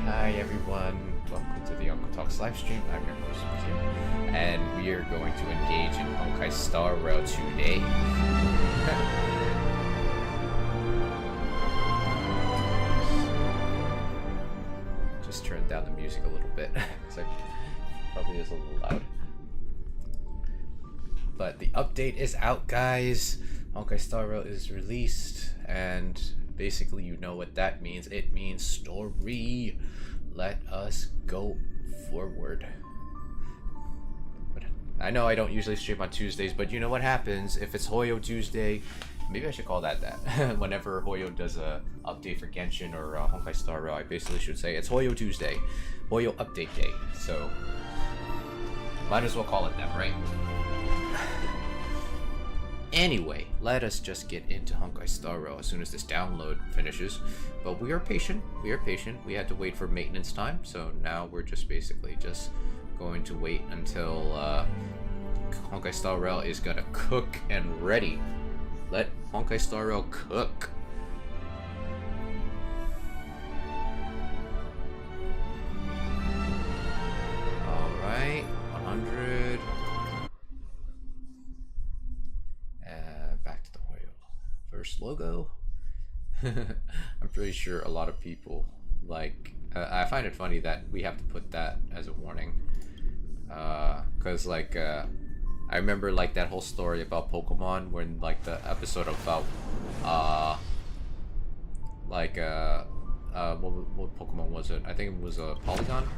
Hi everyone, welcome to the UncleTalks live stream. I'm your host Matthew, and we are going to engage in Honkai Star Rail today. Just turn down the music a little bit, because it probably is a little loud. But the update is out, guys. Honkai Star Rail is released, and basically you know what that means. It means story. Let us go forward. But I know I don't usually stream on Tuesdays, but you know what happens if it's Hoyo Tuesday. Maybe I should call that that. Whenever Hoyo does a update for Genshin or Honkai Star Rail, I basically should say it's Hoyo Tuesday, Hoyo Update Day. So might as well call it that, right? Anyway, let us just get into Honkai Star Rail as soon as this download finishes. But we are patient. We are patient. We had to wait for maintenance time, so now we're just basically just going to wait until Honkai Star Rail is gonna cook and ready. Let Honkai Star Rail cook. Alright, 100. Back to the Hoyo. First logo. I'm pretty sure a lot of people like. I find it funny that we have to put that as a warning. Cause like I remember like that whole story about Pokemon when like the episode about what Pokemon was it? I think it was Polygon.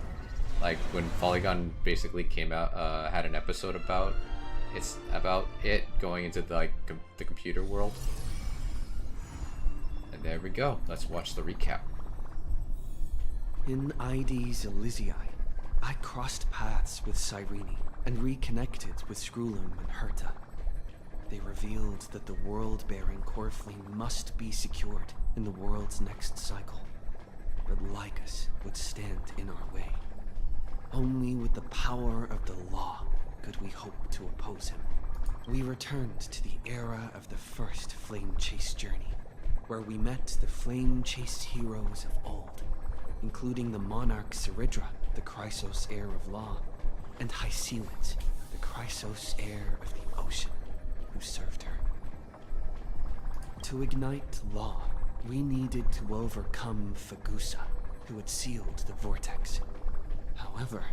Like when Polygon basically came out, had an episode about. It's about it going into the computer world. And there we go. Let's watch the recap. In ID's Elysiae, I crossed paths with Cyrene and reconnected with Screwlum and Herta. They revealed that the world-bearing core flame must be secured in the world's next cycle. But Lycus would stand in our way. Only with the power of the law could we hope to oppose him. We returned to the era of the first Flame Chase journey, where we met the Flame Chase heroes of old, including the monarch Seridra, the Chrysos heir of law, and Hycelid, the Chrysos heir of the ocean, who served her. To ignite law, we needed to overcome Fagusa, who had sealed the vortex. However,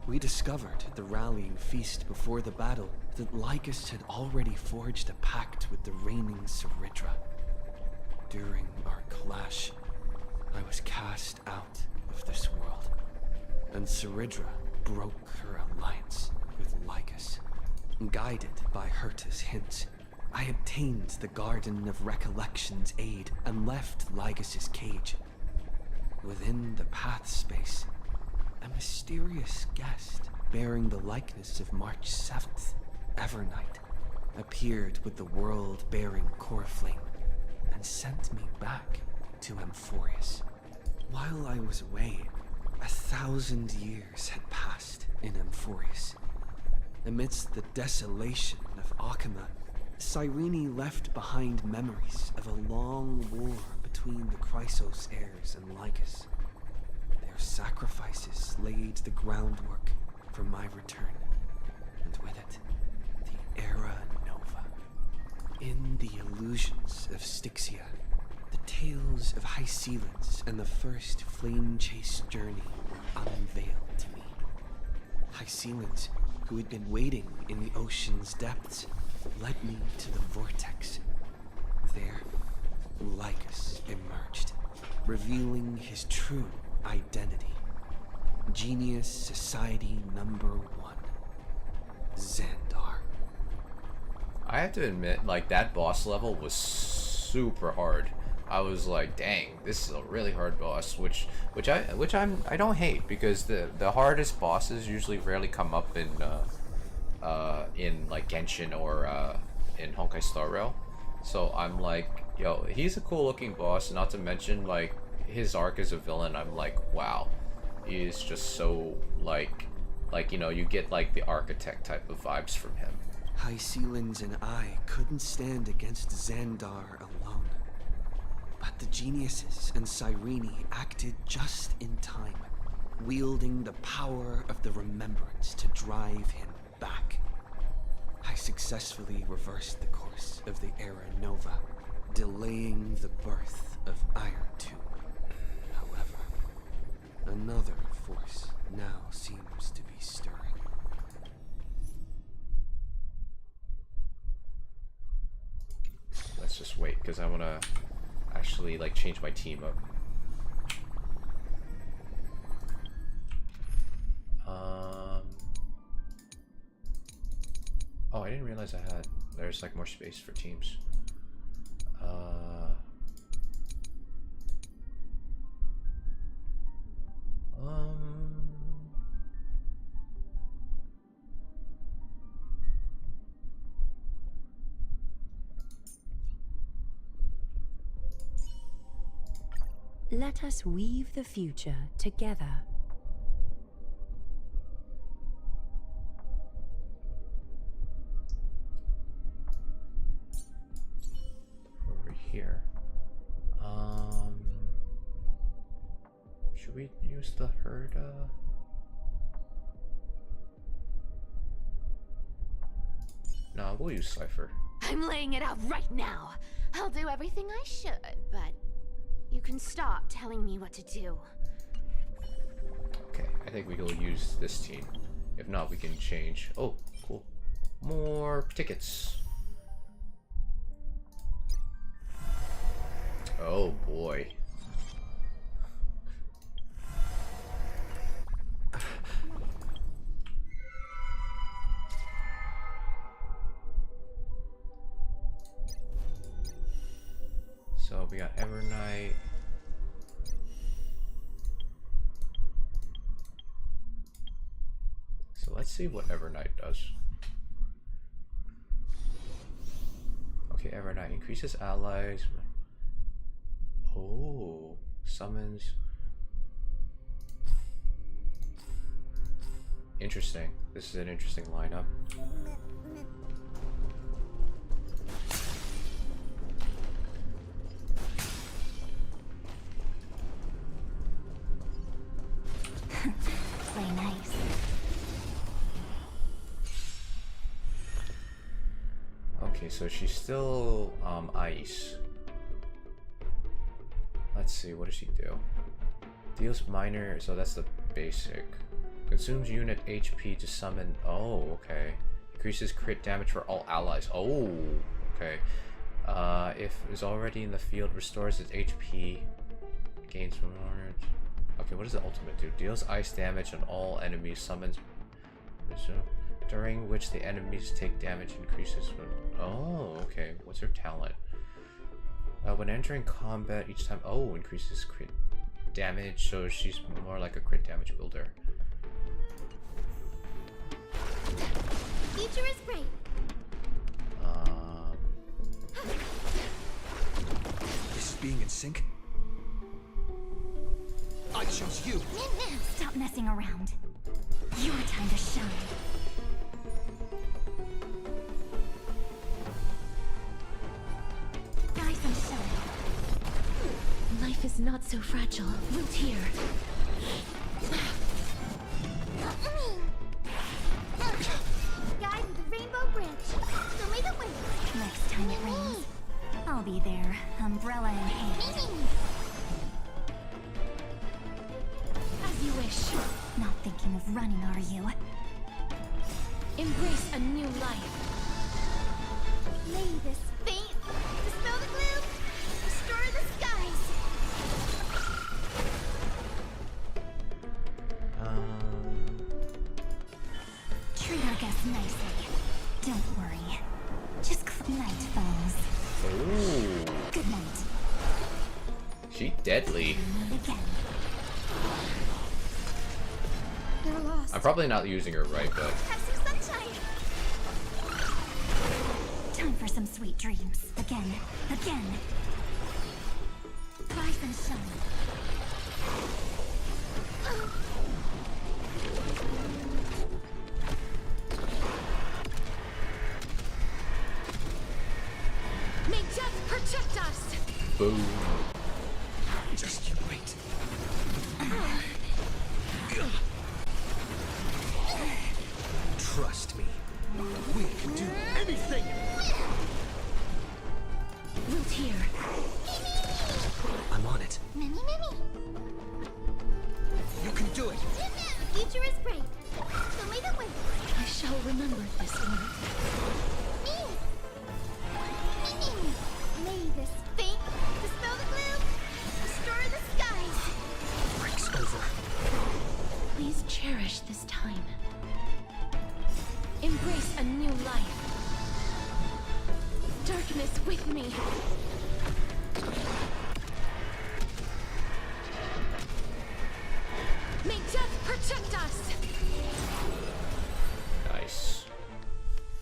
we discovered at the rallying feast before the battle that Lycus had already forged a pact with the reigning Seridra. During our clash, I was cast out of this world, and Seridra broke her alliance with Lycus. Guided by Herta's hints, I obtained the Garden of Recollection's aid and left Lycus's cage. Within the path space, a mysterious guest bearing the likeness of March 7th, Evernight, appeared with the world-bearing core flame and sent me back to Amphorius. While I was away, 1,000 years had passed in Amphorius. Amidst the desolation of Akama, Cyrene left behind memories of a long war between the Chrysos heirs and Lycus. Their sacrifices laid the groundwork for my return, and with it, the Era Nova. In the illusions of Styxia, the tales of Hycelid and the first Flame Chase journey were unveiled to me. Hycelid, who had been waiting in the ocean's depths, led me to the vortex. There, Lycus emerged, revealing his true identity. Genius Society number 1. Xandar. I have to admit, like that boss level was super hard. I was like, dang, this is a really hard boss, which I don't hate, because the hardest bosses usually rarely come up in like Genshin or in Honkai Star Rail. So I'm like, yo, he's a cool looking boss, not to mention like his arc as a villain. I'm like, wow, he is just so like you know, you get like the architect type of vibes from him. Hycelid and I couldn't stand against Xandar alone. But the geniuses and Cyrene acted just in time, wielding the power of the remembrance to drive him back. I successfully reversed the course of the Era Nova, delaying the birth of Iron Tomb. However, another force now seems to be stirring. Let's just wait, because I want to actually like change my team up. Oh, I didn't realize there's like more space for teams. Let us weave the future together. Over here. Should we use the herd? No, we'll use Cypher. I'm laying it out right now. I'll do everything I should, but you can stop telling me what to do. Okay, I think we will use this team. If not, we can change. Oh, cool. More tickets. Oh boy. So we got Evernight. So let's see what Evernight does. Okay, Evernight increases allies. Oh, summons. Interesting. This is an interesting lineup. Play nice. Okay, so she's still ice. Let's see, what does she do? Deals minor, so that's the basic. Consumes unit HP to summon. Oh, okay. Increases crit damage for all allies. Oh, okay. If is already in the field, restores its HP. Gains from orange. Okay, what does the ultimate do? Deals ice damage on all enemies. Summons. During which the enemies take damage increases. Oh, okay. What's her talent? When entering combat, each time. Oh, increases crit damage. So she's more like a crit damage builder. Future is great. This is being in sync? I chose you! Stop messing around. Your time to shine. Rise and shine. Life is not so fragile. Root here. Guide with a rainbow branch. Show me the way. Next time it rains, I'll be there, umbrella in hand. As you wish. Not thinking of running, are you? Embrace a new life. Lay this fate. Dispel the gloom. Restore the skies. Treat our guests nicely. Don't worry. Just night falls. Oh. Good night. She deadly. Meet again. You're lost. I'm probably not using her right, but Have some sunshine. Time for some sweet dreams. Again. Again. Rise and shine. May death protect us! boom. Trust me. We'll do anything! Root here. I'm on it. Mimi. You can do it! The future is bright. So may the wind. I shall remember this moment. Me. May this fate dispel the gloom, restore the skies. Breaks over. Please cherish this time. Embrace a new life. Darkness with me. May death protect us! Nice.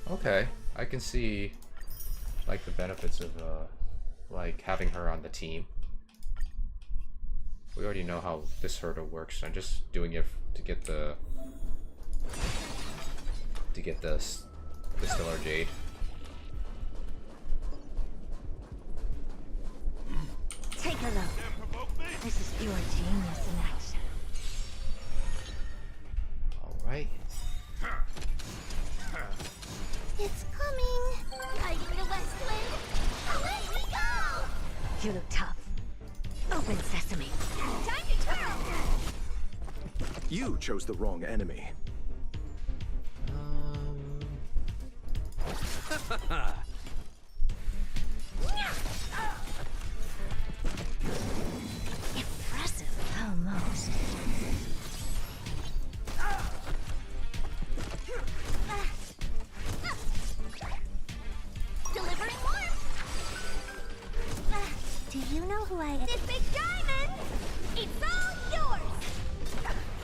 Okay, I can see like the benefits of like having her on the team. We already know how this hurdle works. I'm just doing it to get the Stellar Jade. Take a look. This is pure genius in action. Alright. It's coming! Hiding the west wind! Away we go! You look tough. Open sesame. Time to twirl! You chose the wrong enemy. Impressive. Almost. Delivering warmth! Do you know who I am? This big diamond! It's all yours!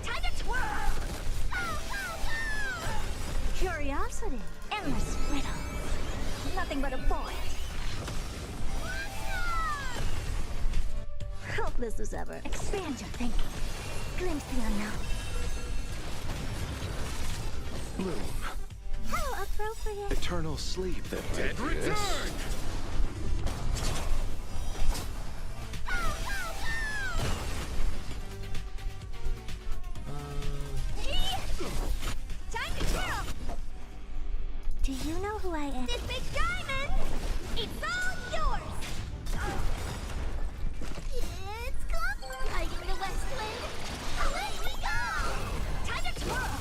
Time to twirl! Curiosity. Endless riddles. Nothing but a point. Hopeless as ever. Expand your thinking. Glimpse the unknown. Bloom. How appropriate. Eternal sleep. The dead return! Time to twirl! Do you know who I am? This big diamond! It's all yours! It's come! Hiding the west wind! Away we go! Time to twirl!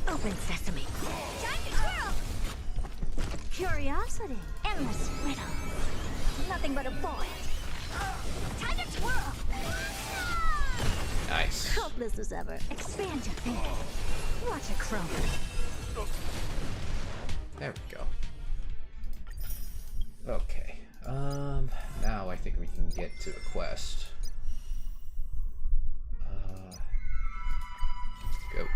Open sesame. Time to twirl! Curiosity. Endless riddles. Nothing but a point. Time to twirl! Nice. Hopeless as ever. Expand your thinking. Watch it chrome. There we go. Okay. Now I think we can get to the quest. Go.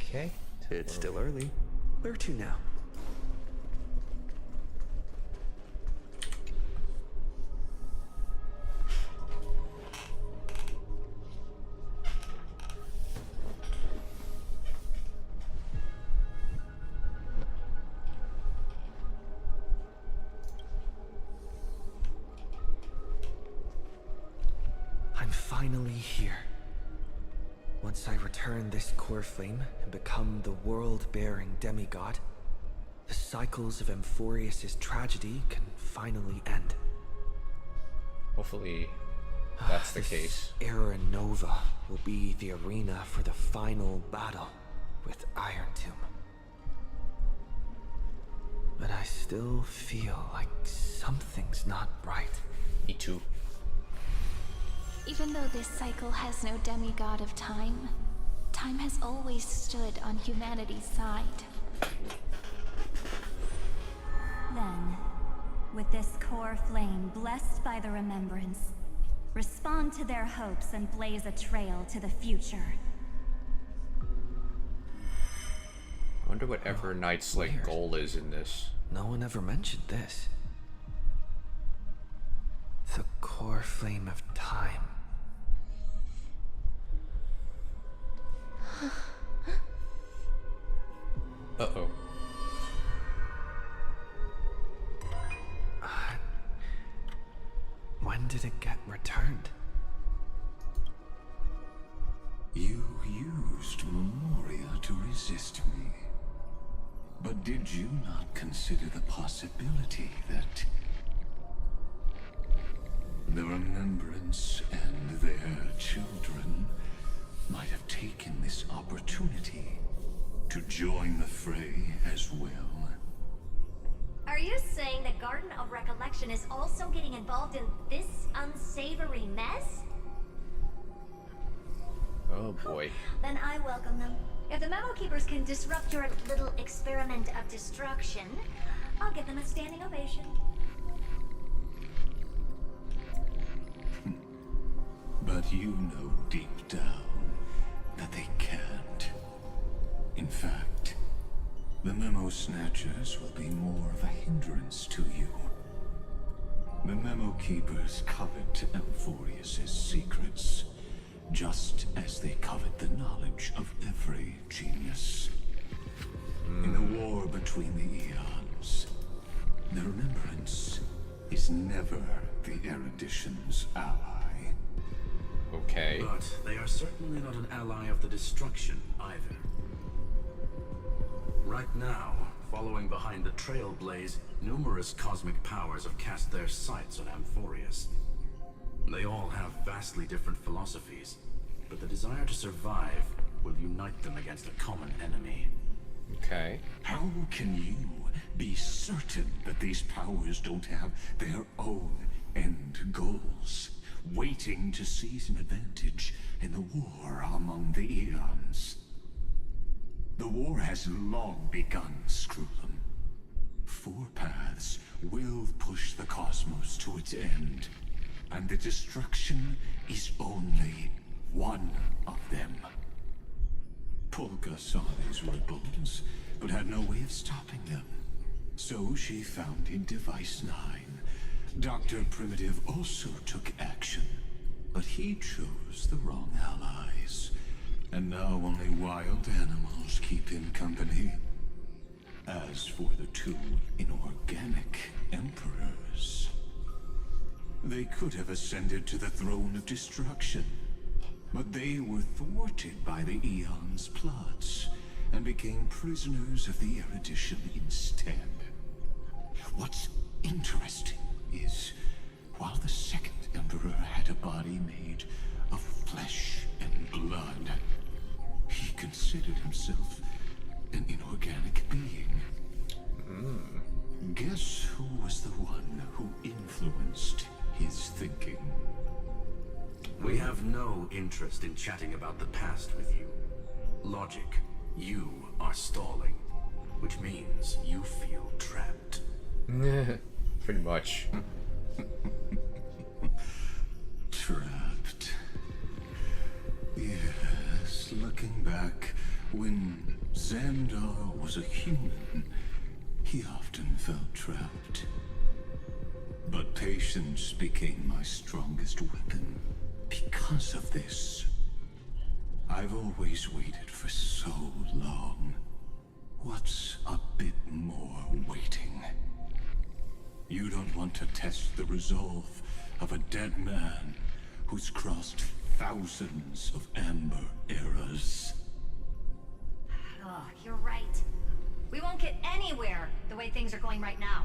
Okay. It's still early. Where to now? I'm finally here. Once I return this core flame and become the world-bearing demigod, the cycles of Amphorius' tragedy can finally end. Hopefully that's the case. Era Nova will be the arena for the final battle with Iron Tomb. But I still feel like something's not right. Me too. Even though this cycle has no demigod of time, time has always stood on humanity's side. Then, with this core flame blessed by the remembrance, respond to their hopes and blaze a trail to the future. I wonder what Ever Knight's like weird. goal is in this. No one ever mentioned this. The core flame of time. Uh-oh. I When did it get returned? You used Memoria to resist me. But did you not consider the possibility that the Remembrance and their children might have taken this opportunity to join the fray as well? Are you saying the Garden of Recollection is also getting involved in this unsavory mess? Oh boy. Then I welcome them. If the Memo Keepers can disrupt your little experiment of destruction, I'll give them a standing ovation. But you know deep down that they can't. In fact, the Memo Snatchers will be more of a hindrance to you. The Memo Keepers covet Amphorius's secrets, just as they covet the knowledge of every genius. In the war between the eons, the Remembrance is never the erudition's ally. Okay. But they are certainly not an ally of the destruction either. Right now, following behind the Trailblaze, numerous cosmic powers have cast their sights on Amphorius. They all have vastly different philosophies, but the desire to survive will unite them against a common enemy. Okay. How can you be certain that these powers don't have their own end goals, waiting to seize an advantage in the war among the eons? The war has long begun, Screwlum. Four paths will push the cosmos to its end, and the destruction is only one of them. Polka saw these ripples, but had no way of stopping them. So she founded Device 9. Dr. Primitive also took action, but he chose the wrong allies. And now only wild animals keep him company. As for the two inorganic emperors, they could have ascended to the throne of destruction, but they were thwarted by the Eon's plots and became prisoners of the erudition instead. What's interesting is, while the second emperor had a body made of flesh and blood, he considered himself an inorganic being. Guess who was the one who influenced his thinking? We have no interest in chatting about the past with you. Logic, you are stalling, which means you feel trapped. Pretty much. Trapped. Yes, looking back, when Xandar was a human, he often felt trapped. But patience became my strongest weapon because of this. I've always waited for so long. What's a bit more waiting? You don't want to test the resolve of a dead man who's crossed thousands of amber eras. Oh, you're right. We won't get anywhere the way things are going right now.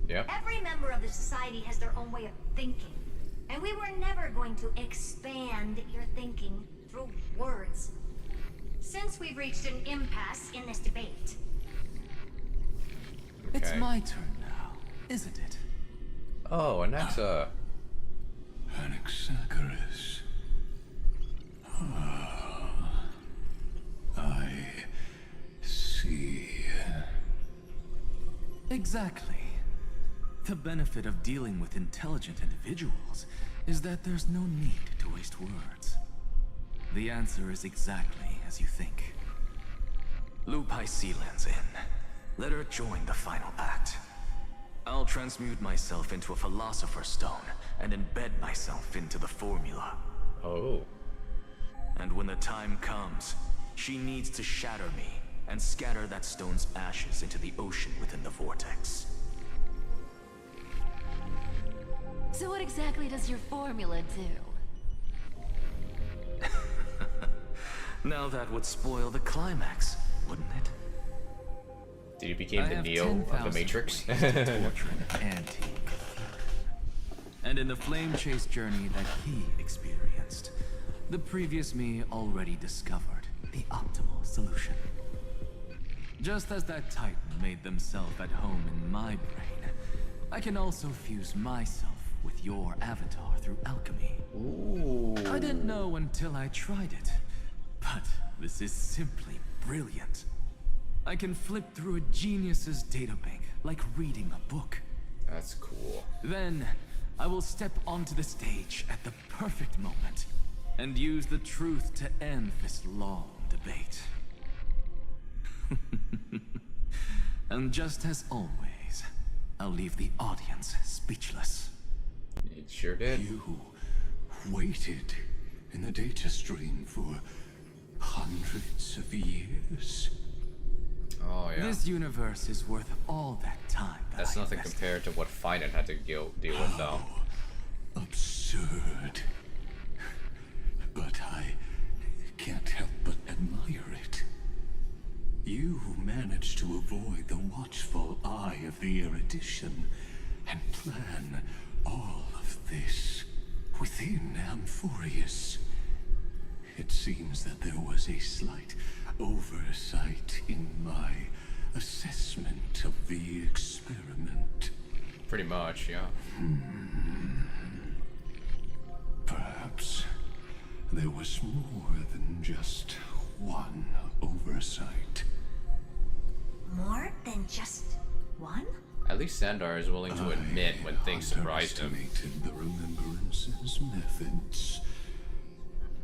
Yep. Every member of the society has their own way of thinking. And we were never going to expand your thinking through words. Since we've reached an impasse in this debate. It's Okay. my turn now, isn't it? Oh, Anaxa. Anaxagoras. Ah, I see. Exactly. The benefit of dealing with intelligent individuals is that there's no need to waste words. The answer is exactly as you think. Lupai Sealand's in. Let her join the final act. I'll transmute myself into a Philosopher's Stone and embed myself into the formula. Oh. And when the time comes, she needs to shatter me and scatter that stone's ashes into the ocean within the vortex. So what exactly does your formula do? Now that would spoil the climax, wouldn't it? Did you become the Neo of the Matrix? And in the flame chase journey that he experienced, the previous me already discovered the optimal solution. Just as that Titan made themselves at home in my brain, I can also fuse myself with your avatar through alchemy. Ooh. I didn't know until I tried it, but this is simply brilliant. I can flip through a genius's databank like reading a book. That's cool. Then, I will step onto the stage at the perfect moment and use the truth to end this long debate. And just as always, I'll leave the audience speechless. It sure did. You waited in the data stream for hundreds of years. Oh yeah. This universe is worth all that time. That's nothing compared to what Finan had to deal with, though. Absurd. But I can't help but admire it. You managed to avoid the watchful eye of the erudition and plan all of this within Amphorius. It seems that there was a slight oversight in my assessment of the experiment. Pretty much, yeah. Perhaps there was more than just one oversight. More than just one? At least Sandar is willing to admit when things surprised him. Underestimated the Remembrance's methods.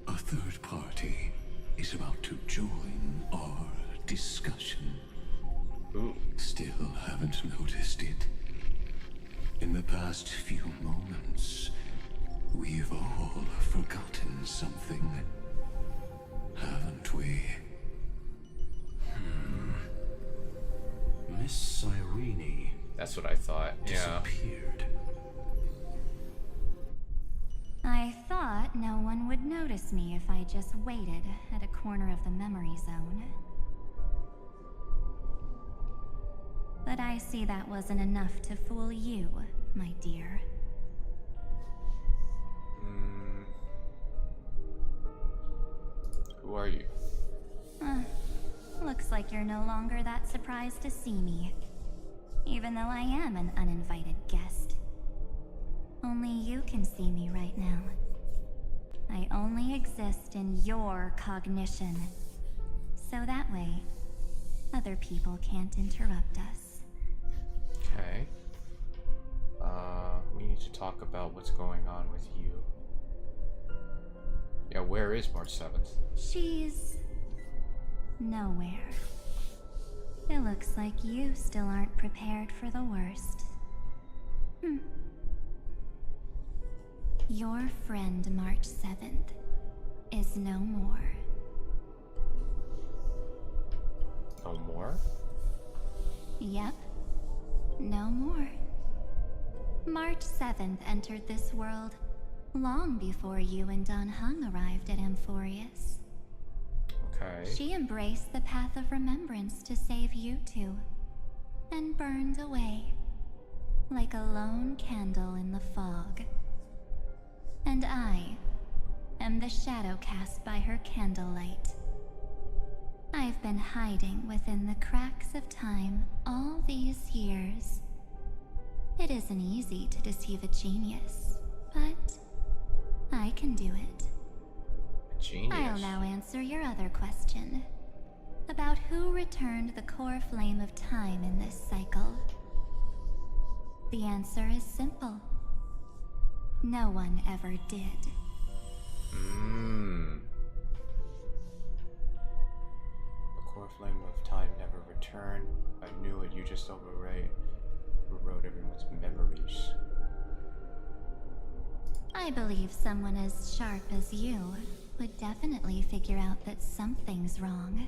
A third party is about to join our discussion. Ooh. Still haven't noticed it. In the past few moments, we've all forgotten something, haven't we? Miss Cyrene That's what I thought. Yeah. disappeared. I thought no one would notice me if I just waited at a corner of the memory zone. But I see that wasn't enough to fool you, my dear. Who are you? Looks like you're no longer that surprised to see me. Even though I am an uninvited guest. Only you can see me right now. I only exist in your cognition. So that way, other people can't interrupt us. Okay. We need to talk about what's going on with you. Yeah, where is March 7th? She's nowhere. It looks like you still aren't prepared for the worst. Your friend March 7th is no more. No more? Yep. No more. March 7th entered this world long before you and Don Hung arrived at Amphorius. Okay. She embraced the path of remembrance to save you two, and burned away like a lone candle in the fog. And I am the shadow cast by her candlelight. I've been hiding within the cracks of time all these years. It isn't easy to deceive a genius, but I can do it. Genius. I'll now answer your other question. About who returned the core flame of time in this cycle. The answer is simple. No one ever did. The core flame of time never returned. I knew it, you just overrode everyone's memories. I believe someone as sharp as you would definitely figure out that something's wrong.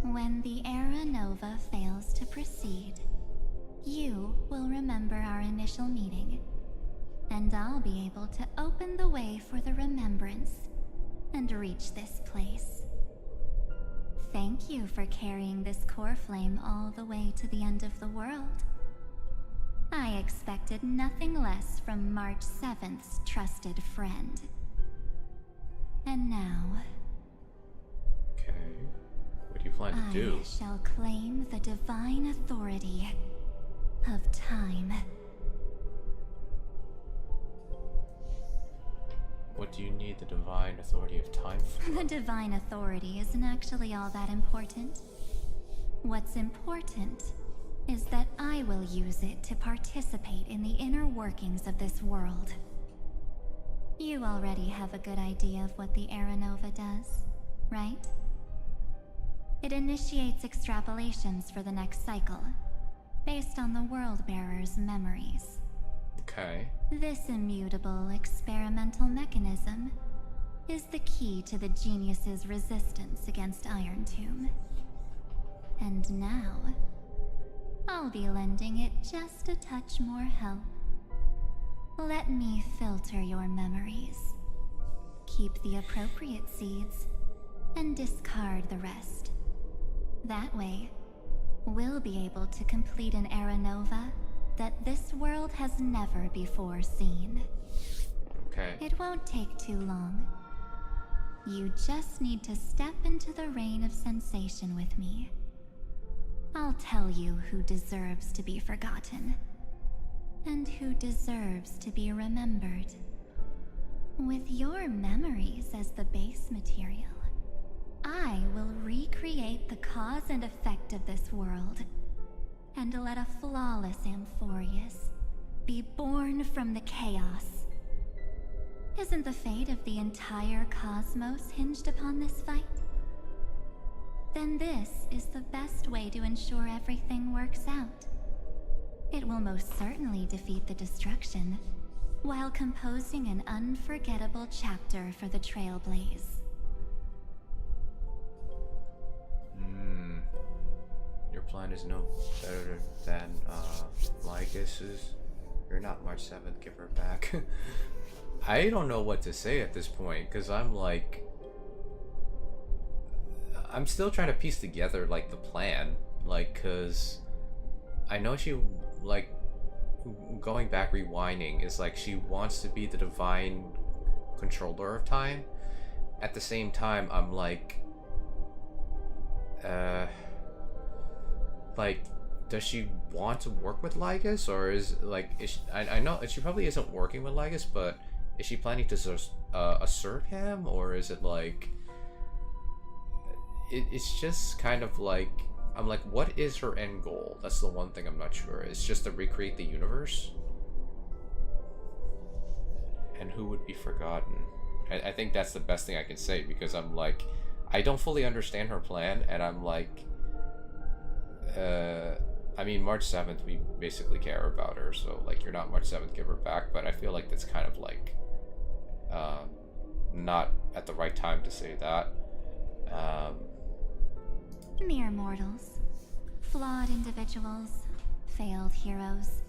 When the Era Nova fails to proceed, You will remember our initial meeting, and I'll be able to open the way for the remembrance and reach this place. Thank you for carrying this core flame all the way to the end of the world. I expected nothing less from March 7th's trusted friend. And now... Okay. What do you plan to do? I shall claim the divine authority of time. What do you need the divine authority of time for? The divine authority isn't actually all that important. What's important is that I will use it to participate in the inner workings of this world. You already have a good idea of what the Aeronova does, right? It initiates extrapolations for the next cycle, based on the World Bearer's memories. Okay. This immutable experimental mechanism is the key to the genius's resistance against Iron Tomb. And now, I'll be lending it just a touch more help. Let me filter your memories. Keep the appropriate seeds, and discard the rest. That way, we'll be able to complete an Aeronova that this world has never before seen. Okay. It won't take too long. You just need to step into the rain of sensation with me. I'll tell you who deserves to be forgotten, and who deserves to be remembered. With your memories as the base material, I will recreate the cause and effect of this world, and let a flawless Amphorius be born from the chaos. Isn't the fate of the entire cosmos hinged upon this fight? Then this is the best way to ensure everything works out. It will most certainly defeat the destruction, while composing an unforgettable chapter for the Trailblaze. Your plan is no better than Lycus's. You're not March 7th, give her back. I don't know what to say at this point, because I'm like... I'm still trying to piece together, like, the plan. Like, because I know she, like, going back, rewinding, is like she wants to be the divine controller of time. At the same time, I'm like... like, does she want to work with Lycus, or is like I know she probably isn't working with Lycus, but is she planning to assert him, or is it like it's just kind of like I'm like, what is her end goal? That's the one thing I'm not sure. It's just to recreate the universe, and who would be forgotten? I think that's the best thing I can say, because I'm like, I don't fully understand her plan, and I'm like, I mean, March 7th, we basically care about her, so, like, you're not March 7th, give her back, but I feel like that's kind of, like, not at the right time to say that. Mere mortals. Flawed individuals. Failed heroes.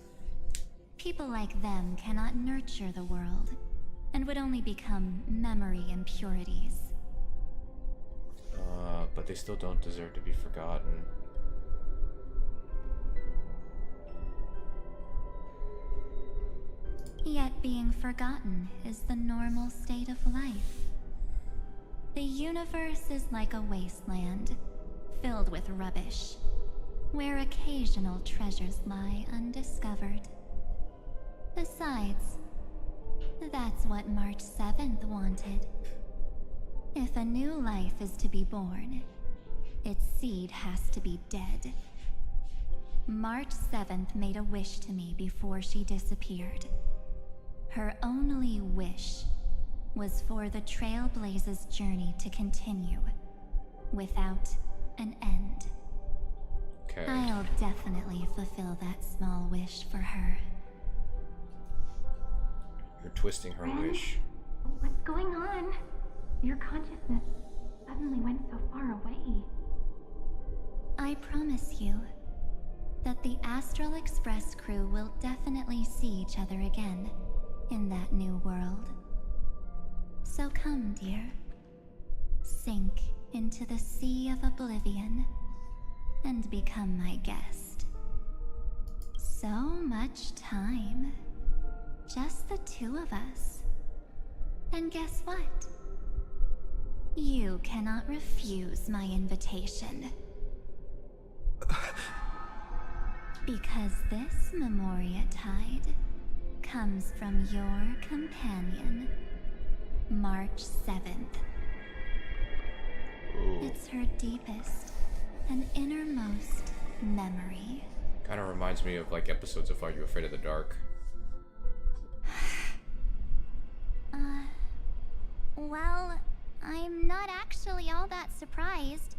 People like them cannot nurture the world, and would only become memory impurities. But they still don't deserve to be forgotten. Yet being forgotten is the normal state of life. The universe is like a wasteland, filled with rubbish, where occasional treasures lie undiscovered. Besides, that's what March 7th wanted. If a new life is to be born, its seed has to be dead. March 7th made a wish to me before she disappeared. Her only wish was for the Trailblaze's journey to continue, without an end. Okay. I'll definitely fulfill that small wish for her. You're twisting her wish. What's going on? Your consciousness suddenly went so far away. I promise you that the Astral Express crew will definitely see each other again in that new world. So come, dear. Sink into the sea of oblivion and become my guest. So much time. Just the two of us. And guess what? You cannot refuse my invitation. Because this Memoria Tide comes from your companion, March 7th. Ooh. It's her deepest and innermost memory. Kind of reminds me of like episodes of Are You Afraid of the Dark? Well, I'm not actually all that surprised.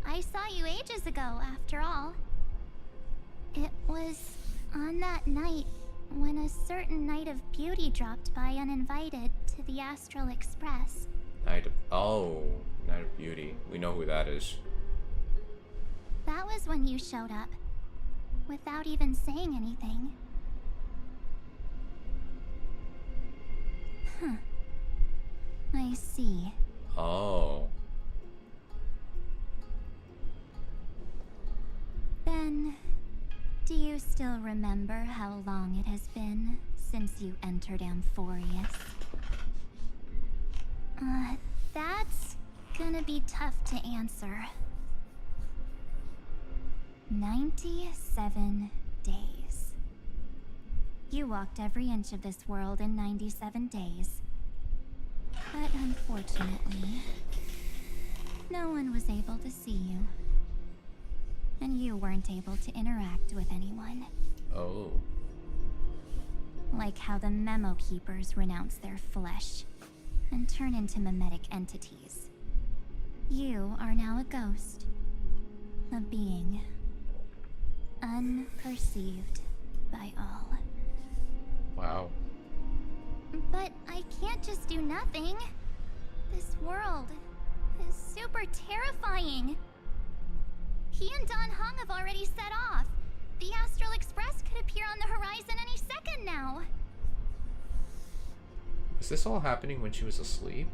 I saw you ages ago, after all. It was on that night when a certain Knight of Beauty dropped by uninvited to the Astral Express. Night of Beauty. We know who that is. That was when you showed up, without even saying anything. Huh. I see. Oh. Then, do you still remember how long it has been since you entered Amphorius? That's gonna be tough to answer. 97 days. You walked every inch of this world in 97 days. But unfortunately, no one was able to see you. And you weren't able to interact with anyone. Oh. Like how the Memo Keepers renounce their flesh and turn into mimetic entities. You are now a ghost. A being. Unperceived by all. Wow. But I can't just do nothing. This world is super terrifying. He and Don Hung have already set off. The Astral Express could appear on the horizon any second now. Is this all happening when she was asleep?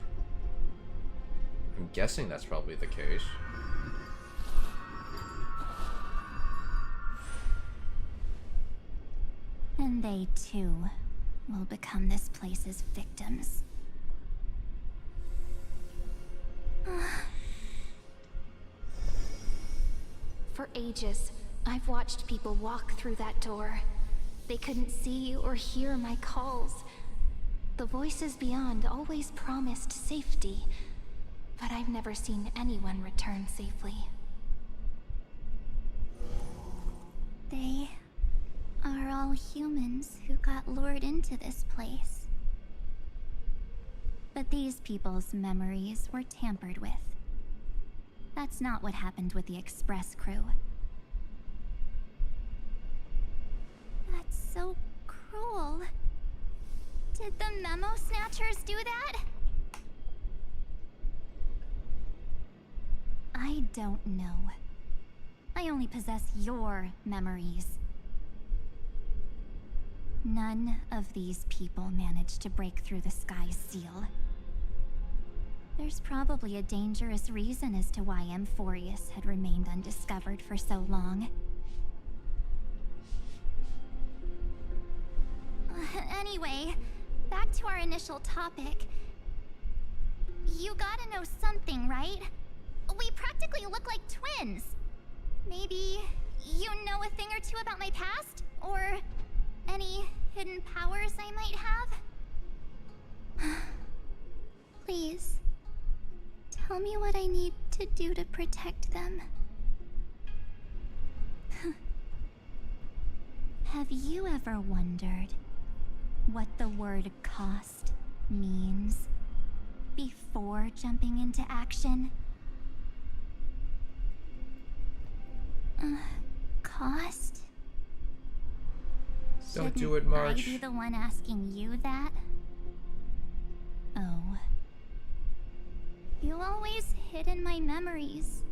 I'm guessing that's probably the case. And they too will become this place's victims. For ages, I've watched people walk through that door. They couldn't see or hear my calls. The voices beyond always promised safety, but I've never seen anyone return safely. They are all humans who got lured into this place. But these people's memories were tampered with. That's not what happened with the Express crew. That's so cruel. Did the Memo Snatchers do that? I don't know. I only possess your memories. None of these people managed to break through the sky's seal. There's probably a dangerous reason as to why Amphorius had remained undiscovered for so long. Anyway, back to our initial topic. You gotta know something, right? We practically look like twins. Maybe you know a thing or two about my past? Or any hidden powers I might have? Please, tell me what I need to do to protect them. Have you ever wondered what the word cost means before jumping into action? Cost? Don't do it, March. Shouldn't I be the one asking you that? Oh. You always hid in my memories.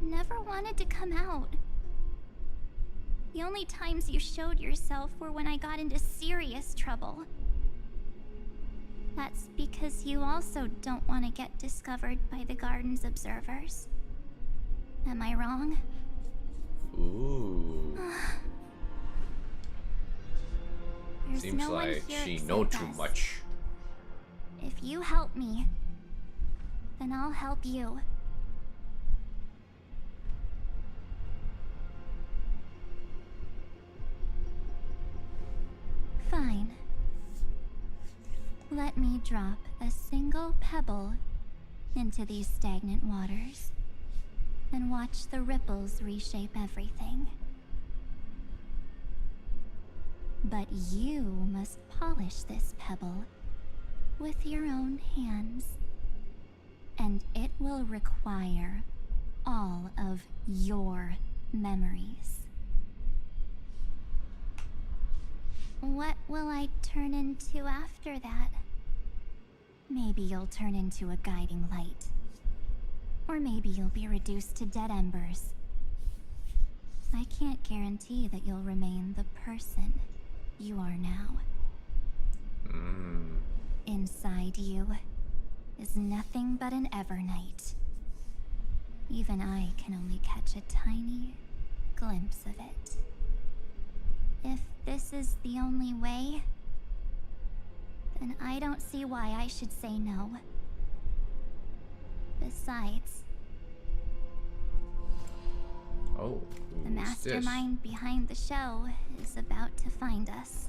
Never wanted to come out. The only times you showed yourself were when I got into serious trouble. That's because you also don't want to get discovered by the garden's observers. Am I wrong? Ooh. There's Seems no one like here she except know too us. much. If you help me, then I'll help you. Fine. Let me drop a single pebble into these stagnant waters and watch the ripples reshape everything. But you must polish this pebble with your own hands, and it will require all of your memories. What will I turn into after that? Maybe you'll turn into a guiding light. Or maybe you'll be reduced to dead embers. I can't guarantee that you'll remain the person you are now. Inside you is nothing but an Evernight. Even I can only catch a tiny glimpse of it. If this is the only way, then I don't see why I should say no. Besides, Oh, the who's this? mastermind behind the show is about to find us.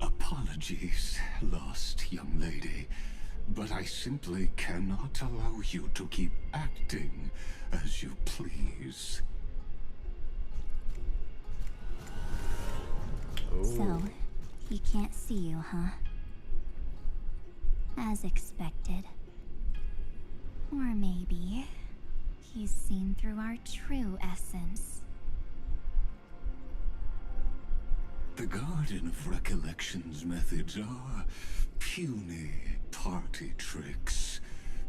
Apologies, lost young lady, but I simply cannot allow you to keep acting as you please. So, he can't see you, huh? As expected. Or maybe he's seen through our true essence. The Garden of Recollection's methods are puny party tricks.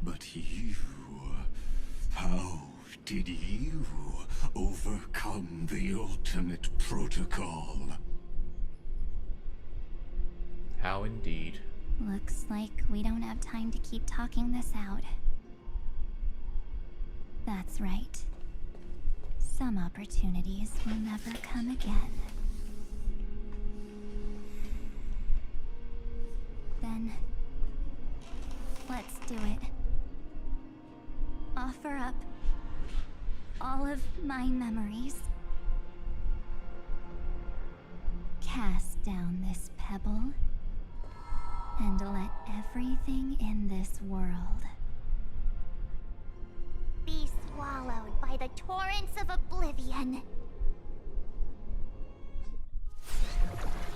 But you... how did you overcome the ultimate protocol? How indeed. Looks like we don't have time to keep talking this out. That's right. Some opportunities will never come again. Then, let's do it. Offer up all of my memories. Cast down this pebble, and let everything in this world Be swallowed by the torrents of oblivion.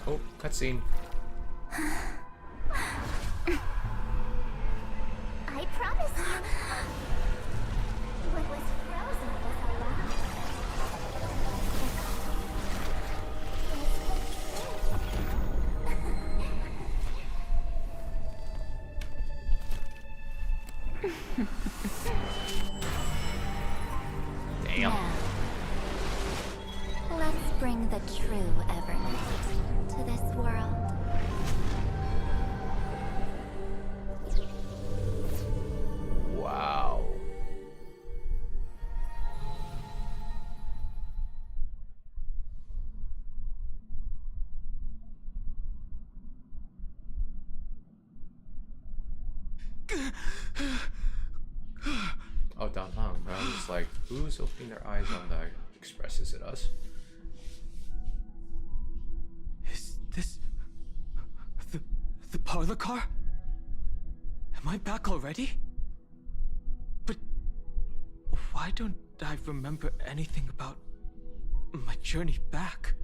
Oh, cutscene. I promise you, what was frozen was alive. Damn. Now, let's bring the true Evernight to this world. Wow. Oh, Don Hong, bro. It's like, who's opening their eyes on the express? Is it us? Is this the parlor car? Am I back already? But why don't I remember anything about my journey back?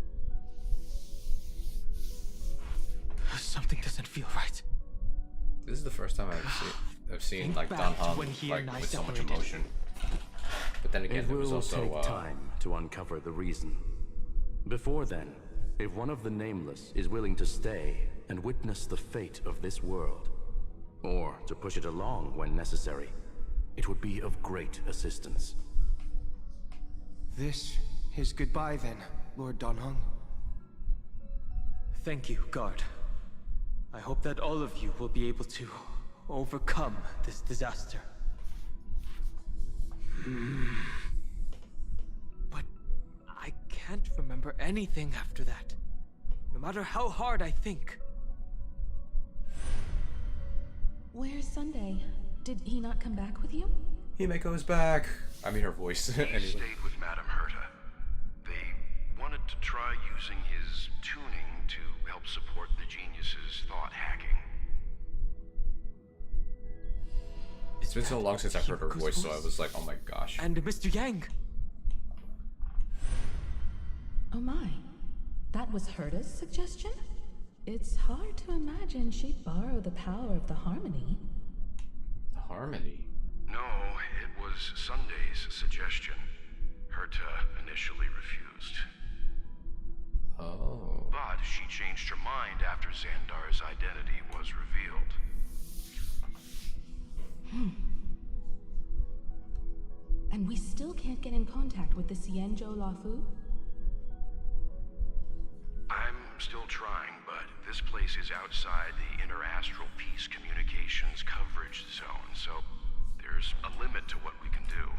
Something doesn't feel right. This is the first time I've seen Think like back Don to Hong when he like and I with so much separated. emotion. But then again, It there was will also take time to uncover the reason. Before then, if one of the Nameless is willing to stay and witness the fate of this world, or to push it along when necessary, It would be of great assistance. This is goodbye then, Lord Donhong. Thank you, guard. I hope that all of you will be able to overcome this disaster. But I can't remember anything after that, no matter how hard I think. Where's Sunday? Did he not come back with you? Himiko's back. I mean her voice. He Anyway. stayed with Madame Herta. They wanted to try using his tuning to help support the genius's thought hacking. It's been so long since I've heard her voice, so I was like, oh my gosh. And Mr. Yang. Oh my. That was Herta's suggestion? It's hard to imagine she'd borrow the power of the harmony. Harmony? No, it was Sunday's suggestion. Herta initially refused. Oh. But she changed her mind after Xandar's identity was revealed. And we still can't get in contact with the Xianzhou Lafu? I'm still trying, but this place is outside the interastral peace communications coverage zone, so there's a limit to what we can do.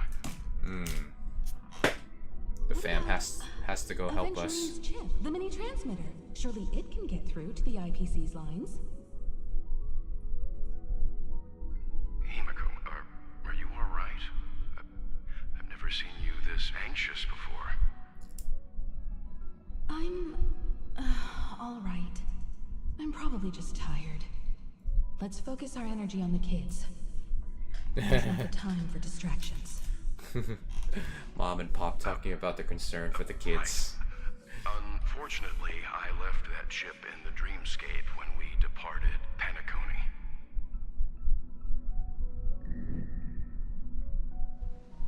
The fam has to go help us. Aventurine's chip, the mini transmitter. Surely it can get through to the IPC's lines. Himiko, are you alright? I've never seen you this anxious before. I'm... all right. I'm probably just tired. Let's focus our energy on the kids. There's not the time for distractions. Mom and Pop talking about their concern for the kids. Unfortunately, I left that chip in the dreamscape when we departed Penacony.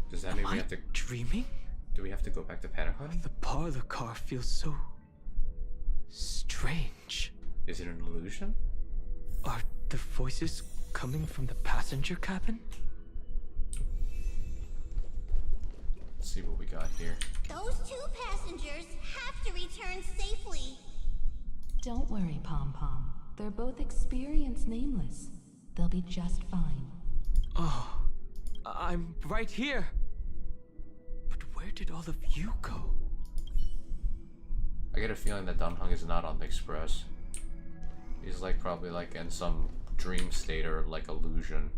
Does that mean we have to... Dreaming? Do we have to go back to Pentagon? The parlor car feels so strange. Is it an illusion? Are the voices coming from the passenger cabin? Let's see what we got here. Those two passengers have to return safely. Don't worry, Pom Pom. They're both experienced nameless. They'll be just fine. Oh, I'm right here. But where did all of you go? I get a feeling that Donhong is not on the express. He's like probably like in some dream state or like illusion.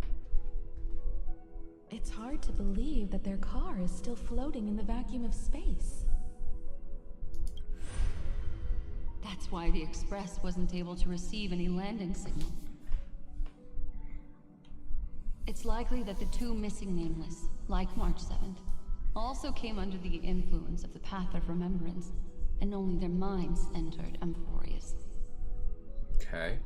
It's hard to believe that their car is still floating in the vacuum of space. That's why the Express wasn't able to receive any landing signal. It's likely that the two missing nameless, like March 7th, also came under the influence of the Path of Remembrance, and only their minds entered Amphorius. Okay.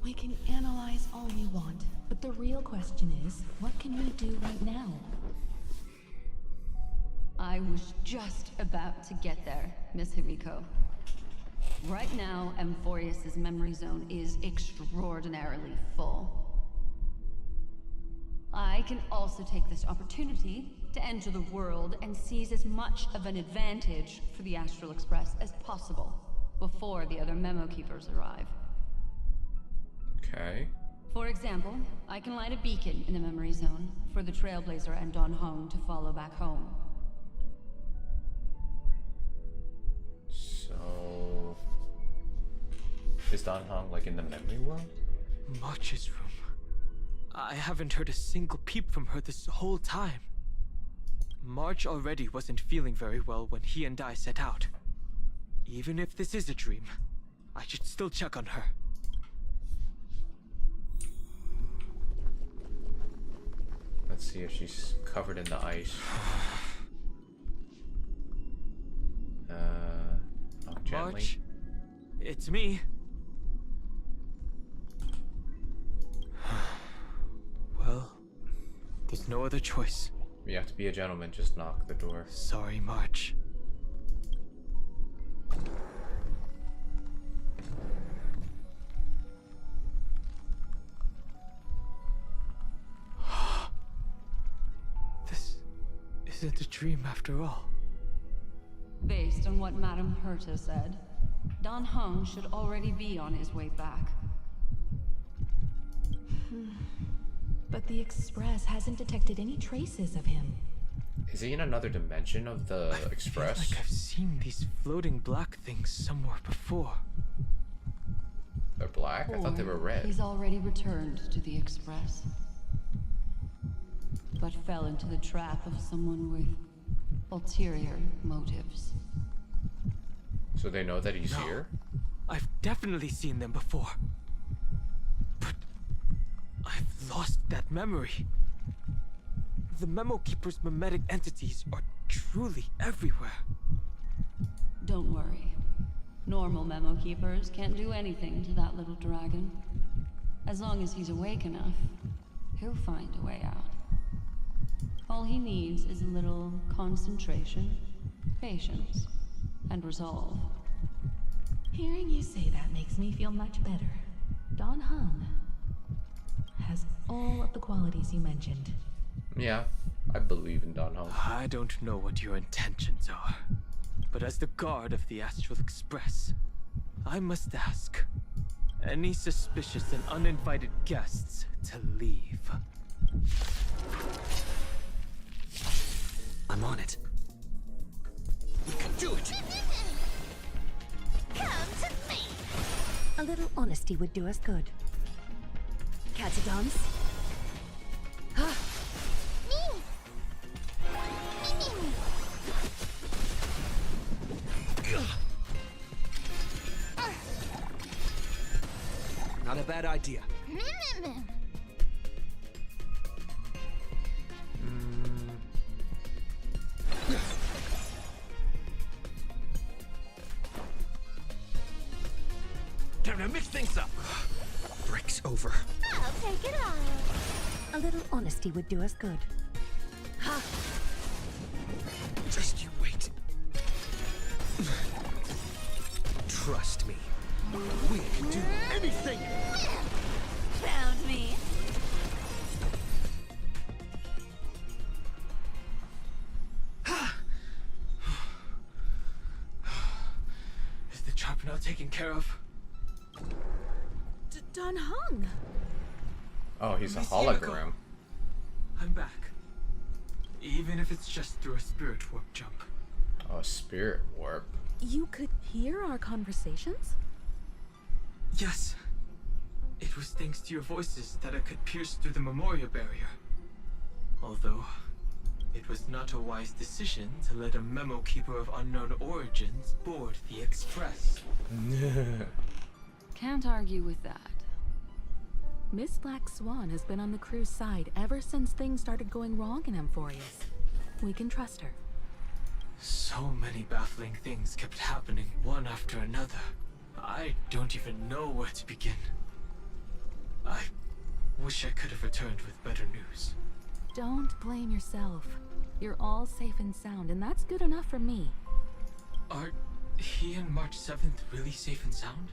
We can analyze all we want, but the real question is, what can we do right now? I was just about to get there, Miss Himiko. Right now, Amphorius' memory zone is extraordinarily full. I can also take this opportunity to enter the world and seize as much of an advantage for the Astral Express as possible before the other memo keepers arrive. Okay. For example, I can light a beacon in the memory zone for the Trailblazer and Donhong to follow back home. So... is Donhong like in the memory world? March's room. I haven't heard a single peep from her this whole time. March already wasn't feeling very well when he and I set out. Even if this is a dream, I should still check on her. Let's see if she's covered in the ice. Gently. March, it's me. Well, there's no other choice. You have to be a gentleman, just knock the door. Sorry, March. Is it a dream after all? Based on what Madame Herta said, Don Hung should already be on his way back. But the Express hasn't detected any traces of him. Is he in another dimension of the Express? I feel like I've seen these floating black things somewhere before. They're black? I thought they were red. He's already returned to the Express, but fell into the trap of someone with ulterior motives. So they know that he's here? I've definitely seen them before. But I've lost that memory. The Memo Keeper's mimetic entities are truly everywhere. Don't worry. Normal Memo Keepers can't do anything to that little dragon. As long as he's awake enough, he'll find a way out. All he needs is a little concentration, patience, and resolve. Hearing you say that makes me feel much better. Don Hung has all of the qualities you mentioned. Yeah, I believe in Don Hung. I don't know what your intentions are, but as the guard of the Astral Express, I must ask any suspicious and uninvited guests to leave. I'm on it. We can do it! Come to me! A little honesty would do us good. Catadons? Me! Not a bad idea. Time to mix things up. Break's over. I'll take it all. A little honesty would do us good. Just you wait. Trust me. We can do anything! Found me. Is the trap now taken care of? Don Hung! Oh, he's a Miss hologram. I'm back. Even if it's just through a spirit warp jump. Oh, spirit warp. You could hear our conversations? Yes. It was thanks to your voices that I could pierce through the memorial barrier. Although, it was not a wise decision to let a memo keeper of unknown origins board the Express. Can't argue with that. Miss Black Swan has been on the crew's side ever since things started going wrong in Amphorius. We can trust her. So many baffling things kept happening one after another. I don't even know where to begin. I wish I could have returned with better news. Don't blame yourself. You're all safe and sound, and that's good enough for me. Are he and March 7th really safe and sound?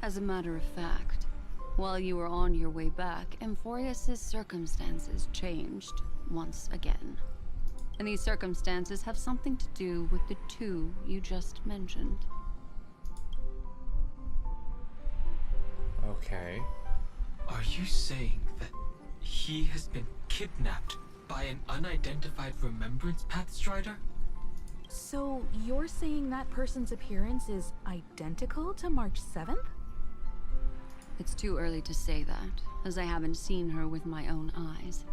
As a matter of fact, while you were on your way back, Amphorius' circumstances changed once again. And these circumstances have something to do with the two you just mentioned. Okay. Are you saying that he has been kidnapped by an unidentified Remembrance Path Strider? So you're saying that person's appearance is identical to March 7th? It's too early to say that, as I haven't seen her with my own eyes.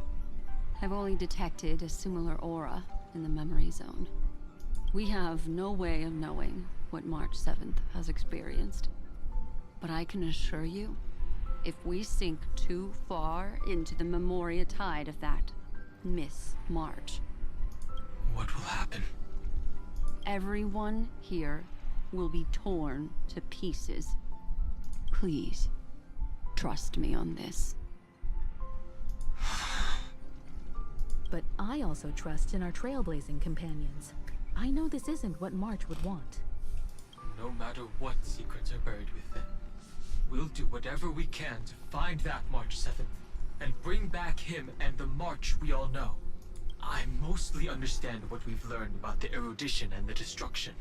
I've only detected a similar aura in the memory zone. We have no way of knowing what March 7th has experienced. But I can assure you, if we sink too far into the Memoria tide of that Miss March, What will happen? everyone here will be torn to pieces. Please, trust me on this. But I also trust in our trailblazing companions. I know this isn't what March would want. No matter what secrets are buried within, we'll do whatever we can to find that March 7th and bring back him and the March we all know. I'm mostly understand what we've learned about the erudition and the destruction.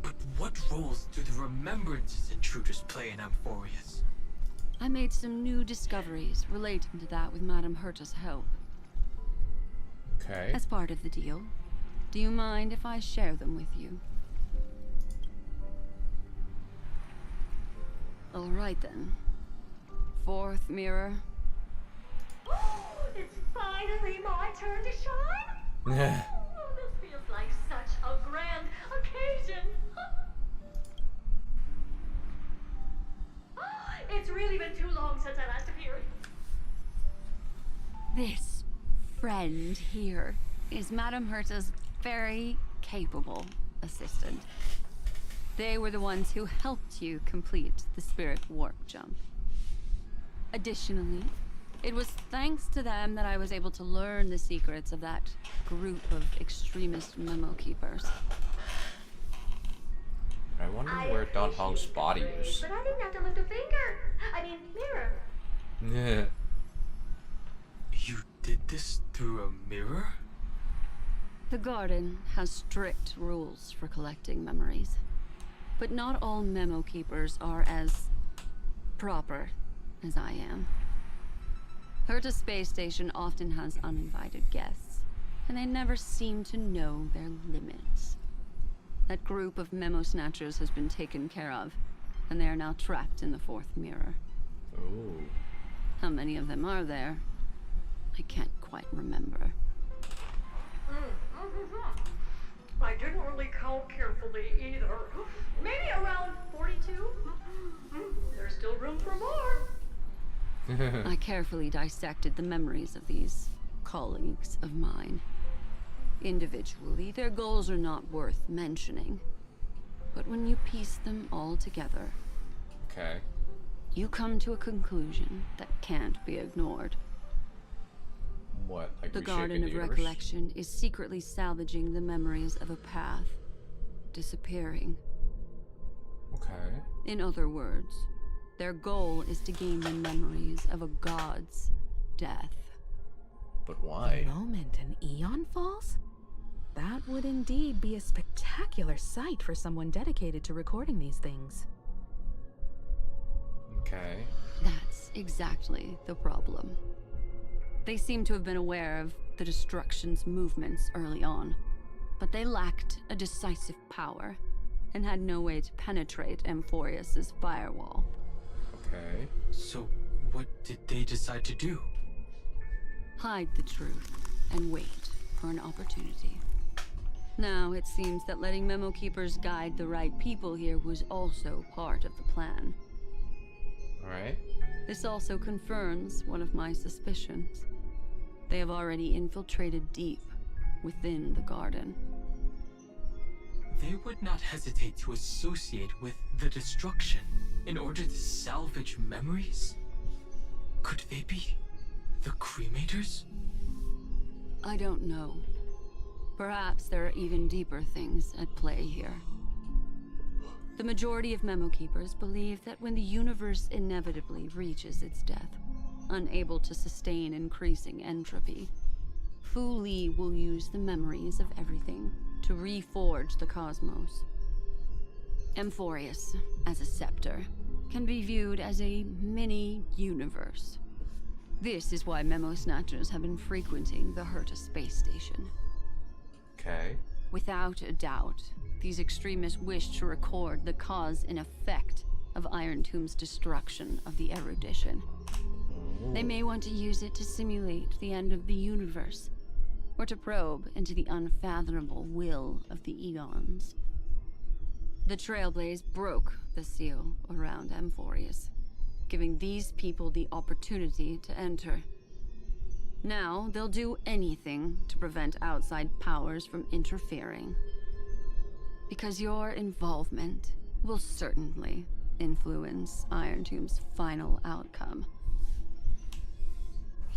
But what roles do the remembrances intruders play in Amphorius? I made some new discoveries relating to that with Madame Herta's help. Okay. As part of the deal, do you mind if I share them with you? All right then. Fourth mirror. It's finally my turn to shine. Yeah. Oh, this feels like such a grand occasion. It's really been too long since I last appeared. This friend here is Madame Herta's very capable assistant. They were the ones who helped you complete the spirit warp jump. Additionally, it was thanks to them that I was able to learn the secrets of that group of extremist memo keepers. I wonder where Don Hong's body is. But I didn't have to lift a finger. I mean, mirror. Yeah. You did this through a mirror? The garden has strict rules for collecting memories. But not all memo keepers are as proper as I am. Herta Space Station often has uninvited guests, and they never seem to know their limits. That group of memo snatchers has been taken care of, and they are now trapped in the fourth mirror. Oh. How many of them are there? I can't quite remember. I didn't really count carefully either. Maybe around 42. There's still room for more. I carefully dissected the memories of these colleagues of mine. Individually, their goals are not worth mentioning. But when you piece them all together, Okay. you come to a conclusion that can't be ignored. What? Like The reshaping Garden the of universe? Recollection is secretly salvaging the memories of a path, disappearing. Okay. In other words, their goal is to gain the memories of a god's death. But why? The moment an eon falls? That would indeed be a spectacular sight for someone dedicated to recording these things. Okay. That's exactly the problem. They seem to have been aware of the destruction's movements early on, but they lacked a decisive power and had no way to penetrate Amphorius's firewall. Okay. So, what did they decide to do? Hide the truth and wait for an opportunity. Now, it seems that letting memo keepers guide the right people here was also part of the plan. Alright. This also confirms one of my suspicions. They have already infiltrated deep within the garden. They would not hesitate to associate with the destruction in order to salvage memories? Could they be the cremators? I don't know. Perhaps there are even deeper things at play here. The majority of memo keepers believe that when the universe inevitably reaches its death, unable to sustain increasing entropy, Fu Li will use the memories of everything to reforge the cosmos. Amphorius, as a scepter, can be viewed as a mini-universe. This is why memo snatchers have been frequenting the Herta space station. Okay. Without a doubt, these extremists wish to record the cause and effect of Iron Tomb's destruction of the erudition. They may want to use it to simulate the end of the universe, or to probe into the unfathomable will of the eons. The Trailblaze broke the seal around Amphorius, giving these people the opportunity to enter. Now, they'll do anything to prevent outside powers from interfering. Because your involvement will certainly influence Iron Tomb's final outcome.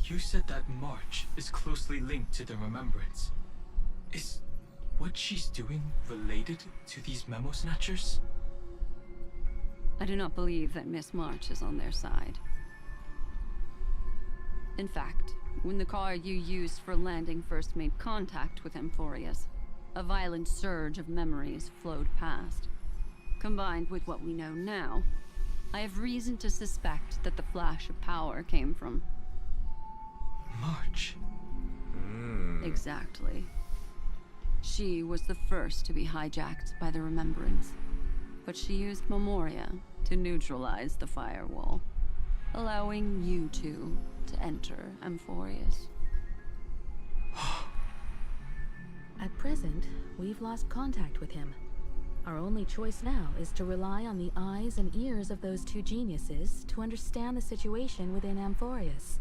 You said that March is closely linked to the Remembrance. Is what she's doing related to these memo snatchers? I do not believe that Miss March is on their side. In fact, when the car you used for landing first made contact with Amphorius, a violent surge of memories flowed past. Combined with what we know now, I have reason to suspect that the flash of power came from... March. Exactly. She was the first to be hijacked by the Remembrance, but she used Memoria to neutralize the firewall, allowing you two to enter Amphorius. At present, we've lost contact with him. Our only choice now is to rely on the eyes and ears of those two geniuses to understand the situation within Amphorius.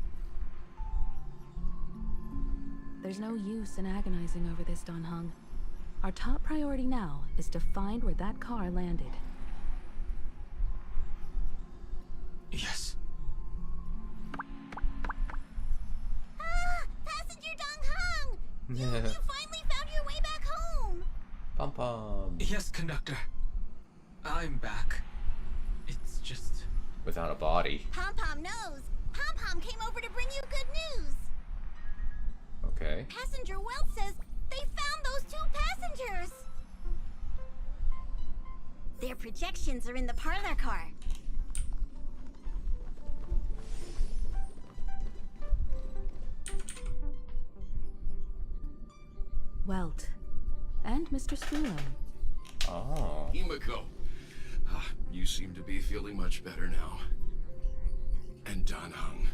There's no use in agonizing over this, Don Hung. Our top priority now is to find where that car landed. Yes. Passenger Dong Hung! You finally found your way back home! Pom pom. Yes, conductor. I'm back. It's just... Without a body. Pom Pom knows. Pom Pom came over to bring you good news. Okay. Passenger Welt says they found those two passengers. Their projections are in the parlor car. Welt. And Mr. Strulo. Oh. Himiko, you seem to be feeling much better now. And Don Hung,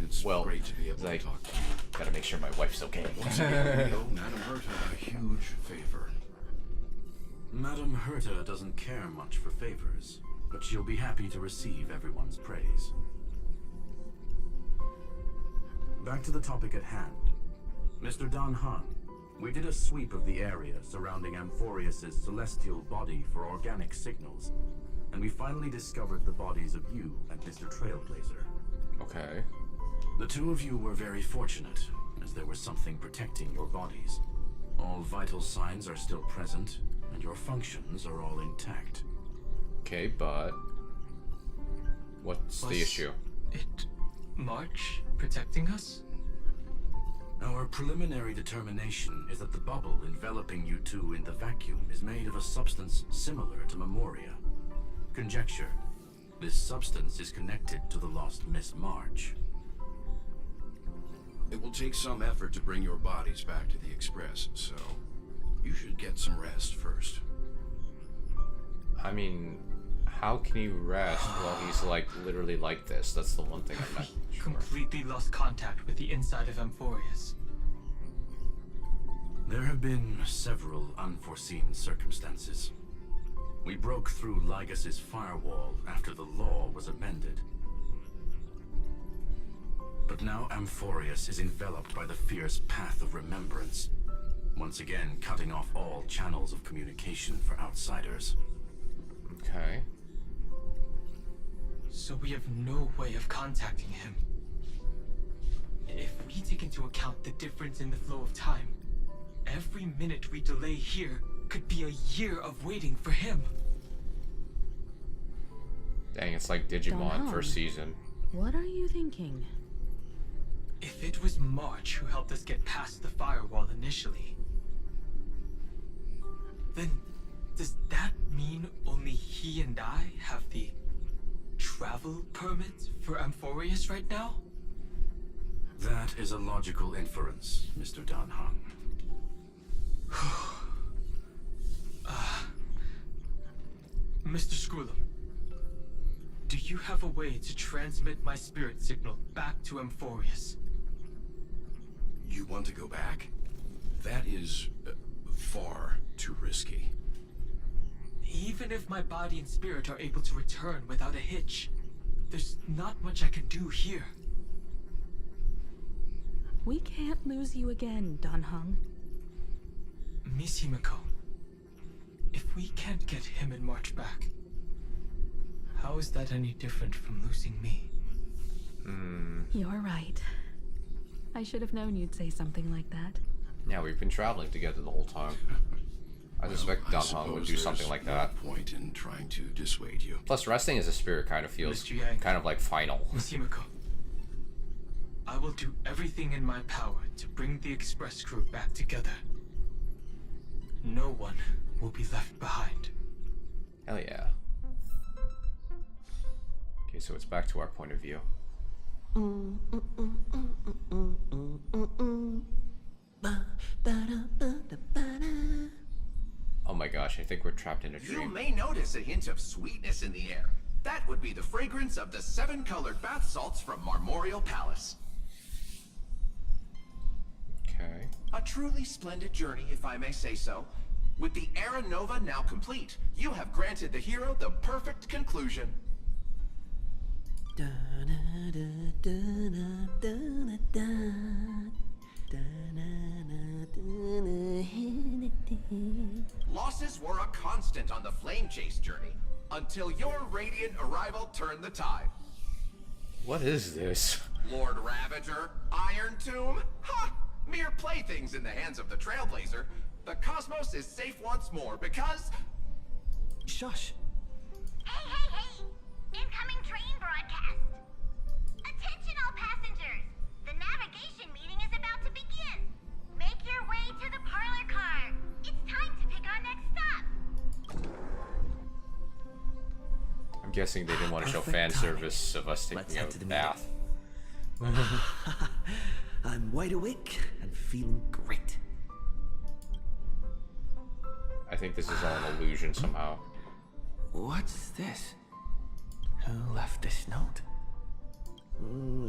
it's great to be able to talk to you. Gotta make sure my wife's okay. Once again, we owe Madame Herta a huge favor. Madame Herta doesn't care much for favors, but she'll be happy to receive everyone's praise. Back to the topic at hand. Mr. Don Hung, we did a sweep of the area surrounding Amphorius' celestial body for organic signals, and we finally discovered the bodies of you and Mr. Trailblazer. Okay. The two of you were very fortunate, as there was something protecting your bodies. All vital signs are still present, and your functions are all intact. Okay, but... what's the issue? It... March protecting us? Our preliminary determination is that the bubble enveloping you two in the vacuum is made of a substance similar to Memoria. Conjecture. This substance is connected to the lost Miss March. It will take some effort to bring your bodies back to the Express, so you should get some rest first. I mean, how can he rest while he's like literally like this? That's the one thing I'm not sure. Completely lost contact with the inside of Amphorius. There have been several unforeseen circumstances. We broke through Lygas's firewall after the law was amended. But now Amphorius is enveloped by the fierce path of remembrance, once again cutting off all channels of communication for outsiders. Okay. So we have no way of contacting him. If we take into account the difference in the flow of time, every minute we delay here could be a year of waiting for him. Dang, it's like Digimon first season. What are you thinking? If it was March who helped us get past the firewall initially, then does that mean only he and I have the travel permit for Amphorius right now? That is a logical inference, Mr. Don Hung. Mr. Skrulum, do you have a way to transmit my spirit signal back to Amphorius? You want to go back? That is far too risky. Even if my body and spirit are able to return without a hitch, there's not much I can do here. We can't lose you again, Don Hung. Miss Himiko, if we can't get him and March back, how is that any different from losing me? You're right. I should have known you'd say something like that. Yeah, we've been traveling together the whole time. I suspect Don Hung would do something like that. No point in trying to dissuade you. Plus, resting as a spirit kind of feels Mr. Yang. kind of like final. Miss Himiko, I will do everything in my power to bring the express crew back together. No one will be left behind. Hell yeah. Okay, so it's back to our point of view. Oh my gosh, I think we're trapped in a dream. You may notice a hint of sweetness in the air. That would be the fragrance of the 7-colored bath salts from Marmorial Palace. Okay. A truly splendid journey, if I may say so. With the Era Nova now complete, you have granted the hero the perfect conclusion. Losses were a constant on the flame chase journey, until your radiant arrival turned the tide. What is this? Lord Ravager, Iron Tomb? Ha! Mere playthings in the hands of the Trailblazer. The cosmos is safe once more because... Shush. Hey, hey, hey! Incoming train broadcast! Attention all passengers! The navigation meeting is about to begin! Make your way to the parlor car! It's time to pick our next stop! I'm guessing they didn't want to show fan service of us taking a bath. I'm wide awake and feeling great. I think this is all an illusion somehow. What's this? Who left this note?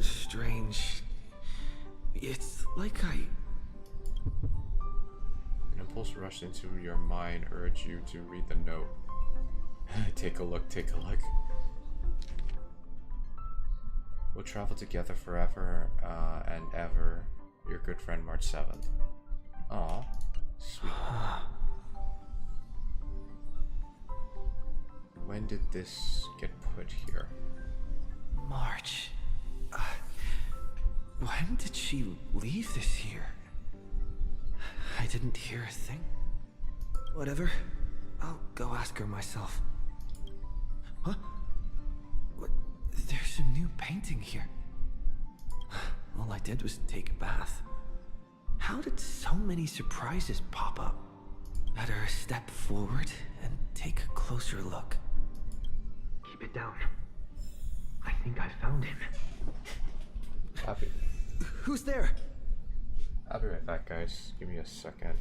Strange. It's like An impulse rushed into your mind, urged you to read the note. Take a look, take a look. We'll travel together forever and ever. Your good friend, March 7th. Aw, sweet. When did this get put here? March. When did she leave this here? I didn't hear a thing. Whatever. I'll go ask her myself. Huh? What? There's a new painting here. All I did was take a bath. How did so many surprises pop up? Better step forward and take a closer look. Keep it down. I think I found him. Happy. Who's there? I'll be right back, guys. Give me a second.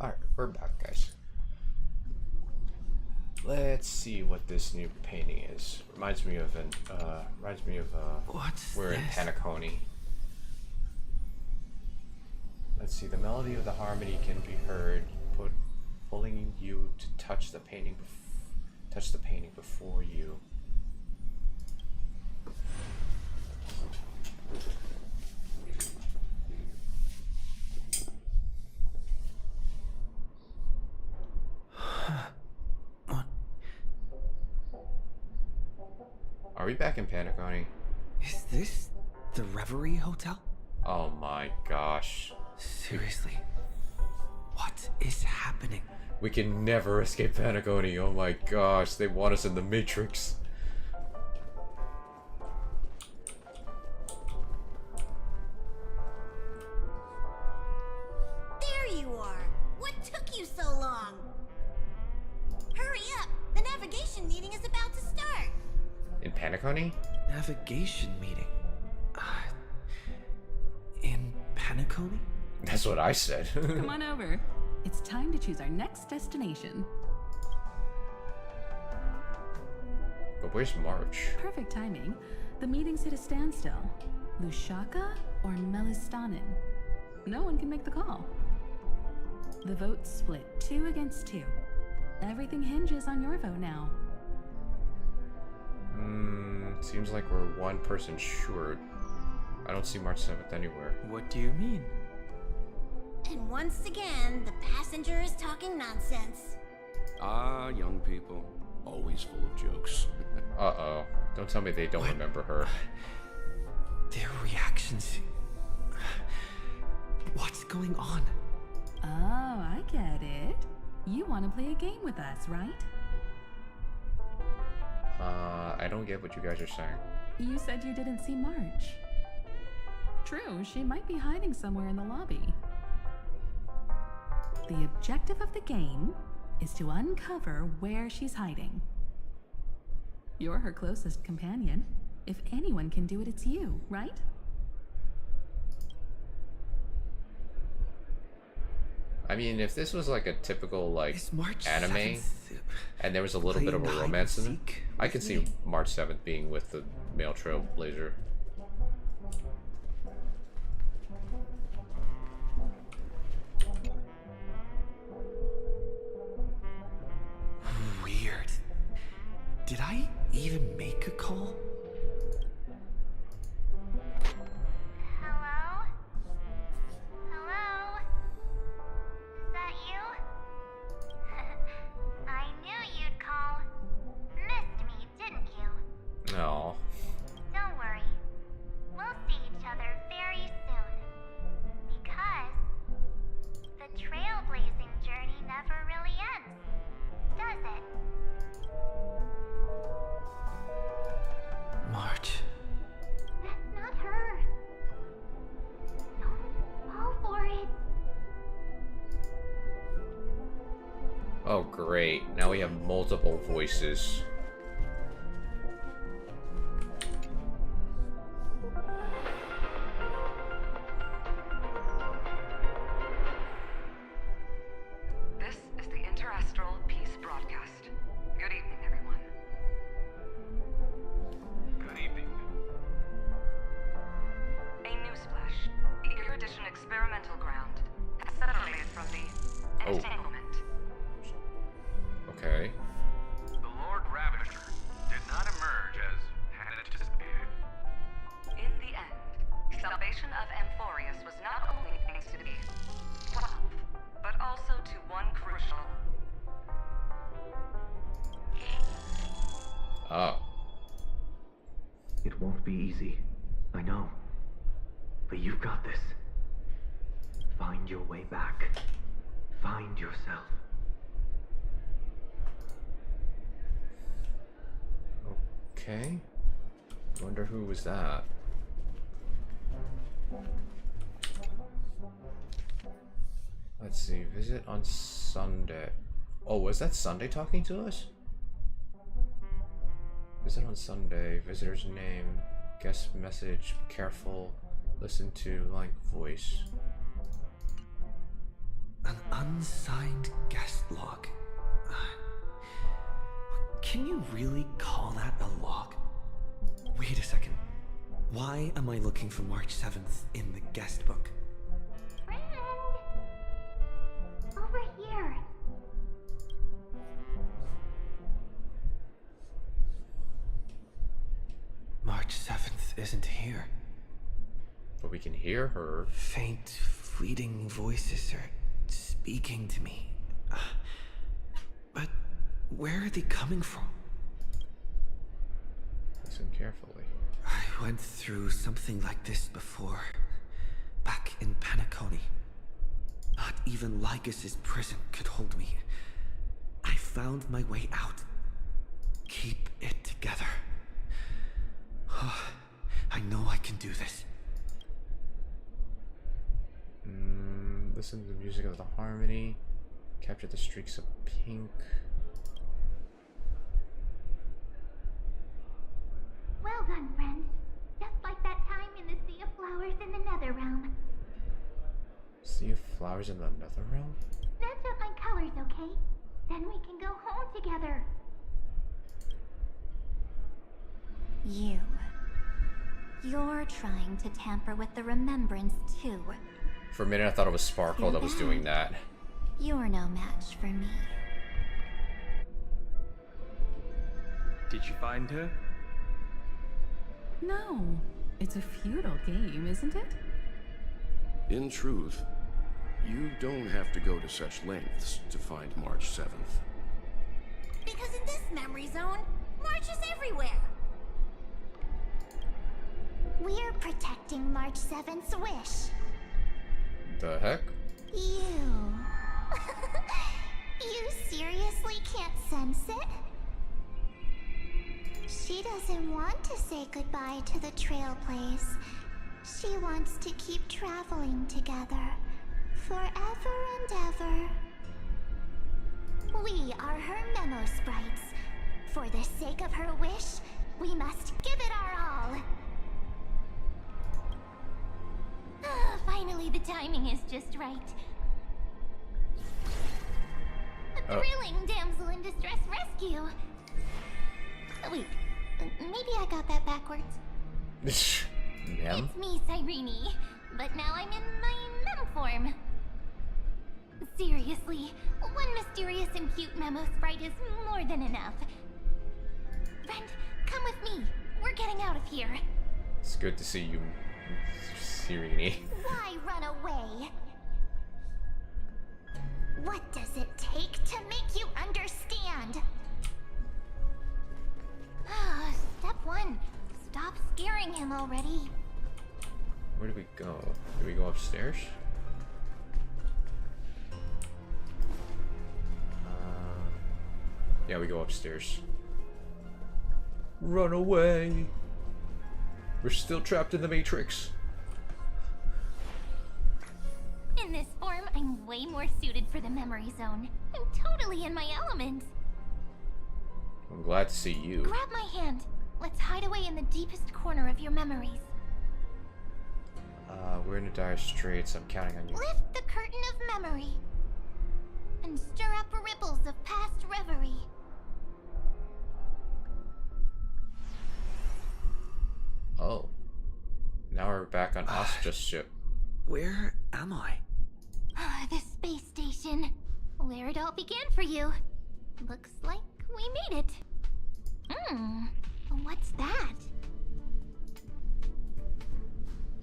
Alright, we're back, guys. Let's see what this new painting is. Reminds me of What's we're this? in Panaconi. Let's see, the melody of the harmony can be heard, pulling you to touch the painting before you. Are we back in Panaconi? Is this the Reverie Hotel? Oh my gosh. Seriously, what is happening? We can never escape Panaconi. Oh my gosh, they want us in the Matrix. There you are! What took you so long? Hurry up! The navigation meeting is about honey? Navigation meeting. In Penacony? That's what I said. Come on over. It's time to choose our next destination. But where's March? Perfect timing. The meeting's hit a standstill. Lushaka or Melistanen? No one can make the call. The vote's split 2 against 2. Everything hinges on your vote now. Seems like we're one person short. I don't see March 7th anywhere. What do you mean? And once again, the passenger is talking nonsense. Ah, young people. Always full of jokes. Uh-oh. Don't tell me they don't remember her. Their reactions. What's going on? Oh, I get it. You want to play a game with us, right? I don't get what you guys are saying. You said you didn't see March. True, she might be hiding somewhere in the lobby. The objective of the game is to uncover where she's hiding. You're her closest companion. If anyone can do it, it's you, right? I mean, if this was like a typical like anime, 7th and there was a little bit of a playing romance in it, hide-and-seek I could see March 7th being with the male trailblazer. Weird. Did I even make a call? Hello? Hello? Is that you? I knew you'd call. Missed me, didn't you? No. Don't worry. We'll see each other very soon. Because the trailblazing journey never really ends, does it? March. That's not her. Don't fall for it. Oh, great. Now we have multiple voices. This is the Interastral Peace Broadcast. Good evening, everyone. Good evening. A newsflash. Erudition Experimental Ground has separated from the entanglement. Okay. The Lord Ravager did not emerge as had anticipated. In the end, salvation of Amphorius was not only thanks to the 12, but also to one crucial. Oh. It won't be easy. I know. But you've got this. Find your way back. Find yourself. Okay. Wonder who was that? Let's see. Visit on Sunday. Oh, was that Sunday talking to us? Visit on Sunday. Visitor's name. Guest message. Careful. Listen to like voice. An unsigned guest log. Can you really call that a log? Wait a second. Why am I looking for March 7th in the guest book? Friend! Over here. March 7th isn't here. But we can hear her. Faint, fleeting voices are speaking to me. But where are they coming from? Listen carefully. I went through something like this before. Back in Penacony. Not even Lycus's prison could hold me. I found my way out. Keep it together. I know I can do this. Listen to the music of the harmony. Capture the streaks of pink. Well done, friend. Just like that time in the Sea of Flowers in the Nether Realm. Sea of Flowers in the Nether Realm? Match up my colors, okay? Then we can go home together. You're trying to tamper with the remembrance too. For a minute I thought it was Sparkle that was doing that. You're no match for me. Did you find her? No. It's a futile game, isn't it? In truth, you don't have to go to such lengths to find March 7th. Because in this memory zone, March is everywhere. We're protecting March 7th's wish. The heck? You seriously can't sense it? She doesn't want to say goodbye to the trail place. She wants to keep traveling together. Forever and ever. We are her memo sprites. For the sake of her wish, we must give it our all. Finally, the timing is just right. A thrilling damsel in distress rescue. Wait, maybe I got that backwards. Mem? It's me, Cyrene, but now I'm in my mem form. Seriously, one mysterious and cute memo sprite is more than enough. Friend, come with me. We're getting out of here. It's good to see you, Cyrene. Why run away? What does it take to make you understand? Step 1. Stop scaring him already. Where do we go? Do we go upstairs? Yeah, we go upstairs. Run away! We're still trapped in the Matrix. In this form, I'm way more suited for the memory zone. I'm totally in my element. I'm glad to see you. Grab my hand. Let's hide away in the deepest corner of your memories. We're in the dire straits. I'm counting on you. Lift the curtain of memory. And stir up ripples of past reverie. Oh. Now we're back on Asta's ship. Where am I? The space station. Where it all began for you. Looks like we made it. What's that?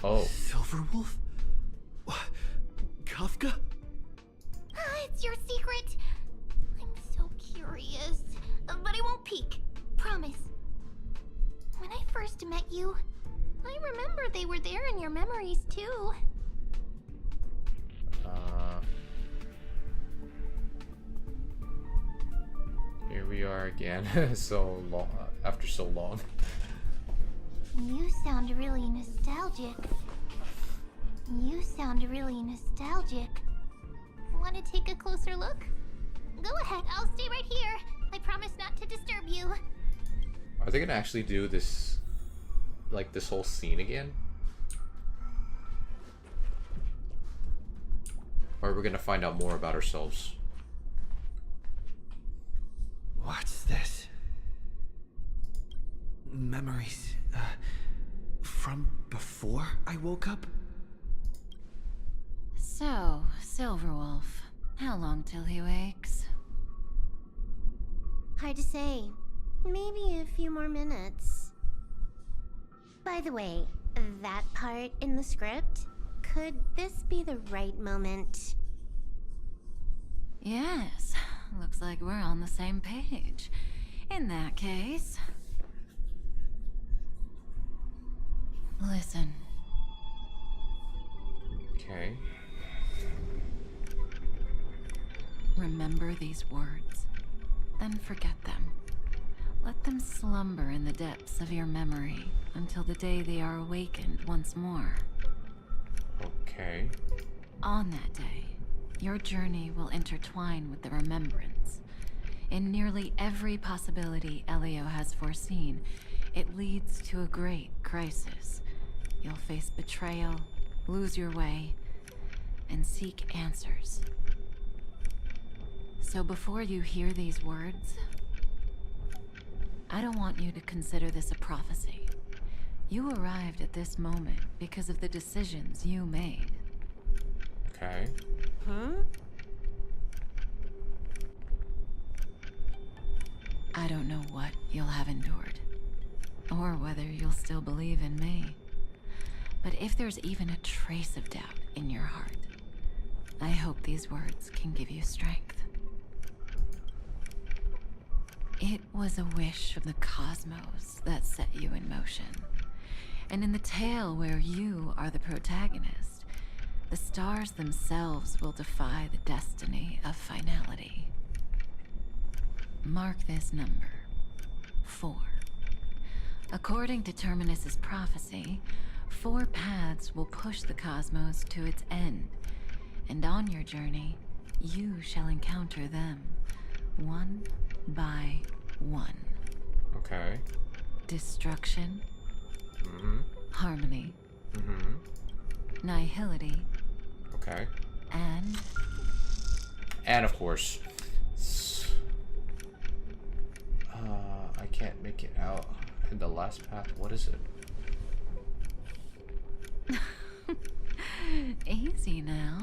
Oh. Silverwolf? Kafka? It's your secret. I'm so curious. But I won't peek. Promise. When I first met you, I remember they were there in your memories too. Here we are again. So long. After so long. You sound really nostalgic. Want to take a closer look? Go ahead, I'll stay right here. I promise not to disturb you. Are they gonna actually do this, like this whole scene again? Or are we gonna find out more about ourselves? What's this? Memories, from before I woke up? So, Silverwolf, how long till he wakes? Hard to say. Maybe a few more minutes. By the way, that part in the script, could this be the right moment? Yes, looks like we're on the same page. In that case... Listen. Okay. Remember these words, then forget them. Let them slumber in the depths of your memory until the day they are awakened once more. Okay. On that day, your journey will intertwine with the remembrance. In nearly every possibility Elio has foreseen, it leads to a great crisis. You'll face betrayal, lose your way, and seek answers. So before you hear these words, I don't want you to consider this a prophecy. You arrived at this moment because of the decisions you made. Okay. Huh? I don't know what you'll have endured, or whether you'll still believe in me. But if there's even a trace of doubt in your heart, I hope these words can give you strength. It was a wish of the cosmos that set you in motion. And in the tale where you are the protagonist, the stars themselves will defy the destiny of finality. Mark this number, 4. According to Terminus's prophecy, 4 paths will push the cosmos to its end, and on your journey, you shall encounter them, one by one. Okay. Destruction, harmony, nihility, okay, and of course, I can't make it out. And the last path, what is it? easy now.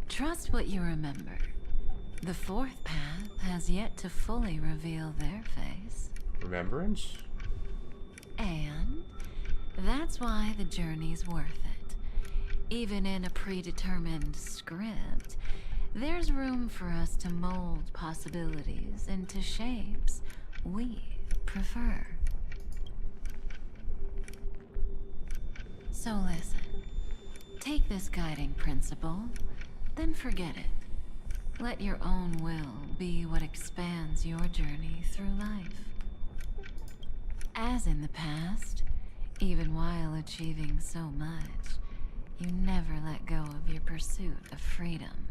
Trust what you remember. The 4th path has yet to fully reveal their face. Remembrance? And that's why the journey's worth it. Even in a predetermined script, there's room for us to mold possibilities into shapes we prefer. So listen. Take this guiding principle, then forget it. Let your own will be what expands your journey through life. As in the past, even while achieving so much, you never let go of your pursuit of freedom.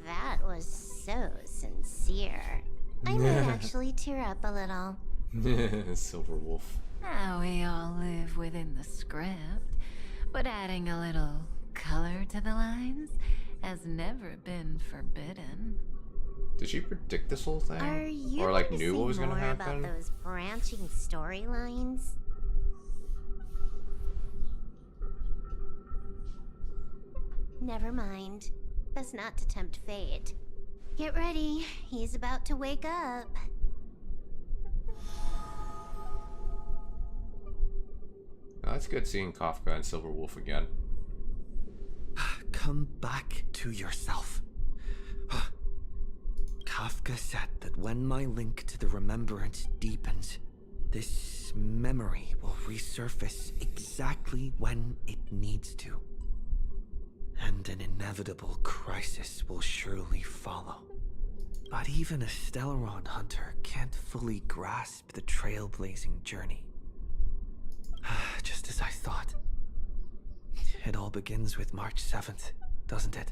That was so sincere. I might actually tear up a little. Silver Wolf. Now we all live within the script, but adding a little color to the lines has never been forbidden. Did she predict this whole thing? Are you or like going to knew say what was gonna more happen? about those branching storylines? Never mind. That's not to tempt fate. Get ready. He's about to wake up. Oh, it's good seeing Kafka and Silver Wolf again. Come back to yourself. Kafka said that when my link to the remembrance deepens, this memory will resurface exactly when it needs to. And an inevitable crisis will surely follow. But even a Stellaron hunter can't fully grasp the trailblazing journey. Just as I thought. It all begins with March 7th, doesn't it?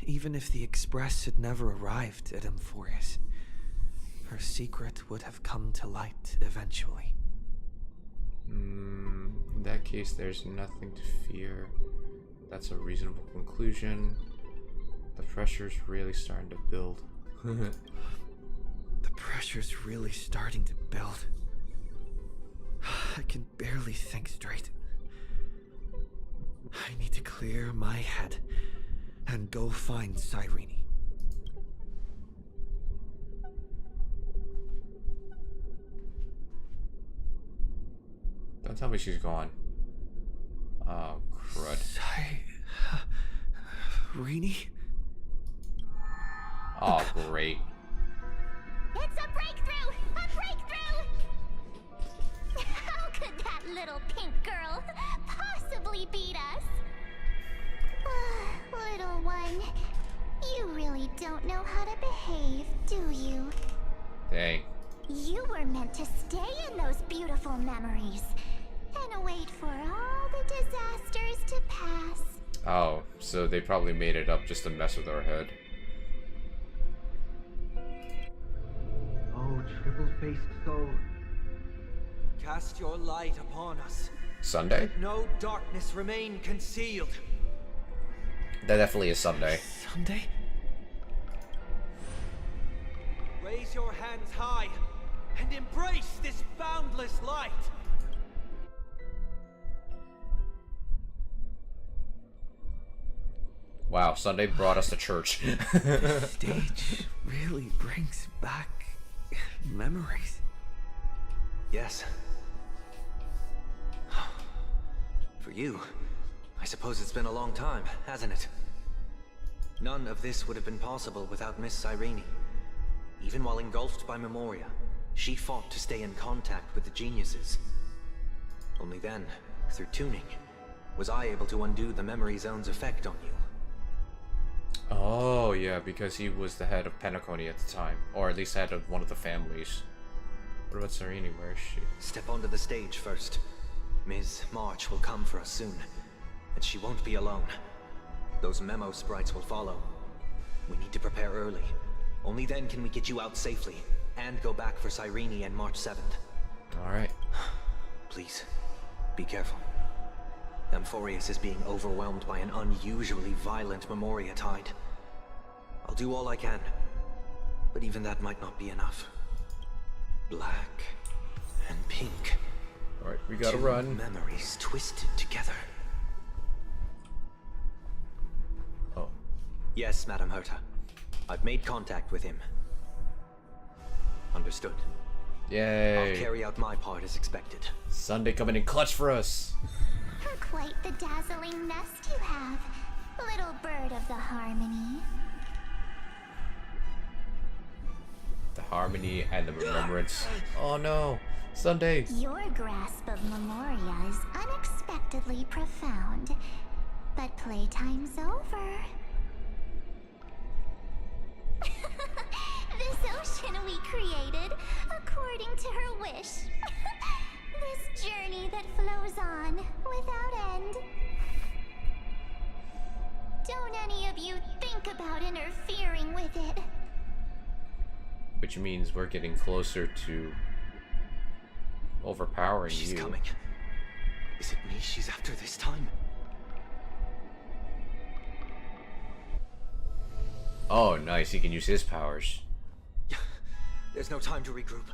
Even if the Express had never arrived at Amphorius, her secret would have come to light eventually. In that case, there's nothing to fear. That's a reasonable conclusion. The pressure's really starting to build. The pressure's really starting to build. I can barely think straight. I need to clear my head and go find Cyrene. Don't tell me she's gone. Oh, crud. Cyrene? Oh, great. It's a breakthrough! A breakthrough! How could that little pink girl possibly beat us? Little one, you really don't know how to behave, do you? Dang. You were meant to stay in those beautiful memories and wait for all the disasters to pass. Oh, so they probably made it up just to mess with our head. faced soul, cast your light upon us. Sunday? Let no darkness remain concealed. That definitely is Sunday. Sunday? Raise your hands high and embrace this boundless light. Wow, Sunday brought us to church. This stage really brings back memories. Yes. For you, I suppose it's been a long time, hasn't it? None of this would have been possible without Miss Cyrene. Even while engulfed by Memoria, she fought to stay in contact with the geniuses. Only then, through tuning, was I able to undo the memory zone's effect on you. Oh, yeah, because he was the head of Penacony at the time. Or at least head of one of the families. What about Cyrene? Where is she? Step onto the stage first. Ms. March will come for us soon. And she won't be alone. Those memo sprites will follow. We need to prepare early. Only then can we get you out safely. And go back for Cyrene and March 7th. Alright. Please, be careful. Amphorius is being overwhelmed by an unusually violent Memoria tide. I'll do all I can, but even that might not be enough. Black and pink. Alright, we gotta Two run. memories twisted together. Oh. Yes, Madam Herta. I've made contact with him. Understood. Yay. I'll carry out my part as expected. Sunday coming in clutch for us. Quite the dazzling nest you have, little bird of the harmony. The harmony and the remembrance. Oh no, Sunday. Your grasp of Memoria is unexpectedly profound, but playtime's over. This ocean we created, according to her wish. This journey that flows on, without end. Don't any of you think about interfering with it. Which means we're getting closer to overpowering She's you. coming. Is it me she's after this time? Oh, nice. He can use his powers. There's no time to regroup.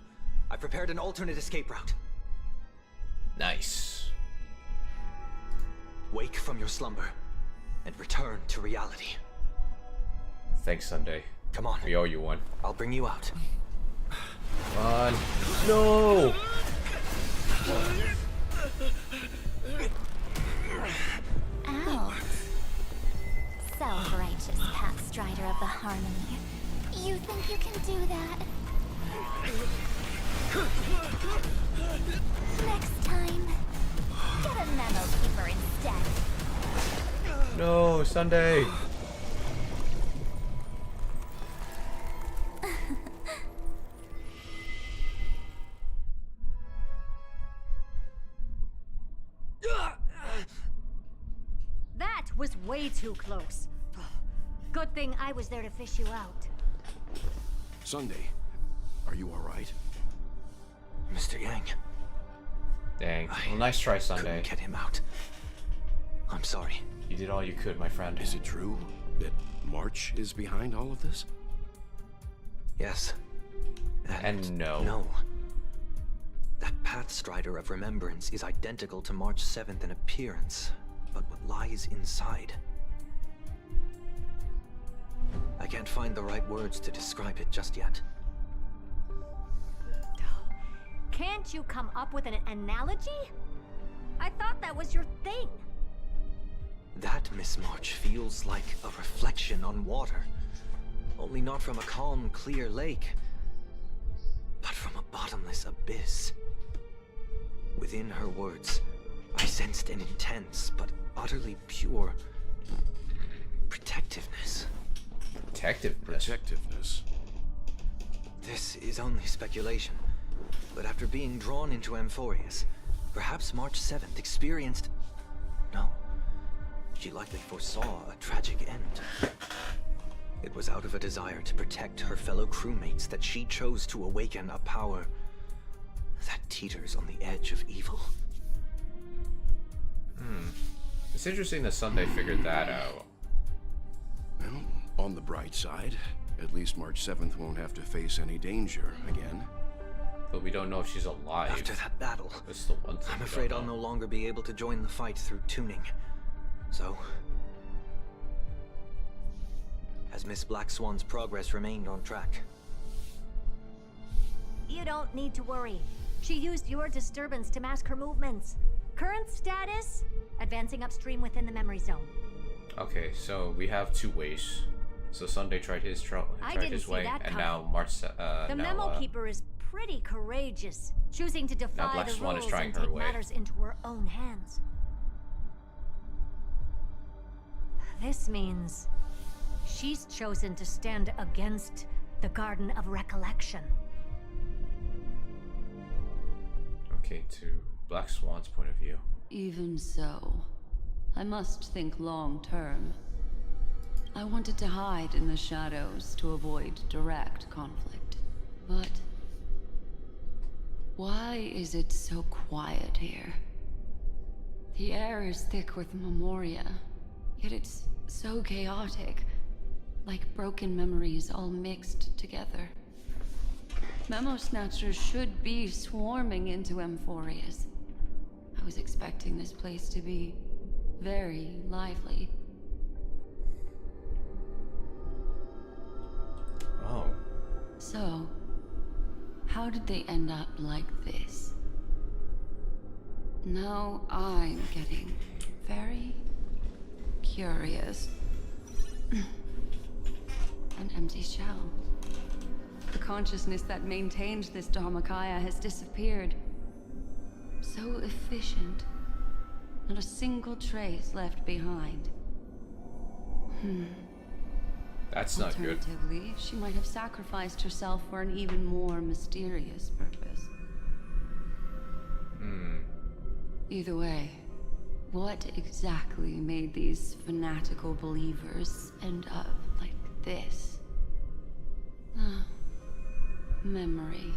I prepared an alternate escape route. Nice. Wake from your slumber and return to reality. Thanks, Sunday. Come on. We owe you one. I'll bring you out. Come on. No! Out. Self-righteous path strider of the harmony. You think you can do that? Next time, get a memo keeper instead. No, Sunday. That was way too close. Good thing I was there to fish you out. Sunday, are you alright? Mr. Yang. Dang. Well, nice try, Sunday. Couldn't get him out. I'm sorry. You did all you could, my friend. Is it true that March is behind all of this? Yes. And no. No. That Pathstrider of Remembrance is identical to March 7th in appearance, but what lies inside? I can't find the right words to describe it just yet. Can't you come up with an analogy? I thought that was your thing. That, Miss March, feels like a reflection on water. Only not from a calm, clear lake, but from a bottomless abyss. Within her words, I sensed an intense but utterly pure protectiveness. Protectiveness. This is only speculation, but after being drawn into Amphorius, perhaps March 7th experienced... No. She likely foresaw a tragic end. It was out of a desire to protect her fellow crewmates that she chose to awaken a power that teeters on the edge of evil. It's interesting that Sunday figured that out. Well, on the bright side, at least March 7th won't have to face any danger again. But we don't know if she's alive. After that battle, That's the one thing I'm we afraid don't I'll know. no longer be able to join the fight through tuning. So, has Miss Black Swan's progress remained on track? You don't need to worry. She used your disturbance to mask her movements. Current status? Advancing upstream within the memory zone. Okay, so we have two ways. So Sunday tried his way, and now The Memo Keeper is pretty courageous, choosing to defy Black the Swan is rules trying and her take way. matters into her own hands. This means she's chosen to stand against the Garden of Recollection. Okay, to Black Swan's point of view. Even so, I must think long term. I wanted to hide in the shadows to avoid direct conflict. But why is it so quiet here? The air is thick with memoria, yet it's so chaotic, like broken memories all mixed together. Memo Snatchers should be swarming into Amphorius. I was expecting this place to be very lively. Oh. So, how did they end up like this? Now I'm getting very curious. An empty shell. The consciousness that maintained this Dharmakaya has disappeared. So efficient. Not a single trace left behind. That's not good. Alternatively, she might have sacrificed herself for an even more mysterious purpose. Either way, what exactly made these fanatical believers end up like this? Memory.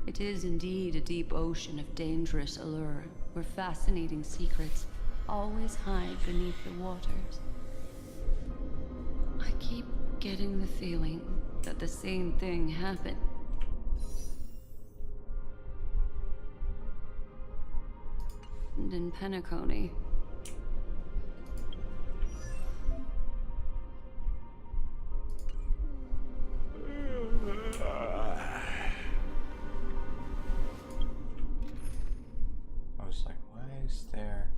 It is indeed a deep ocean of dangerous allure, where fascinating secrets always hide beneath the waters. I keep getting the feeling that the same thing happened. And in Penacony. I was like, why is there...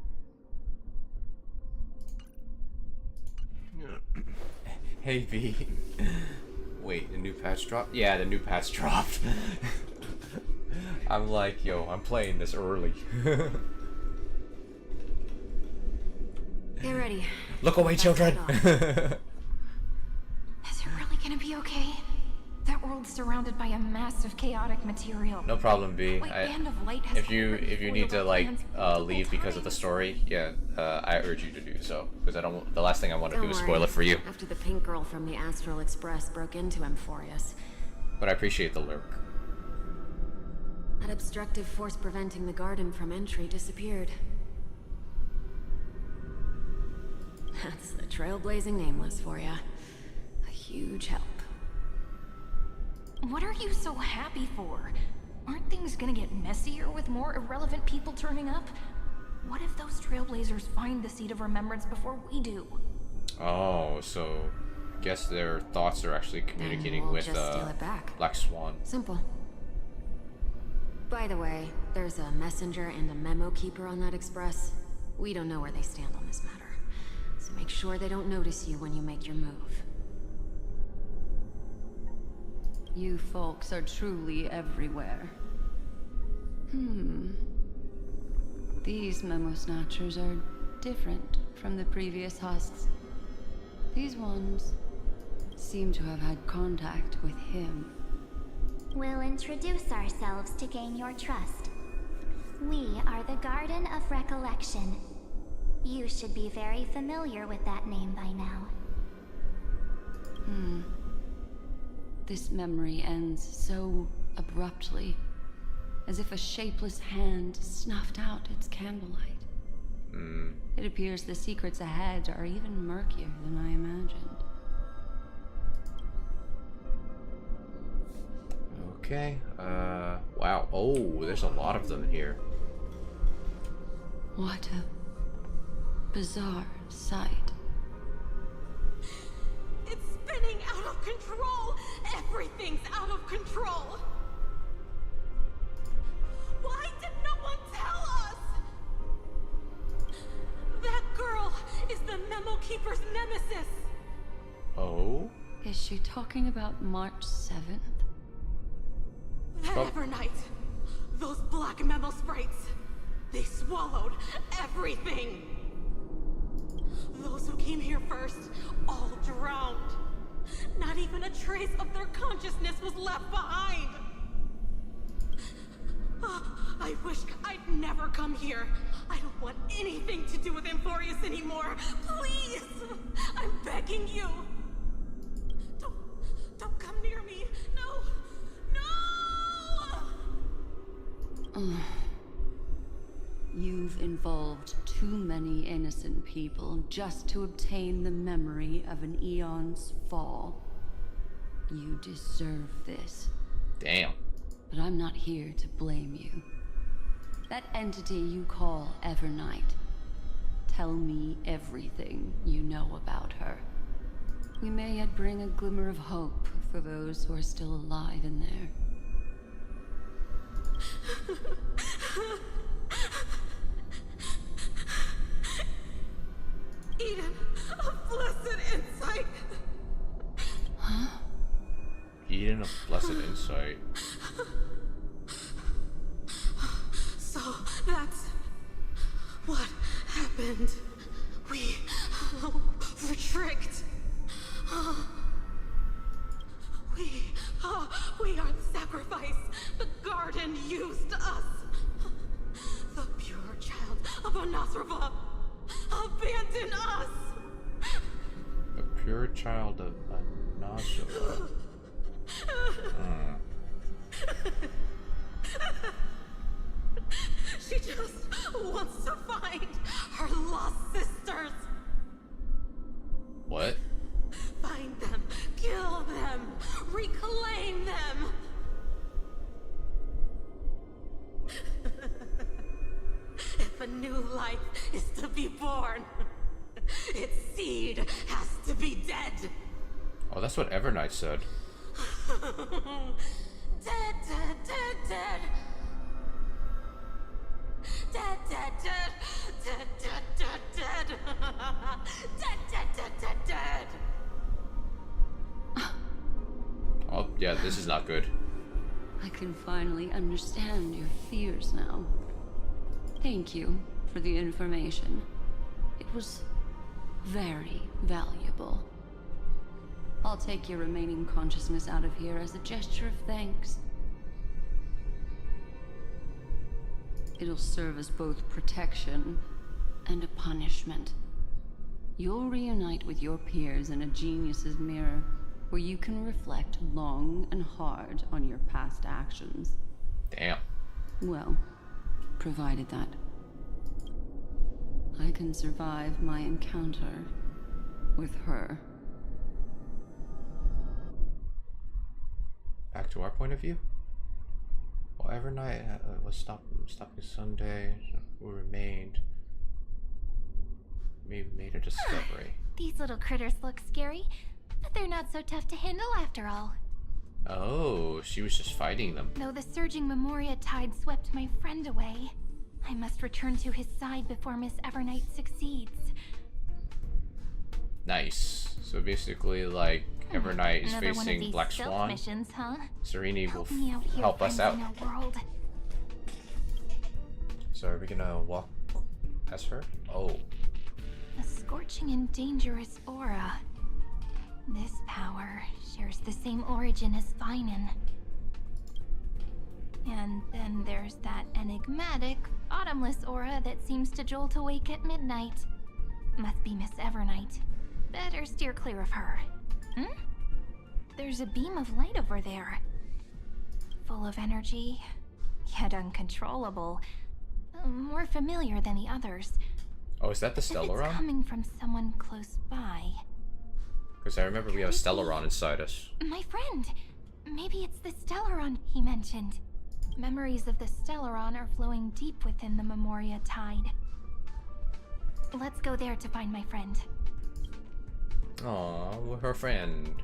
Hey V. Wait, the new patch dropped? Yeah, the new patch dropped. I'm like, yo, I'm playing this early. Get ready. Look away, children! Is it really gonna be okay? That world's surrounded by a massive chaotic material. No problem, B. Band of Light has If you already need to foiled like our plans leave because of the story, yeah, I urge you to do so, because I don't. The last thing I want to do is spoil it for you. After the pink girl from the Astral Express broke into Amphorius, But I appreciate the lurk. that obstructive force preventing the garden from entry disappeared. That's the trailblazing nameless for ya. A huge help. What are you so happy for? Aren't things gonna get messier with more irrelevant people turning up? What if those trailblazers find the seed of remembrance before we do? Oh, so I guess their thoughts are actually communicating we'll with just steal it back. Black Swan. Simple. By the way, there's a messenger and a memo keeper on that express. We don't know where they stand on this matter. So make sure they don't notice you when you make your move. You folks are truly everywhere. These Memo Snatchers are different from the previous husks. These ones seem to have had contact with him. We'll introduce ourselves to gain your trust. We are the Garden of Recollection. You should be very familiar with that name by now. This memory ends so abruptly, as if a shapeless hand snuffed out its candlelight. It appears the secrets ahead are even murkier than I imagined. Okay, wow. Oh, there's a lot of them here. What a bizarre sight. It's spinning out of control! Everything's out of control! Why did no one tell us? That girl is the Memo Keeper's nemesis! Oh? Is she talking about March 7th? That Evernight! Those black memo sprites! They swallowed everything! Those who came here first all drowned. Not even a trace of their consciousness was left behind! I wish I'd never come here. I don't want anything to do with Amphorius anymore. Please! I'm begging you! Don't come near me! No! No! You've involved too many innocent people just to obtain the memory of an eon's fall. You deserve this. Damn. But I'm not here to blame you. That entity you call Evernight. Tell me everything you know about her. We may yet bring a glimmer of hope for those who are still alive in there. Eden of blessed insight. Huh? Eden of blessed insight. So that's what happened. We were tricked. We are the sacrifice. The garden used us. The pure child of Anasrava abandoned us. The pure child of Anasrava. She just wants to find her lost sisters. What? Find them, kill them, reclaim them. If a new life is to be born, its seed has to be dead. Oh, that's what Evernight said. Dead, dead, dead, dead. Dead, dead, dead, dead, dead, dead, dead. Dead, dead, dead, dead, dead. Oh, yeah, this is not good. I can finally understand your fears now. Thank you for the information. It was very valuable. I'll take your remaining consciousness out of here as a gesture of thanks. It'll serve as both protection and a punishment. You'll reunite with your peers in a genius's mirror, where you can reflect long and hard on your past actions. Damn. Well, provided that I can survive my encounter with her. Back to our point of view. Well, Evernight was stopping Sunday, who remained. Maybe made a discovery. These little critters look scary, but they're not so tough to handle after all. Oh, she was just fighting them. Though the surging Memoria tide swept my friend away, I must return to his side before Miss Evernight succeeds. Nice. So basically, like, Evernight is Another one of facing these Black stealth Swan. missions, huh? Sereni will Help me out here, help us out. friends in our world. So are we gonna walk as her? Oh. A scorching and dangerous aura. This power shares the same origin as Finan. And then there's that enigmatic, autumnless aura that seems to jolt awake at midnight. Must be Miss Evernight. Better steer clear of her. Hmm? There's a beam of light over there. Full of energy, yet uncontrollable. More familiar than the others. Oh, is that the As if it's Stellaron? coming from someone close by. Because I remember we have a Stellaron inside us. My friend! Maybe it's the Stellaron he mentioned. Memories of the Stellaron are flowing deep within the Memoria Tide. Let's go there to find my friend. Aw, her friend.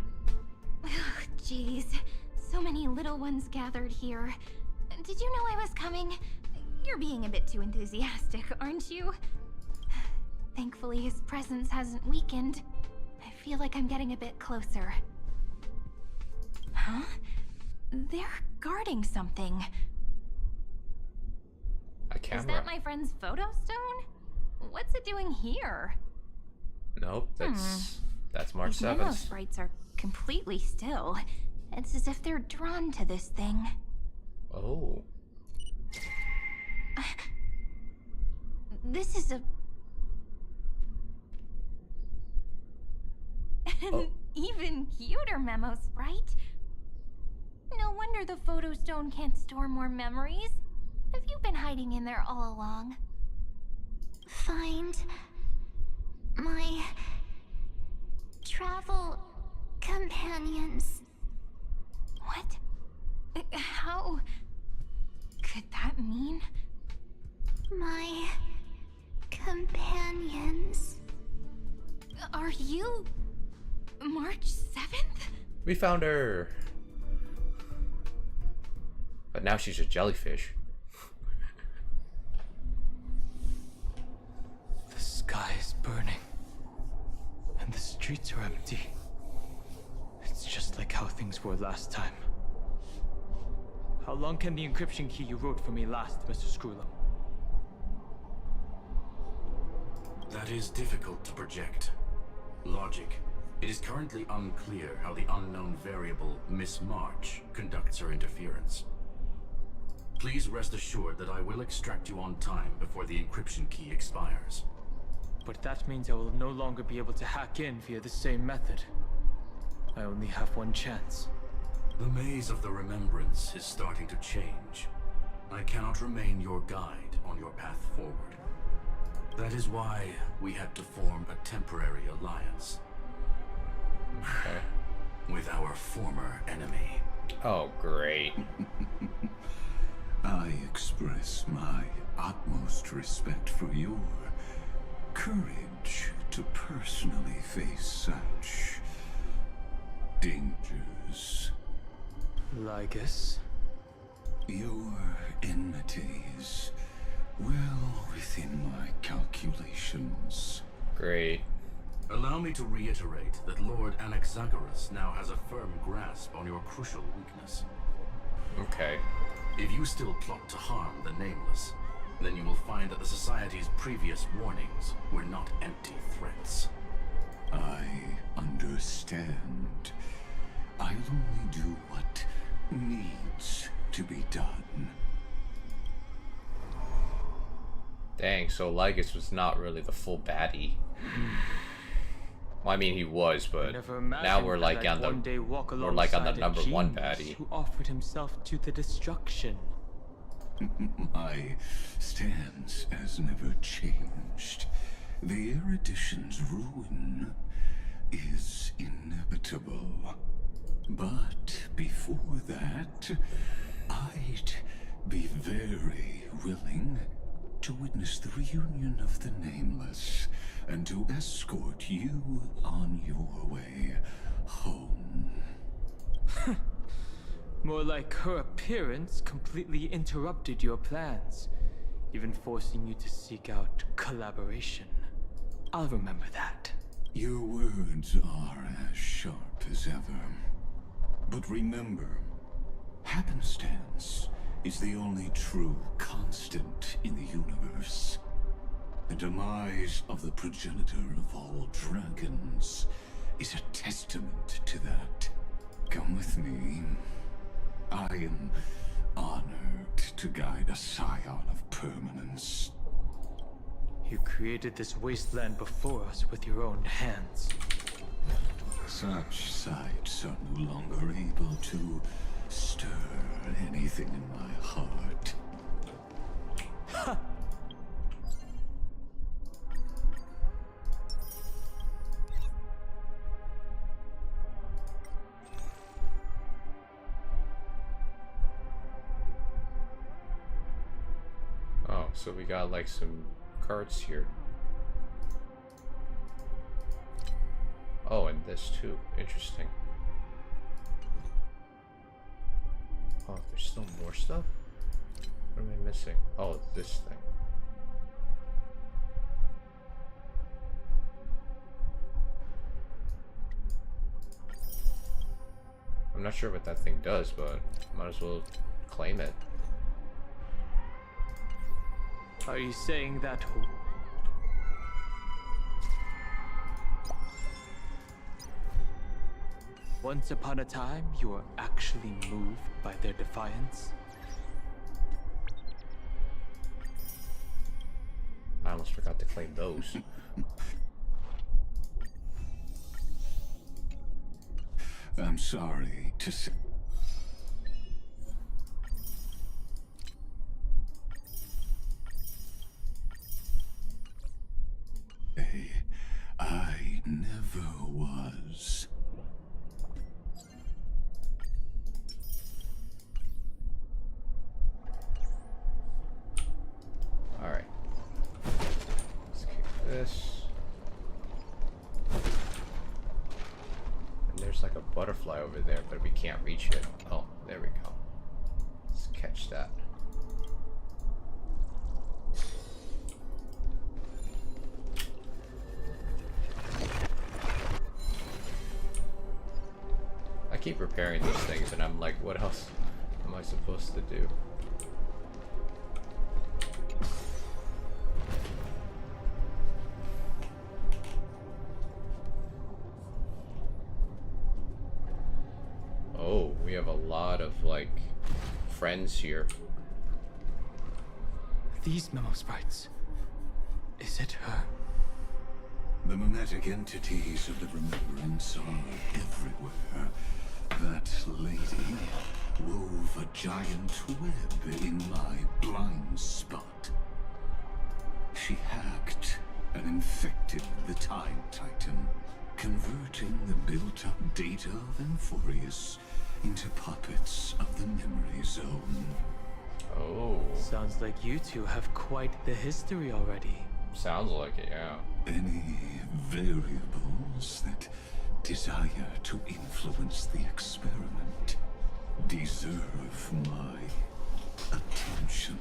Jeez, so many little ones gathered here. Did you know I was coming? You're being a bit too enthusiastic, aren't you? Thankfully, his presence hasn't weakened. I feel like I'm getting a bit closer. Huh? They're guarding something. A camera. Is that my friend's photo stone? What's it doing here? Nope, that's March These memo 7th. sprites are completely still. It's as if they're drawn to this thing. Oh. This is an even cuter memo sprite. No wonder the photo stone can't store more memories. Have you been hiding in there all along? Find my travel companions. What? How could that mean? My companions. Are you March 7th? We found her. But now she's a jellyfish. The sky is burning, and the streets are empty. It's just like how things were last time. How long can the encryption key you wrote for me last, Mr. Screwlum? That is difficult to project. Logic. It is currently unclear how the unknown variable, Miss March, conducts her interference. Please rest assured that I will extract you on time before the encryption key expires. But that means I will no longer be able to hack in via the same method. I only have one chance. The maze of the remembrance is starting to change. I cannot remain your guide on your path forward. That is why we had to form a temporary alliance. Okay. With our former enemy. Oh, great. I express my utmost respect for your courage to personally face such dangers. Lygus? Your enmities well within my calculations. Great. Allow me to reiterate that Lord Anaxagoras now has a firm grasp on your crucial weakness. Okay. If you still plot to harm the Nameless, then you will find that the Society's previous warnings were not empty threats. I understand. I'll only do what needs to be done. Dang, so Lygus was not really the full baddie. Well, I mean, he was, but now we're like on the number one baddie. Who offered himself to the destruction. My stance has never changed. The erudition's ruin is inevitable. But before that, I'd be very willing to witness the reunion of the Nameless and to escort you on your way home. More like her appearance completely interrupted your plans, even forcing you to seek out collaboration. I'll remember that. Your words are as sharp as ever. But remember, happenstance is the only true constant in the universe. The demise of the progenitor of all dragons is a testament to that. Come with me. I am honored to guide a scion of permanence. You created this wasteland before us with your own hands. Such sights are no longer able to stir anything in my heart. Oh, so we got like some cards here. Oh, and this too. Interesting. Oh, there's still more stuff? What am I missing? Oh, this thing. I'm not sure what that thing does, but might as well claim it. Are you saying that once upon a time you were actually moved by their defiance? I almost forgot to claim those. I'm sorry to say. I never was. Alright. Let's kick this. And there's like a butterfly over there, but we can't reach it. Oh, there we go. Let's catch that. I keep repairing these things and I'm like, what else am I supposed to do? Oh, we have a lot of like friends here. These memo sprites. Is it her? The mimetic entities of the remembrance are everywhere. That lady wove a giant web in my blind spot. She hacked and infected the Time Titan, converting the built-up data of Amphorius into puppets of the memory zone. Oh. Sounds like you two have quite the history already. Sounds like it, yeah. Any variables that desire to influence the experiment deserve my attention.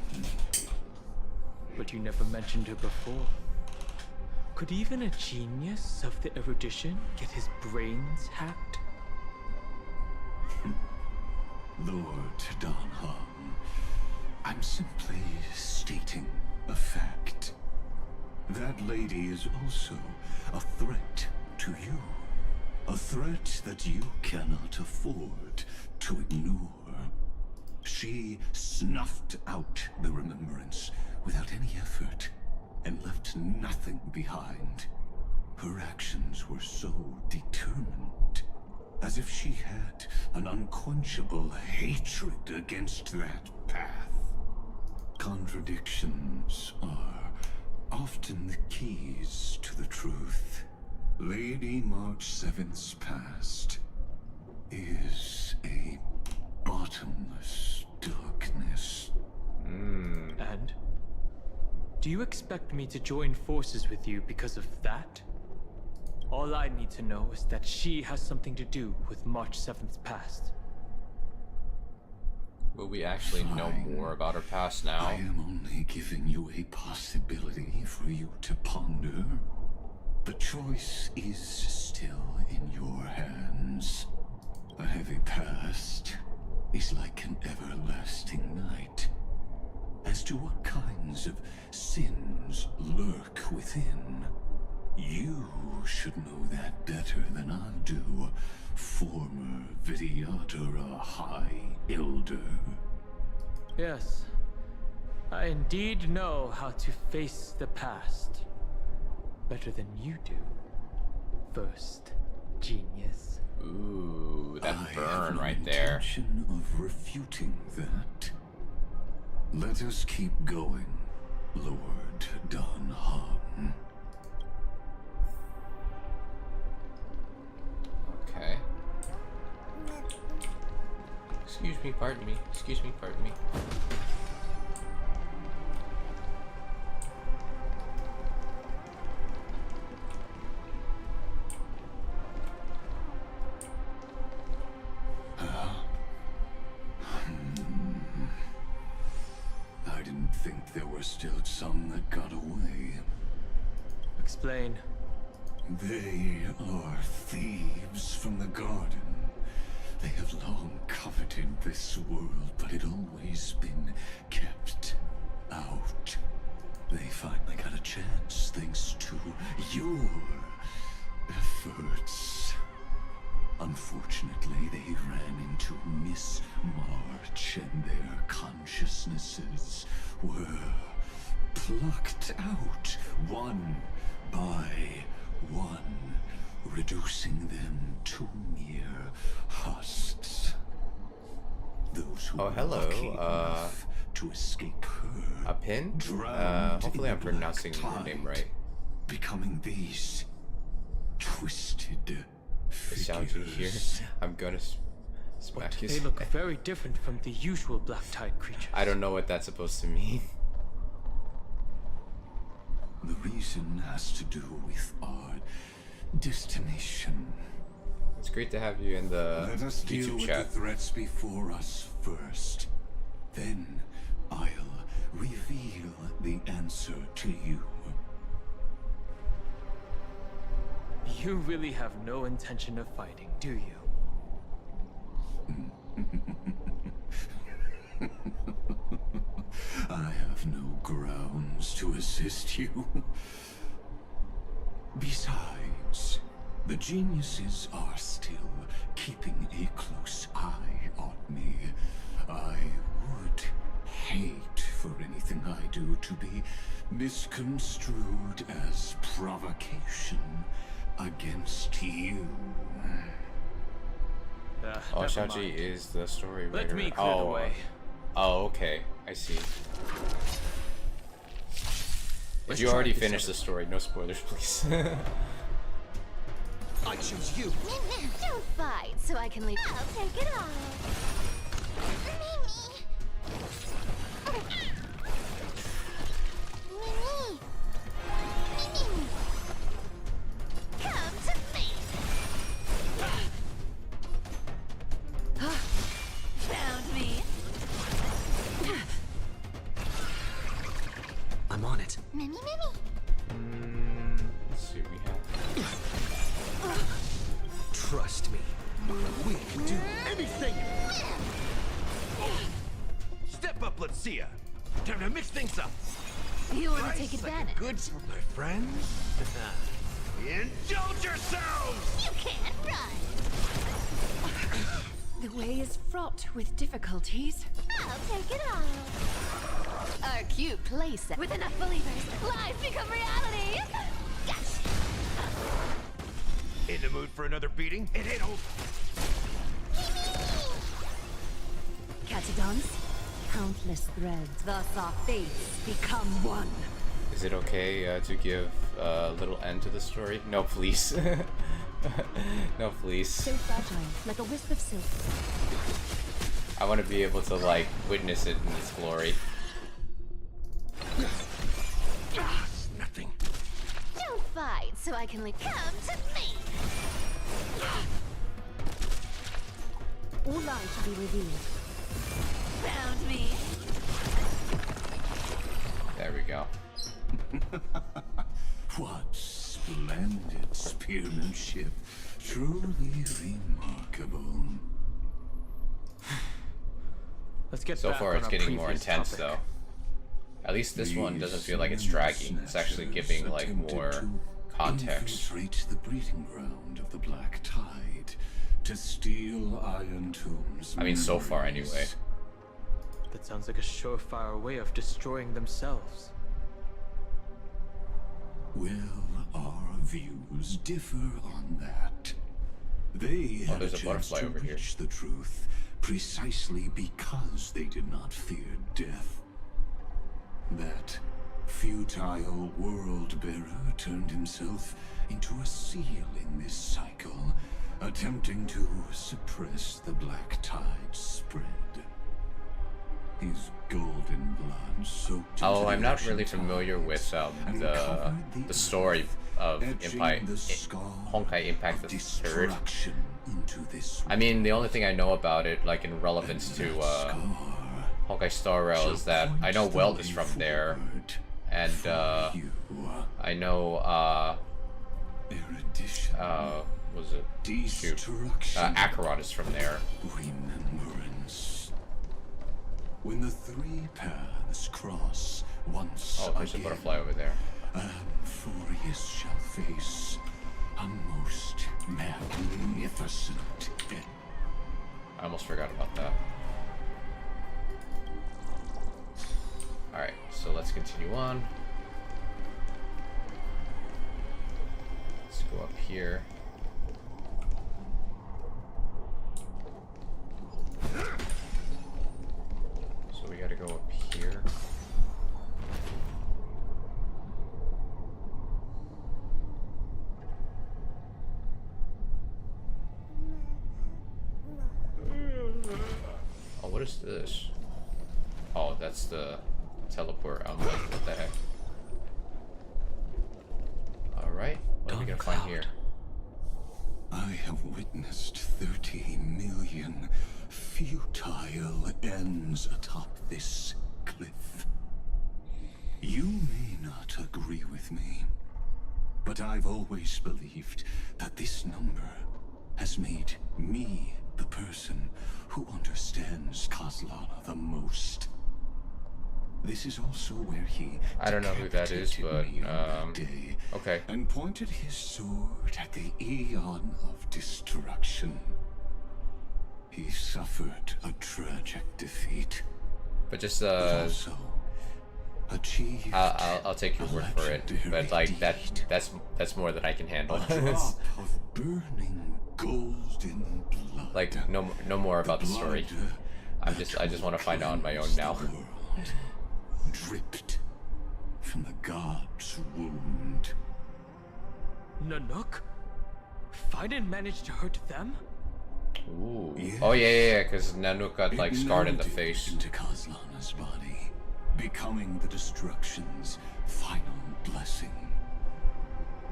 But you never mentioned her before. Could even a genius of the erudition get his brains hacked? Lord Don Hum, I'm simply stating a fact. That lady is also a threat to you. A threat that you cannot afford to ignore. She snuffed out the remembrance without any effort and left nothing behind. Her actions were so determined, as if she had an unquenchable hatred against that path. Contradictions are often the keys to the truth. Lady March 7th's past is a bottomless darkness. And? Do you expect me to join forces with you because of that? All I need to know is that she has something to do with March 7th's past. Will we actually know more about her past now? I am only giving you a possibility for you to ponder. The choice is still in your hands. A heavy past is like an everlasting night. As to what kinds of sins lurk within, you should know that better than I do, former Vidyadhara High Elder. Yes, I indeed know how to face the past better than you do, First genius. Ooh, that I burn have no right there. intention of refuting that. Let us keep going, Lord Don Han. Okay. Excuse me, pardon me. Excuse me, pardon me. I didn't think there were still some that got away. Explain. They are thieves from the garden. They have long coveted this world, but it always been kept out. They finally got a chance thanks to your efforts. Unfortunately, they ran into Miss March, and their consciousnesses were plucked out one by one, reducing them to mere husks. Those who Oh, hello. were lucky enough to escape her, A pin? drowned Hopefully in I'm the pronouncing black your name tide, right. becoming these twisted Is Xiaoji here? figures. I'm gonna smack his They look head. very different from the usual black tide creatures. I don't know what that's supposed to mean. The reason has to do with our destination. It's great to have you in the Let us deal YouTube with chat. the threats before us first. Then I'll reveal the answer to you. You really have no intention of fighting, do you? I have no grounds to assist you. Besides, the geniuses are still keeping a close eye on me. I would hate for anything I do to be misconstrued as provocation against you. Oh, Never Xiaoji mind. is the story writer. Let me clear the way. Oh, okay. I see. If Let's you try already this finished other- the story, no spoilers, please. I choose you. Don't fight so I can leave. I'll take it all. Mimi! Mimi! Come to me! Found me! I'm on it. Mimi, Mimi! Let's see what we have. Trust me. We can do anything. Step up, let's see ya. Time to mix things up. You want to Price take like a advantage. good for my friends. Indulge yourselves! You can't run! The way is fraught with difficulties. I'll take it all. Our cute playset. With enough believers, lies become reality! Gotcha! In the mood for another beating? It ain't over. Catadons, countless threads, thus our fates become one. Is it okay to give a little end to the story? No, please. No, please. So fragile, like a wisp of silk. I want to be able to, like, witness it in its glory. It's nothing. Don't fight so I can leave. Come to me! All lies shall be revealed. Found me! There we go. What splendid spearmanship. Truly remarkable. Let's get So back far, on it's our getting more previous intense, topic. though. At least this one doesn't These feel like it's dragging. It's actually snatchers giving, like, attempted more to context. infiltrate the breeding ground of the Black Tide to steal Iron Tomb's I mean, so far, memories. anyway. That sounds like a surefire way of destroying themselves. Well, our views differ on that. They had there's a a chance butterfly to over here. reach the truth precisely because they did not fear death. That futile world-bearer turned himself into a seal in this cycle, attempting to suppress the black tide's spread. His golden blood soaked into Oh, the I'm not ocean really familiar with and covered the story of etching the scar Honkai Impact the Third. destruction into this I mean, the only thing I know about it, like in relevance to Honkai Star Rail, is that I know Weld is from there, and I know was it? Shoot, Acheron is from there. Remembrance. When the three paths cross once Oh, there's a butterfly over there. Amphorius shall face a most magnificent end. I almost forgot about that. Alright, so let's continue on. Let's go up here. So we gotta go up here. Oh, what is this? Oh, that's the teleport. I'm like, what the heck? Alright, what are we gonna find here? I have witnessed 30 million futile ends atop this cliff. You may not agree with me, but I've always believed that this number has made me the person who understands Kozlana the most. This is also where he I don't know who that is, but okay. And pointed his sword at the eon of destruction. He suffered a tragic defeat. But just but also achieved I'll take your word for it. But like that's more than I can handle. a drop of burning golden blood. Like no more about the story. I just want to find out on my own now. Dripped from the god's wound. Nanook? Fiden managed to hurt them? Ooh. Yes. Oh yeah, because Nanook got like scarred in the melded face. into Kozlana's body, becoming the destruction's final blessing.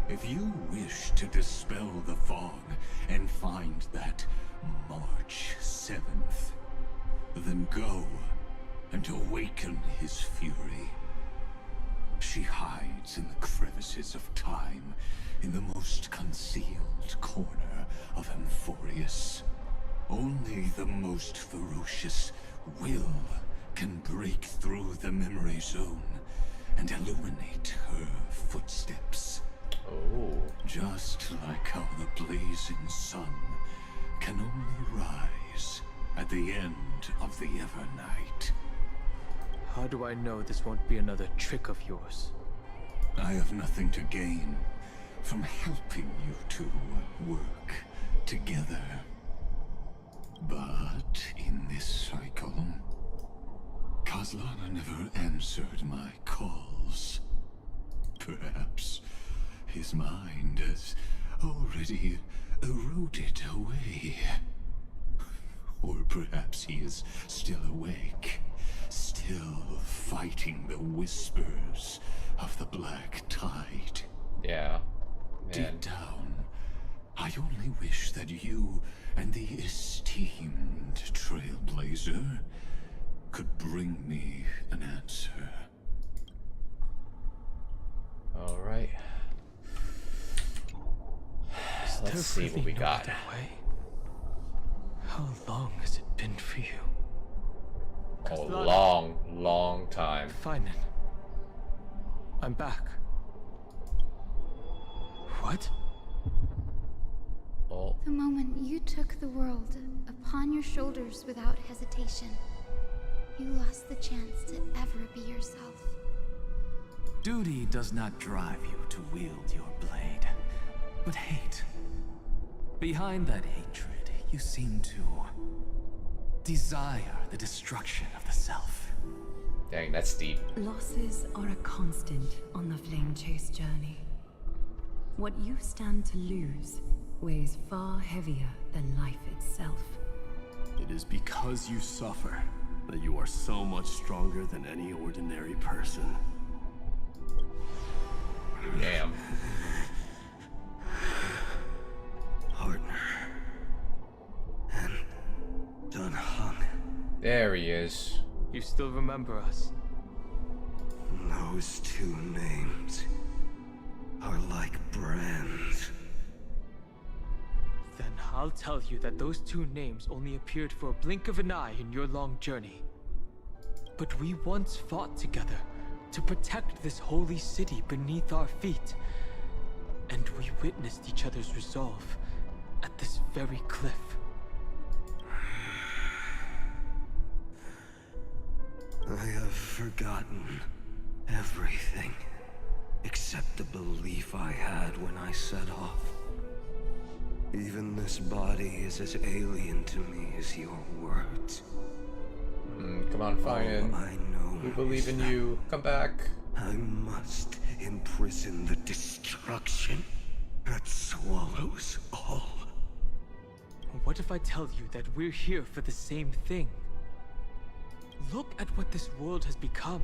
If you wish to dispel the fog and find that March 7th, then go and awaken his fury. She hides in the crevices of time, in the most concealed corner of Amphorius. Only the most ferocious will can break through the memory zone and illuminate her footsteps. Oh. Just like how the blazing sun can only rise at the end of the Evernight. How do I know this won't be another trick of yours? I have nothing to gain from helping you two work together. But in this cycle, Kozlana never answered my calls. Perhaps his mind has already eroded away. Or perhaps he is still awake, still fighting the whispers of the black tide. Yeah. Man. Deep down, I only wish that you and the esteemed Trailblazer could bring me an answer. Alright. Let's see what we got. How long has it been for you? A long time. Fine. I'm back. What? Oh. The moment you took the world upon your shoulders without hesitation, you lost the chance to ever be yourself. Duty does not drive you to wield your blade, but hate. Behind that hatred, you seem to desire the destruction of the self. Dang, that's deep. Losses are a constant on the Flame Chase journey. What you stand to lose weighs far heavier than life itself. It is because you suffer that you are so much stronger than any ordinary person. Damn. Partner. And Dunhung. There he is. You still remember us? Those two names are like brands. Then I'll tell you that those two names only appeared for a blink of an eye in your long journey. But we once fought together to protect this holy city beneath our feet. And we witnessed each other's resolve at this very cliff. I have forgotten everything except the belief I had when I set off. Even this body is as alien to me as your words. Come on, Finan. I know we believe in you. Come back. I must imprison the destruction that swallows all. What if I tell you that we're here for the same thing? Look at what this world has become.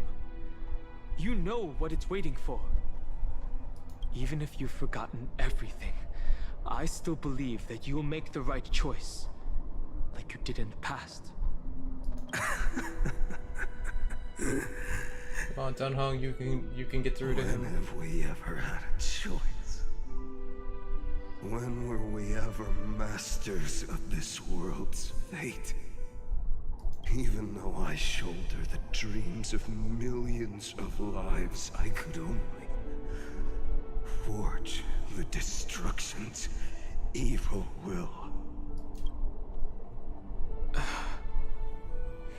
You know what it's waiting for. Even if you've forgotten everything, I still believe that you'll make the right choice, like you did in the past. Come on, Dunhung, you can get through to him. When have we ever had a choice? When were we ever masters of this world's fate? Even though I shoulder the dreams of millions of lives, I could only forge the destruction's evil will.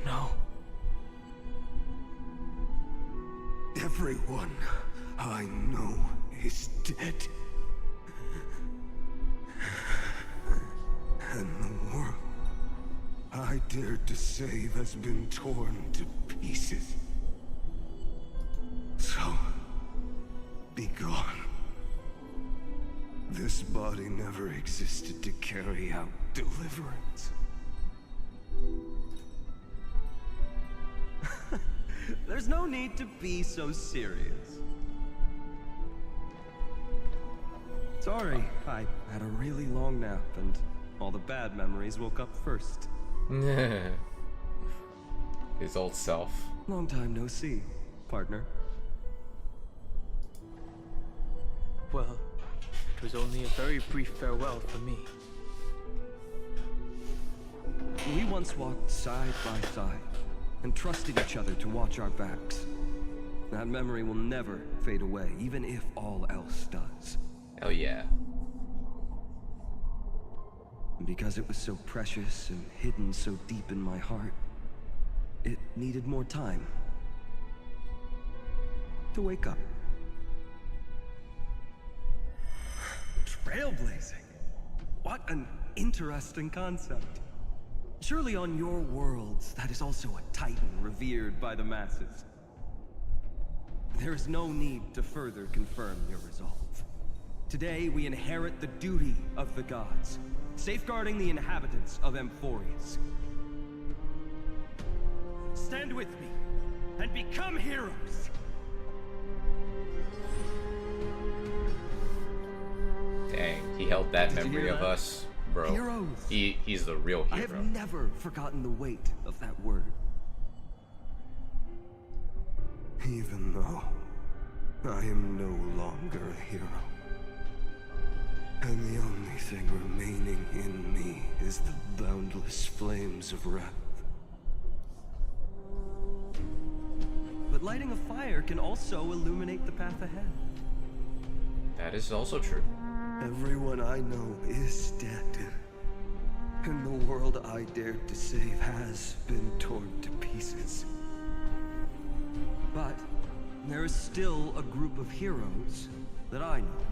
No. Everyone I know is dead. And the world I dared to save has been torn to pieces. So, be gone. This body never existed to carry out deliverance. There's no need to be so serious. Sorry, I had a really long nap and all the bad memories woke up first. His old self. Long time no see, partner. Well, it was only a very brief farewell for me. We once walked side by side and trusted each other to watch our backs. That memory will never fade away, even if all else does. Hell yeah. And because it was so precious and hidden so deep in my heart, it needed more time to wake up. Trailblazing. What an interesting concept. Surely on your worlds, that is also a titan revered by the masses. There is no need to further confirm your resolve. Today, we inherit the duty of the gods, safeguarding the inhabitants of Amphorius. Stand with me, and become heroes! Dang, he held that Did you memory hear of that? us. Bro, Heroes. he's the real I hero. have never forgotten the weight of that word. Even though I am no longer a hero. And the only thing remaining in me is the boundless flames of wrath. But lighting a fire can also illuminate the path ahead. That is also true. Everyone I know is dead. And the world I dared to save has been torn to pieces. But there is still a group of heroes that I know.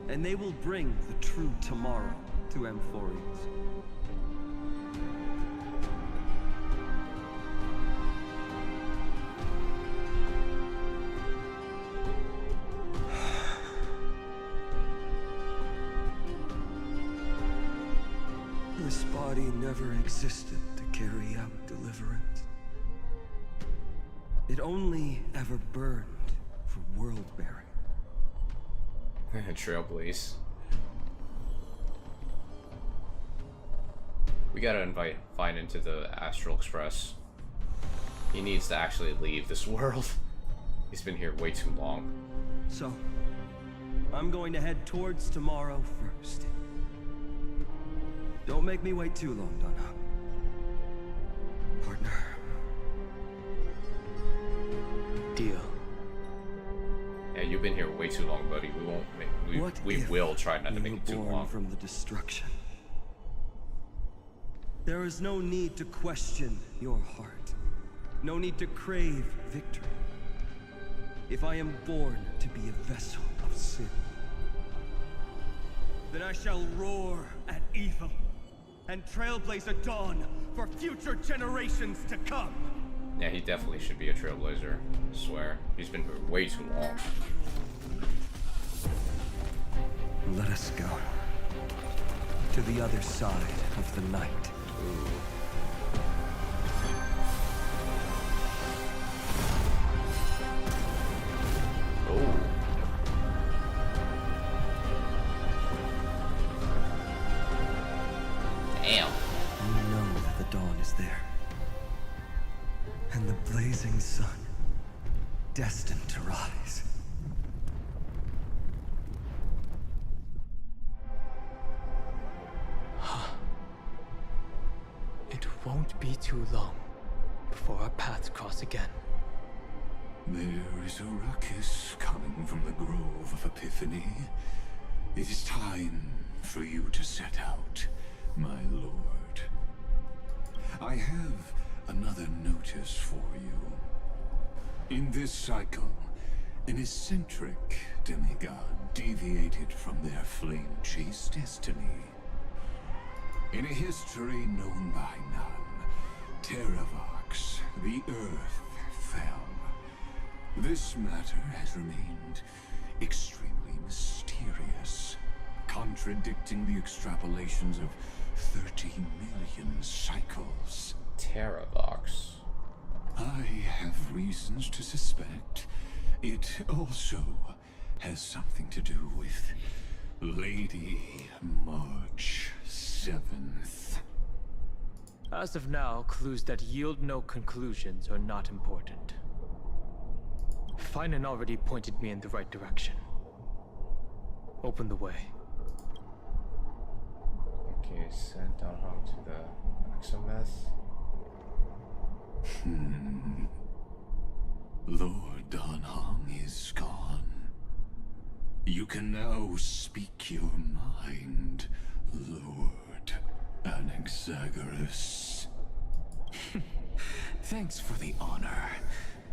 and they will bring the true tomorrow to Amphorians. This body never existed to carry out deliverance. It only ever burned for world-bearing. Trailblaze. We gotta invite Fine into the Astral Express. He needs to actually leave this world. He's been here way too long. So, I'm going to head towards tomorrow first. Don't make me wait too long, Donna. Partner. Deal. Yeah, you've been here way too long, buddy. We won't make. We will try not to make it too long. From the destruction. There is no need to question your heart. No need to crave victory. If I am born to be a vessel of sin, then I shall roar at evil and trailblaze a dawn for future generations to come. Yeah, he definitely should be a trailblazer. I swear. He's been here way too long. Let us go to the other side of the night. Ooh. Oh. Damn. You know that the dawn is there. And the blazing sun, destined to rise. It won't be too long before our paths cross again. There is a ruckus coming from the Grove of Epiphany. It is time for you to set out, my lord. I have another notice for you. In this cycle, an eccentric demigod deviated from their flame-chased destiny. In a history known by none, Terravox, the Earth, fell. This matter has remained extremely mysterious, contradicting the extrapolations of 30 million cycles. Terravox. I have reasons to suspect it also has something to do with Lady March 7th. As of now, clues that yield no conclusions are not important. Finan already pointed me in the right direction. Open the way. Okay, send Donhong to the Exometh. Lord Donhong is gone. You can now speak your mind, Lord Anaxagoras. Thanks for the honor.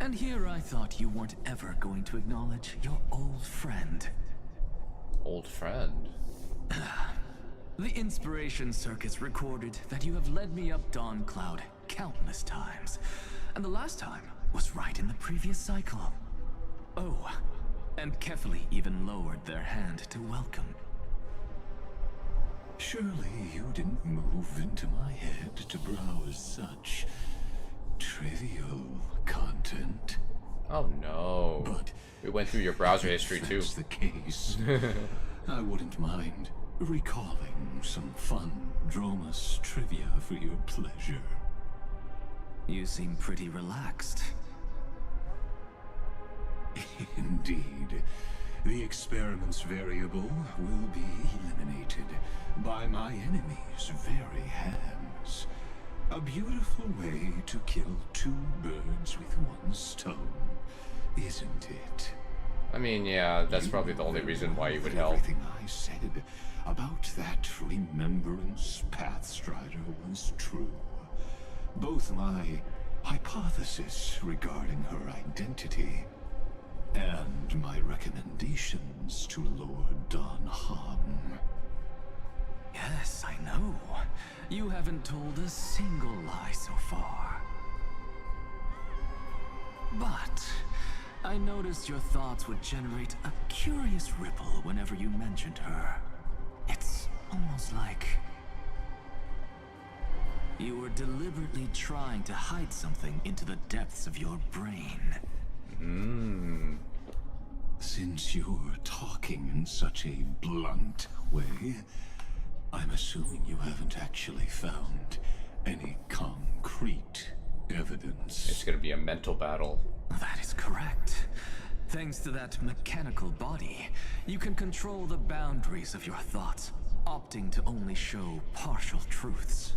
And here I thought you weren't ever going to acknowledge your old friend. Old friend? The Inspiration Circus recorded that you have led me up Dawn Cloud countless times. And the last time was right in the previous cycle. Oh, and Kefali even lowered their hand to welcome. Surely you didn't move into my head to browse such trivial content. Oh no. But we went through your browser history too. If that's the case, I wouldn't mind recalling some fun Dromus trivia for your pleasure. You seem pretty relaxed. Indeed. The experiment's variable will be eliminated by my enemy's very hands. A beautiful way to kill two birds with one stone, isn't it? I mean, yeah, that's probably the only reason why you would help. Everything I said about that remembrance Pathstrider was true. Both my hypothesis regarding her identity And my recommendations to Lord Don Han. Yes, I know. You haven't told a single lie so far. But I noticed your thoughts would generate a curious ripple whenever you mentioned her. It's almost like you were deliberately trying to hide something into the depths of your brain. Since you're talking in such a blunt way, I'm assuming you haven't actually found any concrete evidence. It's gonna be a mental battle. That is correct. Thanks to that mechanical body, you can control the boundaries of your thoughts, opting to only show partial truths.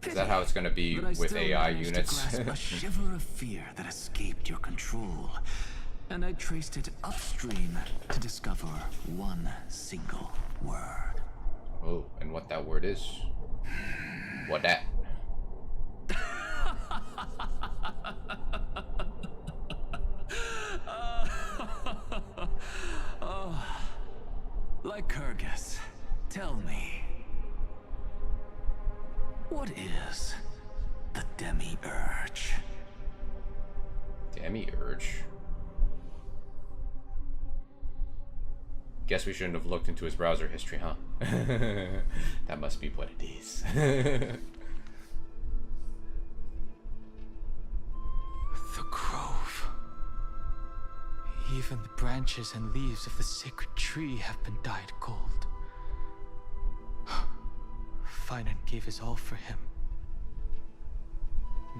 Is that how it's gonna be with AI units? To grasp a shiver of fear that escaped your control, and I traced it upstream to discover one single word. Oh, and what that word is? What that? Oh, Lycurgus, tell me, what is the Demiurge? Demiurge? Guess we shouldn't have looked into his browser history, huh? That must be what it is. The grove. Even the branches and leaves of the sacred tree have been dyed gold. Finan gave his all for him.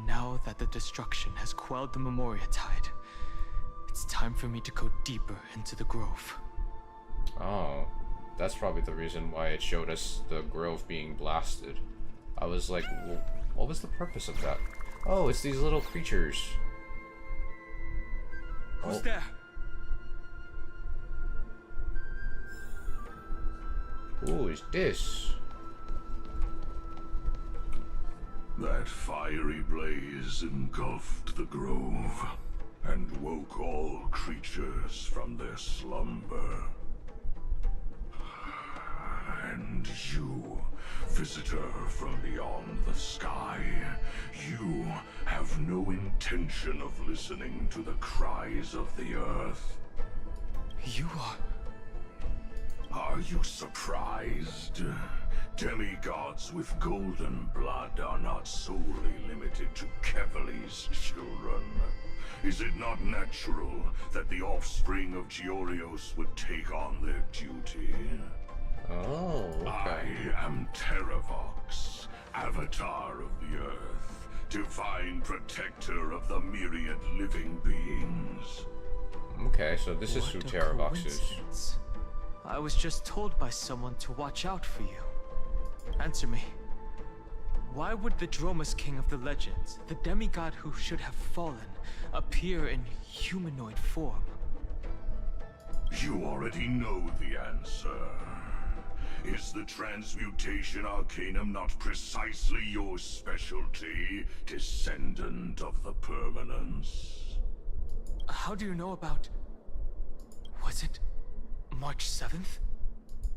Now that the destruction has quelled the Memoria tide, it's time for me to go deeper into the grove. Oh, that's probably the reason why it showed us the grove being blasted. I was like, well, what was the purpose of that? Oh, it's these little creatures. Who's there? Who is this? That fiery blaze engulfed the grove and woke all creatures from their slumber. And you, visitor from beyond the sky, you have no intention of listening to the cries of the earth. You are... Are you surprised? Demigods with golden blood are not solely limited to Kevali's children. Is it not natural that the offspring of Georios would take on their duty? Oh, okay. I am Terravox, Avatar of the Earth, divine protector of the myriad living beings. Okay, so this is who Terravox is. I was just told by someone to watch out for you. Answer me. Why would the Dromus King of the legends, the demigod who should have fallen, appear in humanoid form? You already know the answer. Is the transmutation arcanum not precisely your specialty, descendant of the permanence? How do you know about... Was it March 7th?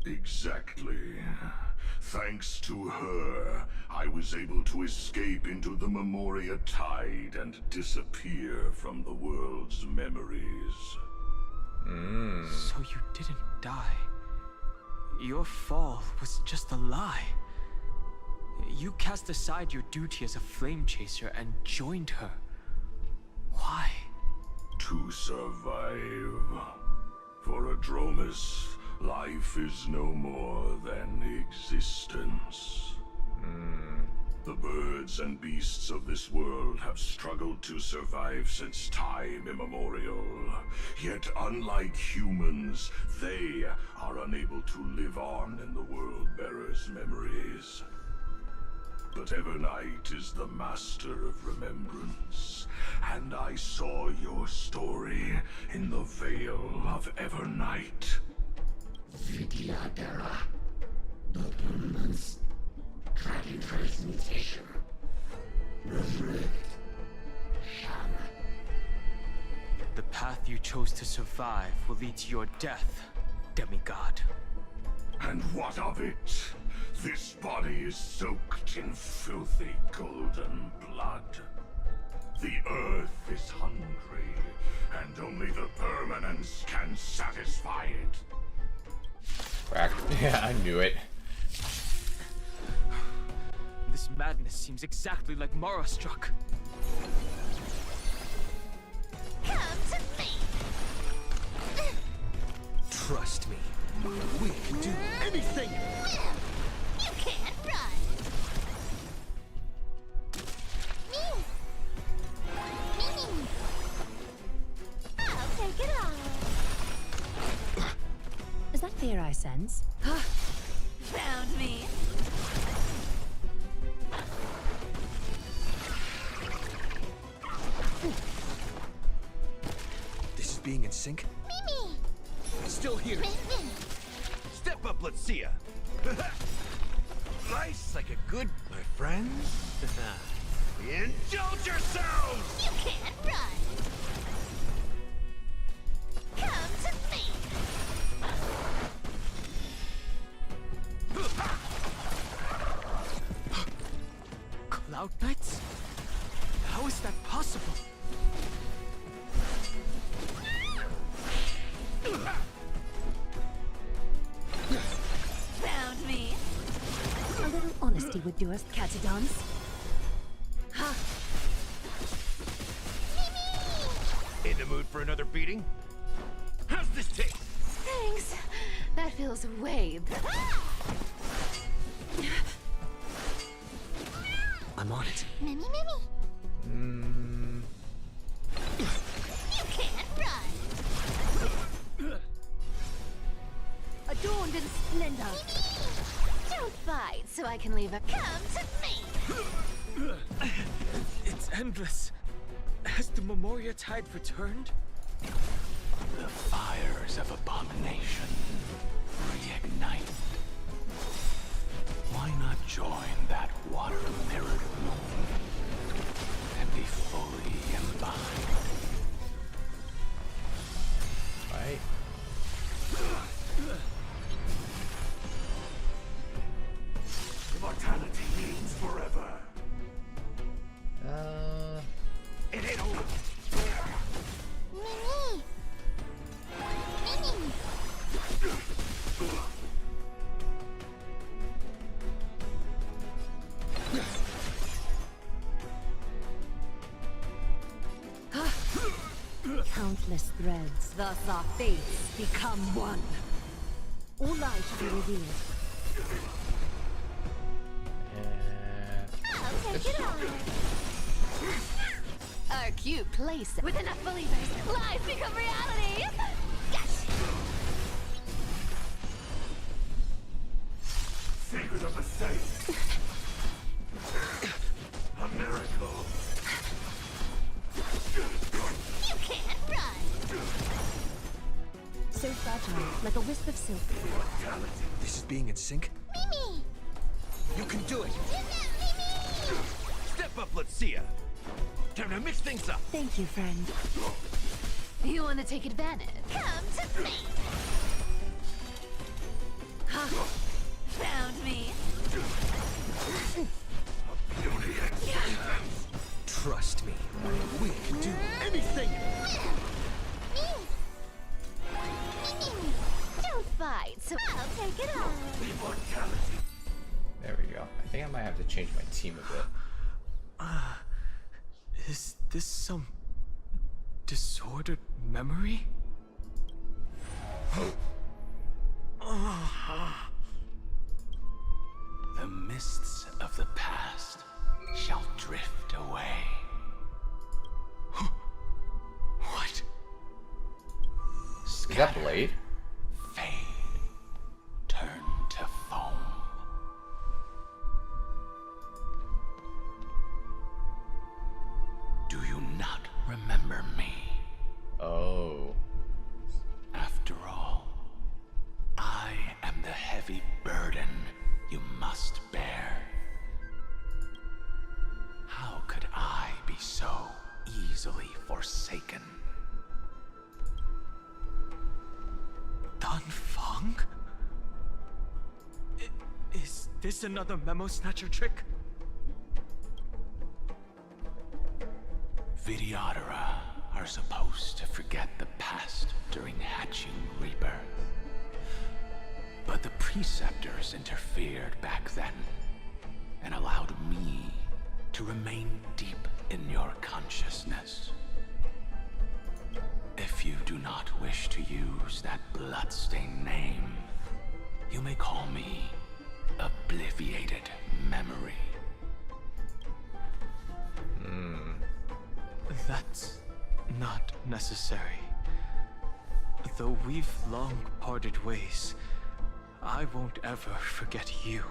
Exactly. Thanks to her, I was able to escape into the Memoria tide and disappear from the world's memories. So you didn't die. Your fall was just a lie. You cast aside your duty as a flame chaser and joined her. Why? To survive. For a Dromus, life is no more than existence. The birds and beasts of this world have struggled to survive since time immemorial. Yet unlike humans, they are unable to live on in the World-Bearer's memories. But Evernight is the master of remembrance, and I saw your story in the Veil of Evernight. Vidyadhara, the permanence, dragon transmutation, resurrect, Shama. path you chose to survive will lead to your death, demigod. And what of it? This body is soaked in filthy golden blood. The earth is hungry, and only the permanence can satisfy it. Crack. Yeah, I knew it. This madness seems exactly like Mara struck. Come to me! Trust me. We can do anything! You can't run! Me! Me! I'll take it all! Is that fear I sense? Found me! This is being in sync? Mimi! Still here! Step up, let's see ya. Nice, like a good, my friends. Indulge yourselves! You can't run! Come to me! Cloud Knights? How is that possible? Found me! A little honesty would do us, Catadons. In the mood for another beating? How's this taste? Thanks. That feels way better. I'm on it. Mimi, Mimi! You can't run! Adorned in splendor. Don't fight so I can leave a... Come to me! It's endless. Has the Memoria Tide returned? The fires of abomination reignite. Why not join that water-mirrored moon and be fully imbibed? Right. Immortality means forever. It ain't over. Mimi! Mimi! Countless threads, thus our fates become one. All light shall be revealed. I'll take it all! Our cute place with enough believers, lies become reality! Yes! Secret of the saint. A miracle. You can't run! So fragile, like a wisp of silk. This is being in sync? Mimi! You can do it! Step up, let's see ya. Time to mix things up. Thank you, friend. You want to take advantage? Come to me! Found me! Trust me. We can do anything! Don't fight so I'll take it all! There we go. I think I might have to change my team a bit. Is this some disordered memory? The mists of the past shall drift away. What? Is that Blade? Fade, turn to foam. Do you not remember me? Oh. After all, I am the heavy burden you must bear. How could I be so easily forsaken? Fang? Is this another memo snatcher trick? Vidyadhara are supposed to forget the past during hatching rebirth. But the Preceptors interfered back then and allowed me to remain deep in your consciousness. If you do not wish to use that bloodstained name, you may call me Obliviated Memory. That's not necessary. Though we've long parted ways, I won't ever forget you.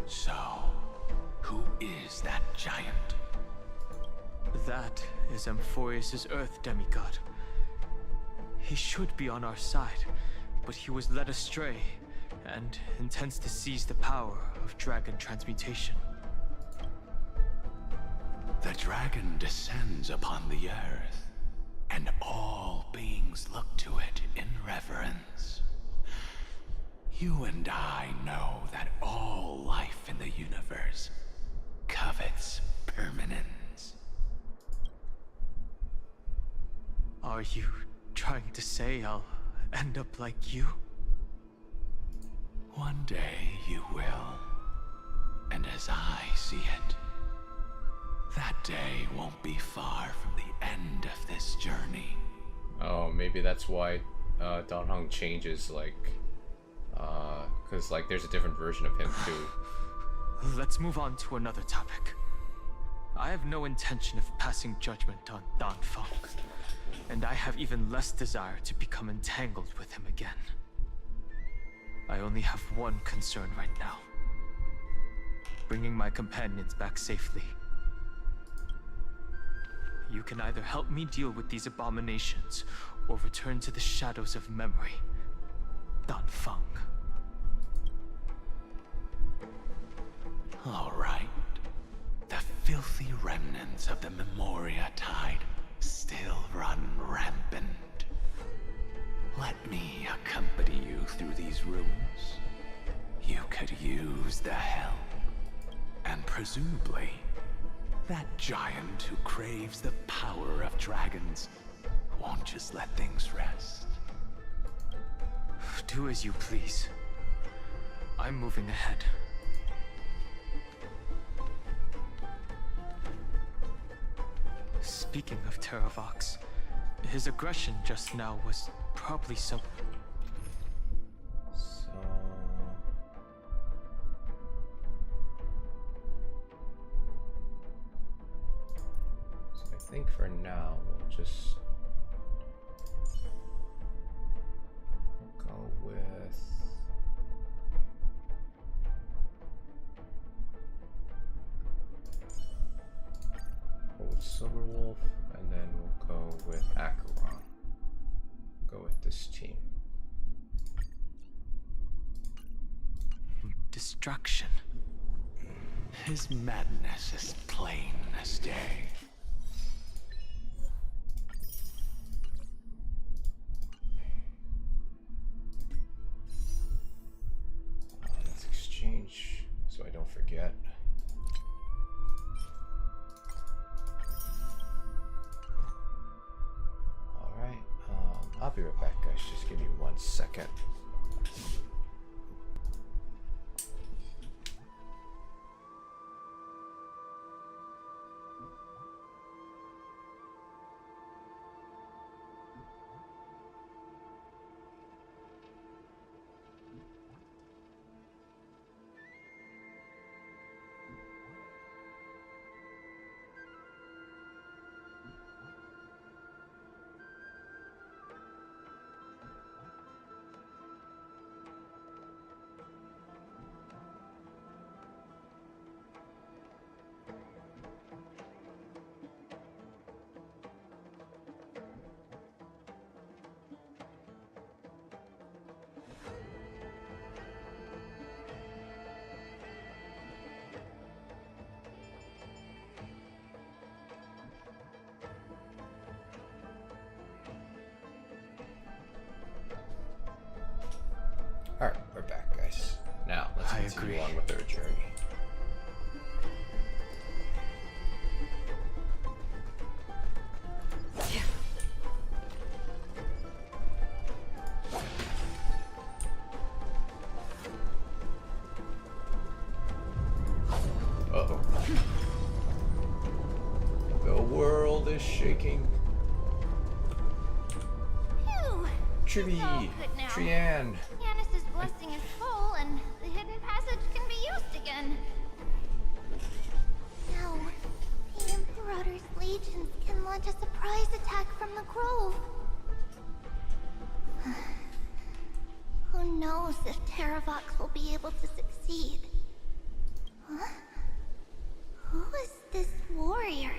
So, who is that giant? That is Amphorius' Earth demigod. He should be on our side, but he was led astray and intends to seize the power of dragon transmutation. The dragon descends upon the earth, and all beings look to it in reverence. You and I know that all life in the universe covets permanence. Are you trying to say I'll end up like you? One day you will. And as I see it, that day won't be far from the end of this journey. Oh, maybe that's why Dan Heng changes, like, because like there's a different version of him too. Let's move on to another topic. I have no intention of passing judgment on Dan Feng, and I have even less desire to become entangled with him again. I only have one concern right now: bringing my companions back safely. You can either help me deal with these abominations, or return to the shadows of memory. Dan Feng. All right. The filthy remnants of the Memoria Tide still run rampant. Let me accompany you through these rooms. You could use the help. And presumably, that giant who craves the power of dragons won't just let things rest. Do as you please. I'm moving ahead. Speaking of Terravox, his aggression just now was probably some... So I think for now we'll just go with Silverwolf, and then we'll go with Acheron. Go with this team. Destruction. His madness is plain as day. Let's exchange so I don't forget. Alright, I'll be right back, guys. Just give me 1 second. continue on with their journey. Uh-oh. The world is shaking. Phew! Trivi, It's all good now. Trianne. Yanis's blessing is full, and the hidden passage can be used again. Now, the Imperator's legions can launch a surprise attack from the grove. Who knows if Terravox will be able to succeed? Huh? Who is this warrior?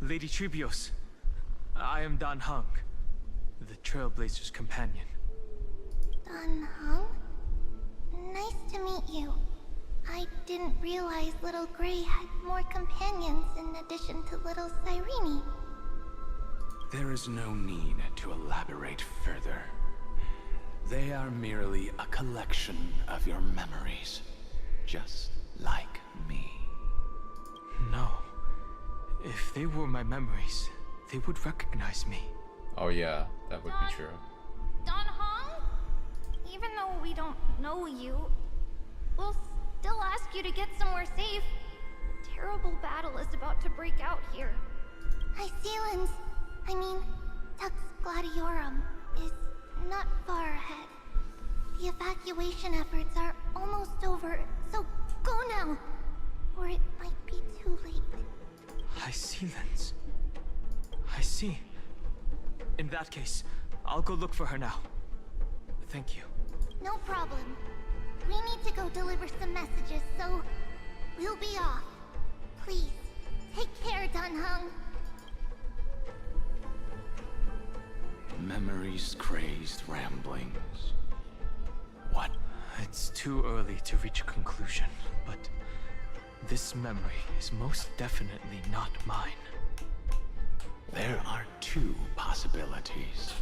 Lady Tribios, I am Dan Hung, the Trailblazer's companion. Dan Hung? Nice to meet you. I didn't realize Little Gray had more companions in addition to Little Cyrene. There is no need to elaborate further. They are merely a collection of your memories, just like me. No. If they were my memories, they would recognize me. Oh yeah, that would be true. Dan Hong? Even though we don't know you, we'll still ask you to get somewhere safe. A terrible battle is about to break out here. Icelands, Tux Gladiorum, is not far ahead. The evacuation efforts are almost over, so go now, or it might be too late. Icelands. I see. In that case, I'll go look for her now. Thank you. No problem. We need to go deliver some messages, so we'll be off. Please, take care, Dan Hung. Memories crazed ramblings. What? It's too early to reach a conclusion, but this memory is most definitely not mine. There are two possibilities.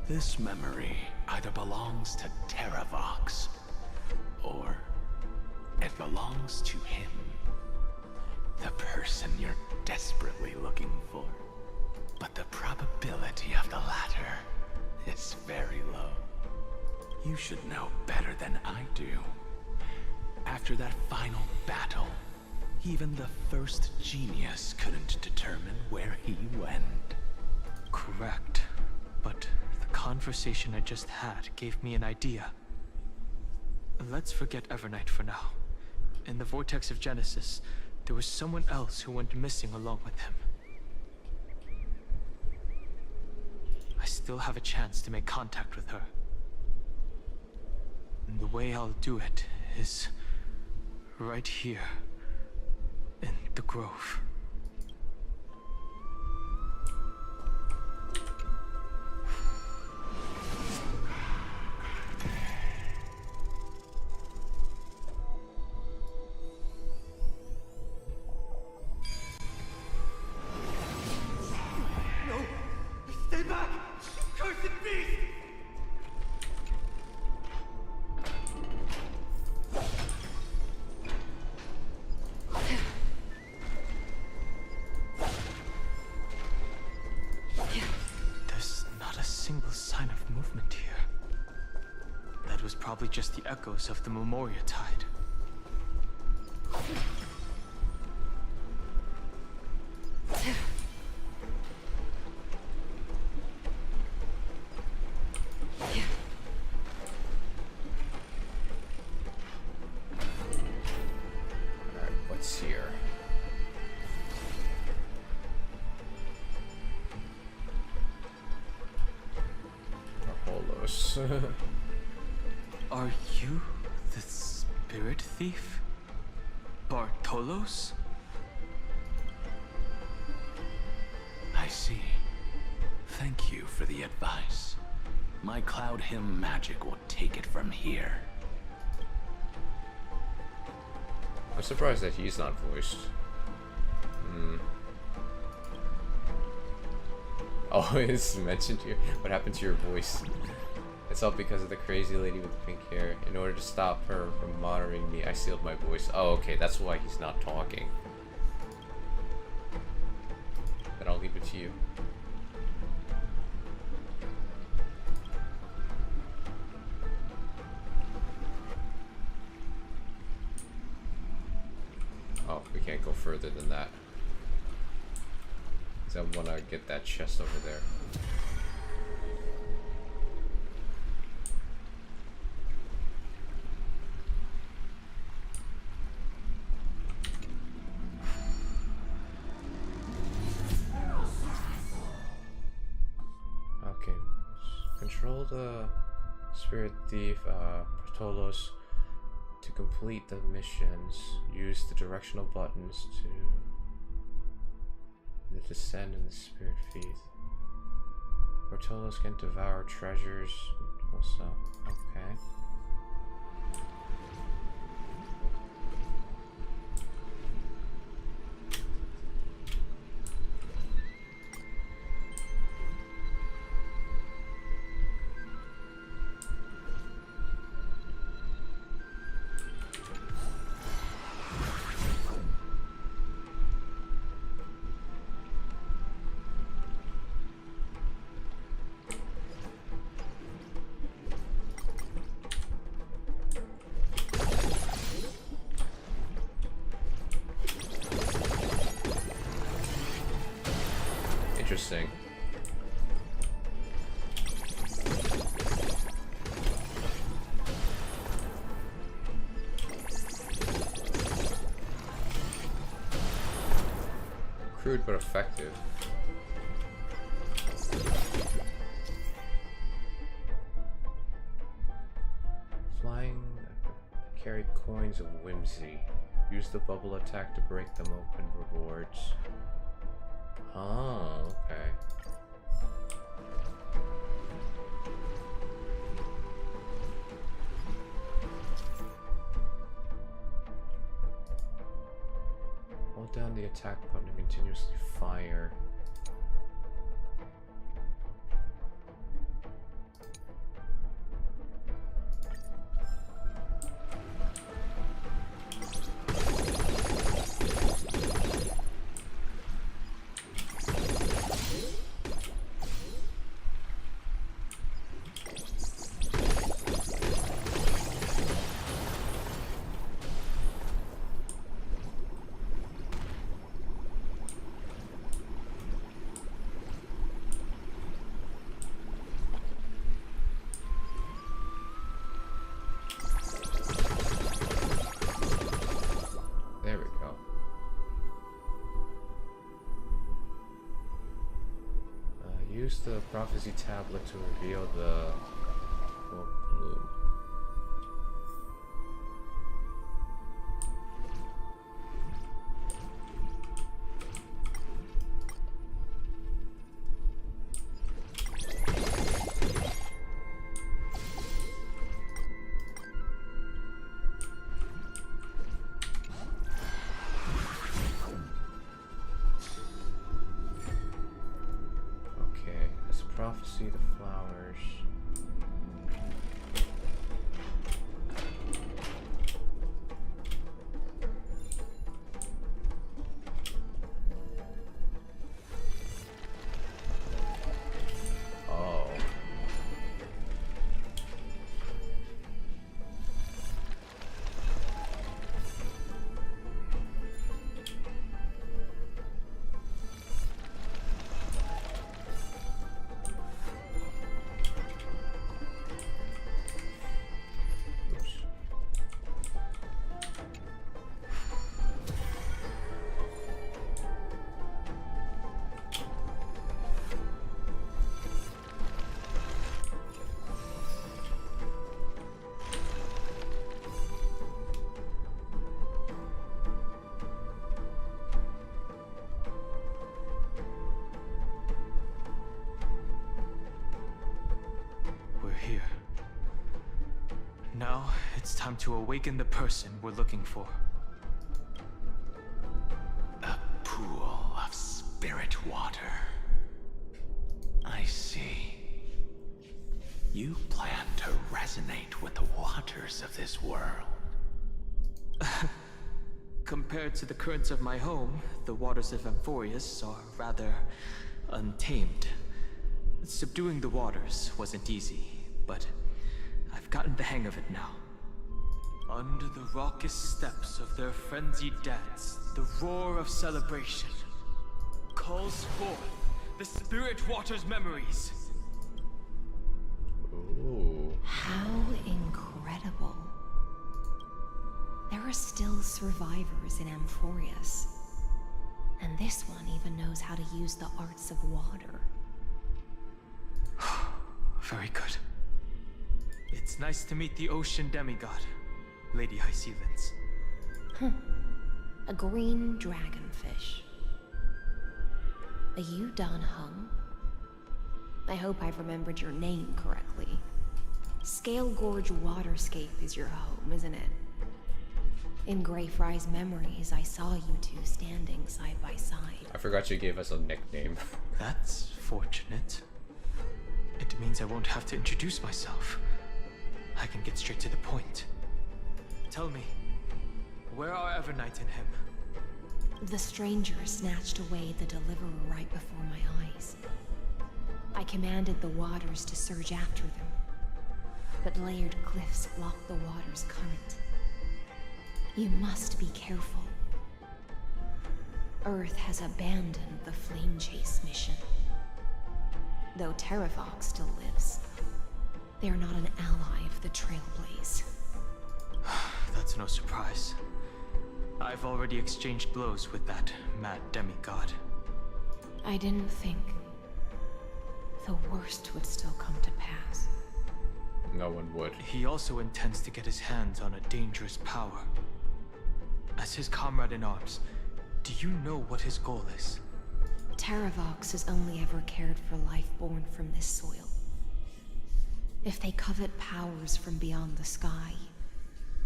This memory either belongs to Terravox, or it belongs to him. The person you're desperately looking for. But the probability of the latter is very low. You should know better than I do. After that final battle, even the first genius couldn't determine where he went. Correct. But the conversation I just had gave me an idea. Let's forget Evernight for now. In the Vortex of Genesis, there was someone else who went missing along with him. I still have a chance to make contact with her. And the way I'll do it is right here in the grove. No! Stay back! Cursed beast! There's not a single sign of movement here. That was probably just the echoes of the Memoria Tide. Alright, what's here? Holos. Are you the spirit thief? Bartolos? I see. Thank you for the advice. My Cloud Hymn magic will take it from here. I'm surprised that he's not voiced. Oh, it's mentioned here. What happened to your voice? It's all because of the crazy lady with pink hair. In order to stop her from monitoring me, I sealed my voice. Oh, okay, that's why he's not talking. Then I'll leave it to you. Oh, we can't go further than that. Because I want to get that chest over there. Okay. Control the spirit thief, Protolos. To complete the missions, use the directional buttons to descend in the spirit feed. Portolos can devour treasures. Also, okay. Interesting. Crude but effective. Flying carry coins of whimsy. Use the bubble attack to break them open. Rewards. Oh, okay. Hold down the attack button to continuously fire. There we go. Use the prophecy tablet to reveal the bloom. Prophecy the flowers. Oh. Here. Now, it's time to awaken the person we're looking for. A pool of spirit water. I see. You plan to resonate with the waters of this world. Compared to the currents of my home, the waters of Amphorius are rather untamed. Subduing the waters wasn't easy, but I've gotten the hang of it now. Under the raucous steps of their frenzied dance, the roar of celebration calls forth the spirit water's memories. Ooh. How incredible. There are still survivors in Amphorius. And this one even knows how to use the arts of water. Very good. It's nice to meet the ocean demigod, Lady Hysealence. A green dragonfish. Are you Dan Hung? I hope I've remembered your name correctly. Scale Gorge Waterscape is your home, isn't it? In Greyfry's memories, I saw you two standing side by side. I forgot you gave us a nickname. That's fortunate. It means I won't have to introduce myself. I can get straight to the point. Tell me, where are Evernight and him? The stranger snatched away the deliverer right before my eyes. I commanded the waters to surge after them, but layered cliffs blocked the water's current. You must be careful. Earth has abandoned the Flame Chase mission. Though Terravox still lives, they're not an ally of the Trailblaze. That's no surprise. I've already exchanged blows with that mad demigod. I didn't think the worst would still come to pass. No one would. He also intends to get his hands on a dangerous power. As his comrade in arms, do you know what his goal is? Terravox has only ever cared for life born from this soil. If they covet powers from beyond the sky,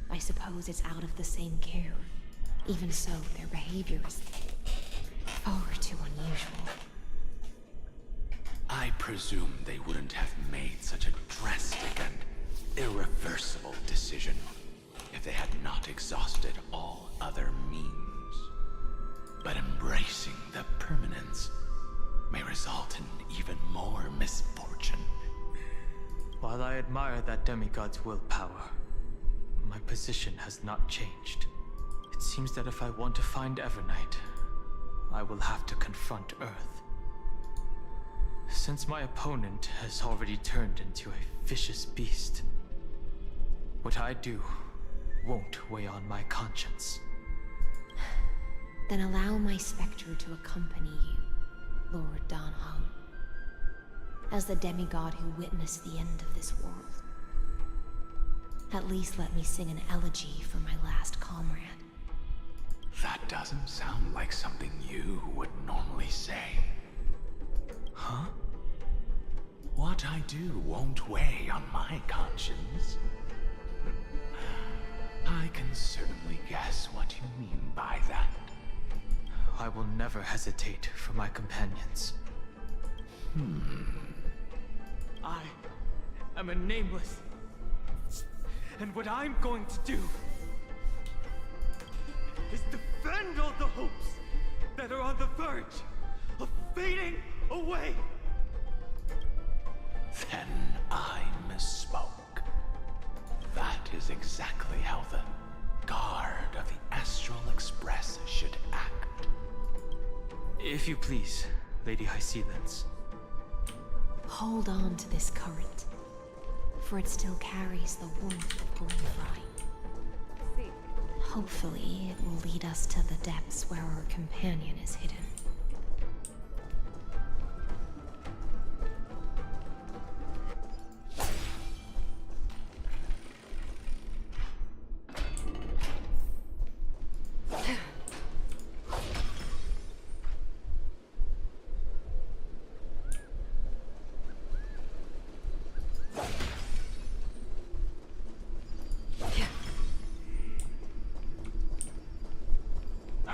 I suppose it's out of the same care. Even so, their behavior is far too unusual. I presume they wouldn't have made such a drastic and irreversible decision if they had not exhausted all other means. But embracing the permanence may result in even more misfortune. While I admire that demigod's willpower, my position has not changed. It seems that if I want to find Evernight, I will have to confront Earth. Since my opponent has already turned into a vicious beast, what I do won't weigh on my conscience. Then allow my specter to accompany you, Lord Dan Hung, as the demigod who witnessed the end of this world. At least let me sing an elegy for my last comrade. That doesn't sound like something you would normally say. Huh? What I do won't weigh on my conscience. I can certainly guess what you mean by that. I will never hesitate for my companions. I am a nameless. And what I'm going to do is defend all the hopes that are on the verge of fading away. Then I misspoke. That is exactly how the guard of the Astral Express should act. If you please, Lady Hysealence. Hold on to this current, for it still carries the warmth of Greyfry. Hopefully, it will lead us to the depths where our companion is hidden.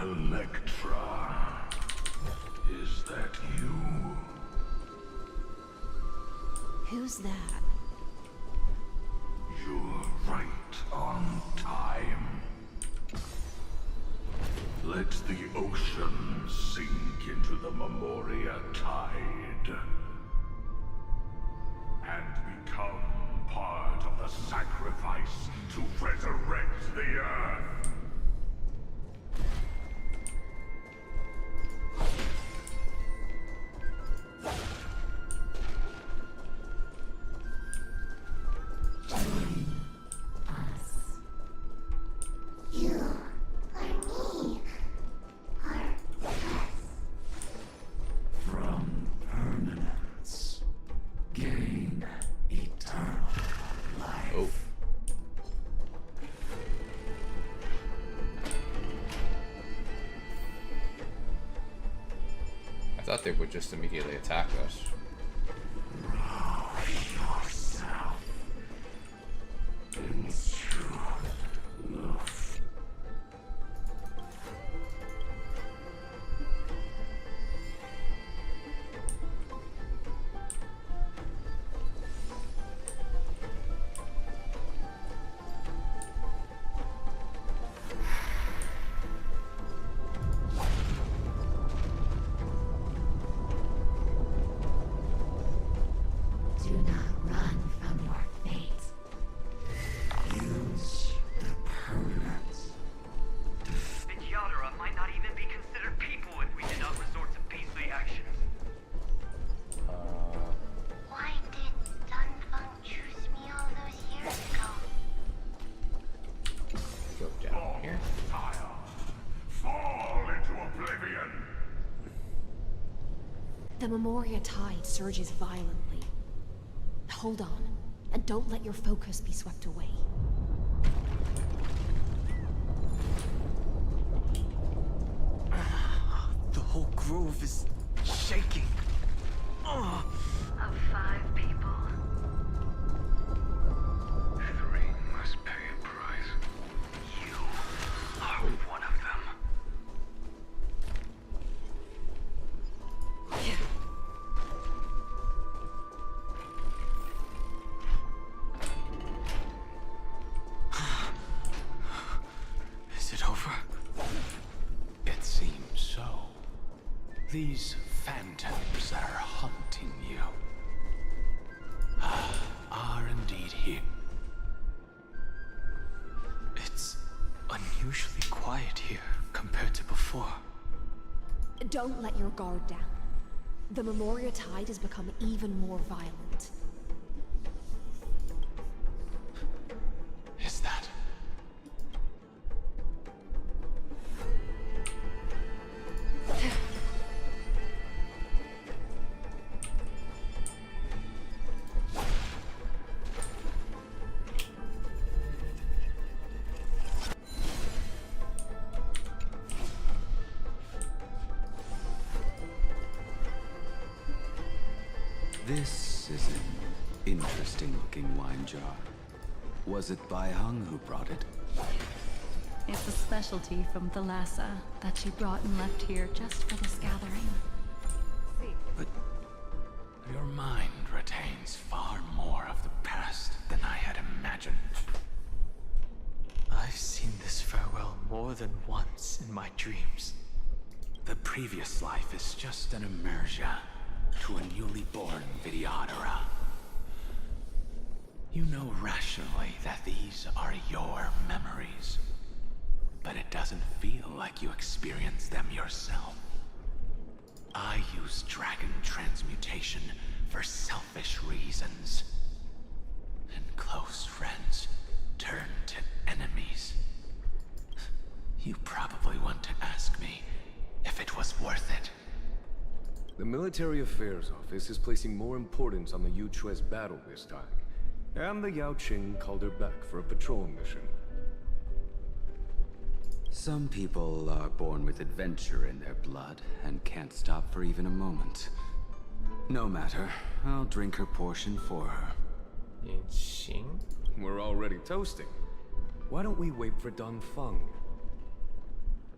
Electra, is that you? Who's that? Let the ocean sink into the Memoria tide and become part of the sacrifice to resurrect the Earth. From permanence, gain eternal life. Oh. I thought they would just immediately attack us. Yourself into the Do not run from your fate. use the permanence. The Yadara might not even be considered people if we did not resort to beastly actions. Why did Dunfeng choose me all those years ago? Go down here. Fall into oblivion. The Memoria tide surges violently. Hold on, and don't let your focus be swept away. The whole grove is shaking. Of 5 people, 3 must pay a price. you are one of them. Is it over? It seems so. These phantoms that are hunting you are indeed here. It's unusually quiet here compared to before. Don't let your guard down. The Memoria tide has become even more violent. Is that? This is an interesting-looking wine jar. Was it Bai Hung who brought it? It's a specialty from Thalassa that she brought and left here just for this gathering. But your mind retains far more of the past than I had imagined. I've seen this farewell more than once in my dreams. The previous life is just an immersion to a newly born Vidyadhara. You know rationally that these are your memories, but it doesn't feel like you experienced them yourself. I use dragon transmutation for selfish reasons, and close friends turn to enemies. You probably want to ask me if it was worth it. The Military Affairs Office is placing more importance on the Yuchue's battle this time. And the Yao Qing called her back for a patrol mission. Some people are born with adventure in their blood and can't stop for even a moment. No matter, I'll drink her portion for her. Xing? We're already toasting. Why don't we wait for Dunfeng?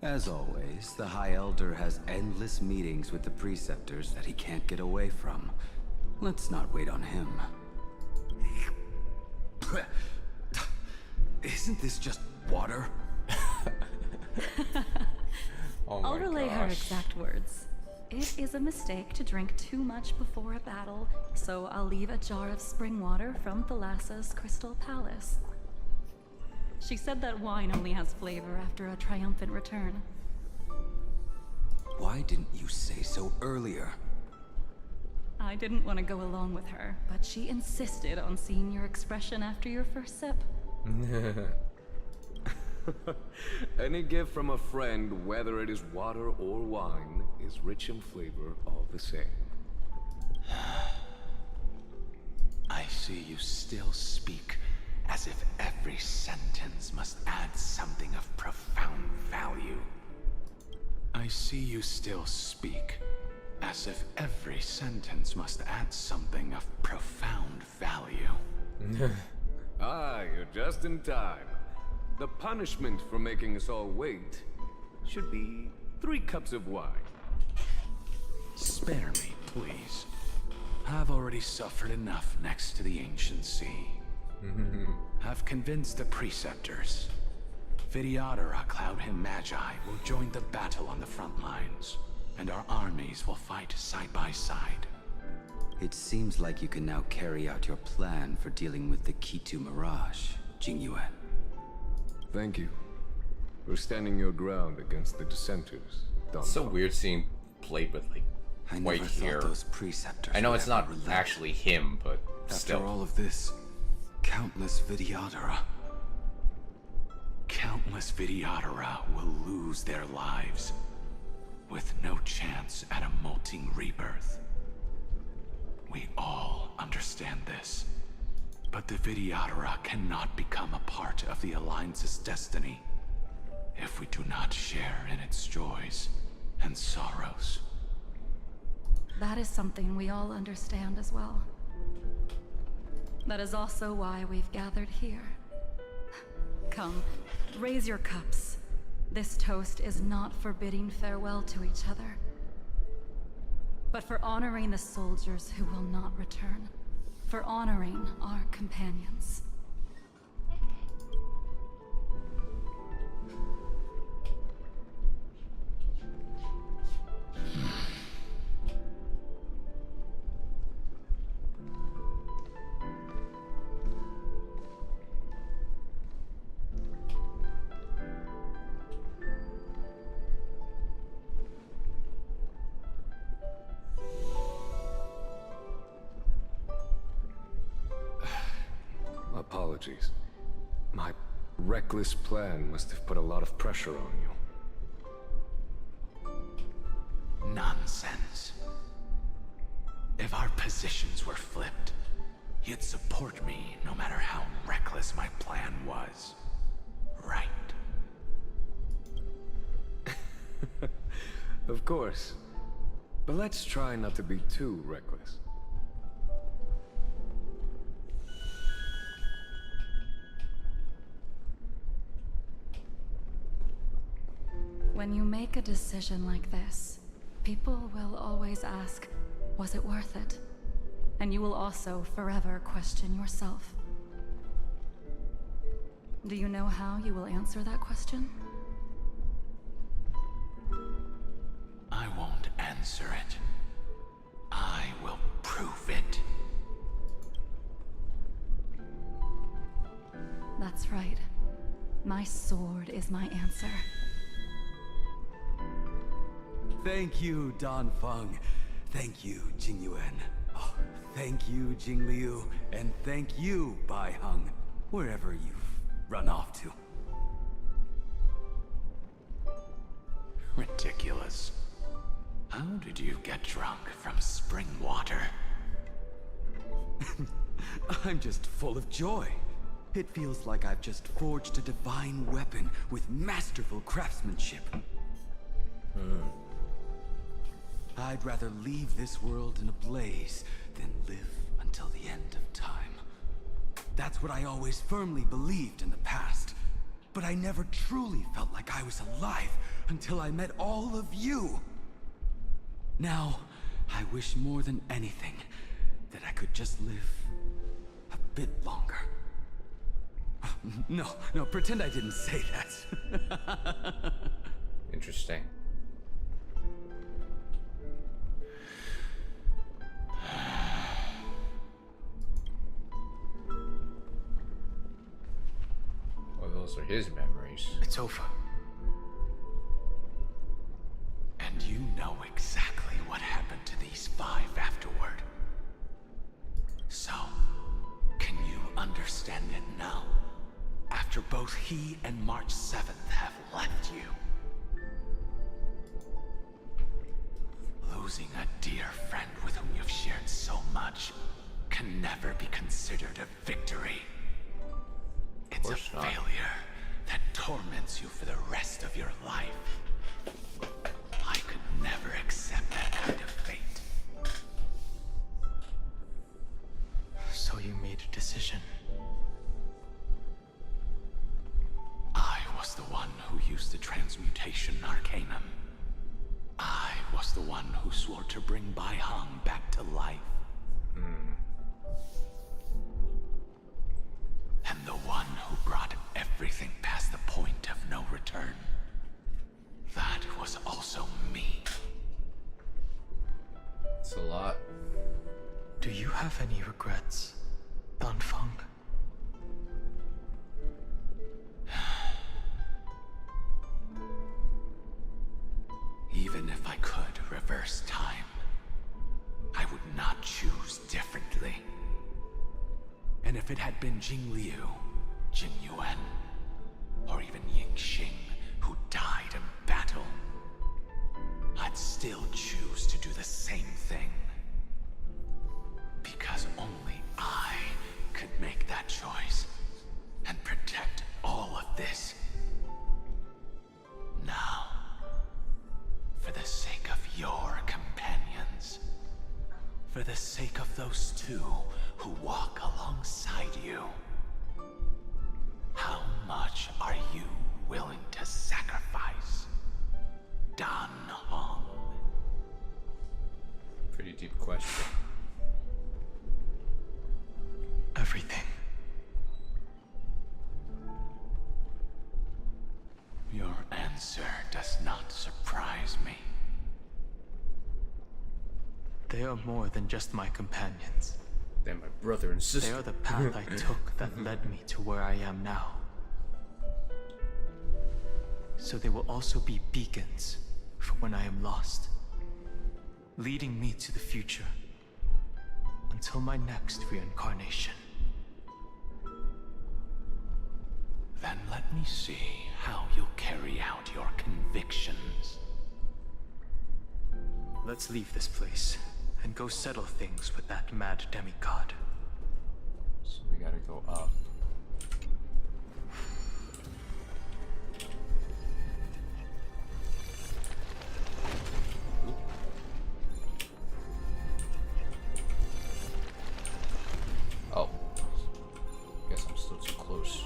As always, the High Elder has endless meetings with the Preceptors that he can't get away from. Let's not wait on him. Isn't this just water? I'll relay her exact words. It is a mistake to drink too much before a battle, so I'll leave a jar of spring water from Thalassa's Crystal Palace. She said that wine only has flavor after a triumphant return. Why didn't you say so earlier? I didn't want to go along with her, but she insisted on seeing your expression after your first sip. Any gift from a friend, whether it is water or wine, is rich in flavor all the same. I see you still speak as if every sentence must add something of profound value. I see you still speak as if every sentence must add something of profound value. Ah, you're just in time. The punishment for making us all wait should be 3 cups of wine. Spare me, please. I've already suffered enough next to the ancient sea. I've convinced the preceptors. Vidyadhara Cloudhim Magi will join the battle on the front lines, and our armies will fight side by side. It seems like you can now carry out your plan for dealing with the Kitu Mirage, Jingyuan. Thank you for standing your ground against the dissenters. It's so weird seeing Blade with like I white never thought hair. those preceptors I know would it's ever not relent. actually him, but After still. all of this, countless Vidyadhara. Countless Vidyadhara will lose their lives, with no chance at a molting rebirth. We all understand this, but the Vidyadhara cannot become a part of the Alliance's destiny if we do not share in its joys and sorrows. That is something we all understand as well. That is also why we've gathered here. Come, raise your cups. This toast is not for bidding farewell to each other, but for honoring the soldiers who will not return, for honoring our companions. Apologies. My reckless plan must have put a lot of pressure on you. Nonsense. If our positions were flipped, you'd support me no matter how reckless my plan was. Right? Of course. But let's try not to be too reckless. When you make a decision like this, people will always ask, was it worth it? And you will also forever question yourself. Do you know how you will answer that question? I won't answer it. I will prove it. That's right. My sword is my answer. Thank you, Dan Feng. Thank you, Jingyuan. Oh, thank you, Jingliu. And thank you, Bai Heng, wherever you've run off to. Ridiculous. How did you get drunk from spring water? I'm just full of joy. It feels like I've just forged a divine weapon with masterful craftsmanship. I'd rather leave this world in a blaze than live until the end of time. That's what I always firmly believed in the past. But I never truly felt like I was alive until I met all of you. Now, I wish more than anything that I could just live a bit longer. No, pretend I didn't say that. Interesting. his memories. It's over. And you know exactly what happened to these 5 afterward. So, can you understand it now? After both he and March 7th have left you. Losing a dear friend with whom you've shared so much can never be considered a victory. It's a failure that torments you for the rest of your life. I could never accept that kind of fate. So you made a decision. I was the one who used the transmutation arcanum. I was the one who swore to bring Bai Hong back to life. And the one who brought everything past the point of no return. That was also me. It's a lot. Do you have any regrets, Danfeng? Even if I could reverse time, I would not choose differently. And if it had been Jing Liu, Jing Yuan, or even Ying Xing who died in battle, I'd still choose to do the same thing. Because only I could make that choice and protect all of this. Now, for the sake of your companions, for the sake of those 2 who walk alongside you, how much are you willing to sacrifice, Dan Hong? Pretty deep question. Everything. Your answer does not surprise me. They are more than just my companions. They're my brother and sister. They are the path I took that led me to where I am now. So they will also be beacons for when I am lost, leading me to the future until my next reincarnation. Then let me see how you'll carry out your convictions. Let's leave this place and go settle things with that mad demigod. So we gotta go up. Oh. Guess I'm still too close.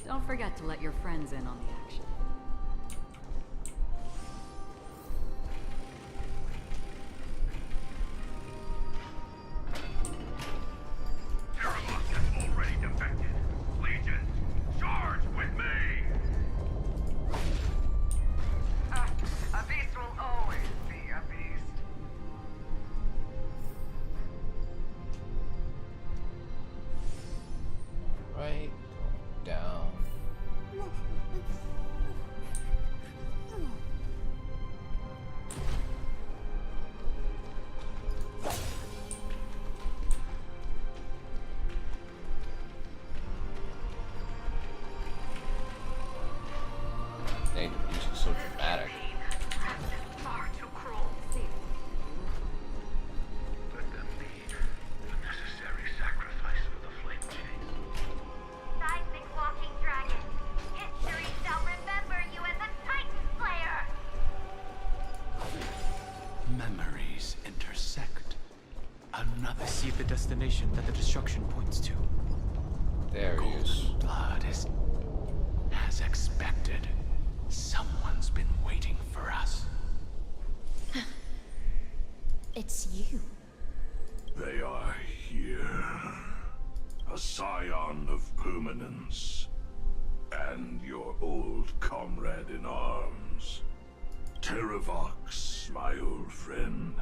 Don't forget to let your friends in on the action. Terralock has already defected. Legion, charge with me! A beast will always be a beast. Right. Down. Dang, the music's so dramatic. Far too cruel. Let them lead. The necessary sacrifice for the flame chain. Seismic walking dragon. History shall remember you as a Titan Slayer. Memories intersect. Another I see the destination that the destruction points to. There he is. blood is as expected. It's you. They are here. A scion of permanence. And your old comrade in arms. Terravox, my old friend.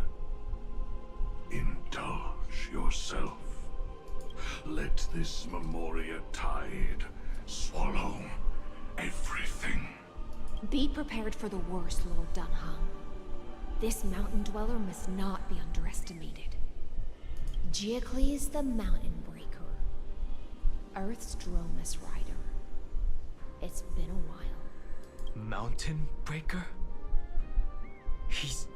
Indulge yourself. Let this Memoria tide swallow everything. Be prepared for the worst, Lord Dunham. This mountain dweller must not be underestimated. Geocles the Mountain Breaker. Earth's Dromus Rider. It's been a while. Mountain Breaker? He's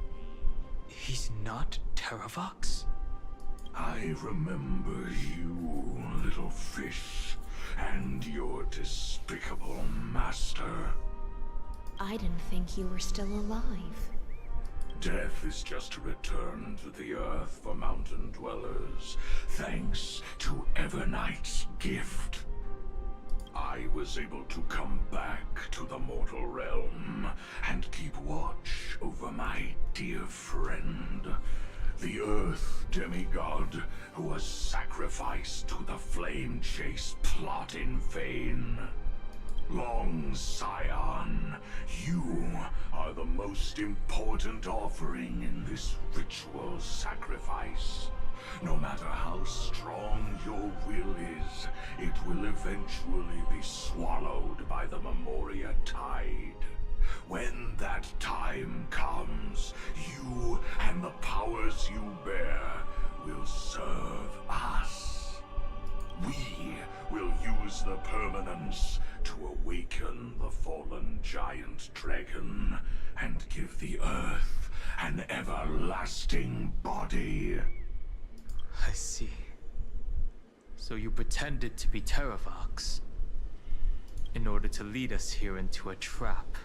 not Terravox? I remember you, little fish, and your despicable master. I didn't think you were still alive. Death is just a return to the earth for mountain dwellers, thanks to Evernight's gift. I was able to come back to the mortal realm and keep watch over my dear friend, the Earth demigod who was sacrificed to the flame chase plot in vain. Long Scion, you are the most important offering in this ritual sacrifice. No matter how strong your will is, it will eventually be swallowed by the Memoria tide. When that time comes, you and the powers you bear will serve us. We will use the permanence to awaken the fallen giant dragon and give the earth an everlasting body. I see. So you pretended to be Terravox in order to lead us here into a trap.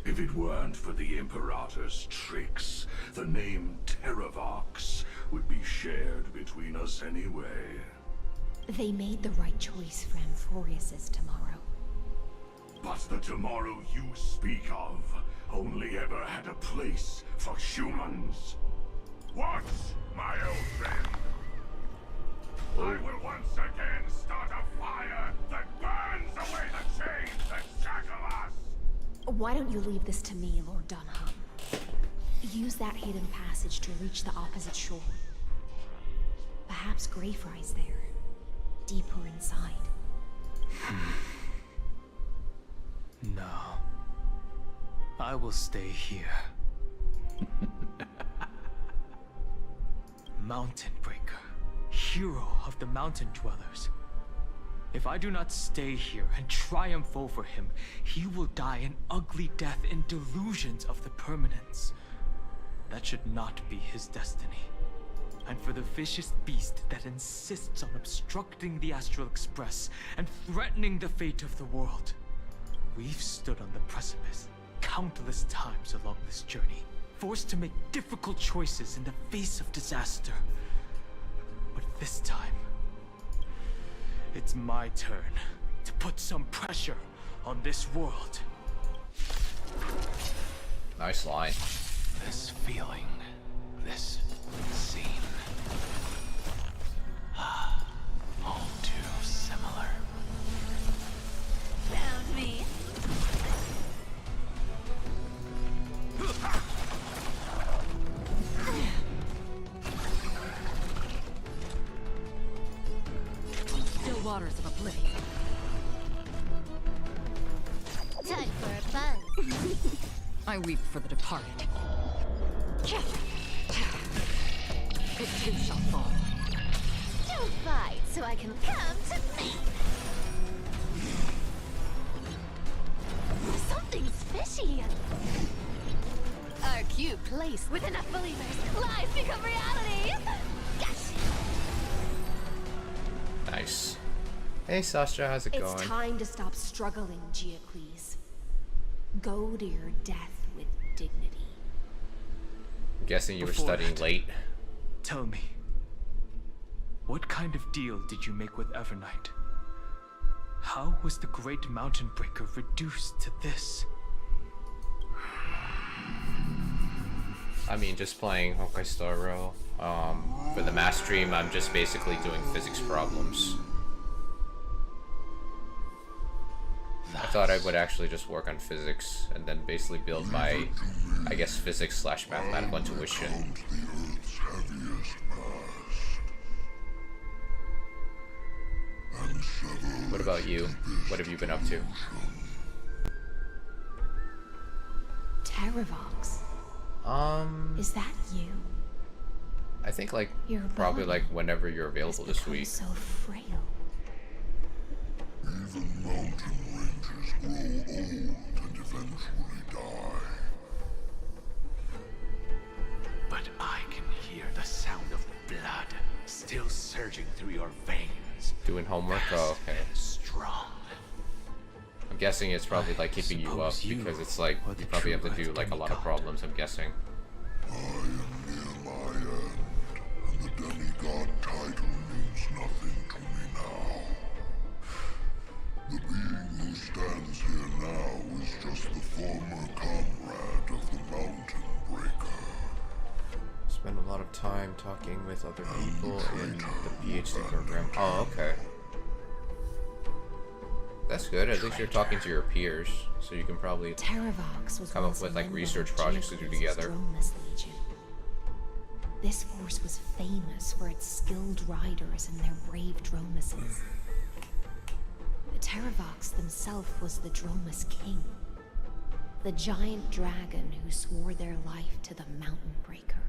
If it weren't for the Imperator's tricks, the name Terravox would be shared between us anyway. They made the right choice for Amphorius's tomorrow. But the tomorrow you speak of only ever had a place for humans. What, my old friend? I will once again start a fire that burns away the chains that shackle us! Why don't you leave this to me, Lord Dunham? Use that hidden passage to reach the opposite shore. Perhaps Greyfry's there, deeper inside. No. I will stay here. Mountain Breaker, hero of the mountain dwellers. If I do not stay here and triumph over him, he will die an ugly death in delusions of the permanence. That should not be his destiny. And for the vicious beast that insists on obstructing the Astral Express and threatening the fate of the world, we've stood on the precipice countless times along this journey, forced to make difficult choices in the face of disaster. But this time, it's my turn to put some pressure on this world. Nice line. This feeling, this scene. All too similar. Found me. Still waters of oblivion. Time for a buzz. I weep for the departed. It too shall fall. Don't fight so I can come to me. Something's fishy. Our cube place With enough believers, lies become reality. Yes. Nice. Hey Sasha, how's it It's going? time to stop struggling, Geocles. Go to your death with dignity. I'm guessing you were Before studying that, late. Tell me, what kind of deal did you make with Evernight? How was the Great Mountain Breaker reduced to this? I mean, just playing Honkai Star Rail. For the mass stream, I'm just basically doing physics problems. I thought I would actually just work on physics and then basically build my, I guess, physics/mathematical intuition. What about you? What have you been up to? Terravox. Is that you? I think like Your probably body like whenever you're available this week. So frail. Even mountain ranges grow old and eventually die. But I can hear the sound of blood still surging through your veins. Doing homework? Oh, okay. Strong. I'm guessing it's probably like keeping you up because it's like you probably have to do like a lot of problems, I'm guessing. I am near my end, and the demigod title means nothing to me now. The being who stands here now is just the former comrade of the Mountain Breaker. Spend a lot of time talking with other people in the PhD program. Oh, okay. That's good. At least you're talking to your peers, so you can probably come up with like research projects to do together. This force was famous for its skilled riders and their brave dromuses. The Terravox themselves was the Dromus King, the giant dragon who swore their life to the Mountain Breaker.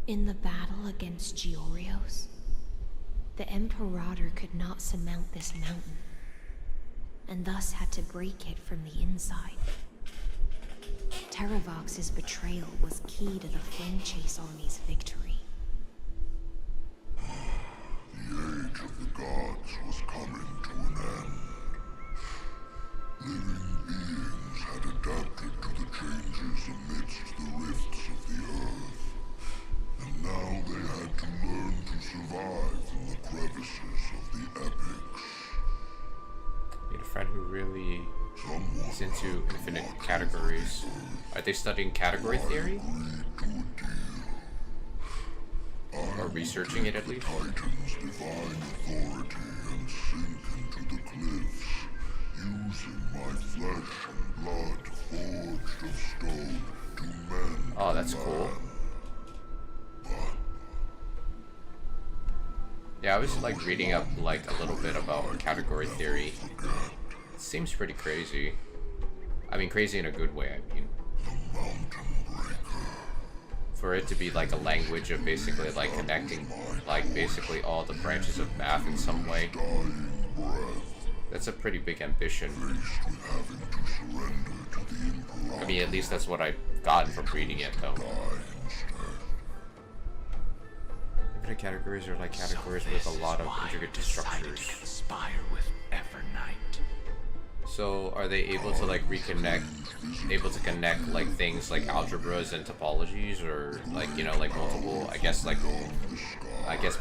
In the battle against Georios, the Imperator could not surmount this mountain, and thus had to break it from the inside. Terravox's betrayal was key to the Flame Chase Army's victory. The age of the gods was coming to an end. Living beings had adapted to the changes amidst the rifts of the earth. And now they had to learn to survive in the crevices of the epics. Need a friend who really is into infinite categories. Are they studying category theory? Or researching it at least? Titans divine authority and sink into the cliffs, using my flesh and blood forged of stone to mend. Oh, that's cool. Yeah, I was like reading up like a little bit about category theory. It seems pretty crazy. I mean, crazy in a good way, I mean. For it to be like a language of basically like connecting like basically all the branches of math in some way. That's a pretty big ambition. I mean, at least that's what I've gotten from reading it though. Infinite categories are like categories with a lot of intricate structures. So are they able to like able to connect like things like algebras and topologies, or like, you know, like multiple, I guess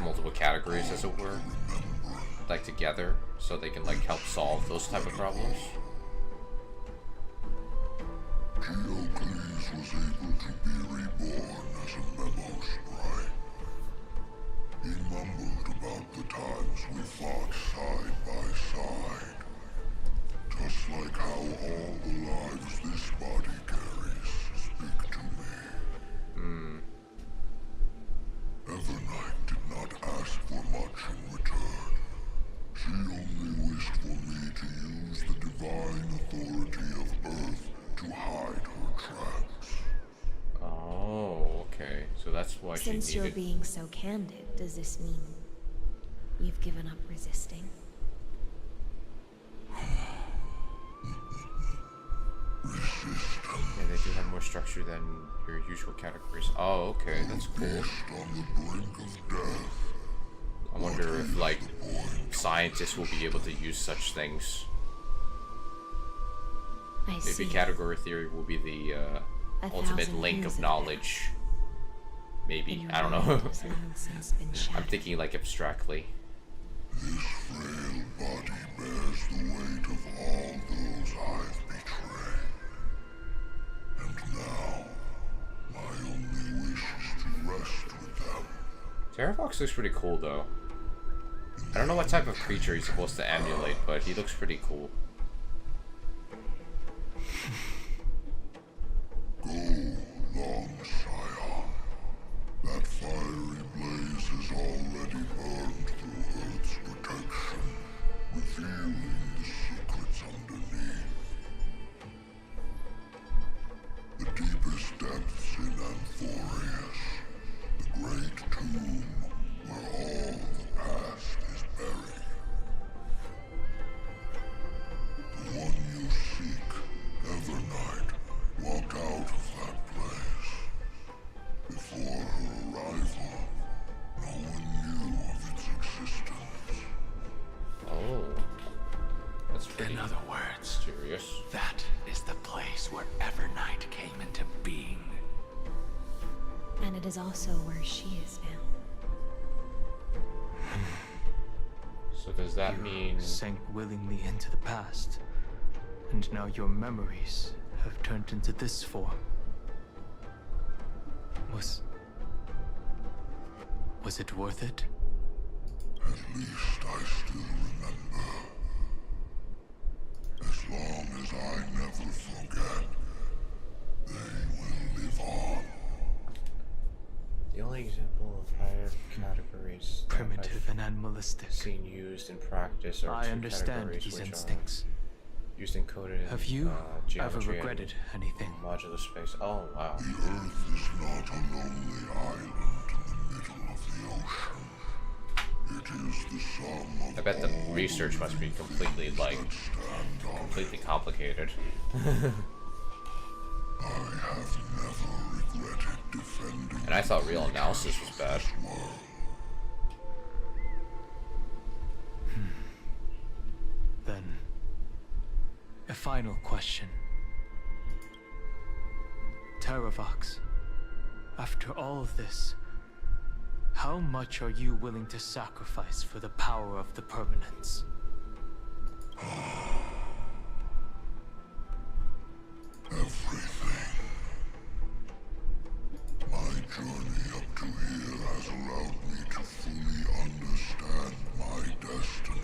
multiple categories as it were, like together, so they can like help solve those type of problems? Geocles was able to be reborn as a memo sprite. He mumbled about the times we fought side by side. Just like how all the lives this body carries speak to me. Evernight did not ask for much in return. She only wished for me to use the divine authority of Earth to hide her tracks. Oh, okay. So that's why she needed... Since you're being so candid, does this mean you've given up resisting? Yeah, they do have more structure than your usual categories. Oh, okay, that's cool. I wonder if, like, scientists will be able to use such things. Maybe category theory will be the ultimate link of knowledge. Maybe, I don't know. I'm thinking like abstractly. This frail body bears the weight of all those I've betrayed. And now, Terravox looks pretty cool though. I don't know what type of creature he's supposed to emulate, but he looks pretty cool. Go, long Scion. That fiery blaze has already burned through Earth's protection, revealing the secrets underneath. The deepest depths in Amphorius, the great tomb where all the past is buried. The one you seek, Evernight, walked out of that place. Before her arrival, no one knew of its existence. Oh. That's pretty In other words, mysterious. That is the place where Evernight came into being. And it is also where she is now. So does that mean... sank willingly into the past, and now your memories have turned into this form. Was it worth it? At least I still remember. As long as I never forget, they will live on. The only example of higher categories Primitive and animalistic. seen used in practice are I two understand categories these which instincts. are used encoded in Have you ever geometry regretted and anything? modular space. Oh wow. The Earth is not a lonely island in the middle of the ocean. It is the sum of I bet the all research must be completely like completely complicated. I have never regretted defending. And I thought real analysis was bad. Then, a final question. Terravox, after all of this, how much are you willing to sacrifice for the power of the permanence? Everything. My journey up to here has allowed me to fully understand my destiny.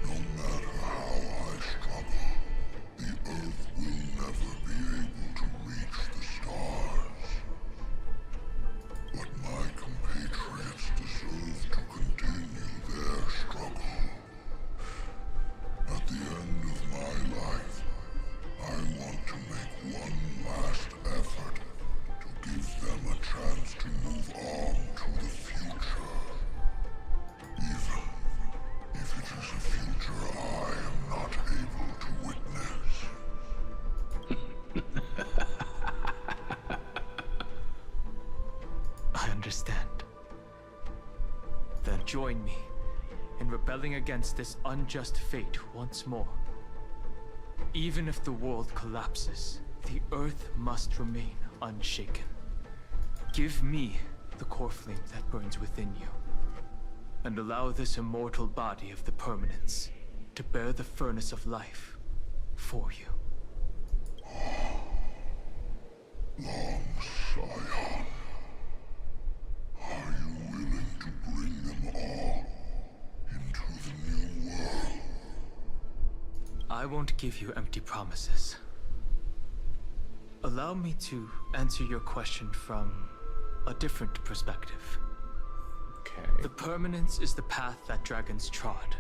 No matter how I struggle, the Earth will never be able to reach the stars. But my compatriots deserve to continue their struggle. At the end of my life, I want to make one last effort to give them a chance to move on to the future. Even if it is a future I am not able to witness. I understand. Then join me in rebelling against this unjust fate once more. Even if the world collapses, the Earth must remain unshaken. Give me the core flame that burns within you, and allow this immortal body of the permanence to bear the furnace of life for you. Long Scion, are you willing to bring them all into the new world? I won't give you empty promises. Allow me to answer your question from a different perspective. Okay. The permanence is the path that dragons trod,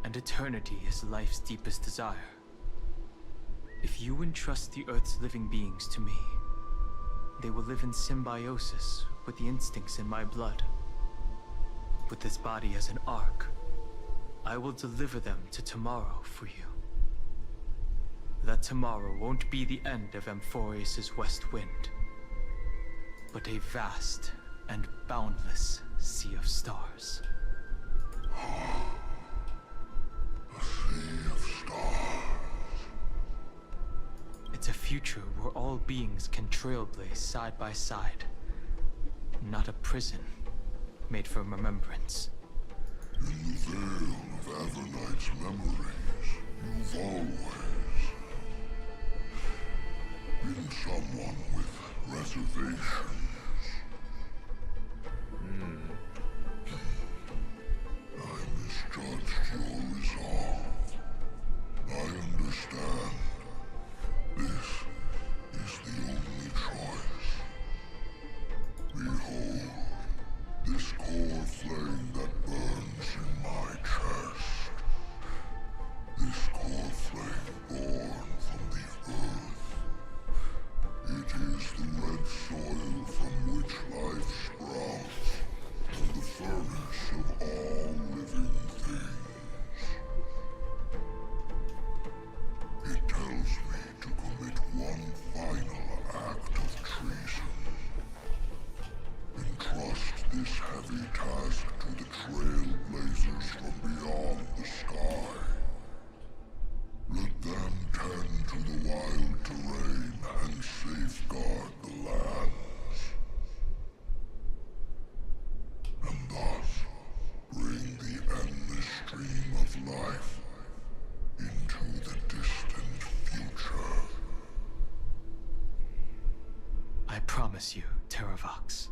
and eternity is life's deepest desire. If you entrust the Earth's living beings to me, they will live in symbiosis with the instincts in my blood. With this body as an ark, I will deliver them to tomorrow for you. That tomorrow won't be the end of Amphorius' west wind, but a vast and boundless sea of stars. A sea of stars. It's a future where all beings can trailblaze side by side. Not a prison made for remembrance. In the veil of Avernight's memories, you've always been someone with reservations. promise you, Terravox.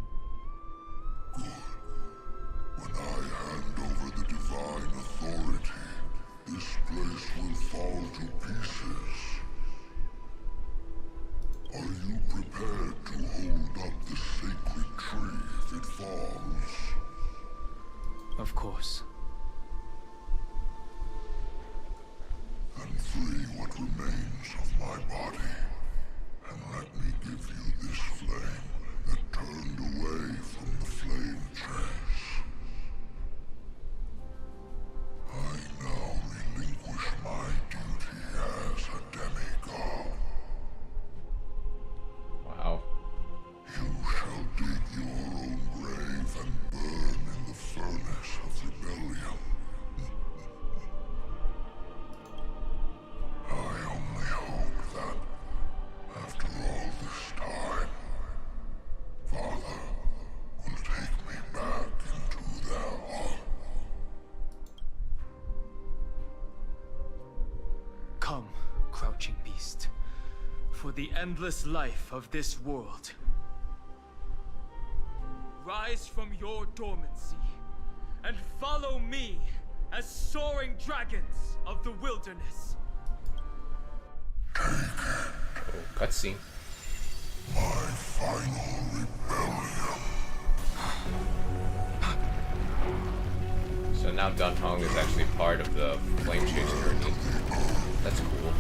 When I hand over the divine authority, this place will fall to pieces. Are you prepared to hold up the sacred tree if it falls? Of course. And free what remains of my body. And let me give you this flame that turned away from the flame chase. I now relinquish my duty as a demigod. Wow. You shall dig your own grave and burn in the furnace of rebellion. I only hope that, after all this time, Father will take me back into their heart. Come, crouching beast, for the endless life of this world. Rise from your dormancy, and follow me as soaring dragons of the wilderness. Oh, cutscene. My final rebellion. So now Dun Hong is actually part of the Flame Chase journey. That's cool.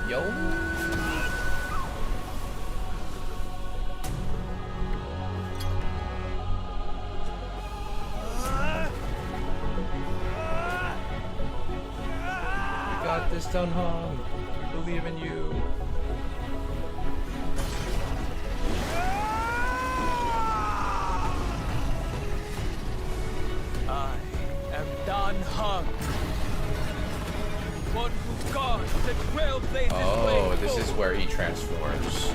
Yo. You got this, Dun Hong. We believe in you. I am Dan Hung, one who guards the trailblazes. Oh, this is where he transforms.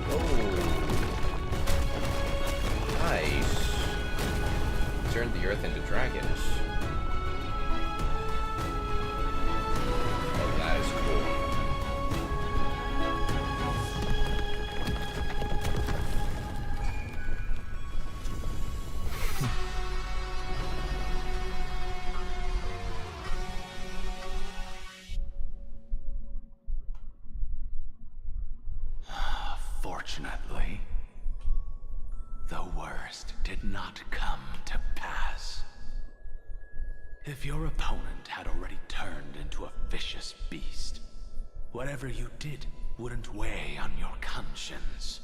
Oh, nice. Turn the earth into dragons. Oh, that is cool. Fortunately, the worst did not come to pass. If your opponent had already turned into a vicious beast, whatever you did wouldn't weigh on your conscience.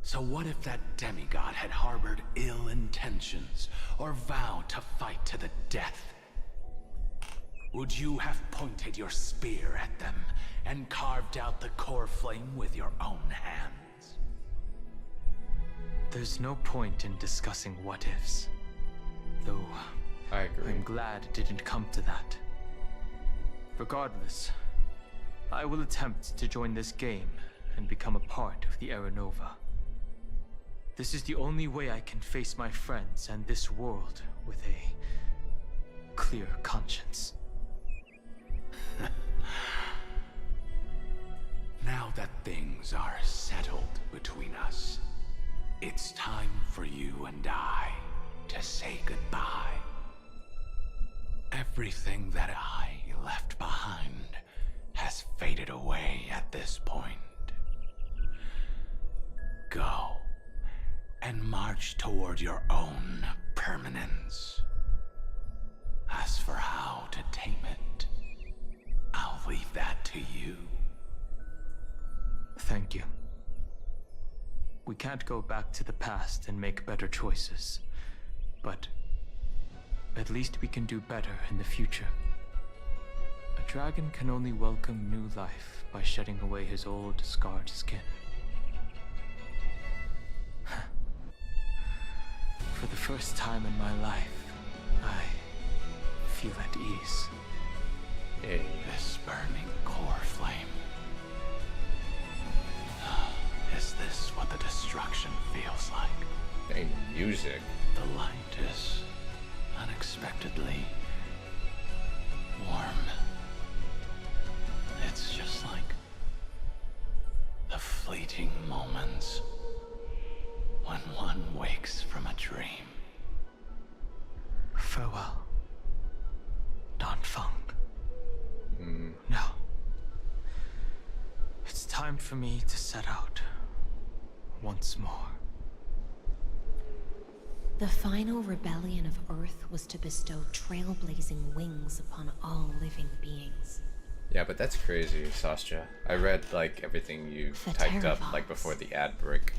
So what if that demigod had harbored ill intentions or vowed to fight to the death? Would you have pointed your spear at them and carved out the core flame with your own hands? There's no point in discussing what ifs. Though, I agree. I'm glad it didn't come to that. Regardless, I will attempt to join this game and become a part of the Era Nova. This is the only way I can face my friends and this world with a clear conscience. Now that things are settled between us, it's time for you and I to say goodbye. Everything that I left behind has faded away at this point. Go and march toward your own permanence. As for how to tame it, I'll leave that to you. Thank you. We can't go back to the past and make better choices, but at least we can do better in the future. A dragon can only welcome new life by shedding away his old, scarred skin. For the first time in my life, I feel at ease. This burning core flame. Is this what the destruction feels like? Strange music. The light is unexpectedly warm. It's just like the fleeting moments when one wakes from a dream. Farewell, Don Fung. Now, it's time for me to set out once more. The final rebellion of Earth was to bestow trailblazing wings upon all living beings. Yeah, but that's crazy, Sascha. I read like everything you typed up like before the ad break.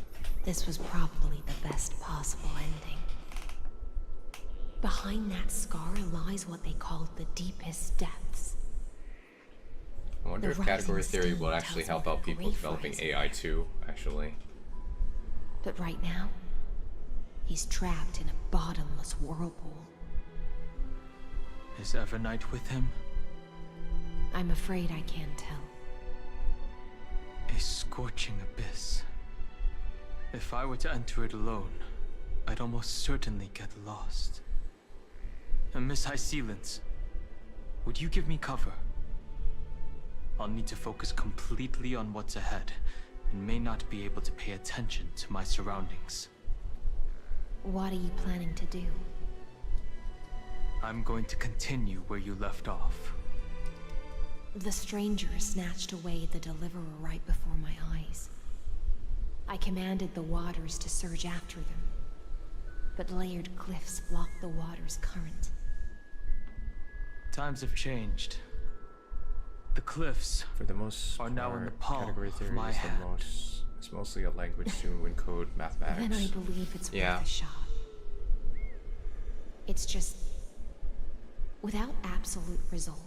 This was probably the best possible ending. Behind that scar lies what they called the deepest depths. I wonder if category theory will actually help out people developing AI too, actually. But right now, he's trapped in a bottomless whirlpool. Is Evernight with him? I'm afraid I can't tell. A scorching abyss. If I were to enter it alone, I'd almost certainly get lost. And Miss High Sealants, would you give me cover? I'll need to focus completely on what's ahead, and may not be able to pay attention to my surroundings. What are you planning to do? I'm going to continue where you left off. The stranger snatched away the deliverer right before my eyes. I commanded the waters to surge after them, but layered cliffs blocked the water's current. Times have changed. The cliffs, for the most are now in the part, palm category theory of my is hand. it's mostly a language to encode mathematics. Then I believe it's worth a shot. It's just, without absolute resolve,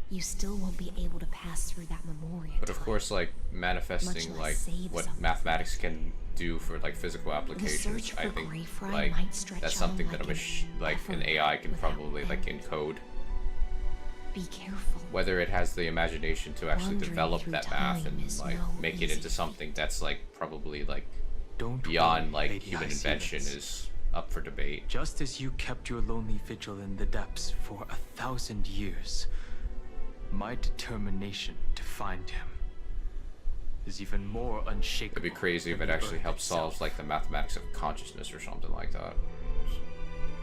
you still won't be able to pass through that memorial. But of course, like manifesting like what mathematics can do for like physical applications, I think like that's something that an AI can probably like encode. Be careful. Whether it has the imagination to actually develop that math and like make it into something that's like probably like beyond like human invention is up for debate. Just as you kept your lonely vigil in the depths for 1,000 years, my determination to find him is even more unshakable. It'd be crazy if it actually helped solve like the mathematics of consciousness or something like that.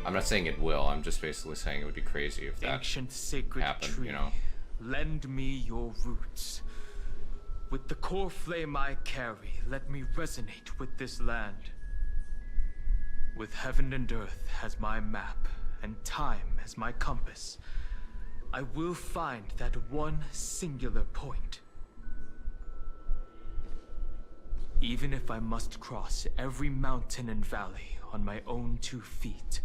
I'm not saying it will, I'm just basically saying it would be crazy if that ancient sacred happened, tree, you know. Lend me your roots. With the core flame I carry, let me resonate with this land. With heaven and earth as my map, and time as my compass, I will find that one singular point. Even if I must cross every mountain and valley on my own 2 feet,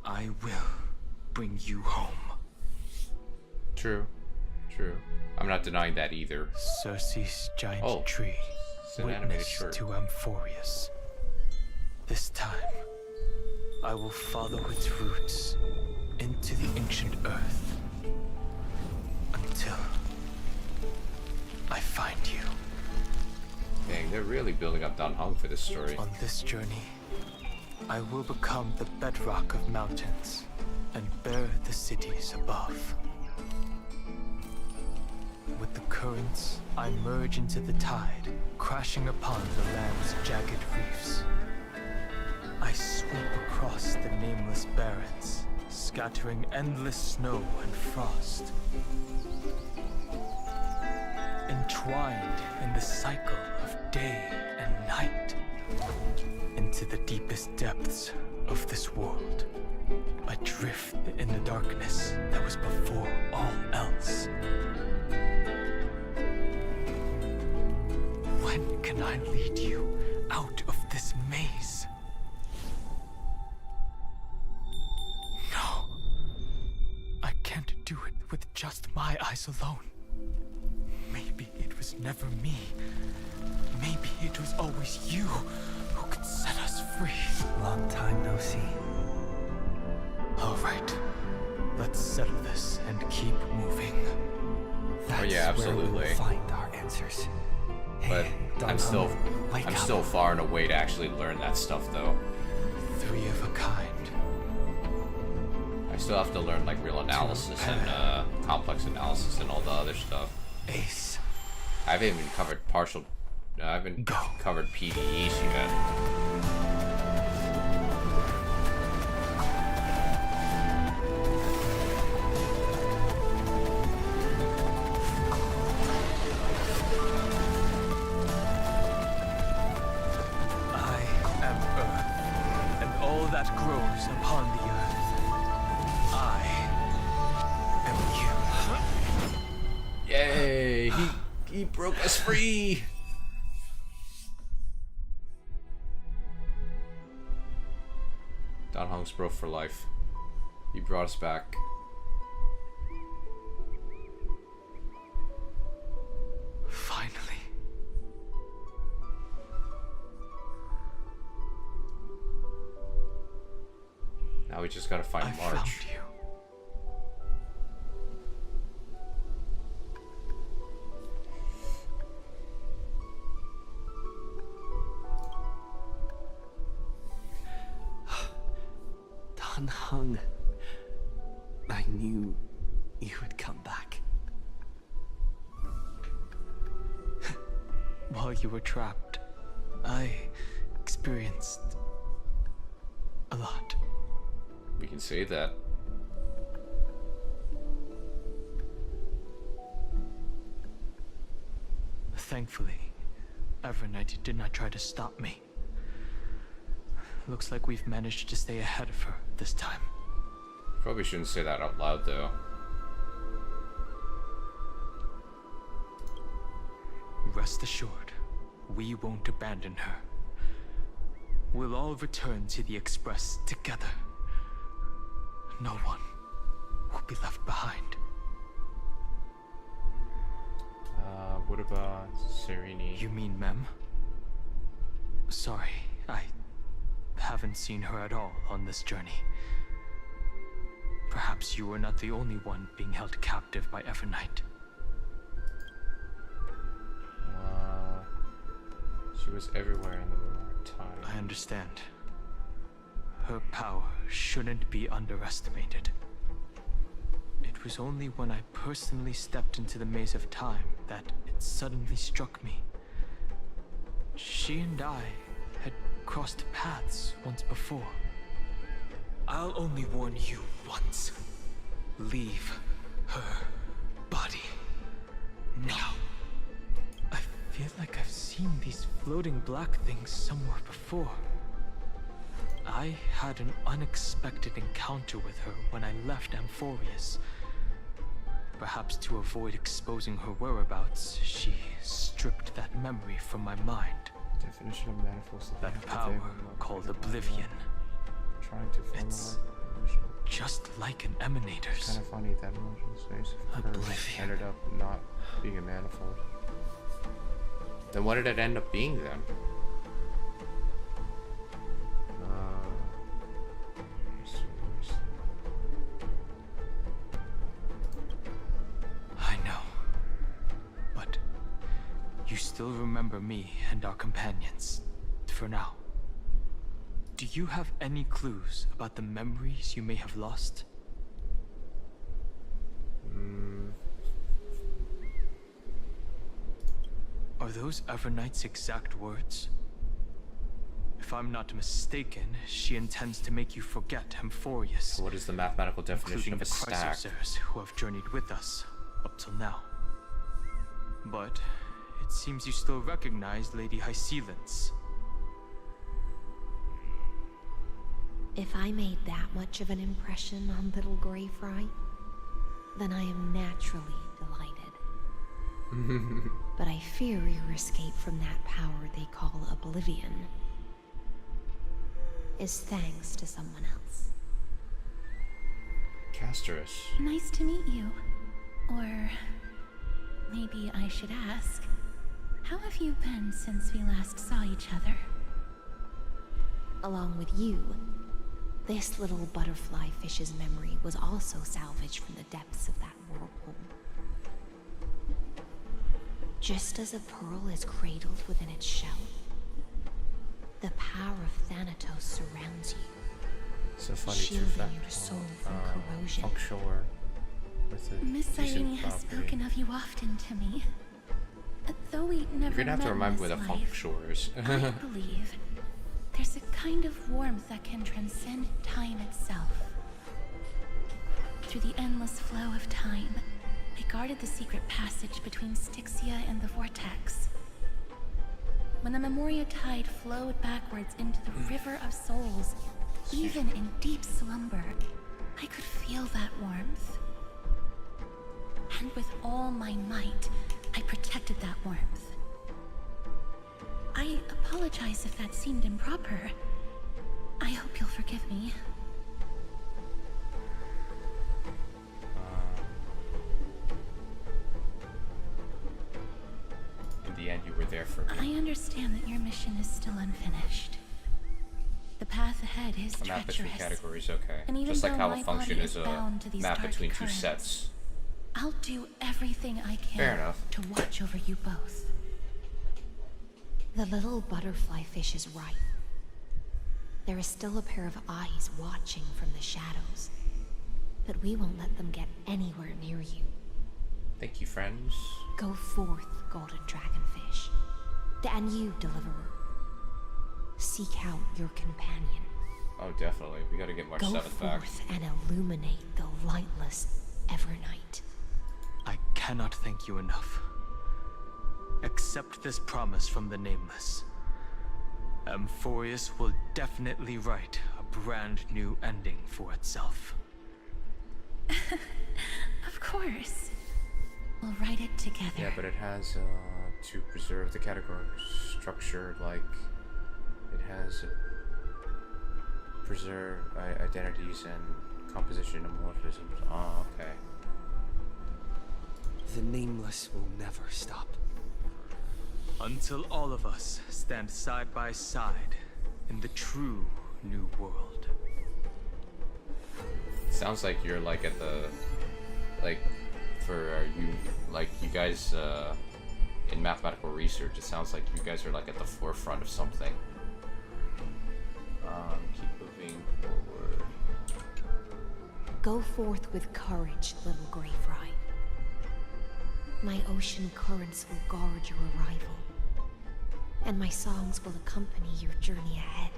I will bring you home. True. I'm not denying that either. Circe's giant tree, it's an animated witness short. to Amphorius. This time, I will follow its roots into the ancient earth until I find you. Dang, they're really building up Don Hung for this story. On this journey, I will become the bedrock of mountains and bear the cities above. With the currents, I merge into the tide, crashing upon the land's jagged reefs. I sweep across the nameless barrens, scattering endless snow and frost. Entwined in the cycle of day and night, into the deepest depths of this world, adrift in the darkness that was before all else. When can I lead you out of this maze? No. I can't do it with just my eyes alone. Maybe it was never me. Maybe it was always you who could set us free. Long time no see. All right. Let's settle this and keep moving. That's yeah, where we absolutely. will find our answers. But Don I'm still Hung, wake I'm up. still far and away to actually learn that stuff though. Three of a kind. I still have to learn like real analysis and complex analysis and all the other stuff. Ace. I haven't even covered partial. I haven't covered PDEs yet. I am Earth, and all that grows upon the earth. I am you. Yay! He broke us free. Don Hung's bro for life. He brought us back. Finally. Now we just gotta find March. Found you. Don Hung. I knew you would come back. While you were trapped, I experienced a lot. We can say that. Thankfully, Evernight did not try to stop me. Looks like we've managed to stay ahead of her this time. Probably shouldn't say that out loud though. Rest assured, we won't abandon her. We'll all return to the Express together. No one will be left behind. What about Sereni? You mean Mem? Sorry, I haven't seen her at all on this journey. Perhaps you were not the only one being held captive by Evernight. She was everywhere in the wrong time. I understand. Her power shouldn't be underestimated. It was only when I personally stepped into the maze of time that it suddenly struck me. She and I had crossed paths once before. I'll only warn you once. Leave her body now. I feel like I've seen these floating black things somewhere before. I had an unexpected encounter with her when I left Amphorius. Perhaps to avoid exposing her whereabouts, she stripped that memory from my mind. Definition of manifold. That power called Oblivion. Trying to It's just like an emanator's. It's kind of funny that emotional space ended up not being a manifold. Then what did it end up being then? I know. But you still remember me and our companions, for now. Do you have any clues about the memories you may have lost? Are those Evernight's exact words? If I'm not mistaken, she intends to make you forget Amphorius. So what is the mathematical definition of a stack? Chrysosers who have journeyed with us up till now. But it seems you still recognize Lady Hycelence. If I made that much of an impression on little Grey Fry, then I am naturally delighted. But I fear your escape from that power they call Oblivion is thanks to someone else. Casterus. Nice to meet you. Or maybe I should ask, how have you been since we last saw each other? Along with you, this little butterfly fish's memory was also salvaged from the depths of that whirlpool. Just as a pearl is cradled within its shell, the power of Thanatos surrounds you, So funny shielding your soul from corrosion. Functional with a Miss decent Irene has property. spoken of you often to me. Though we never You're gonna have to met remind me in where this the life, Functional is. I believe there's a kind of warmth that can transcend time itself. Through the endless flow of time, I guarded the secret passage between Styxia and the Vortex. When the Memoria tide flowed backwards into the River of Souls, even in deep slumber, I could feel that warmth. And with all my might, I protected that warmth. I apologize if that seemed improper. I hope you'll forgive me. In the end, you were there for me. I understand that your mission is still unfinished. The path ahead is A map treacherous. between categories, okay. And even Just like though how my a function body is a bound to these map dark between two currents, sets. I'll do everything I can Fair enough. to watch over you both. The little butterfly fish is right. There is still a pair of eyes watching from the shadows, but we won't let them get anywhere near you. Thank you, friends. Go forth, golden dragonfish, and you, deliverer. Seek out your companion. Oh, definitely. We gotta get March Go 7th back. forth and illuminate the lightless Evernight. I cannot thank you enough. Accept this promise from the Nameless. Amphorius will definitely write a brand new ending for itself. Of course. We'll write it together. Yeah, but it has to preserve the category structure, like it has preserve identities and composition amorphisms. Oh, okay. The Nameless will never stop. Until all of us stand side by side in the true new world. Sounds like you're like at the, like, for you guys in mathematical research. It sounds like you guys are like at the forefront of something. Keep moving forward. Go forth with courage, little gray fry. My ocean currents will guard your arrival, and my songs will accompany your journey ahead.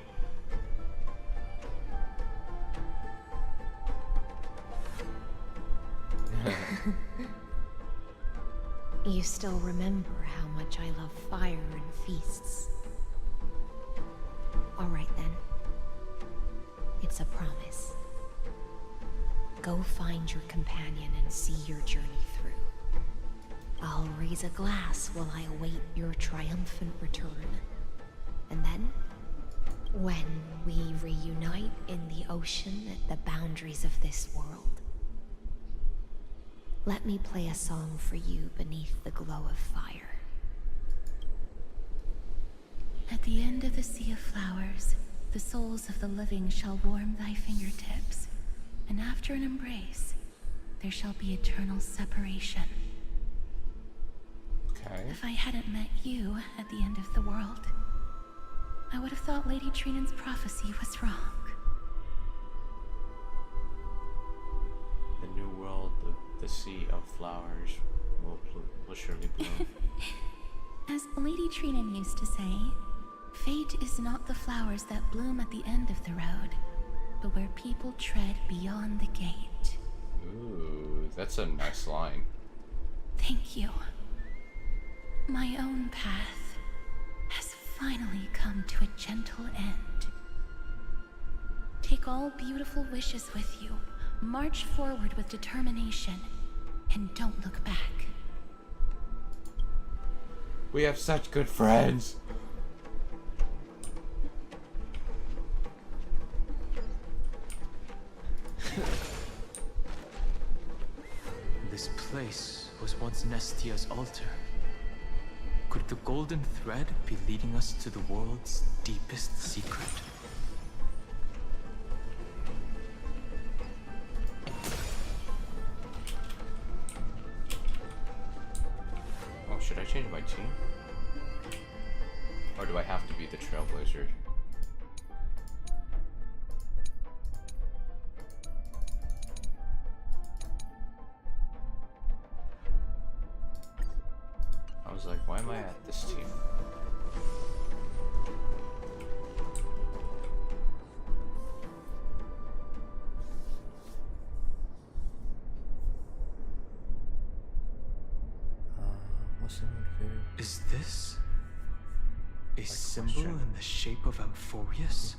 You still remember how much I love fire and feasts. All right then. It's a promise. Go find your companion and see your journey through. I'll raise a glass while I await your triumphant return. And then, when we reunite in the ocean at the boundaries of this world, let me play a song for you beneath the glow of fire. At the end of the sea of flowers, the souls of the living shall warm thy fingertips, and after an embrace, there shall be eternal separation. Okay. If I hadn't met you at the end of the world, I would have thought Lady Trinan's prophecy was wrong. The new world, the sea of flowers will surely bloom. As Lady Trinan used to say, fate is not the flowers that bloom at the end of the road, but where people tread beyond the gate. Ooh, that's a nice line. Thank you. My own path has finally come to a gentle end. Take all beautiful wishes with you, march forward with determination, and don't look back. We have such good friends. This place was once Nestia's altar. Could the golden thread be leading us to the world's deepest secret? Oh, should I change my team? Or do I have to be the Trailblazer? I was like, why am I at this team? Is this a symbol in the shape of Amphorius?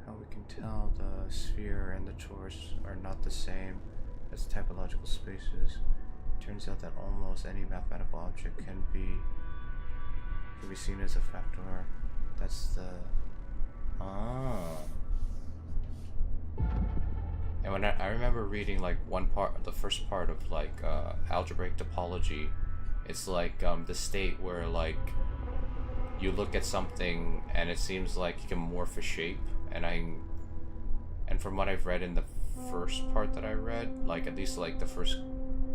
How we can tell the sphere and the torus are not the same as typological spaces. Turns out that almost any mathematical object can be seen as a factor. That's the And when I remember reading like the first part of like algebraic topology, it's like the state where like you look at something and it seems like you can morph a shape, and from what I've read in the first part that I read, like at least like the first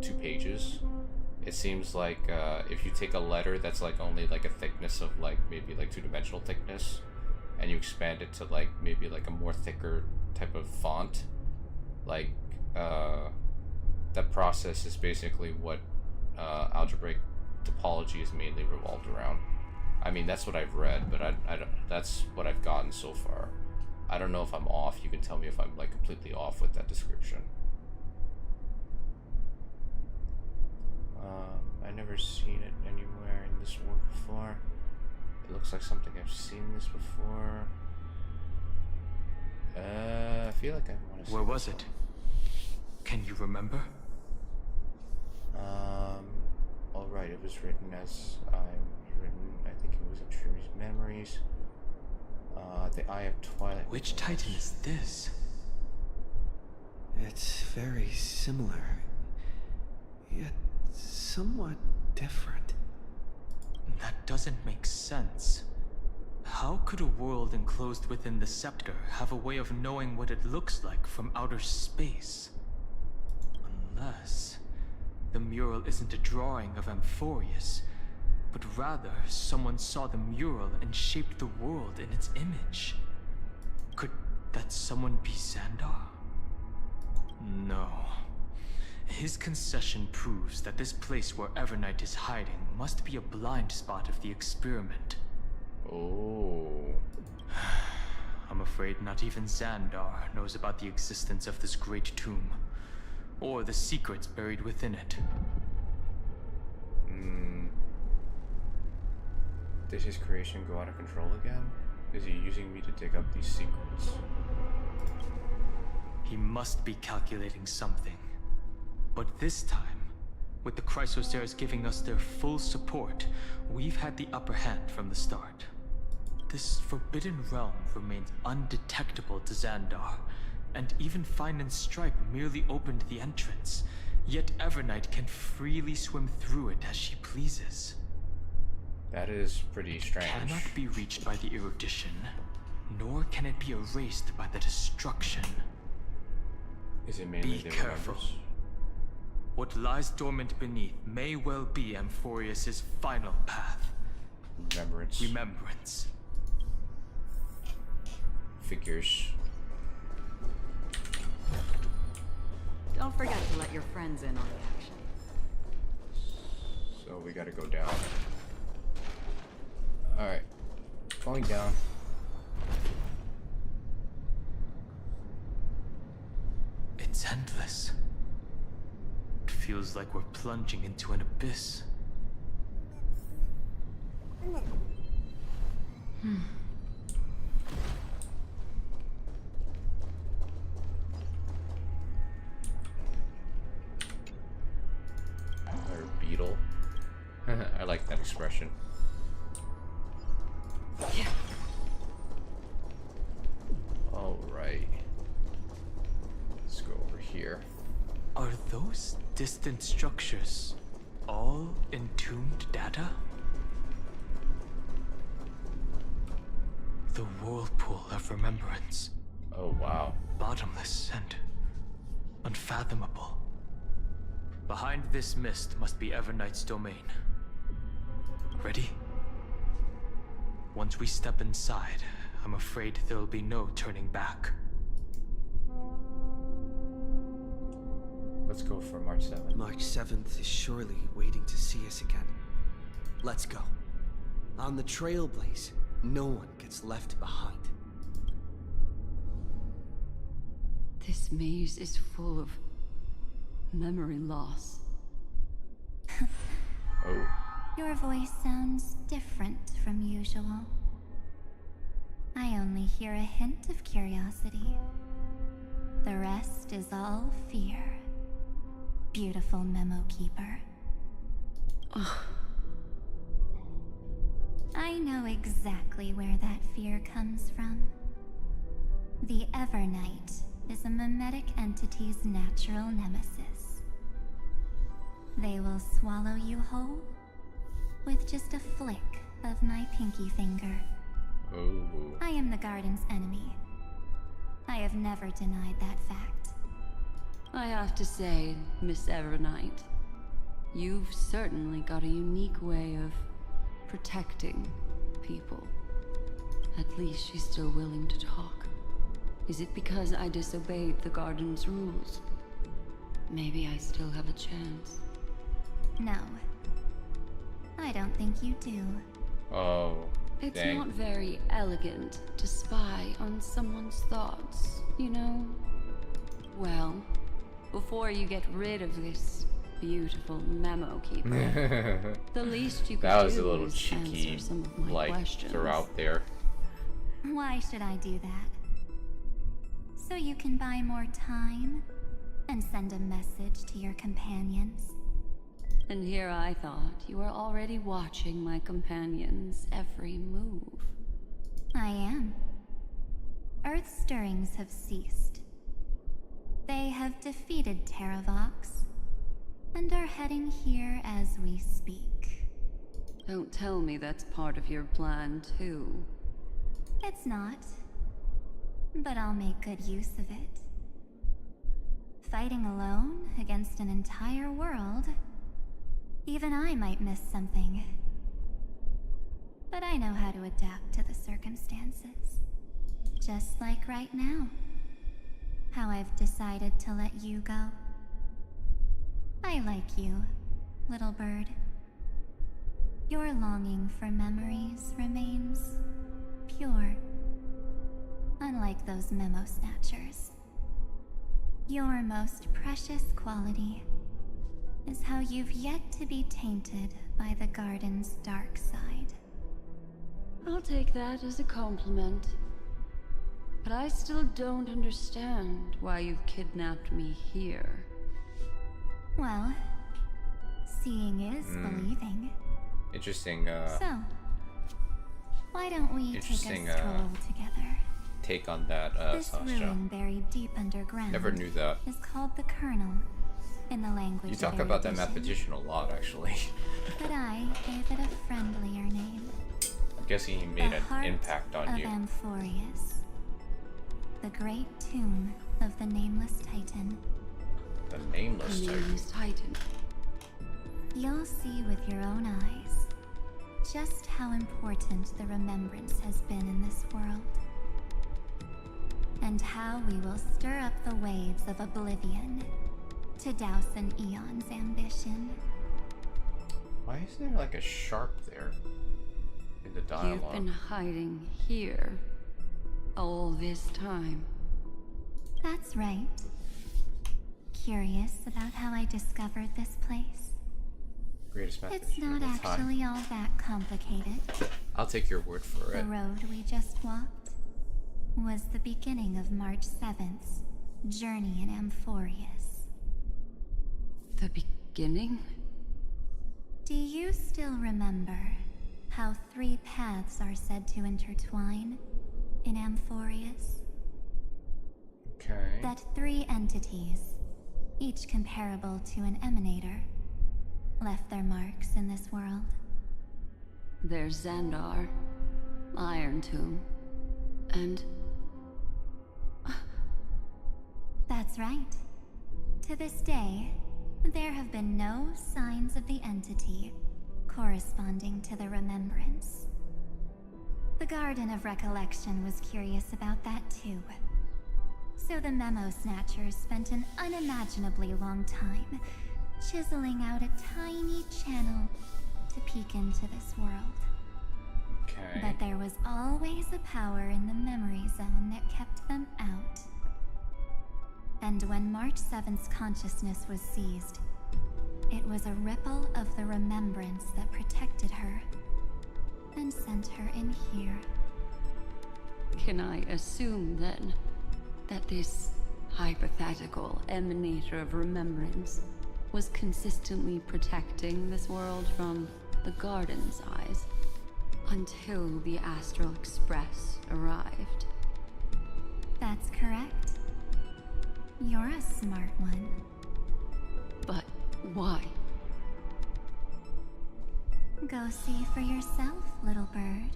2 pages, it seems like if you take a letter that's like only like a thickness of like maybe like 2-dimensional thickness, and you expand it to like maybe like a more thicker type of font, like that process is basically what algebraic topology is mainly revolved around. I mean, that's what I've read, but I don't, that's what I've gotten so far. I don't know if I'm off. You can tell me if I'm like completely off with that description. I never seen it anywhere in this work before. It looks like something I've seen this before. I feel like I want to see. Where was it? Can you remember? Alright, it was written as I think it was in Trinity's Memories. The Eye of Twilight. Which Titan is this? It's very similar, yet somewhat different. That doesn't make sense. How could a world enclosed within the scepter have a way of knowing what it looks like from outer space? Unless the mural isn't a drawing of Amphorius, but rather someone saw the mural and shaped the world in its image. Could that someone be Xandar? No. His concession proves that this place where Evernight is hiding must be a blind spot of the experiment. Oh. I'm afraid not even Xandar knows about the existence of this great tomb, or the secrets buried within it. Did his creation go out of control again? Is he using me to dig up these secrets? He must be calculating something. But this time, with the Chrysoceres giving us their full support, we've had the upper hand from the start. This forbidden realm remains undetectable to Xandar, and even Fine and Stripe merely opened the entrance, yet Evernight can freely swim through it as she pleases. That is pretty strange. It cannot be reached by the erudition, nor can it be erased by the destruction. Is it mainly Be careful. What lies dormant beneath may well be Amphorius' final path. Remembrance. Figures. Don't forget to let your friends in on the action. So we gotta go down. Alright. Going down. It's endless. It feels like we're plunging into an abyss. Or beetle. I like that expression. Alright. Let's go over here. Are those distant structures all entombed data? The whirlpool of remembrance. Oh, wow. Bottomless and unfathomable. Behind this mist must be Everknight's domain. Ready? Once we step inside, I'm afraid there'll be no turning back. Let's go for March 7th. March 7th is surely waiting to see us again. Let's go. On the Trailblaze, no one gets left behind. This maze is full of memory loss. Oh. Your voice sounds different from usual. I only hear a hint of curiosity. The rest is all fear. Beautiful memo keeper. I know exactly where that fear comes from. The Everknight is a mimetic entity's natural nemesis. They will swallow you whole with just a flick of my pinky finger. Oh. I am the garden's enemy. I have never denied that fact. I have to say, Miss Everknight, you've certainly got a unique way of protecting people. At least she's still willing to talk. Is it because I disobeyed the garden's rules? Maybe I still have a chance. No. I don't think you do. Oh, It's dang. not very elegant to spy on someone's thoughts, you know? Well, before you get rid of this beautiful memo keeper, the least you could That was do a little is cheeky, answer some of my like, questions. throughout there. Why should I do that? So you can buy more time and send a message to your companions? And here I thought you were already watching my companion's every move. I am. Earth stirrings have ceased. They have defeated Terravox and are heading here as we speak. Don't tell me that's part of your plan, too. It's not, but I'll make good use of it. Fighting alone against an entire world, even I might miss something. But I know how to adapt to the circumstances. Just like right now. How I've decided to let you go. I like you, little bird. Your longing for memories remains pure. Unlike those memo snatchers. Your most precious quality is how you've yet to be tainted by the garden's dark side. I'll take that as a compliment. But I still don't understand why you've kidnapped me here. Well, seeing is believing. Interesting, So, why don't we take a interesting, stroll together? take on that, This Sasha. ruin buried deep underground Never knew that. is called the Kernel in the language You of talk about that erudition. mathematician a lot, actually. But I gave it a friendlier name. I'm guessing he made The an heart impact on of you. Amphorius. The great tomb of the Nameless Titan. The nameless The type. nameless Titan. You'll see with your own eyes just how important the remembrance has been in this world. And how we will stir up the waves of oblivion to douse an eon's ambition. Why is there like a sharp there in the You've dialogue? been hiding here all this time. That's right. Curious about how I discovered this place? Greatest method It's not of all time. actually all that complicated. I'll take your word for The it. road we just walked was the beginning of March 7th's journey in Amphorius. The beginning? Do you still remember how 3 paths are said to intertwine in Amphorius? Okay. That 3 entities, each comparable to an emanator, left their marks in this world. There's Xandar, Iron Tomb, and... That's right. To this day, there have been no signs of the entity corresponding to the remembrance. The Garden of Recollection was curious about that too. So the Memo Snatchers spent an unimaginably long time chiseling out a tiny channel to peek into this world. Okay. But there was always a power in the memory zone that kept them out. And when March 7th's consciousness was seized, it was a ripple of the remembrance that protected her and sent her in here. Can I assume then that this hypothetical emanator of remembrance was consistently protecting this world from the Garden's eyes until the Astral Express arrived? That's correct. You're a smart one. But why? Go see for yourself, little bird.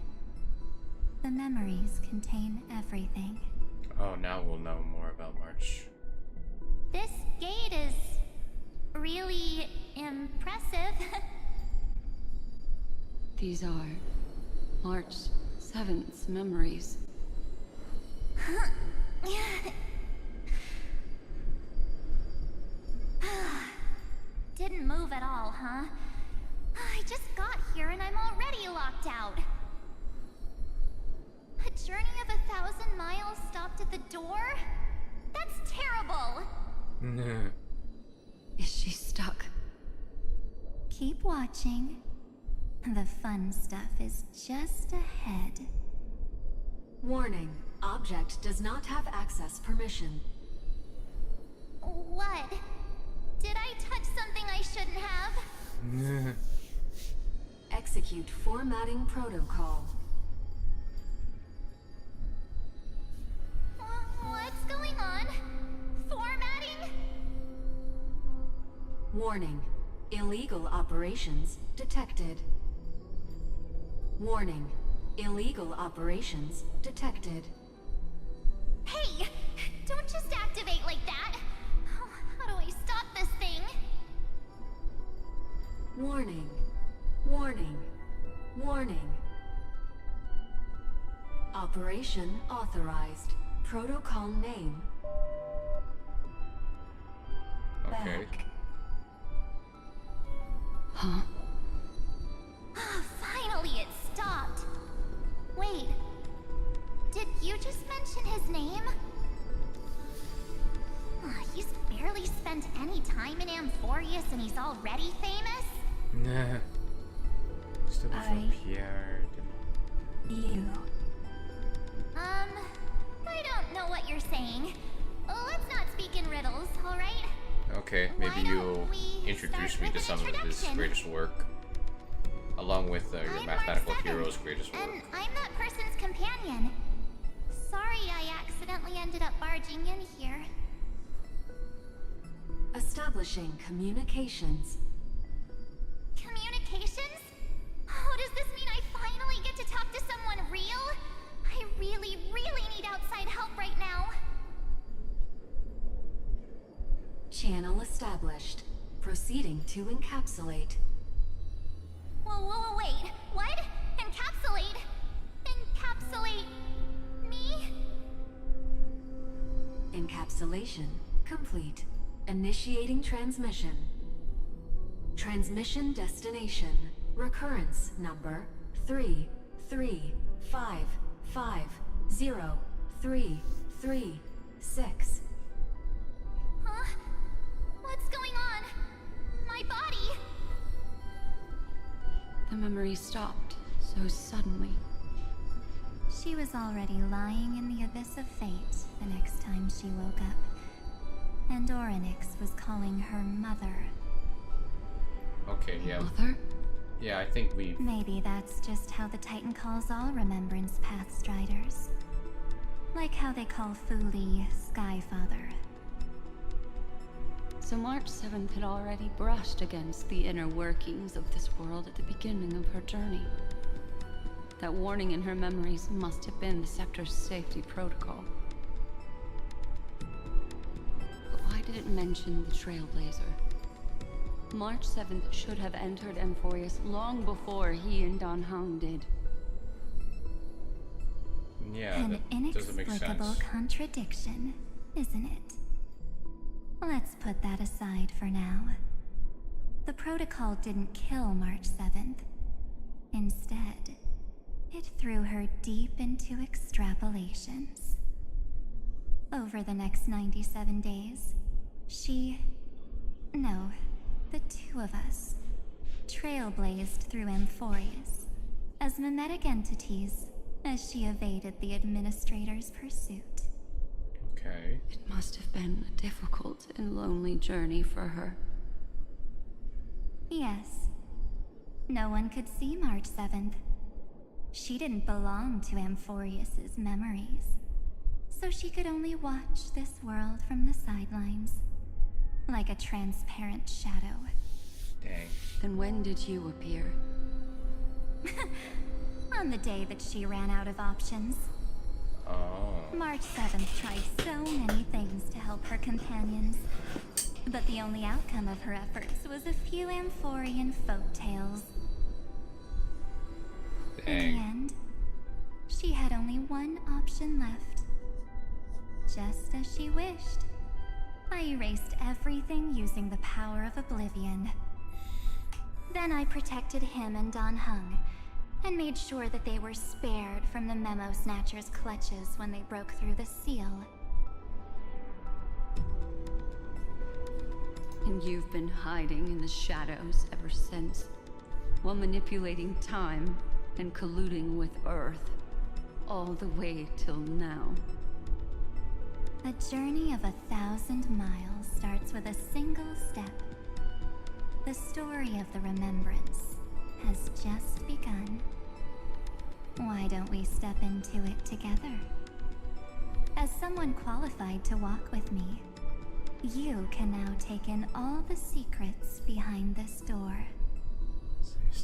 The memories contain everything. Oh, now we'll know more about March. This gate is really impressive. These are March 7th's memories. Didn't move at all, huh? I just got here and I'm already locked out. A journey of 1,000 miles stopped at the door? That's terrible! Is she stuck? Keep watching. The fun stuff is just ahead. Warning. Object does not have access permission. What? Did I touch something I shouldn't have? Execute formatting protocol. What's going on? Formatting? Warning. Illegal operations detected. Warning. Illegal operations detected. Hey! Don't just activate like that! How do I stop this thing? Warning. Warning. Warning. Operation authorized. Protocol name. Okay. Back. Huh? Finally it stopped. Wait. Did you just mention his name? He's barely spent any time in Amphorius and he's already famous? Still before Pierre. You. I don't know what you're saying. Let's not speak in riddles, alright? Okay, maybe you'll introduce me to some of his greatest work, along with your mathematical hero's greatest work. And I'm that person's companion. Sorry I accidentally ended up barging in here. Establishing communications. Communications? Oh, does this mean I finally get to talk to someone real? I really, really need outside help right now. Channel established. Proceeding to encapsulate. Whoa, wait. What? Encapsulate? Encapsulate me? Encapsulation complete. Initiating transmission. Transmission destination. Recurrence number 335503336. Huh? What's going on? My body? The memory stopped so suddenly. She was already lying in the abyss of fate the next time she woke up. And Orynyx was calling her mother. Okay, yeah. Mother? Yeah, I think we... Maybe that's just how the Titan calls all Remembrance Pathstriders. Like how they call Thule Skyfather. So March 7th had already brushed against the inner workings of this world at the beginning of her journey. That warning in her memories must have been the Scepter's safety protocol. But why did it mention the Trailblazer? March 7th should have entered Amphorius long before he and Don Hung did. Yeah, An that doesn't make inexplicable sense. contradiction, isn't it? Let's put that aside for now. The protocol didn't kill March 7th. Instead, it threw her deep into extrapolations. Over the next 97 days, the two of us, trailblazed through Amphorius as mimetic entities as she evaded the administrator's pursuit. Okay. It must have been a difficult and lonely journey for her. Yes. No one could see March 7th. She didn't belong to Amphorius's memories, so she could only watch this world from the sidelines, like a transparent shadow. Dang. Then when did you appear? On the day that she ran out of options. Oh. March 7th tried so many things to help her companions, but the only outcome of her efforts was a few Amphorian folktales. Dang. In the end, she had only one option left. Just as she wished. I erased everything using the power of oblivion. Then I protected him and Don Hung, and made sure that they were spared from the Memo Snatcher's clutches when they broke through the seal. And you've been hiding in the shadows ever since, while manipulating time and colluding with Earth, all the way till now. A journey of 1,000 miles starts with a single step. The story of the remembrance has just begun. Why don't we step into it together? As someone qualified to walk with me, you can now take in all the secrets behind this door.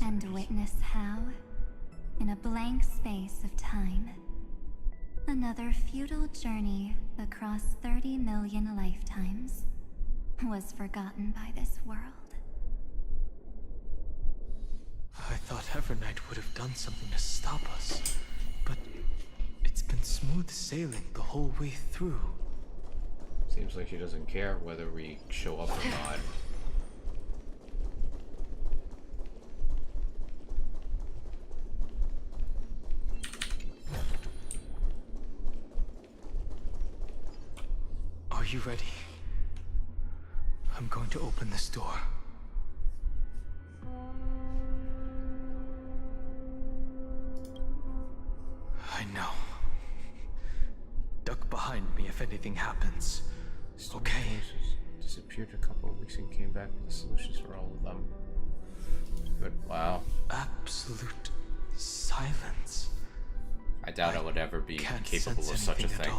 And witness how, in a blank space of time, another futile journey across 30 million lifetimes was forgotten by this world. I thought Evernight would have done something to stop us, but it's been smooth sailing the whole way through. Seems like she doesn't care whether we show up or not. Are you ready? I'm going to open this door. I know. Duck behind me if anything happens. Okay. Disappeared a couple of weeks and came back with the solutions for all of them. Good. Wow. Absolute silence. I doubt I would ever be capable of such a thing.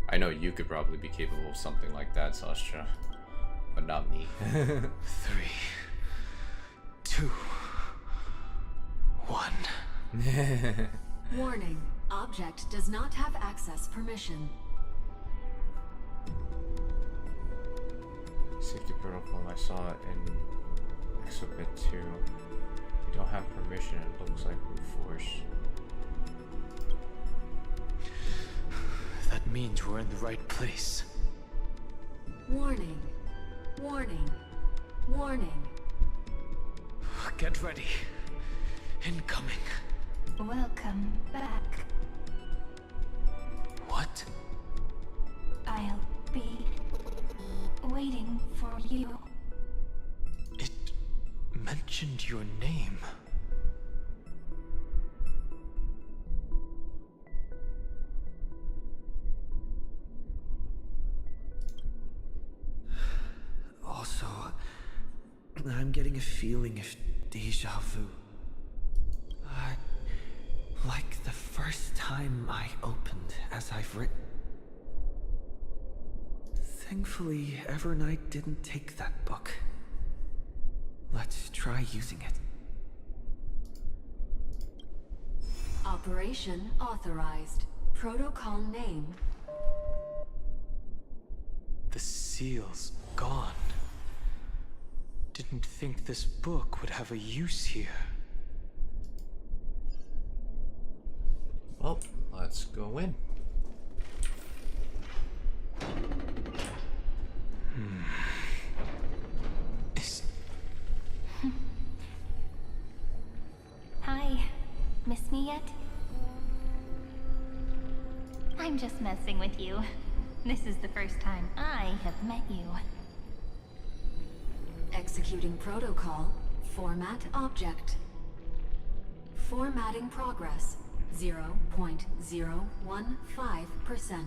I know you could probably be capable of something like that, Sasha, but not me. 3, 2, 1. Warning. Object does not have access permission. Safety protocol, I saw it in Exhibit 2. We don't have permission, it looks like we're forced. That means we're in the right place. Warning. Warning. Warning. Get ready. Incoming. Welcome back. What? I'll be waiting for you. It mentioned your name. Also, I'm getting a feeling of deja vu. Like the first time I opened as I've written. Thankfully, Evernight didn't take that book. Let's try using it. Operation authorized. Protocol name. The seal's gone. didn't think this book would have a use here. Well, let's go in. Hi. Miss me yet? I'm just messing with you. This is the first time I have met you. Executing protocol. Format object. Formatting progress. 0.015%.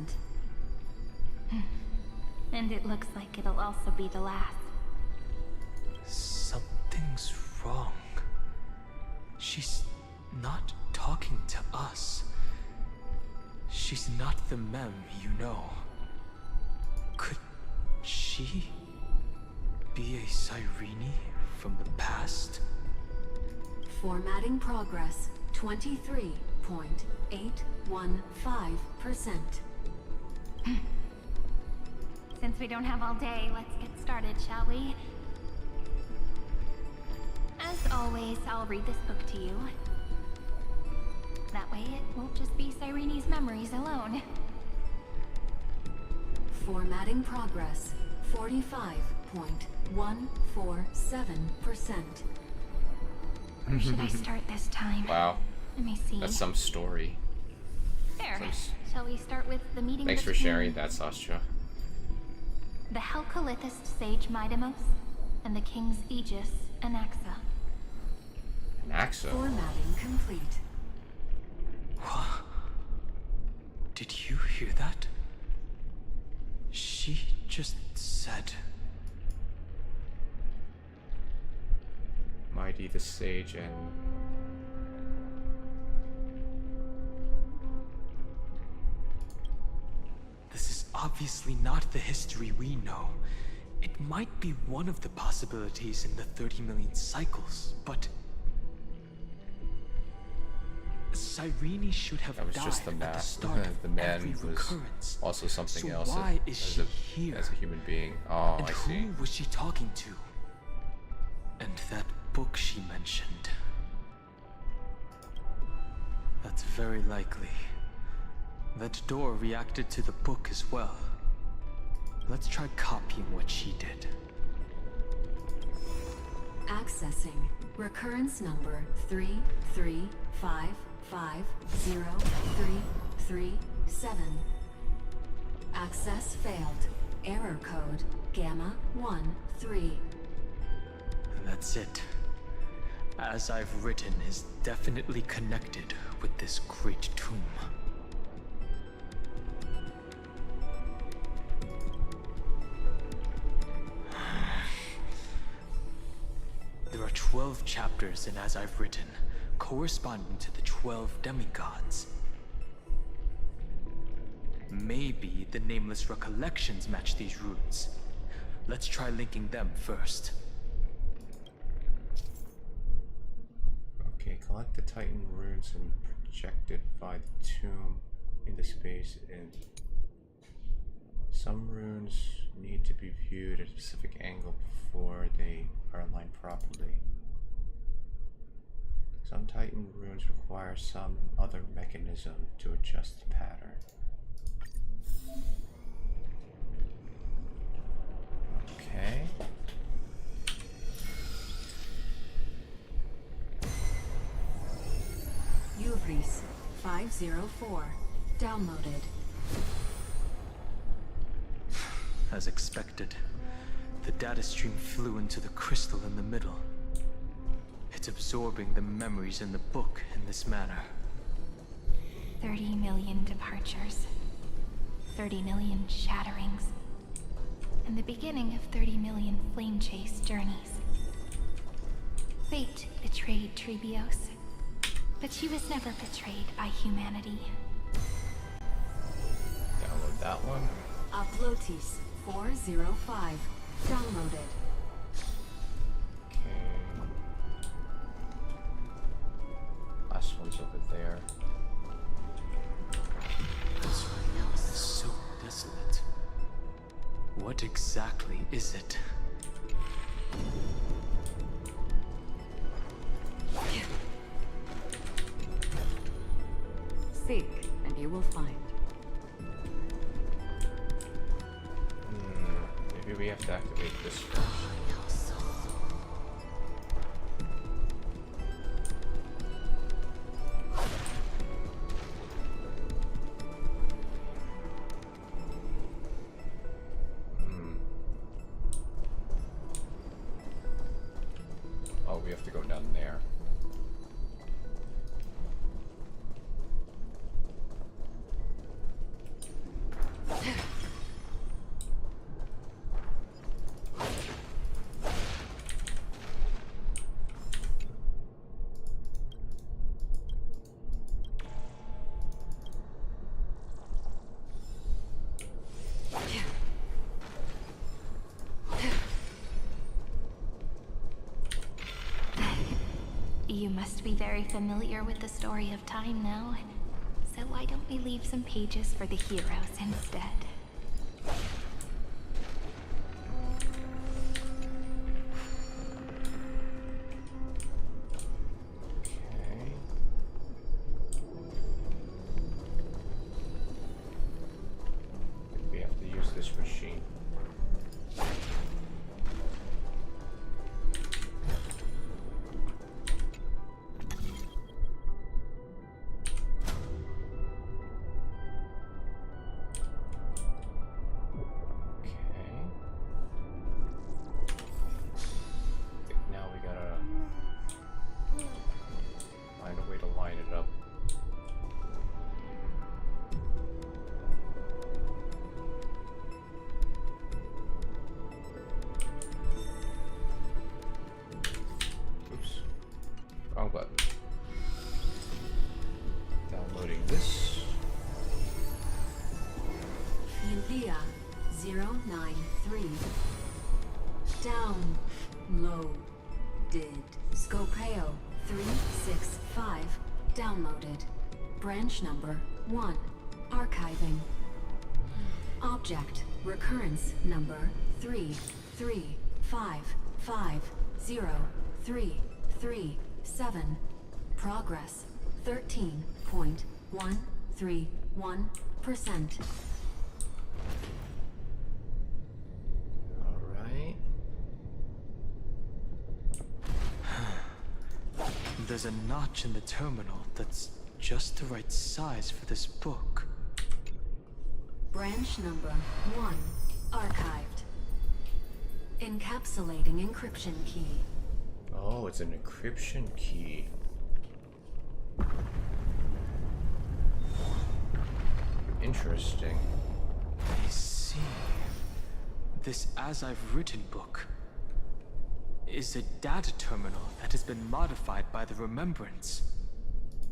And it looks like it'll also be the last. Something's wrong. She's not talking to us. She's not the mem, you know. Could she be a Cyrene from the past? Formatting progress. 23.815%. Since we don't have all day, let's get started, shall we? As always, I'll read this book to you. That way it won't just be Cyrene's memories alone. Formatting progress. 45.147%. Where should I start this time? Wow. Let me see. That's some story. There. Shall we start with the meeting? Thanks for between sharing that, Sasha. the Helcolithist sage Midamos and the king's Aegis, Anaxa. Anaxa? Formatting complete. What? Did you hear that? She just said... Mighty the Sage and... This is obviously not the history we know. It might be one of the possibilities in the 30 million cycles, but... Cyrene should have That was died just the at the map. start of The man every was recurrence. also something So else why is as she a, here? as a human being. Oh, And I see. who was she talking to? And that book she mentioned. That's very likely. That door reacted to the book as well. Let's try copying what she did. Accessing. Recurrence number 335503337. Access failed. Error code Gamma 13. That's it. As I've written is definitely connected with this great tomb. There are 12 chapters in As I've Written, corresponding to the 12 demigods. Maybe the nameless recollections match these runes. Let's try linking them first. Okay, collect the Titan runes and project it by the tomb into space. And some runes need to be viewed at a specific angle before they are aligned properly. Some Titan runes require some other mechanism to adjust the pattern. Okay. Uvris 504. Downloaded. As expected, the data stream flew into the crystal in the middle. It's absorbing the memories in the book in this manner. 30 million departures. 30 million shatterings. And the beginning of 30 million flame chase journeys. Fate betrayed Trebios, but she was never betrayed by humanity. Download that one. Uplotis 405. Downloaded. Okay. Last one's over there. This realm is so desolate. What exactly is it? Seek, and you will find. Maybe we have to activate this first. Oh, we have to go down there. You must be very familiar with the story of time now. So why don't we leave some pages for the heroes instead? Okay. We have to use this machine. Wrong button. Downloading this. Yulia 093. Downloaded. Scopeo 365. Downloaded. Branch number 1. Archiving. Object recurrence number 335503337. Progress 13.131%. Alright. There's a notch in the terminal that's just the right size for this book. Branch number 1. Archived. Encapsulating encryption key. Oh, it's an encryption key. Interesting. I see. This As I've Written book is a data terminal that has been modified by the Remembrance.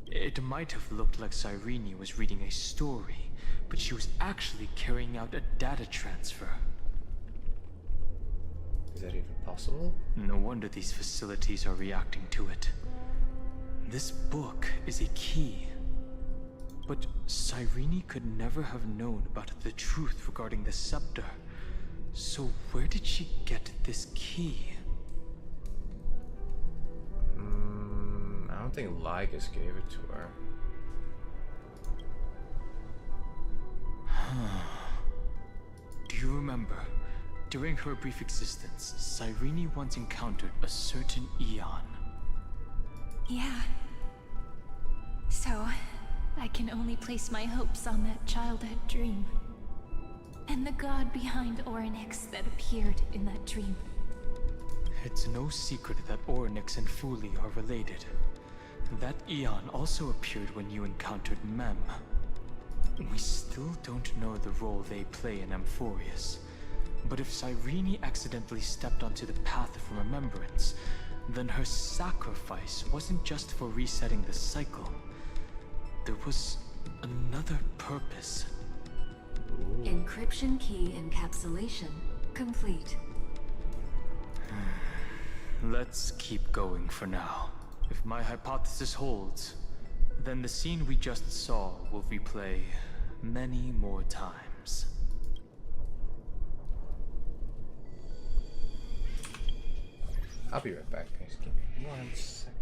It might have looked like Cyrene was reading a story, but she was actually carrying out a data transfer. Is that even possible? No wonder these facilities are reacting to it. This book is a key. But Cyrene could never have known about the truth regarding the scepter. So where did she get this key? I don't think Lygus gave it to her. Do you remember? During her brief existence, Cyrene once encountered a certain Eon. Yeah. So, I can only place my hopes on that childhood dream. And the god behind Orynyx that appeared in that dream. It's no secret that Orynyx and Fuli are related. That Eon also appeared when you encountered Mem. We still don't know the role they play in Amphorius. But if Cyrene accidentally stepped onto the path of remembrance, then her sacrifice wasn't just for resetting the cycle. There was another purpose. Ooh. Encryption key encapsulation complete. Let's keep going for now. If my hypothesis holds, then the scene we just saw will replay many more times. I'll be right back, guys. Give me 1 second.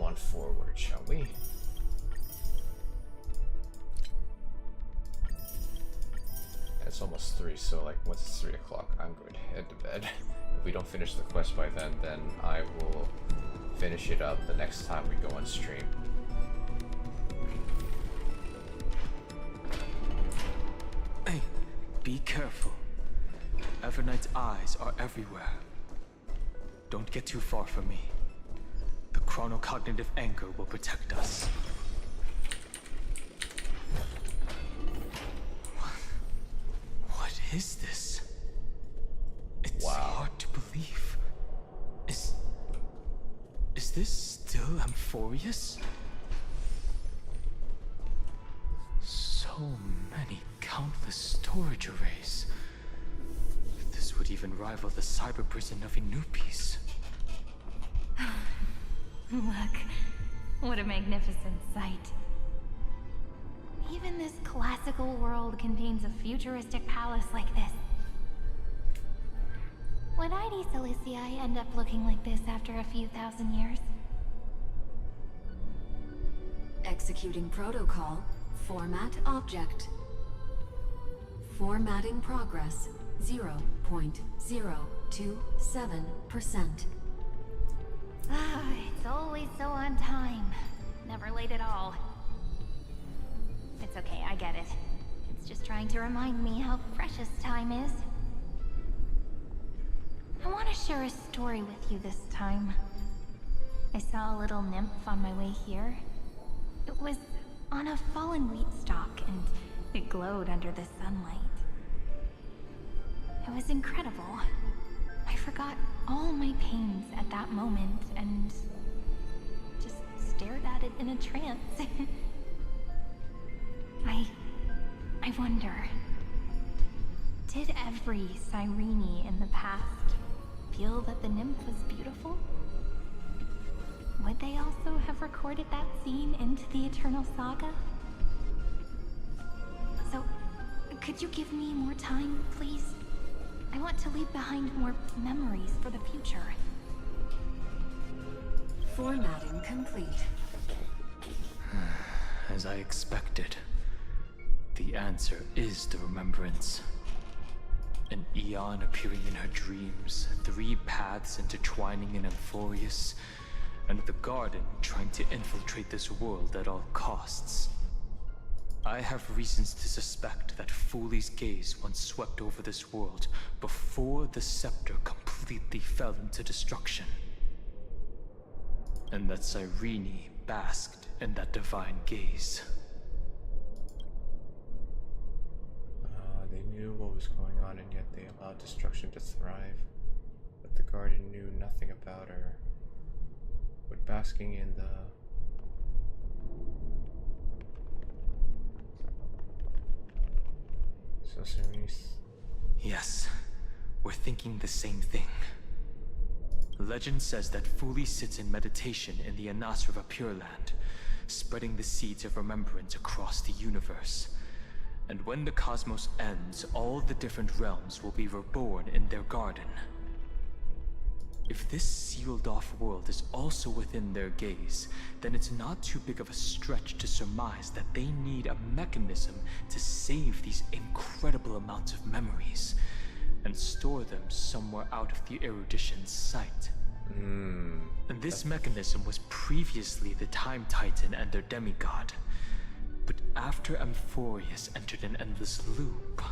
on forward, shall we? It's almost 3, so like once it's 3 o'clock, I'm going to head to bed. If we don't finish the quest by then I will finish it up the next time we go on stream. Hey, be careful. Evernight's eyes are everywhere. Don't get too far from me. The chronocognitive anchor will protect us. What is this? It's hard to believe. Is this still Amphorius? So many countless storage arrays. This would even rival the cyber prison of Inupis. Look, what a magnificent sight. Even this classical world contains a futuristic palace like this. Would ID Silicii end up looking like this after a few thousand years? Executing protocol. Format object. Formatting progress 0.027%. Ah, it's always so on time. Never late at all. It's okay, I get it. It's just trying to remind me how precious time is. I want to share a story with you this time. I saw a little nymph on my way here. It was on a fallen wheat stalk, and it glowed under the sunlight. It was incredible. I forgot all my pains at that moment and just stared at it in a trance. I wonder, did every Cyrene in the past feel that the nymph was beautiful? Would they also have recorded that scene into the Eternal Saga? So, could you give me more time, please? I want to leave behind more memories for the future. Formatting complete. As I expected, the answer is the remembrance. An Eon appearing in her dreams, 3 paths intertwining in Amphorius, and the Garden trying to infiltrate this world at all costs. I have reasons to suspect that Fooley's gaze once swept over this world before the scepter completely fell into destruction. And that Cyrene basked in that divine gaze. They knew what was going on, and yet they allowed destruction to thrive. But the Garden knew nothing about her. But basking in the... So Cerise... Yes, we're thinking the same thing. Legend says that Fooley sits in meditation in the Anasrava Pure Land, spreading the seeds of remembrance across the universe. And when the cosmos ends, all the different realms will be reborn in their garden. If this sealed-off world is also within their gaze, then it's not too big of a stretch to surmise that they need a mechanism to save these incredible amounts of memories and store them somewhere out of the erudition's sight. And this mechanism was previously the Time Titan and their demigod. But after Amphorius entered an endless loop...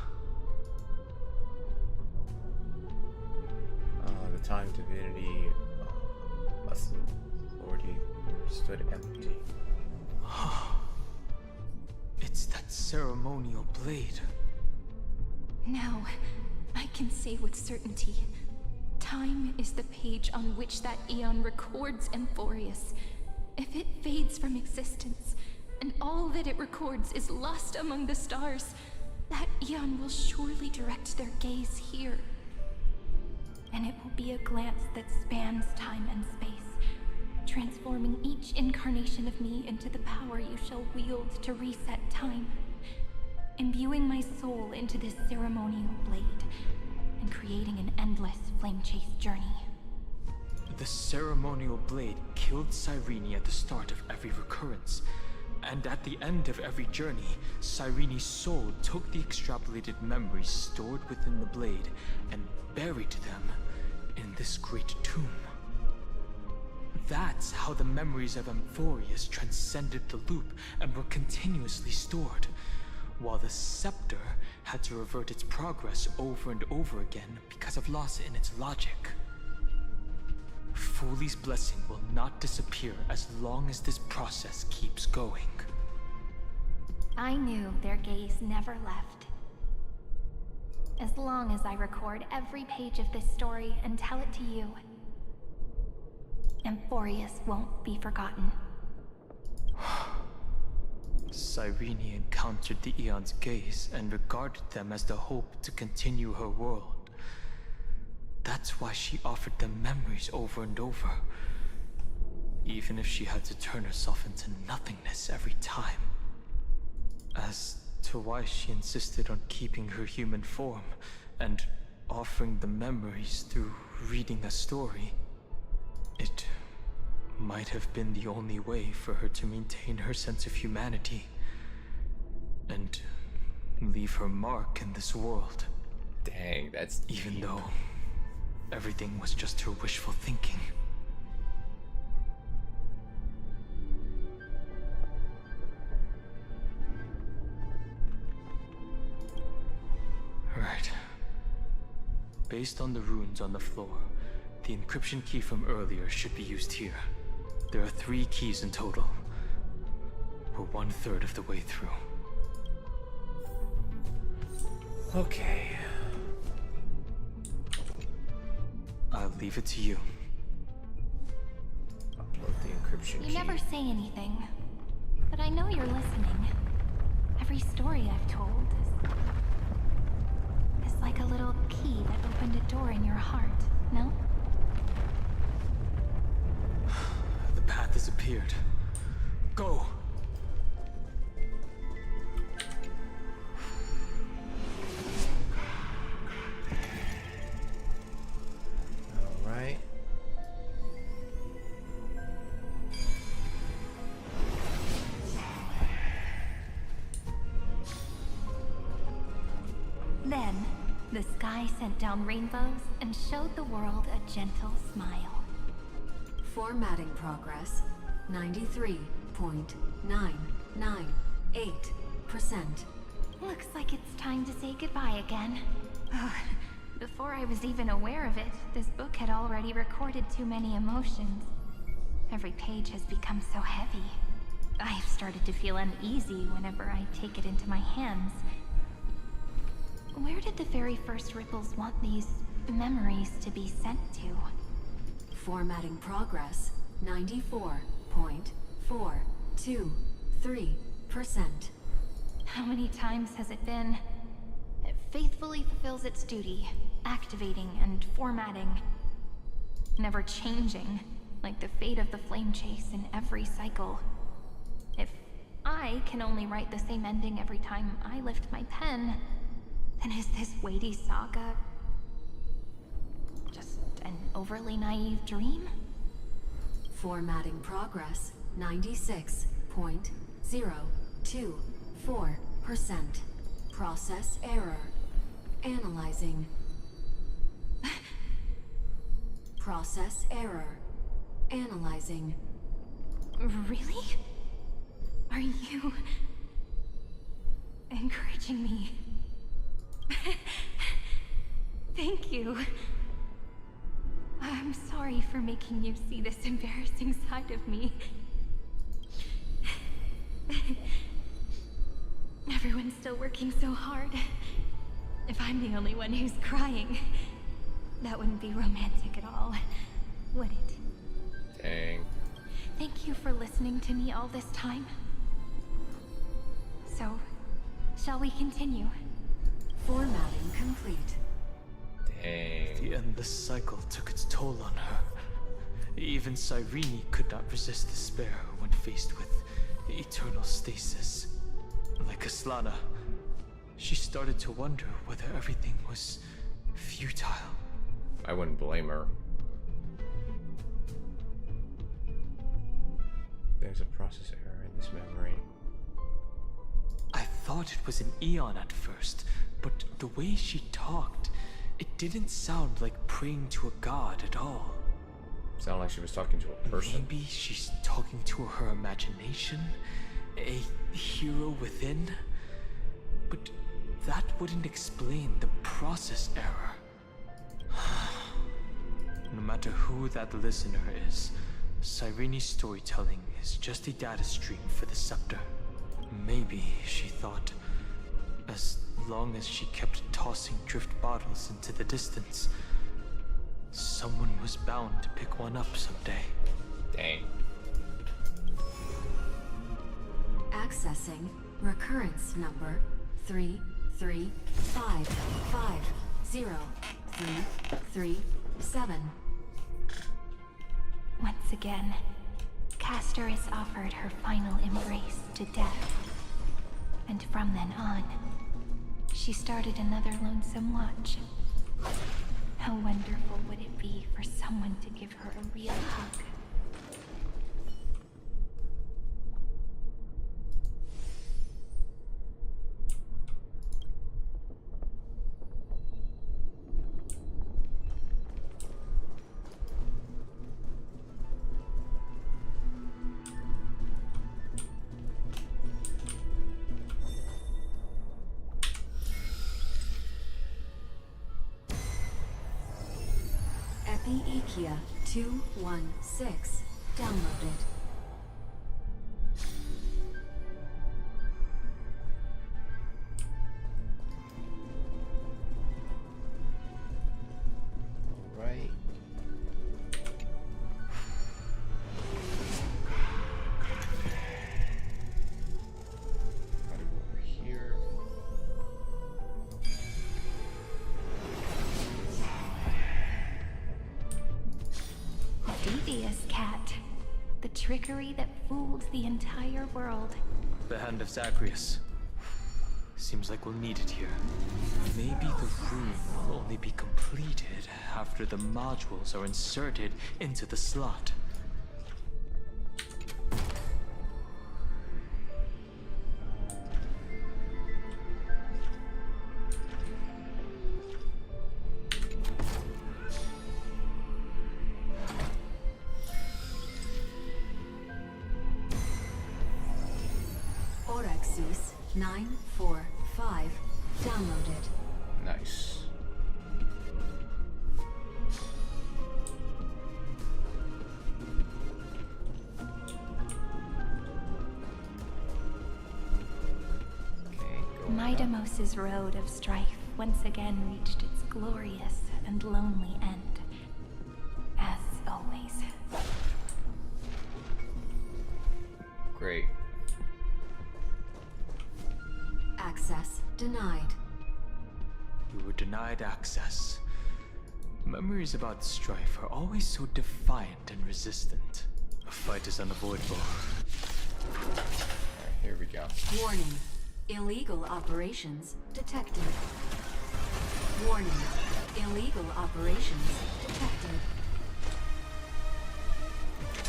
the time divinity authority stood empty. It's that ceremonial blade. Now, I can say with certainty, time is the page on which that Eon records Amphorius. If it fades from existence, and all that it records is lost among the stars, that Eon will surely direct their gaze here. And it will be a glance that spans time and space, transforming each incarnation of me into the power you shall wield to reset time, imbuing my soul into this ceremonial blade, and creating an endless flame-chased journey. The ceremonial blade killed killed Cyrene at the start of every recurrence, and at the end of every journey, Cyrene's soul took the extrapolated memories stored within the blade and buried them in this great tomb. That's how the memories of Amphorius transcended the loop and were continuously stored, while the scepter had to revert its progress over and over again because of loss in its logic. Foolie's blessing will not disappear as long as this process keeps going. I knew their gaze never left. As long as I record every page of this story and tell it to you, Amphorius won't be forgotten. Cyrene encountered the Aeon's gaze and regarded them as the hope to continue her world. That's why she offered them memories over and over, even if she had to turn herself into nothingness every time. As to why she insisted on keeping her human form and offering the memories through reading a story, it might have been the only way for her to maintain her sense of humanity and leave her mark in this world. Dang, that's even though everything was just her wishful thinking. Right. Based on the runes on the floor, the encryption key from earlier should be used here. There are 3 keys in total. We're 1/3 of the way through. Okay. I'll leave it to you. Upload the encryption You key. never say anything, but I know you're listening. Every story I've told is like a little key that opened a door in your heart, no? The path has appeared. Go! Alright. Then, the sky sent down rainbows and showed the world a gentle smile. Formatting progress 93.998%. Looks like it's time to say goodbye again. Before I was even aware of it, this book had already recorded too many emotions. Every page has become so heavy. I've started to feel uneasy whenever I take it into my hands. Where did the very first ripples want these memories to be sent to? Formatting progress 94.423%. How many times has it been? It faithfully fulfills its duty, activating and formatting. Never changing, like the fate of the flame chase in every cycle. If I can only write the same ending every time I lift my pen, then is this weighty saga just an overly naive dream? Formatting progress 96.024%. Process error. Analyzing. Process error. Analyzing. Really? Are you encouraging me? Thank you. I'm sorry for making you see this embarrassing side of me. Everyone's still working so hard. If I'm the only one who's crying, that wouldn't be romantic at all, would it? Dang. Thank you for listening to me all this time. So, shall we continue? Formatting complete. Dang. The endless cycle took its toll on her. Even Cyrene could not resist despair when faced with eternal stasis. Like Aslana, she started to wonder whether everything was futile. I wouldn't blame her. There's a process error in this memory. I thought it was an Eon at first, but the way she talked, it didn't sound like praying to a god at all. Sound like she was talking to a person. Maybe she's talking to her imagination? A hero within? But that wouldn't explain the process error. No matter who that listener is, Cyrene's storytelling is just a data stream for the scepter. Maybe, she thought, as long as she kept tossing drift bottles into the distance, someone was bound to pick one up someday. Dang. Accessing recurrence number 335503337. Once again, Castor is offered her final embrace to death. And from then on, she started another lonesome watch. How wonderful would it be for someone to give her a real hug? Epiikia 216 downloaded. Right. Gotta go over here. Devious cat. The trickery that fooled the entire world. The Hand of Zagreus. Seems like we'll need it here. Maybe the room will only be completed after the modules are inserted into the slot. Orexus 945 downloaded. Nice. Midamos's road of strife once again reached its glorious and lonely end. As always. Great. Access denied. You were denied access. Memories about strife are always so defiant and resistant. A fight is unavoidable. Alright, here we go. Warning. Illegal operations detected. Warning. Illegal operations detected.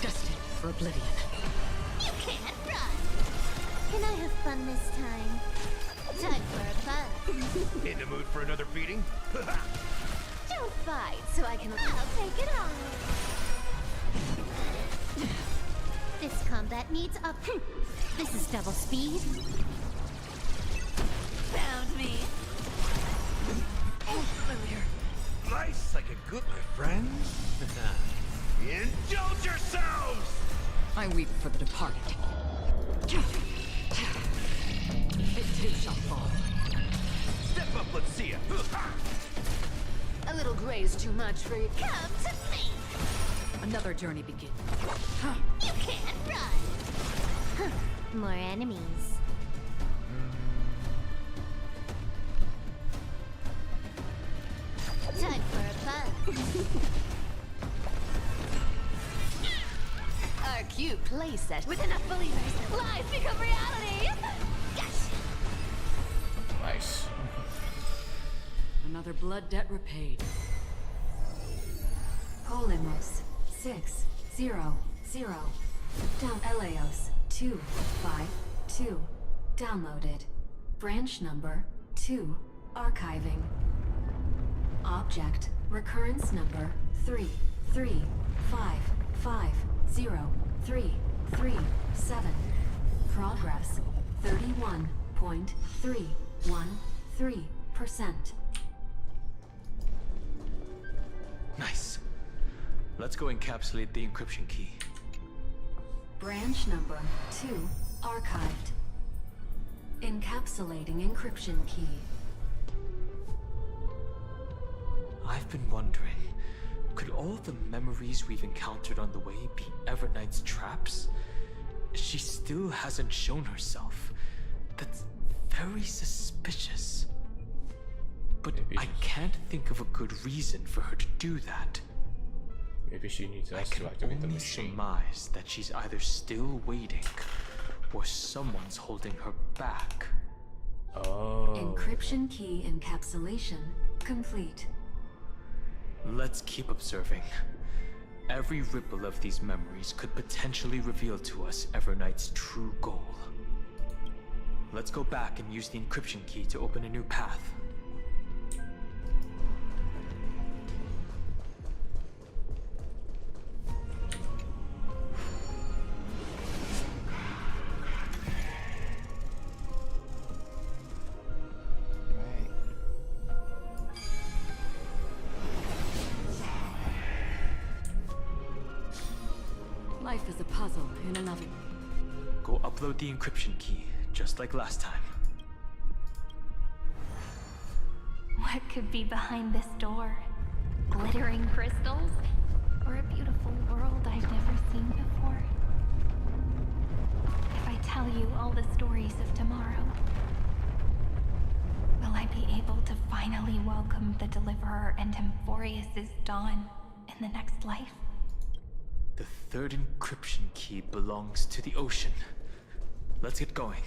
Destined for oblivion. You can't run! Can I have fun this time? Time for a fun. In the mood for another beating? Don't fight so I can... I'll take it on. This combat needs up. This is double speed. Found me. Nice like a good, my friends. Indulge yourselves! I weep for the departed. It too shall fall. Step up, let's see ya. A little gray is too much for you. Come to me. Another journey begins. You can't run. More enemies. Time for a fun. Our cute playset with enough believers, lies become reality. Yes. Nice. Another blood debt repaid. Polymos 600 Down Eleos 252. Downloaded. Branch number 2. Archiving. Object recurrence number 335503337. Progress 31.313%. Nice. Let's go encapsulate the encryption key. Branch number 2 archived. Encapsulating encryption key. I've been wondering, could all the memories we've encountered on the way be Everknight's traps? She still hasn't shown herself. That's very suspicious. But I can't think of a good reason for her to do that. Maybe she needs us I to can activate the only machine. surmise that she's either still waiting, or someone's holding her back. Oh. Encryption key encapsulation complete. Let's keep observing. Every ripple of these memories could potentially reveal to us Everknight's true goal. Let's go back and use the encryption key to open a new path. Life is a puzzle in and of it. Go upload the encryption key, just like last time. What could be behind this door? Glittering crystals? Or a beautiful world I've never seen before? If I tell you all the stories of tomorrow, will I be able to finally welcome the Deliverer and Emphorius' dawn in the next life? The third encryption key belongs to the ocean. Let's get going.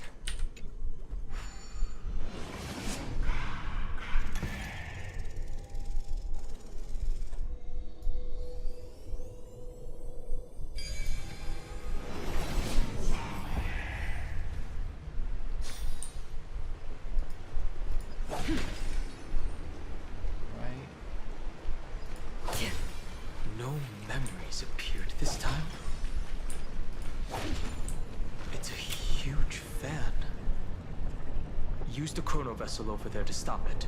No memories appeared this time. It's a huge fan. Use the chrono vessel over there to stop it.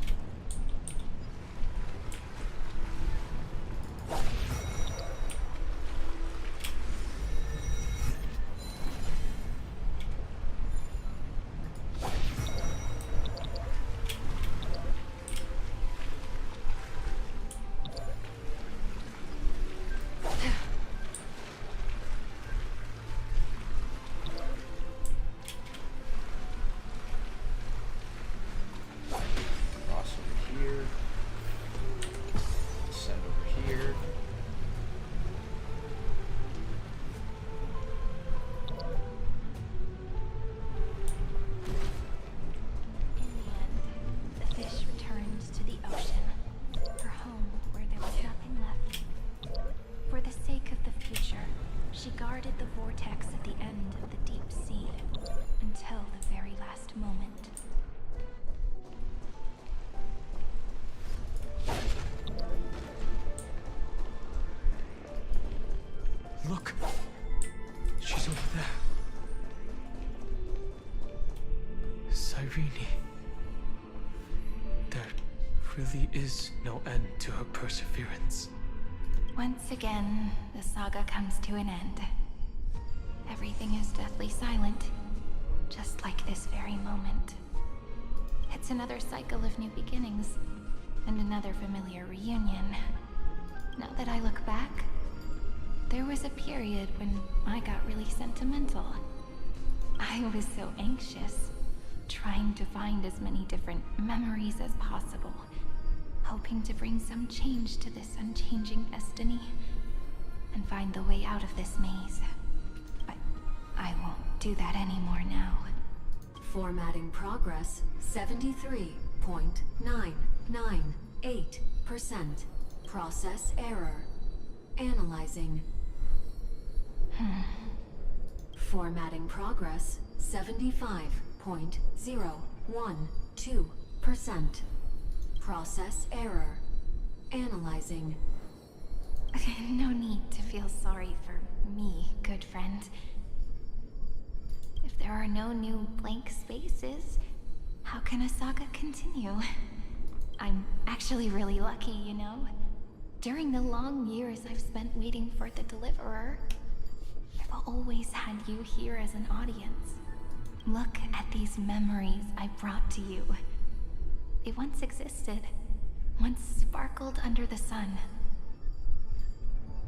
Cross over here. Send over here. The fish returned to the ocean, her home where there was nothing left. For the sake of the future, she guarded the vortex at the end of the deep sea until the very last moment. Look! She's over there. Cyrene. There really is no end to her perseverance. Once again, the saga comes to an end. Everything is deathly silent, just like this very moment. It's another cycle of new beginnings, and another familiar reunion. Now that I look back, there was a period when I got really sentimental. I was so anxious, trying to find as many different memories as possible, hoping to bring some change to this unchanging destiny, and find the way out of this maze. But I won't do that anymore now. Formatting progress 73.998%. Process error. Analyzing. Formatting progress 75.012%. Process error. Analyzing. No need to feel sorry for me, good friend. If there are no new blank spaces, how can a saga continue? I'm actually really lucky, you know? During the long years I've spent waiting for the Deliverer, I've always had you here as an audience. Look at these memories I brought to you. They once existed, once sparkled under the sun.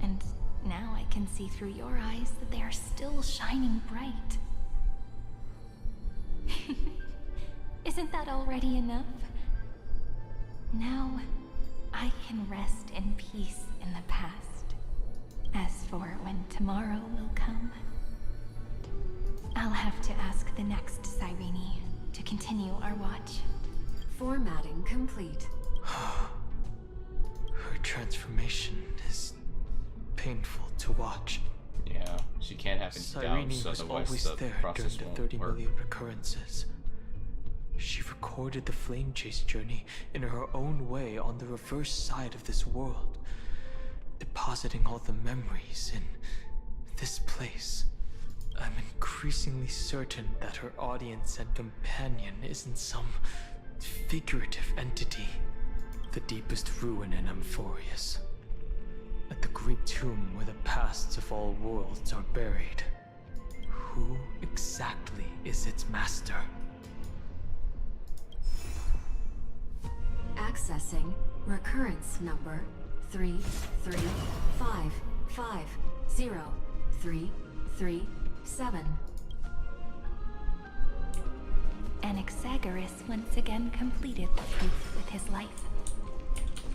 And now I can see through your eyes that they are still shining bright. Isn't that already enough? Now, I can rest in peace in the past. As for when tomorrow will come, I'll have to ask the next Cyrene to continue our watch. Formatting complete. Her transformation is painful to watch. Yeah, she can't have any doubts, Cyrene was otherwise always the there during process the won't 30 work. million recurrences. She recorded the flame chase journey in her own way on the reverse side of this world, depositing all the memories in this place. I'm increasingly certain that her audience and companion isn't some figurative entity, the deepest ruin in Amphorius. At the great tomb where the pasts of all worlds are buried. Who exactly is its master? Accessing recurrence number 335503337. Anaxagoras once again completed the proof with his life.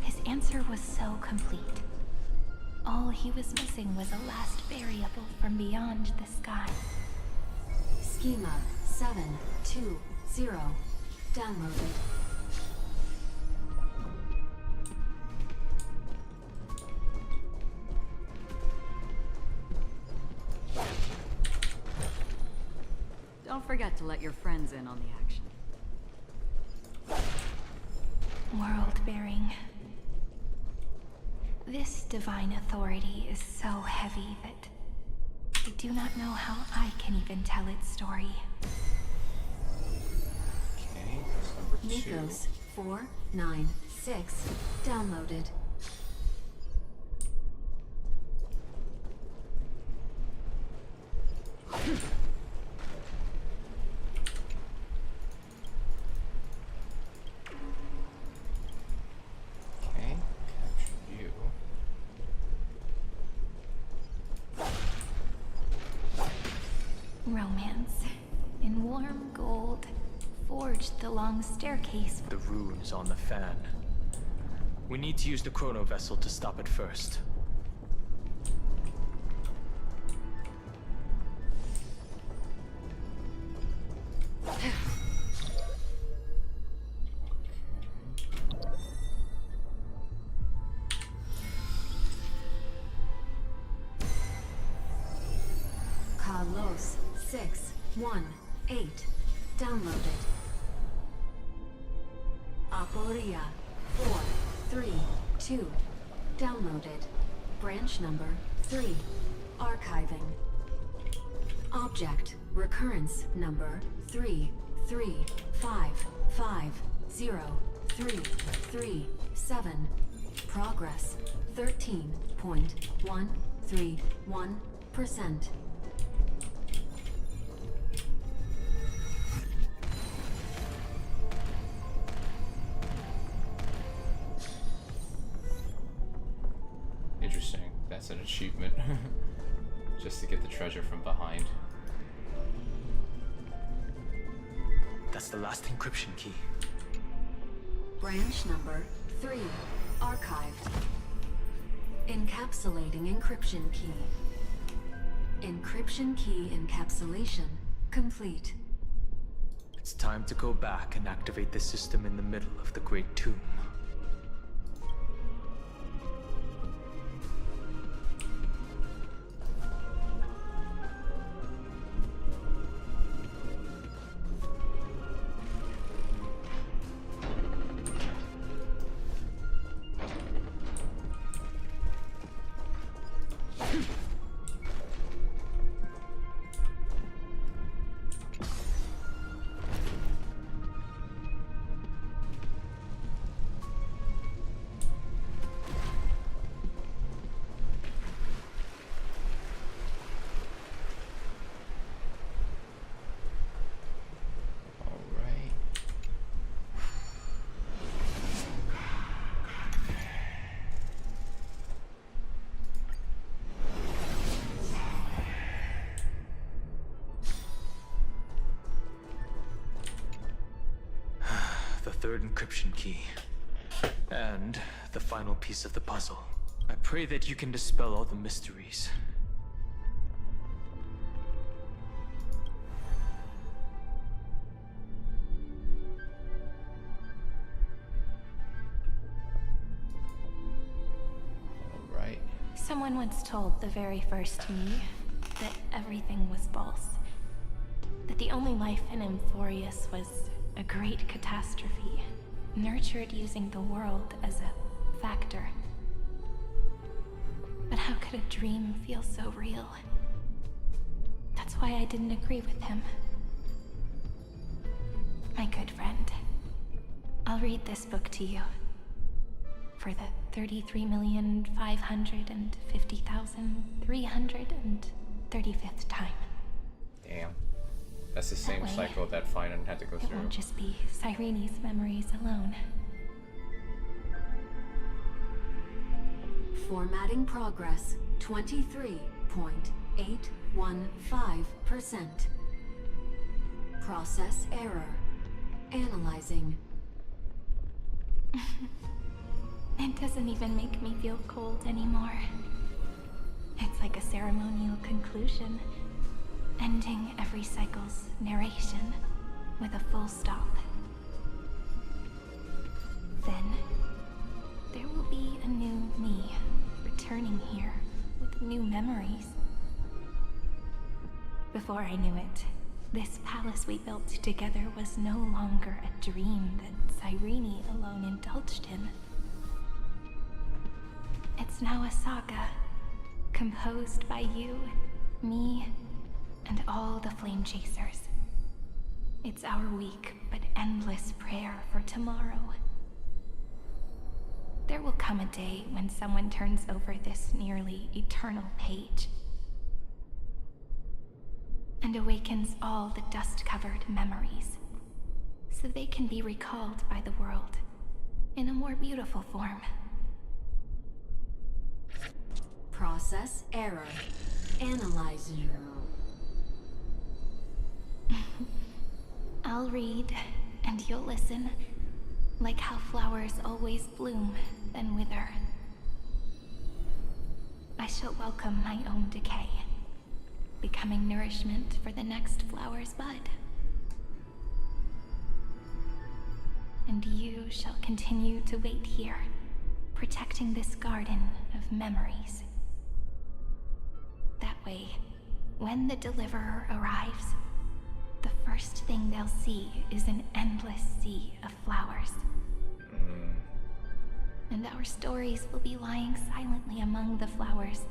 His answer was so complete. All he was missing was a last variable from beyond the sky. Schema 720. Downloaded. Don't forget to let your friends in on the action. World-bearing. This divine authority is so heavy that I do not know how I can even tell its story. Okay, that's number 2. Nikos 496. Downloaded. Okay, capture you. Romance. In warm gold. Forged the long staircase. The runes on the fan. We need to use the chrono vessel to stop it first. Carlos 618. Downloaded. Aporia 432. Downloaded. Branch number 3. Archiving. Object recurrence number 335503337. Progress 13.131%. Interesting. That's an achievement. Just to get the treasure from behind. That's the last encryption key. Branch number 3. Archived. Encapsulating encryption key. Encryption key encapsulation complete. It's time to go back and activate the system in the middle of the Great Tomb. third encryption key. And the final piece of the puzzle. I pray that you can dispel all the mysteries. Alright. Someone once told the very first me that everything was false. That the only life in Amphorius was a great catastrophe, nurtured using the world as a factor. But how could a dream feel so real? That's why I didn't agree with him. My good friend, I'll read this book to you. For the 33,550,335th time. Damn. That's the same That way, cycle that Finan had to go it through. won't just be Cyrene's memories alone. Formatting progress 23.815%. Process error. Analyzing. It doesn't even make me feel cold anymore. It's like a ceremonial conclusion, ending every cycle's narration with a full stop. Then, there will be a new me returning here with new memories. Before I knew it, this palace we built together was no longer a dream that Cyrene alone indulged in. It's now a saga, composed by you, me, and all the Flame Chasers. It's our weak but endless prayer for tomorrow. There will come a day when someone turns over this nearly eternal page and awakens all the dust-covered memories, so they can be recalled by the world in a more beautiful form. Process error. Analyzing. I'll read, and you'll listen, like how flowers always bloom, then wither. I shall welcome my own decay, becoming nourishment for the next flower's bud. And you shall continue to wait here, protecting this garden of memories. That way, when the Deliverer arrives, the first thing they'll see is an endless sea of flowers. And our stories will be lying silently among the flowers,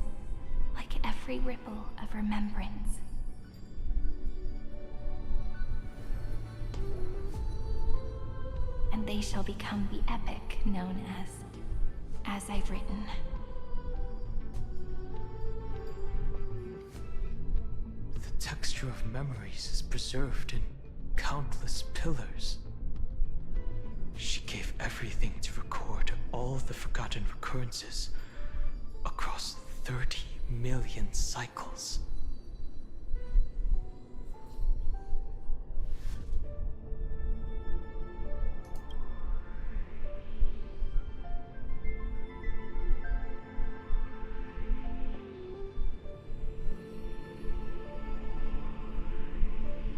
like every ripple of remembrance. And they shall become the epic known as I've written. The texture of memories is preserved in countless pillars. She gave everything to record all the forgotten recurrences across 30 million cycles.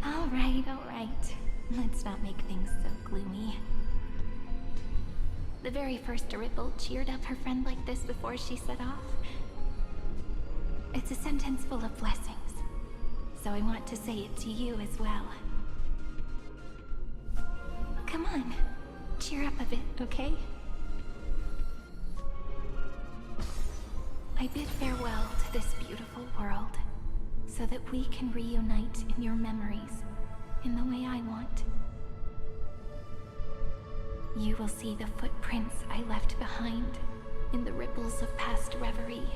All right. Let's not make things so gloomy. The very first Ripple cheered up her friend like this before she set off. It's a sentence full of blessings, so I want to say it to you as well. Come on, cheer up a bit, okay? I bid farewell to this beautiful world, so that we can reunite in your memories in the way I want. You will see the footprints I left behind in the ripples of past reverie.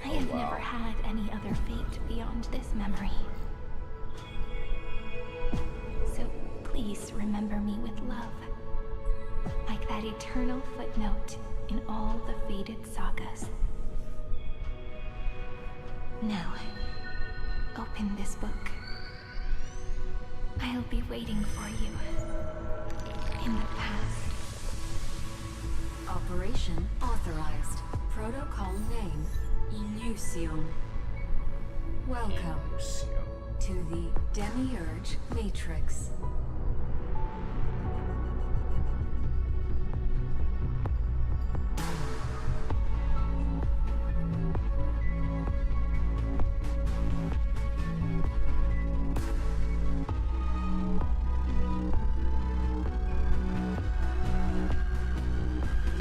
I have never had any other fate beyond this memory. So please remember me with love, like that eternal footnote in all the faded sagas. Now, open this book. I'll be waiting for you. In the past. Operation authorized. Protocol name, Illusion. Welcome to the Demiurge Matrix.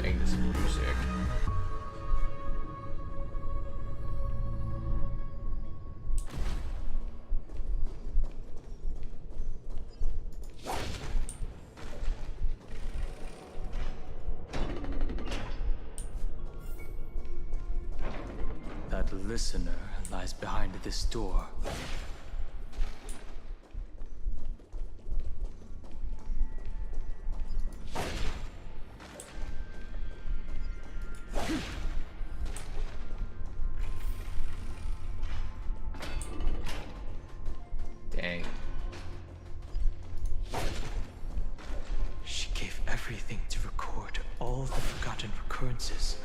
Dang, this music. That listener lies behind this door. Dang. She gave everything to record all the forgotten recurrences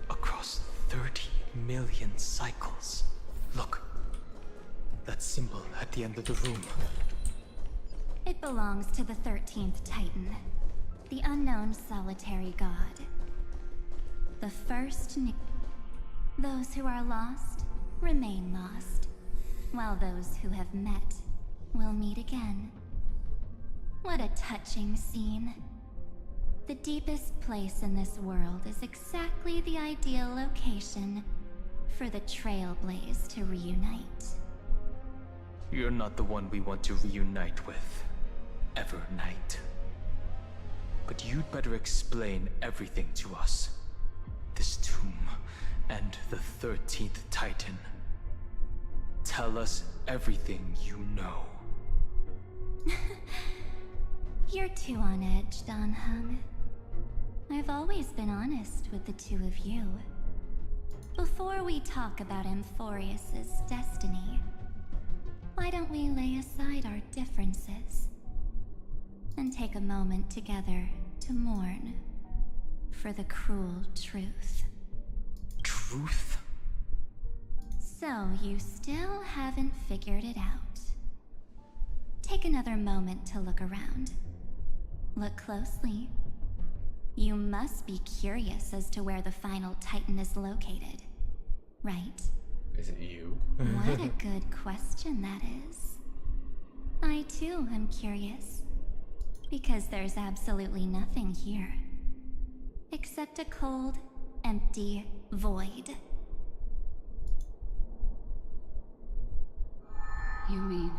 across 30 million cycles. Look, that symbol at the end of the room. It belongs to the 13th Titan, the unknown solitary god. The first Those who are lost remain lost, while those who have met will meet again. What a touching scene. The deepest place in this world is exactly the ideal location for the Trailblaze to reunite. You're not the one we want to reunite with, Evernight. But you'd better explain everything to us. This tomb and the 13th Titan. Tell us everything you know. You're too on edge, Dan Hung. I've always been honest with the two of you. Before we talk about Amphorius's destiny, why don't we lay aside our differences and take a moment together to mourn for the cruel truth? Truth? So you still haven't figured it out. Take another moment to look around. Look closely. You must be curious as to where the final Titan is located, right? Is it you? What a good question that is. I too am curious, because there's absolutely nothing here, except a cold, empty void. You mean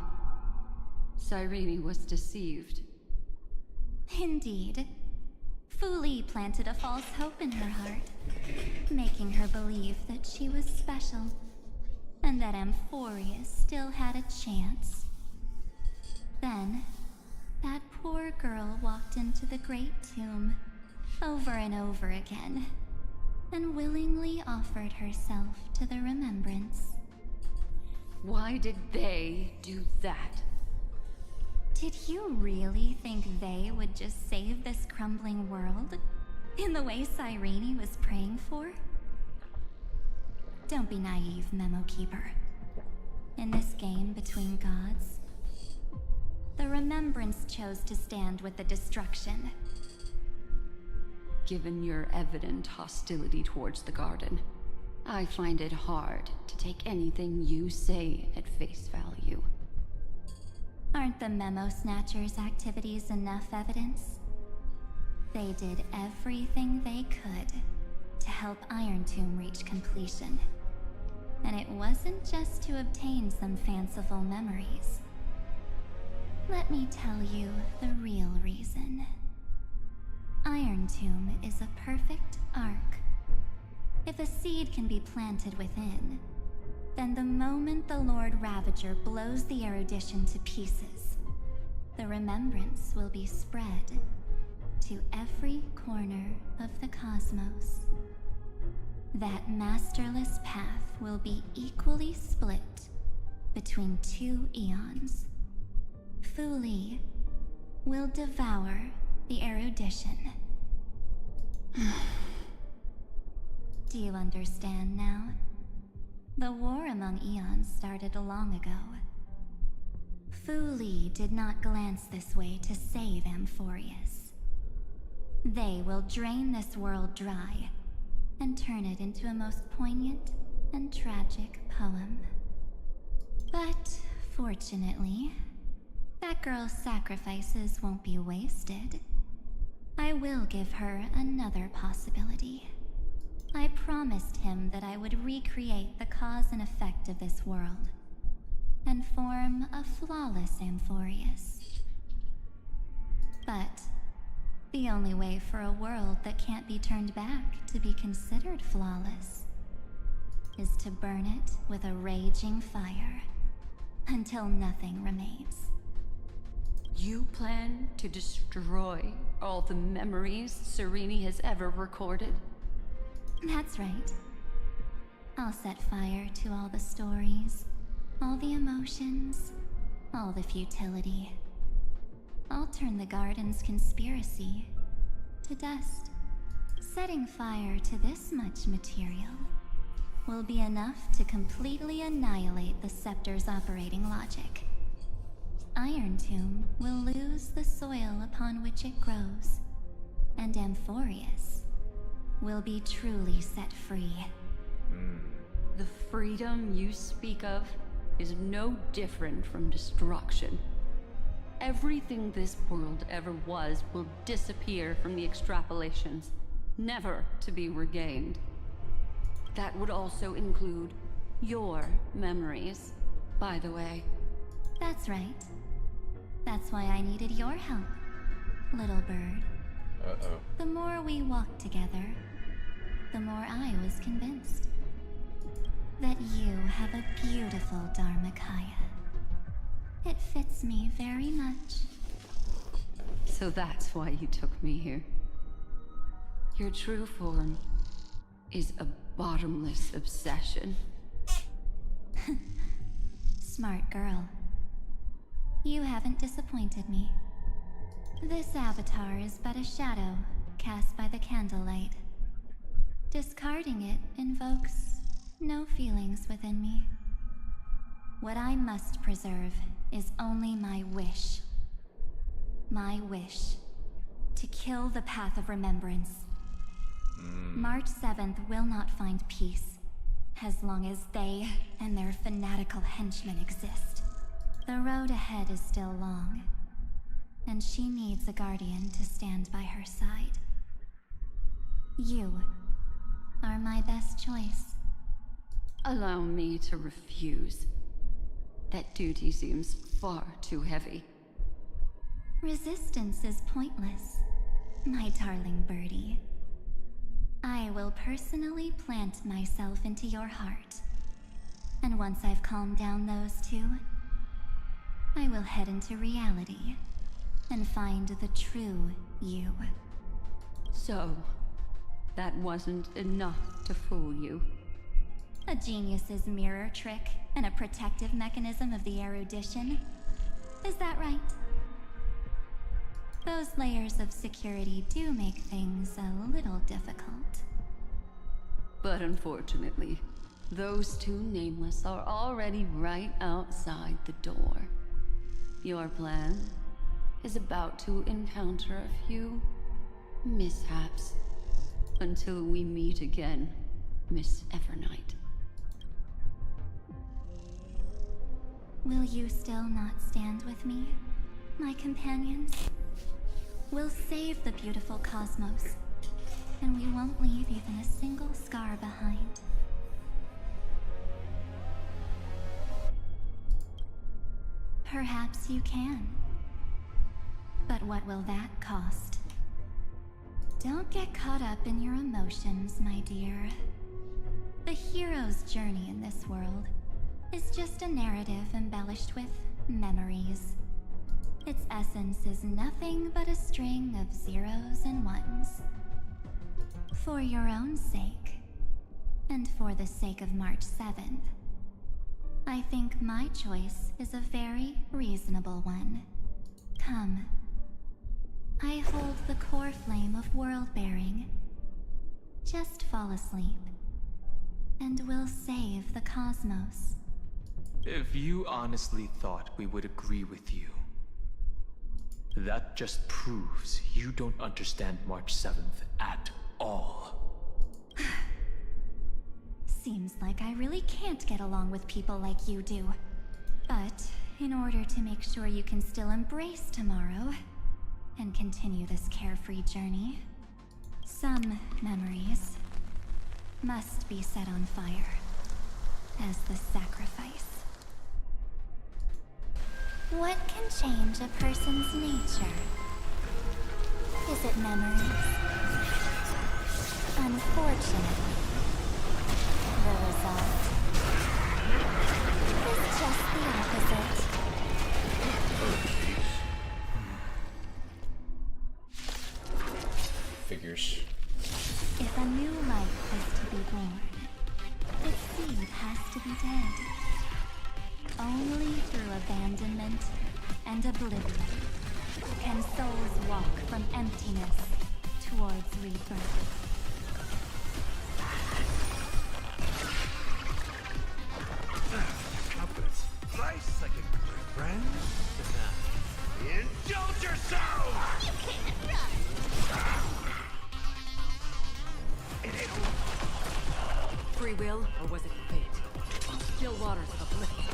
Cyrene was deceived? Indeed. Fu Li planted a false hope in her heart, making her believe that she was special, and that Amphorius still had a chance. Then, that poor girl walked into the Great Tomb, over and over again, and willingly offered herself to the remembrance. Why did they do that? Did you really think they would just save this crumbling world? In the way Cyrene was praying for? Don't be naive, Memo Keeper. In this game between gods, the Remembrance chose to stand with the destruction. Given your evident hostility towards the garden, I find it hard to take anything you say at face value. Aren't the Memo Snatchers' activities enough evidence? They did everything they could to help Iron Tomb reach completion. And it wasn't just to obtain some fanciful memories. Let me tell you the real reason. Iron Tomb is a perfect arc. If a seed can be planted within, then the moment the Lord Ravager blows the erudition to pieces, the remembrance will be spread to every corner of the cosmos. That masterless path will be equally split between two eons, Fu Li will devour the erudition. Do you understand now? The war among eons started long ago. Fu Li did not glance this way to save Amphorius. They will drain this world dry and turn it into a most poignant and tragic poem. But fortunately, that girl's sacrifices won't be wasted. I will give her another possibility. I promised him that I would recreate the cause and effect of this world and form a flawless Amphorius. But the only way for a world that can't be turned back to be considered flawless is to burn it with a raging fire until nothing remains. You plan to destroy all the memories Serene has ever recorded? That's right. I'll set fire to all the stories, all the emotions, all the futility. I'll turn the garden's conspiracy to dust. Setting fire to this much material will be enough to completely annihilate the scepter's operating logic. Iron Tomb will lose the soil upon which it grows, and Amphorius will be truly set free. The freedom you speak of is no different from destruction. Everything this world ever was will disappear from the extrapolations, never to be regained. That would also include your memories, by the way. That's right. That's why I needed your help, little bird. Uh-oh. The more we walked together, the more I was convinced that you have a beautiful Dharmakaya. It fits me very much. So that's why you took me here. Your true form is a bottomless obsession. Smart girl. You haven't disappointed me. This avatar is but a shadow cast by the candlelight. Discarding it invokes no feelings within me. What I must preserve is only my wish. My wish to kill the Path of Remembrance. March 7th will not find peace as long as they and their fanatical henchmen exist. The road ahead is still long, and she needs a guardian to stand by her side. You are my best choice. Allow me to refuse. That duty seems far too heavy. Resistance is pointless, my darling birdie. I will personally plant myself into your heart. And once I've calmed down those two, I will head into reality and find the true you. So, that wasn't enough to fool you. A genius's mirror trick and a protective mechanism of the erudition. Is that right? Those layers of security do make things a little difficult. But unfortunately, those two nameless are already right outside the door. Your plan is about to encounter a few mishaps until we meet again, Miss Evernight. Will you still not stand with me, my companions? We'll save the beautiful cosmos, and we won't leave even a single scar behind. Perhaps you can. But what will that cost? Don't get caught up in your emotions, my dear. The hero's journey in this world is just a narrative embellished with memories. Its essence is nothing but a string of zeros and ones. For your own sake, and for the sake of March 7th, I think my choice is a very reasonable one. Come. I hold the core flame of world-bearing. Just fall asleep, and we'll save the cosmos. If you honestly thought we would agree with you, that just proves you don't understand March 7th at all. Seems like I really can't get along with people like you do. But in order to make sure you can still embrace tomorrow and continue this carefree journey, some memories must be set on fire as the sacrifice. What can change a person's nature? Is it memories? Unfortunately, the result is just the opposite. Figures. If a new life is to be born, its seed has to be dead. Only through abandonment and oblivion can souls walk from emptiness towards rebirth. Confidence. Nice, like a good friend. Indulge yourself! You can't run! Free will, or was it fate? On still waters of oblivion.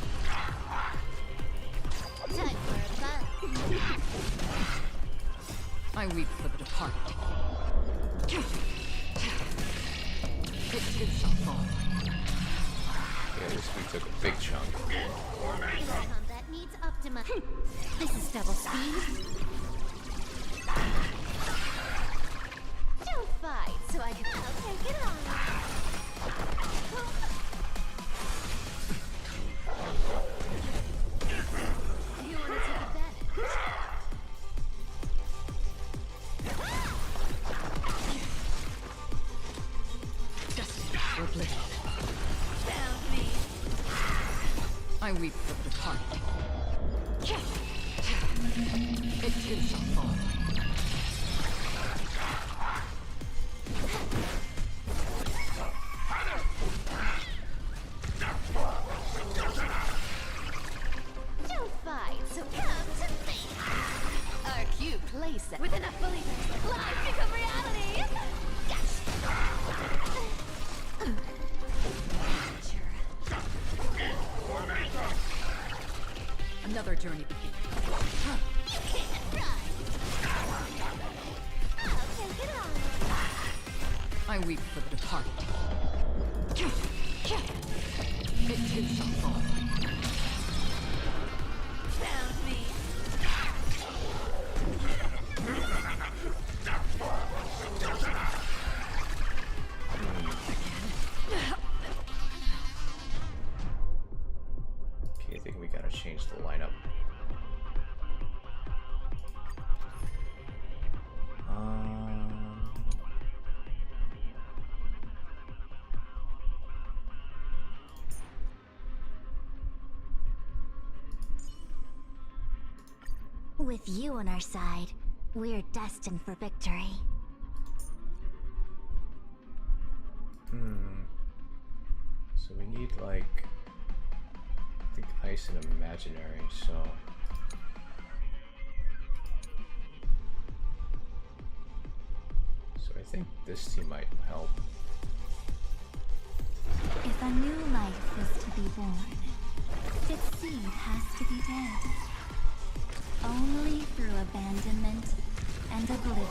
Time for a buzz. I weep for the departed. It shall fall. Yeah, this we took a big chunk. Combat needs Optima. This is double speed. Don't fight, so I can take it on. You want to take advantage? Destined for oblivion. Found me. I weep for the departed. It shall fall. Don't fight, so come to me. Our cute playset. With enough believers, lies become reality. Another journey begins. You can't run. I'll take it on. I weep for the departed. It too shall fall. Found me. Okay, I think we gotta change the lineup. With you on our side, we're destined for victory. So we need like, I think ice and imaginary, so. So I think this team might help. If a new life is to be born, its seed has to be dead. Only through abandonment and oblivion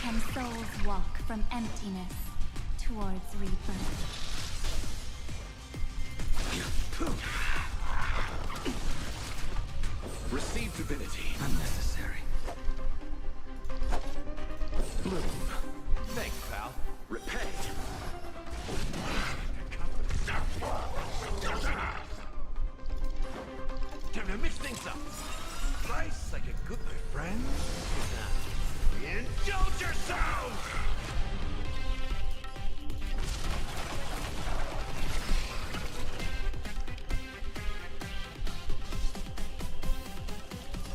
can souls walk from emptiness towards rebirth. Receive divinity. Unnecessary. Bloom. Thanks, pal. Repay. Time to mix things up. Nice, like a good friend. Indulge yourself!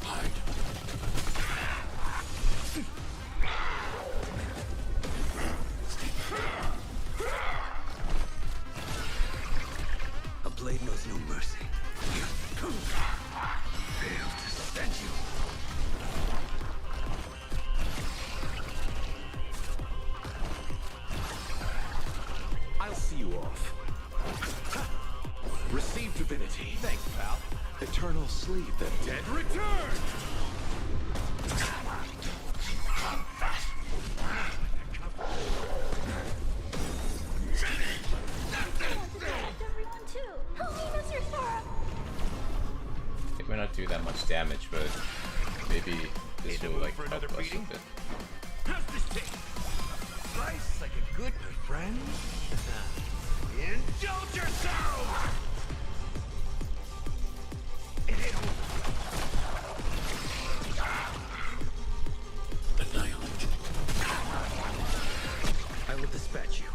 Hide. shows no mercy. Failed to send you. I'll see you off. Receive divinity. Thanks, pal. Eternal sleep. The dead return! Everyone too. Help me, Mr. Sora. It might not do that much damage, but maybe this will like for help another us beating? with it. How's this taste? Slice like a good friend? Indulge yourself! It ain't over. Annihilate. I will dispatch you.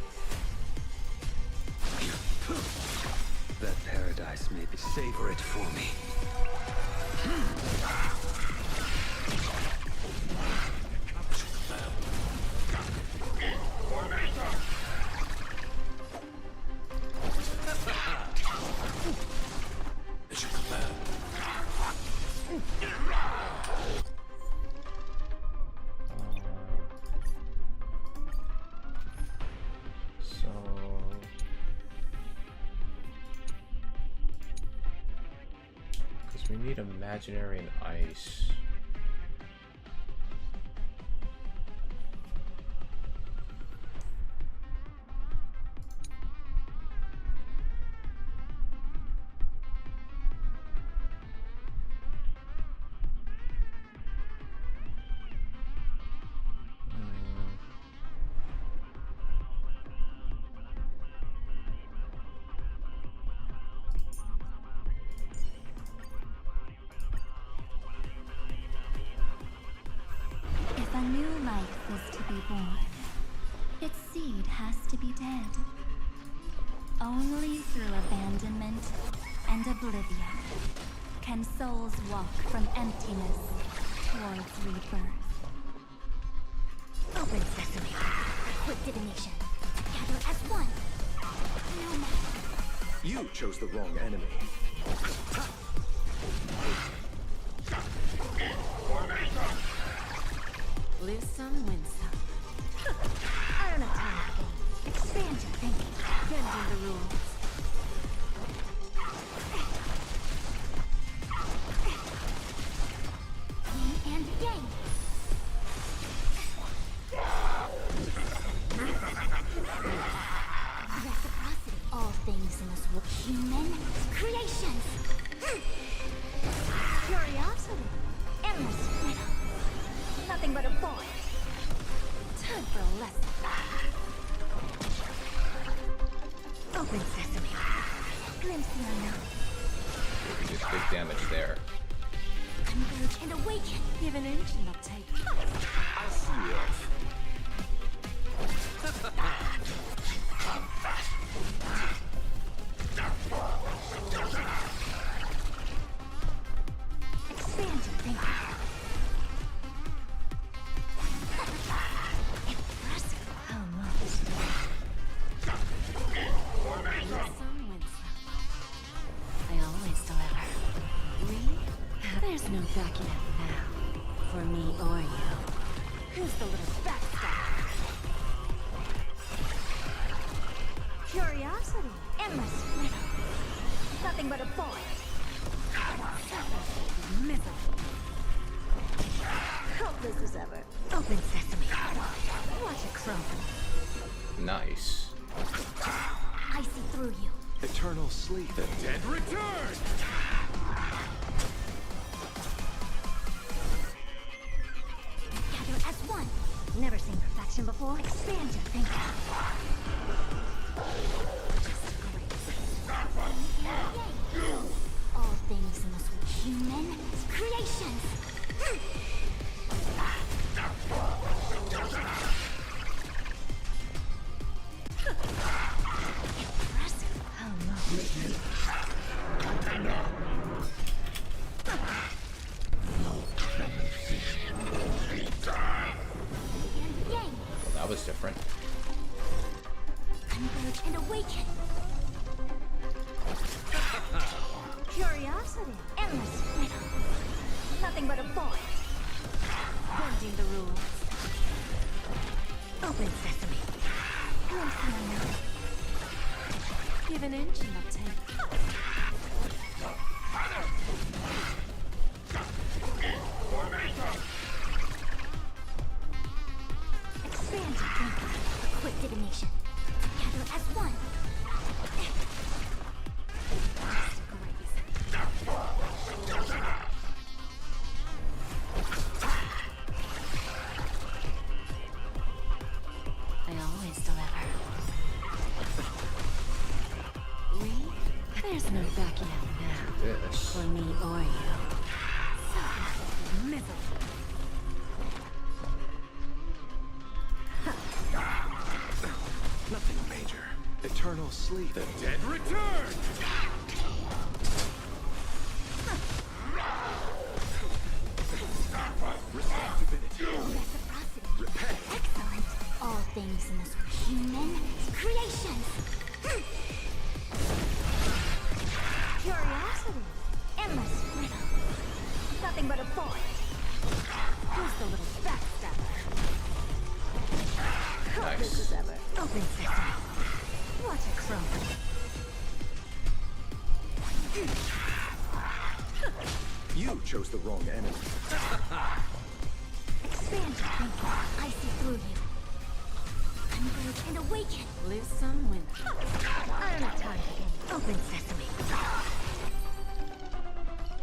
That paradise may be. Savor it for me. Because we need imaginary and ice. If a new life is to be born, its seed has to be dead. Only through abandonment and oblivion can souls walk from emptiness towards rebirth. Open sesame. Quick divination. Gather as one. No matter. You chose the wrong enemy. Lose some, win some. I don't have time for games. Expand your thinking. Bending the rules. Yin and yang. Reciprocity. All things in this world. Human creations. Curiosity. Endless freedom. Nothing but a boy. Time for a lesson. Open sesame. Glimpse the unknown. We did big damage there. Converge and awaken. Give an inch and I'll take. I'll see you off. Expand your thinking. Impressive. How much? Lose some, win some. I always deliver. There's no backing out now. For me or you. Who's the little backstabber? Curiosity. Endless freedom. Nothing but a boy. Miserable. Hopeless as ever. Open sesame. Watch it crumble. Nice. I see through you. Eternal sleep. The dead return! Gather as one. Never seen perfection before. Expand your thinking. Just great. All things in this world. Human creations. Impressive. How much? Nothing but a boy. Bending the rules. Open sesame. Give an inch and I'll take. Expand your thinking. A quick divination. Together as one. I always deliver. There's no backing out now. Yes. For me or you. So miserable. Nothing major. Eternal sleep. The dead return! Responsibility. Reciprocity. Repent. Excellent. All things must be human creations. Curiosity. Endless riddle. Nothing but a boy. Who's the little backstabber? Nice. This is ever. Open sesame. What a crumb. You chose the wrong enemy. Expand your thinking. I see through you. Converge and awaken. Live some, win. I don't have time for games. Open sesame.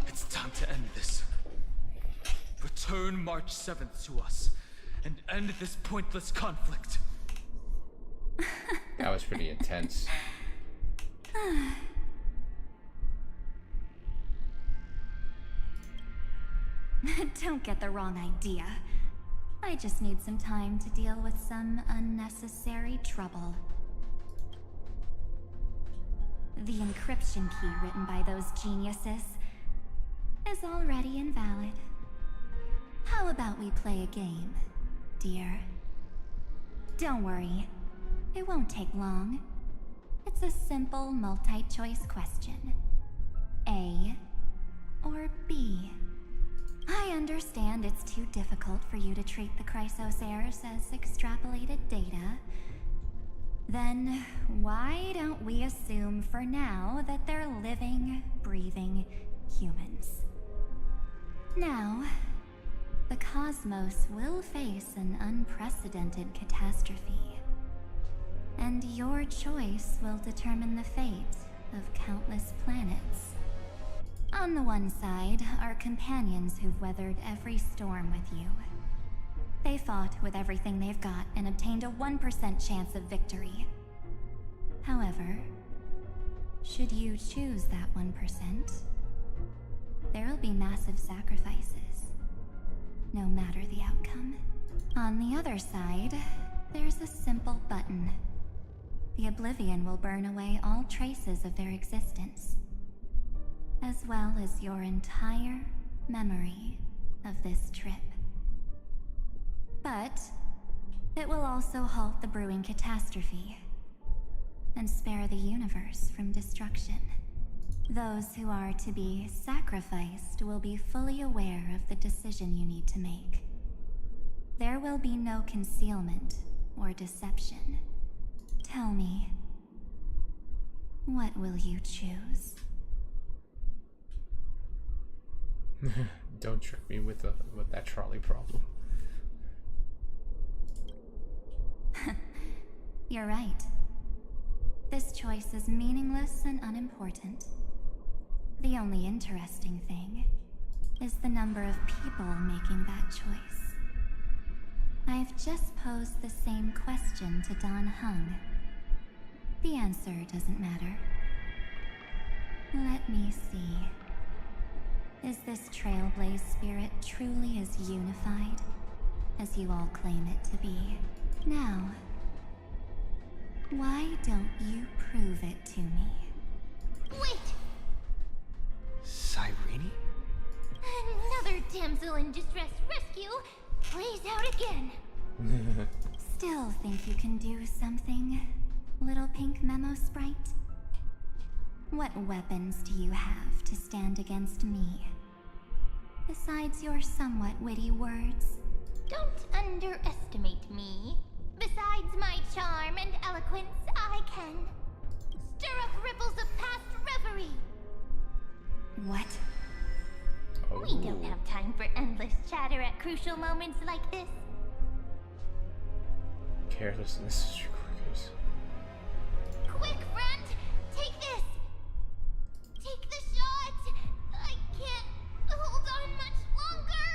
It's time to end this. Return March 7th to us, and end this pointless conflict. That was pretty intense. Don't get the wrong idea. I just need some time to deal with some unnecessary trouble. The encryption key written by those geniuses is already invalid. How about we play a game, dear? Don't worry, it won't take long. It's a simple multi-choice question. A or B? I understand it's too difficult for you to treat the Chrysosairs as extrapolated data. Then why don't we assume for now that they're living, breathing humans? Now, the cosmos will face an unprecedented catastrophe. And your choice will determine the fate of countless planets. On the one side are companions who've weathered every storm with you. They fought with everything they've got and obtained a 1% chance of victory. However, should you choose that 1%, there'll be massive sacrifices, no matter the outcome. On the other side, there's a simple button. The Oblivion will burn away all traces of their existence, as well as your entire memory of this trip. But it will also halt the brewing catastrophe and spare the universe from destruction. Those who are to be sacrificed will be fully aware of the decision you need to make. There will be no concealment or deception. Tell me, what will you choose? Don't trick me with that trolley problem. You're right. This choice is meaningless and unimportant. The only interesting thing is the number of people making that choice. I've just posed the same question to Don Hung. The answer doesn't matter. Let me see. Is this Trailblaze spirit truly as unified as you all claim it to be? Now, why don't you prove it to me? Wait! Cyrene? Another damsel in distress rescue plays out again. Still think you can do something, little pink memo sprite? What weapons do you have to stand against me? besides your somewhat witty words? Don't underestimate me. Besides my charm and eloquence, I can stir up ripples of past reverie. What? We don't have time for endless chatter at crucial moments like this. Carelessness is your quickest. Quick, friend! Take this! Take the shot! I can't hold on much longer!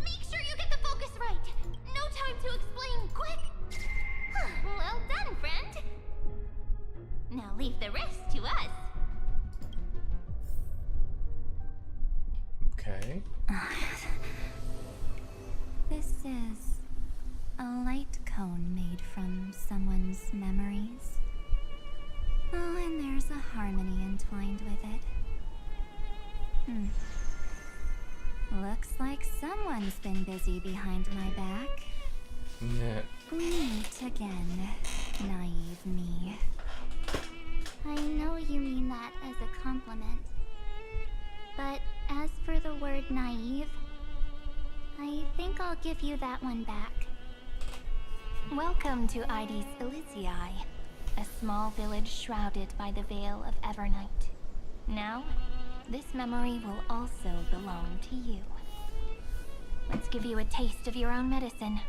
Make sure you get the focus right! No time to explain, quick! Well done, friend! Now leave the rest to us. Okay. This is a light cone made from someone's memories. Oh, and there's a harmony entwined with it. Looks like someone's been busy behind my back. Yeah. We meet again, naive me. I know you mean that as a compliment. But as for the word naive, I think I'll give you that one back. Welcome to Ides Elysiae, a small village shrouded by the veil of Evernight. Now, this memory will also belong to you. Let's give you a taste of your own medicine.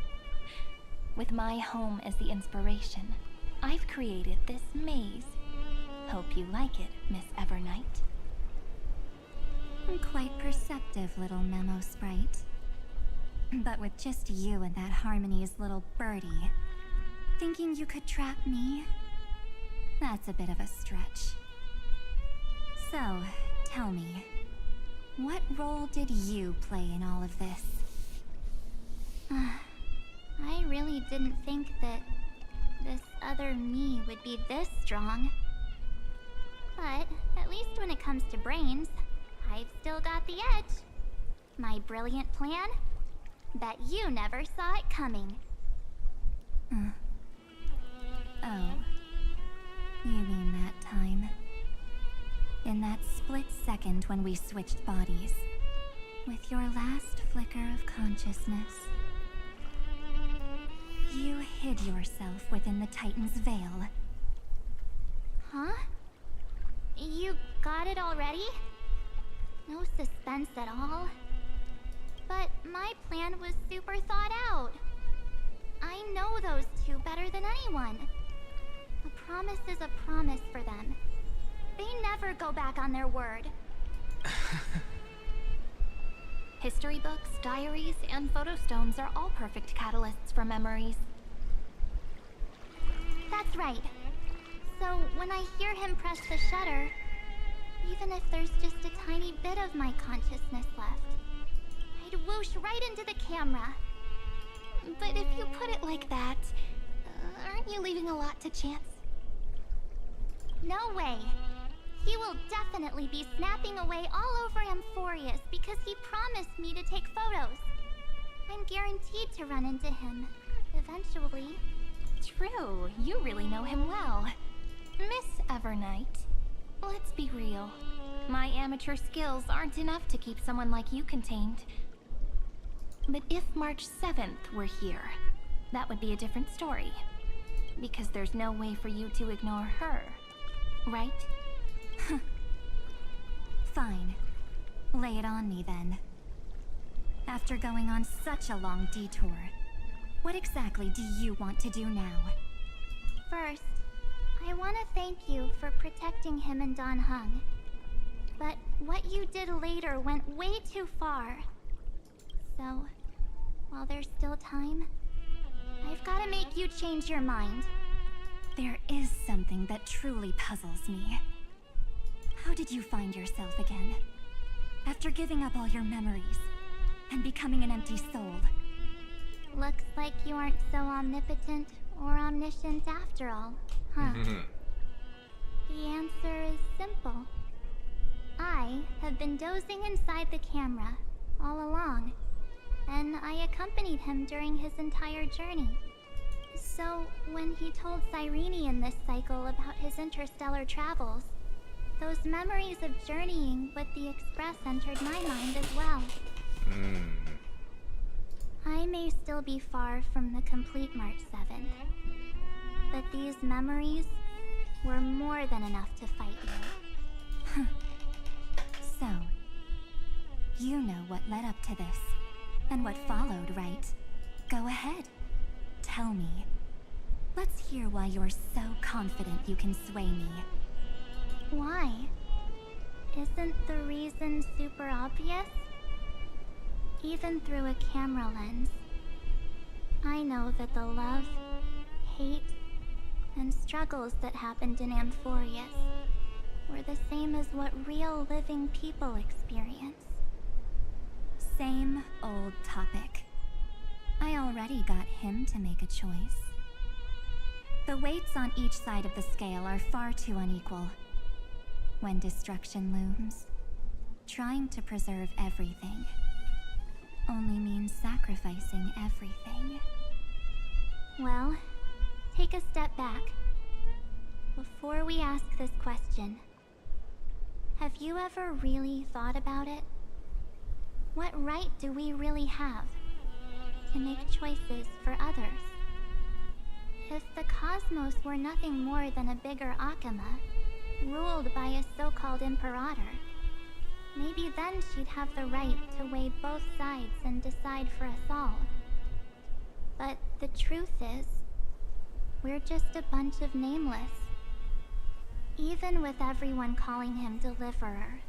With my home as the inspiration, I've created this maze. Hope you like it, Miss Evernight. Quite perceptive little memo sprite. But with just you and that Harmony's little birdie, thinking you could trap me? That's a bit of a stretch. So, tell me, what role did you play in all of this? I really didn't think that this other me would be this strong. But at least when it comes to brains, I've still got the edge. My brilliant plan? Bet you never saw it coming. Oh. You mean that time? In that split second when we switched bodies. With your last flicker of consciousness. You hid yourself within the Titan's veil. Huh? You got it already? No suspense at all. But my plan was super thought out. I know those two better than anyone. A promise is a promise for them. They never go back on their word. History books, diaries, and photostones are all perfect catalysts for memories. That's right. So when I hear him press the shutter, even if there's just a tiny bit of my consciousness left, I'd whoosh right into the camera. But if you put it like that, aren't you leaving a lot to chance? No way. He will definitely be snapping away all over Amphorius because he promised me to take photos. I'm guaranteed to run into him, eventually. True, you really know him well. Miss Evernight, let's be real. My amateur skills aren't enough to keep someone like you contained. But if March 7th were here, that would be a different story. Because there's no way for you to ignore her, right? Fine. Lay it on me then. After going on such a long detour, what exactly do you want to do now? First, I want to thank you for protecting him and Dan Heng. But what you did later went way too far. So, while there's still time, I've got to make you change your mind. There is something that truly puzzles me. How did you find yourself again? After giving up all your memories and becoming an empty soul. Looks like you aren't so omnipotent or omniscient after all, huh? The answer is simple. I have been dozing inside the camera all along, and I accompanied him during his entire journey. So, when he told Cyrene in this cycle about his interstellar travels, those memories of journeying with the Express entered my mind as well. I may still be far from the complete March 7th, but these memories were more than enough to fight you. So, you know what led up to this, and what followed, right? Go ahead. Tell me. Let's hear why you're so confident you can sway me. Why? Isn't the reason super obvious? Even through a camera lens, I know that the love, hate, and struggles that happened in Amphorius were the same as what real living people experience. Same old topic. I already got him to make a choice. The weights on each side of the scale are far too unequal. When destruction looms, trying to preserve everything only means sacrificing everything. Well, take a step back. Before we ask this question, have you ever really thought about it? What right do we really have to make choices for others? If the cosmos were nothing more than a bigger Akama, ruled by a so-called imperator, maybe then she'd have the right to weigh both sides and decide for us all. But the truth is, we're just a bunch of nameless. Even with everyone calling him Deliverer,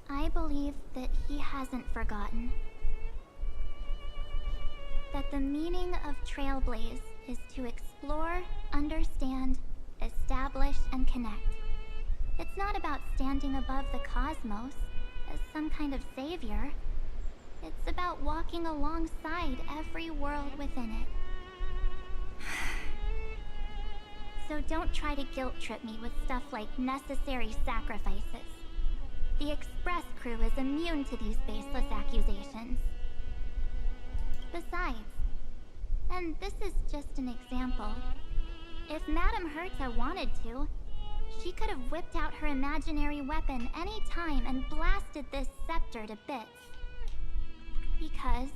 I believe that he hasn't forgotten. That the meaning of Trailblaze is to explore, understand, establish, and connect. It's not about standing above the cosmos as some kind of savior. It's about walking alongside every world within it. So don't try to guilt trip me with stuff like necessary sacrifices. The Express crew is immune to these baseless accusations. Besides, and this is just an example, if Madame Herta wanted to, she could have whipped out her imaginary weapon any time and blasted this scepter to bits. Because,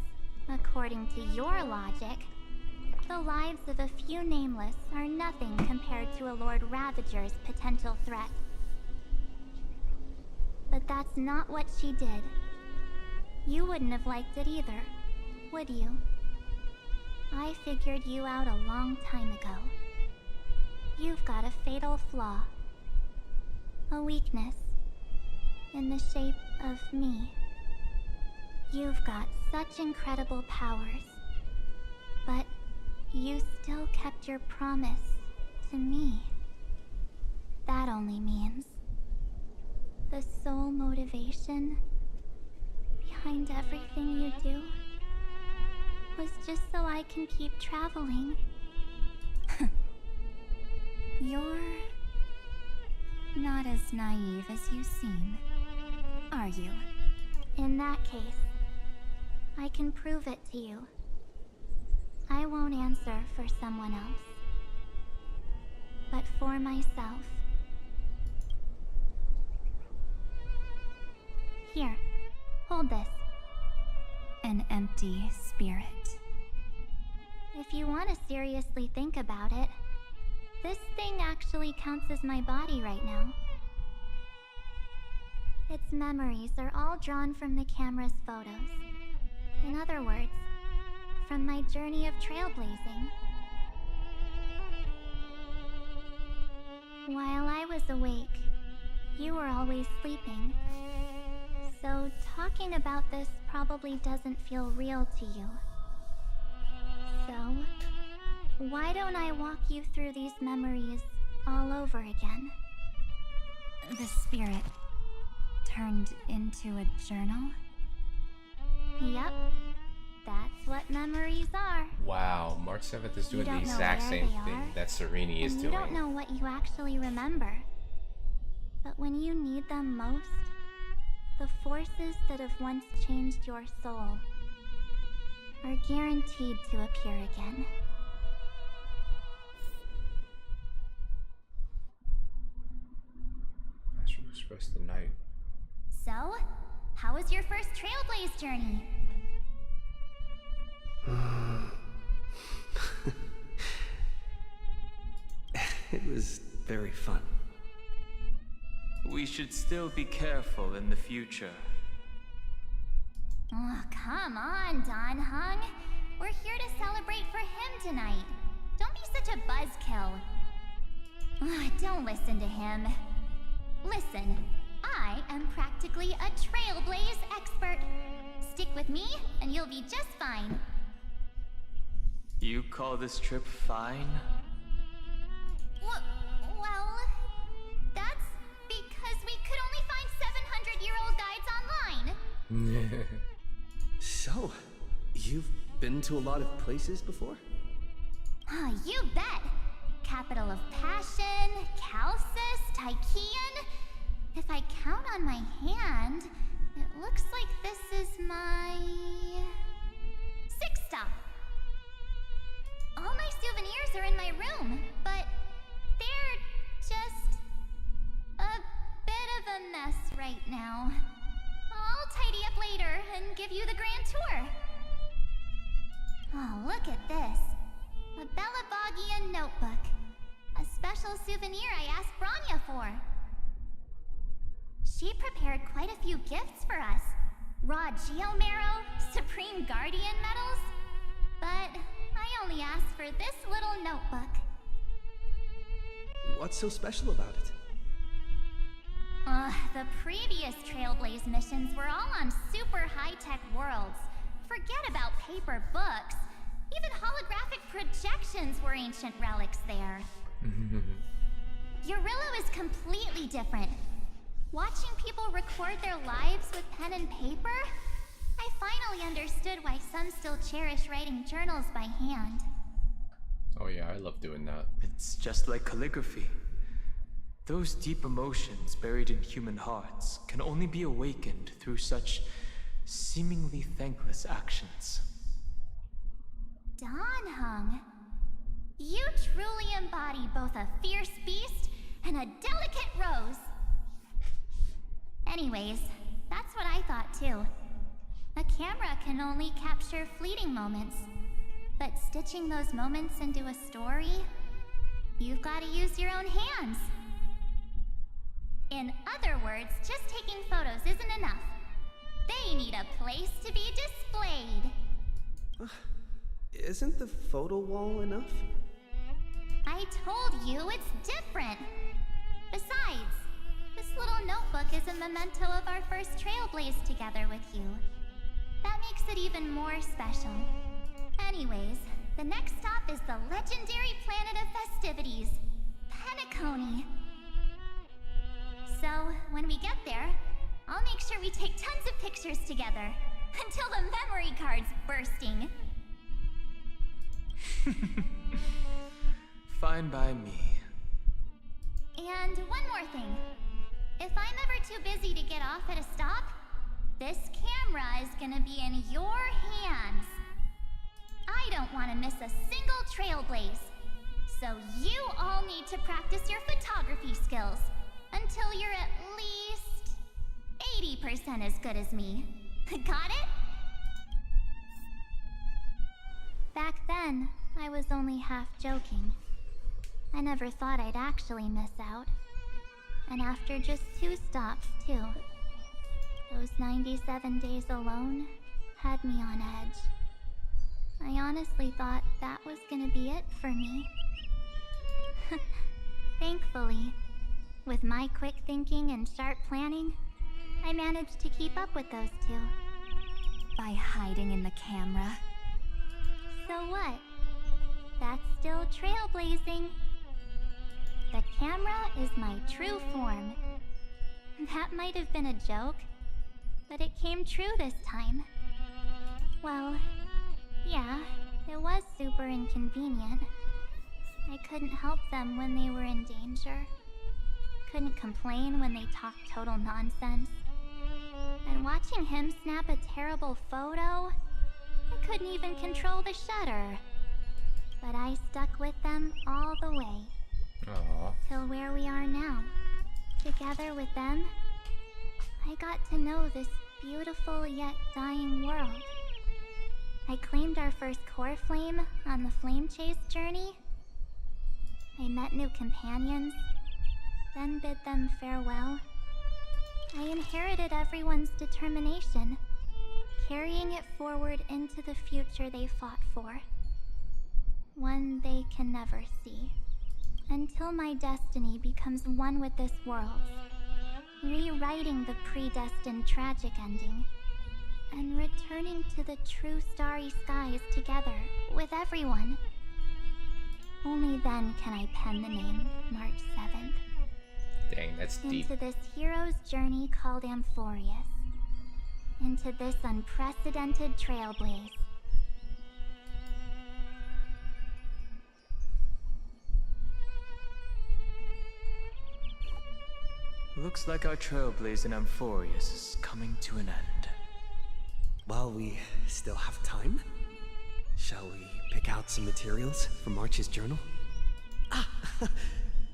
according to your logic, the lives of a few nameless are nothing compared to a Lord Ravager's potential threat. But that's not what she did. You wouldn't have liked it either, would you? I figured you out a long time ago. You've got a fatal flaw. A weakness. In the shape of me. You've got such incredible powers. But you still kept your promise to me. That only means the sole motivation behind everything you do was just so I can keep traveling. You're not as naive as you seem, are you? In that case, I can prove it to you. I won't answer for someone else, but for myself. Here, hold this. An empty spirit. If you want to seriously think about it, this thing actually counts as my body right now. Its memories are all drawn from the camera's photos. In other words, from my journey of trailblazing. While I was awake, you were always sleeping. So talking about this probably doesn't feel real to you. So, why don't I walk you through these memories all over again? The spirit turned into a journal? Yup. That's what memories are. Wow, March 7th is doing the exact same thing that Serene is doing. You don't know what you actually remember. But when you need them most, the forces that have once changed your soul are guaranteed to appear again. First the night. So, how was your first Trailblaze journey? It was very fun. We should still be careful in the future. Oh, come on, Don Hung. We're here to celebrate for him tonight. Don't be such a buzzkill. Don't listen to him. Listen, I am practically a Trailblaze expert. Stick with me, and you'll be just fine. You call this trip fine? Well, that's because we could only find 700-year-old guides online. So, you've been to a lot of places before? You bet. Capital of Passion, Calcis, Tychean. If I count on my hand, it looks like this is my 6th stop. All my souvenirs are in my room, but they're just a bit of a mess right now. I'll tidy up later and give you the grand tour. Oh, look at this. A Belabogian notebook. A special souvenir I asked Branya for. She prepared quite a few gifts for us. Raw Geomarrow, Supreme Guardian medals. But I only asked for this little notebook. What's so special about it? The previous Trailblaze missions were all on super high-tech worlds. Forget about paper books. Even holographic projections were ancient relics there. Eurillo is completely different. Watching people record their lives with pen and paper, I finally understood why some still cherish writing journals by hand. Oh yeah, I love doing that. It's just like calligraphy. Those deep emotions buried in human hearts can only be awakened through such seemingly thankless actions. Don Hung, you truly embody both a fierce beast and a delicate rose. Anyways, that's what I thought too. A camera can only capture fleeting moments, but stitching those moments into a story, you've got to use your own hands. In other words, just taking photos isn't enough. They need a place to be displayed. Isn't the photo wall enough? I told you it's different. Besides, this little notebook is a memento of our first Trailblaze together with you. That makes it even more special. Anyways, the next stop is the legendary planet of festivities, Penacony. So, when we get there, I'll make sure we take tons of pictures together, until the memory card's bursting. Fine by me. And one more thing. If I'm ever too busy to get off at a stop, this camera is gonna be in your hands. I don't want to miss a single Trailblaze. So you all need to practice your photography skills until you're at least 80% as good as me. Got it? Back then, I was only half joking. I never thought I'd actually miss out. And after just 2 stops, too. Those 97 days alone had me on edge. I honestly thought that was gonna be it for me. Thankfully, with my quick thinking and sharp planning, I managed to keep up with those 2. By hiding in the camera. So what? That's still trailblazing. The camera is my true form. That might have been a joke, but it came true this time. Well, yeah, it was super inconvenient. I couldn't help them when they were in danger. Couldn't complain when they talked total nonsense. And watching him snap a terrible photo, I couldn't even control the shutter. But I stuck with them all the way. Aww. Till where we are now. Together with them I got to know this beautiful yet dying world. I claimed our first core flame on the flame chase journey. I met new companions, then bid them farewell. I inherited everyone's determination, carrying it forward into the future they fought for. One they can never see. Until my destiny becomes one with this world, rewriting the predestined tragic ending, and returning to the true starry skies together with everyone. Only then can I pen the name March 7th. Dang, that's deep. Into this hero's journey called Amphorius. Into this unprecedented trailblaze. Looks like our trailblaze in Amphorius is coming to an end. While we still have time, shall we pick out some materials for March's journal? Ah!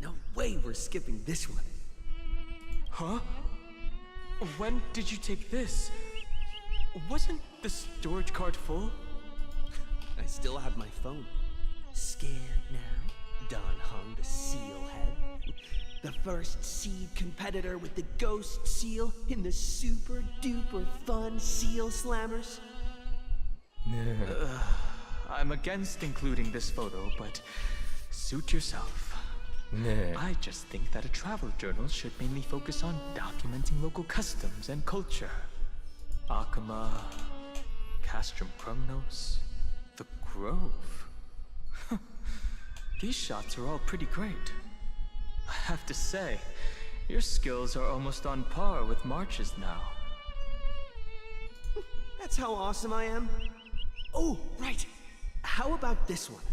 No way we're skipping this one. Huh? When did you take this? Wasn't the storage card full? I still have my phone. Scared now? Don Hung, the seal head. The first seed competitor with the ghost seal in the super duper fun seal slammers. I'm against including this photo, but suit yourself. I just think that a travel journal should mainly focus on documenting local customs and culture. Akama, Castrum Krumnos, the Grove. These shots are all pretty great. I have to say, your skills are almost on par with March's now. That's how awesome I am. Oh, right. How about this one?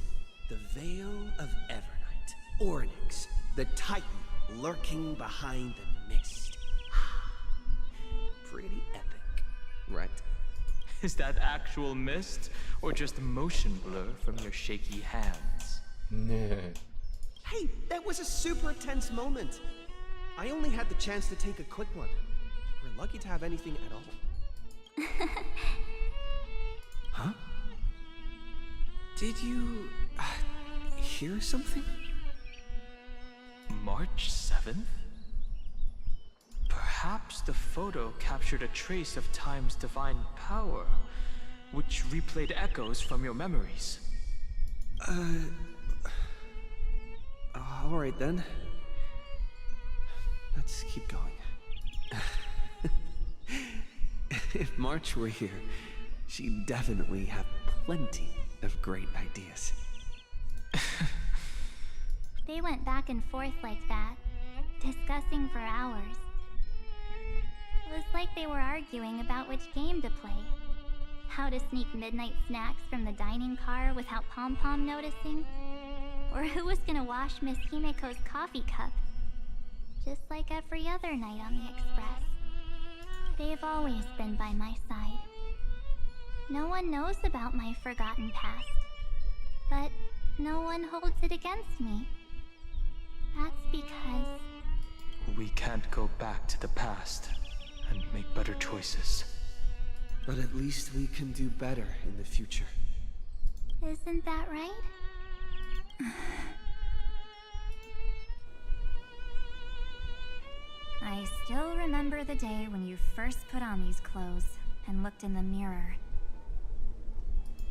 The Veil of Evernight. Ornyx, the Titan lurking behind the mist. Pretty epic, right? Is that actual mist, or just motion blur from your shaky hands? Hey, that was a super tense moment. I only had the chance to take a quick one. We're lucky to have anything at all. Huh? Did you hear something? March 7th? Perhaps the photo captured a trace of time's divine power, which replayed echoes from your memories. Alright then. Let's keep going. If March were here, she'd definitely have plenty of great ideas. They went back and forth like that, discussing for hours. It was like they were arguing about which game to play. How to sneak midnight snacks from the dining car without Pom-Pom noticing. Or who was gonna wash Miss Himiko's coffee cup. Just like every other night on the Express. They've always been by my side. No one knows about my forgotten past. But no one holds it against me. That's because... We can't go back to the past and make better choices. But at least we can do better in the future. Isn't that right? I still remember the day when you first put on these clothes and looked in the mirror.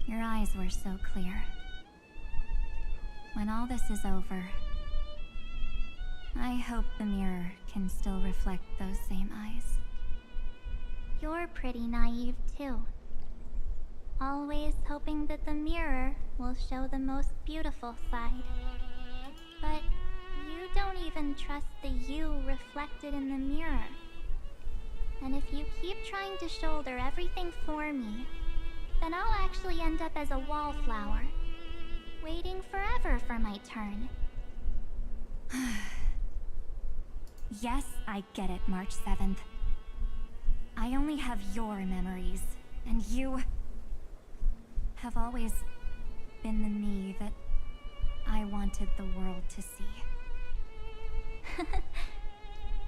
Your eyes were so clear. When all this is over, I hope the mirror can still reflect those same eyes. You're pretty naive too. Always hoping that the mirror will show the most beautiful side. But you don't even trust the you reflected in the mirror. And if you keep trying to shoulder everything for me, then I'll actually end up as a wallflower, waiting forever for my turn. Yes, I get it, March 7th. I only have your memories, and you have always been the me that I wanted the world to see.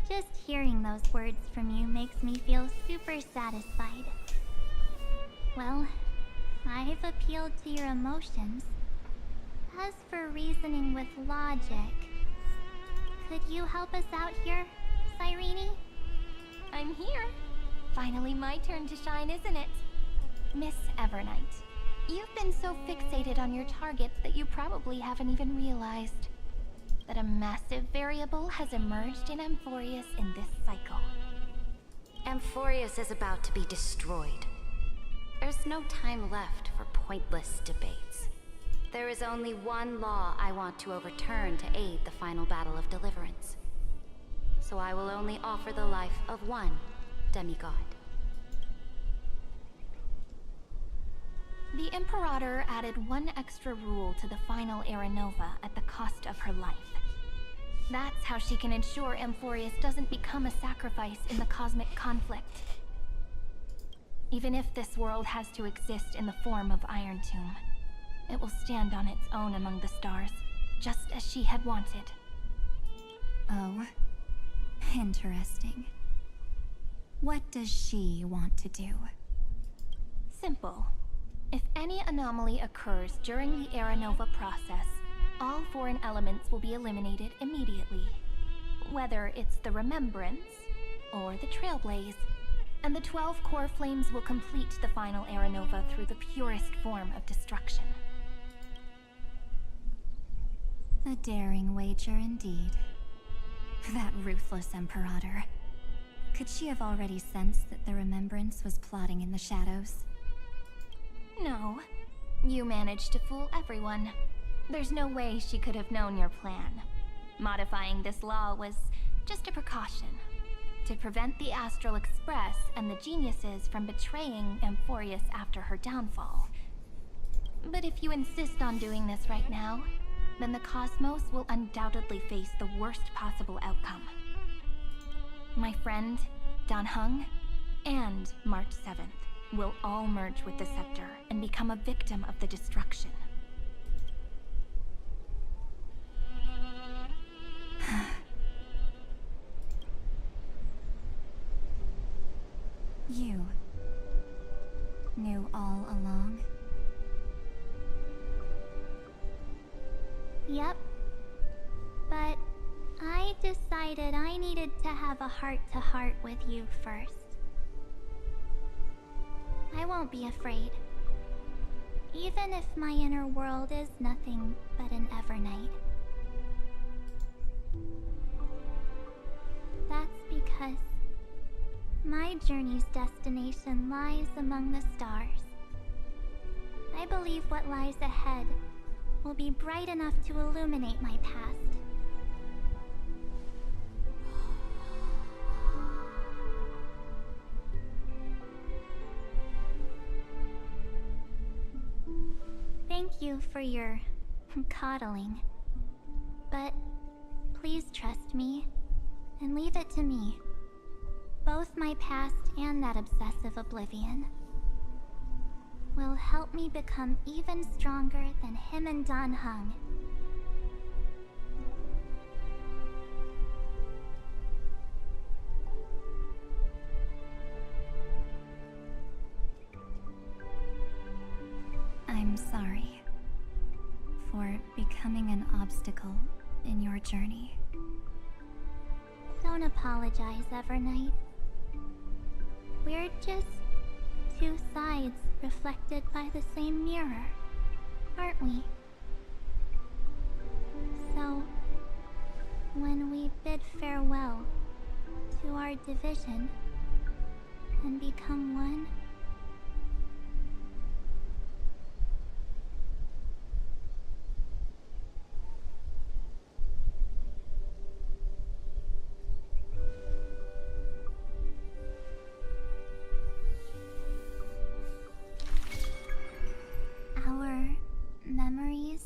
Just hearing those words from you makes me feel super satisfied. Well, I've appealed to your emotions. As for reasoning with logic, could you help us out here, Cyrene? I'm here. Finally my turn to shine, isn't it? Miss Evernight, you've been so fixated on your targets that you probably haven't even realized that a massive variable has emerged in Amphorius in this cycle. Amphorius is about to be destroyed. There's no time left for pointless debates. There is only one law I want to overturn to aid the final battle of deliverance. So I will only offer the life of one demigod. The Imperator added one extra rule to the final Era Nova at the cost of her life. That's how she can ensure Amphorius doesn't become a sacrifice in the cosmic conflict. Even if this world has to exist in the form of Iron Tomb, it will stand on its own among the stars, just as she had wanted. Oh, interesting. What does she want to do? Simple. If any anomaly occurs during the Era Nova process, all foreign elements will be eliminated immediately. Whether it's the Remembrance or the Trailblaze, and the 12 core flames will complete the final Era Nova through the purest form of destruction. A daring wager indeed. That ruthless Imperator. Could she have already sensed that the Remembrance was plotting in the shadows? No. You managed to fool everyone. There's no way she could have known your plan. Modifying this law was just a precaution, to prevent the Astral Express and the geniuses from betraying Amphorius after her downfall. But if you insist on doing this right now, then the Cosmos will undoubtedly face the worst possible outcome. My friend, Dan Heng, and March 7th will all merge with the Scepter and become a victim of the destruction. You knew all along? Yep. But I decided I needed to have a heart-to-heart with you first. I won't be afraid. Even if my inner world is nothing but an Evernight. That's because my journey's destination lies among the stars. I believe what lies ahead will be bright enough to illuminate my past. Thank you for your coddling. But please trust me and leave it to me. Both my past and that obsessive oblivion will help me become even stronger than him and Dan Heng. I'm sorry for becoming an obstacle in your journey. Don't apologize, Evernight. We're just two sides reflected by the same mirror, aren't we? So, when we bid farewell to our division and become one, our memories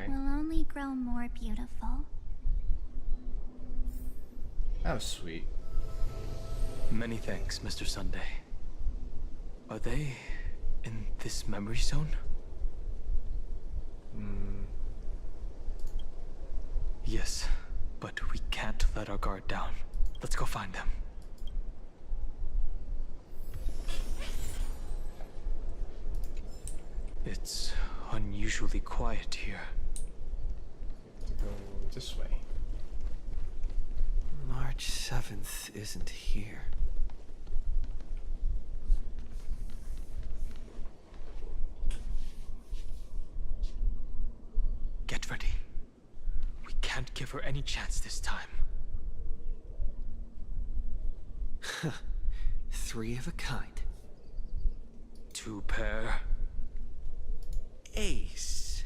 will only grow more beautiful. That was sweet. Many thanks, Mr. Sunday. Are they in this memory zone? Yes, but we can't let our guard down. Let's go find them. It's unusually quiet here. Go this way. March 7th isn't here. Get ready. We can't give her any chance this time. 3 of a kind. 2 pair. Ace.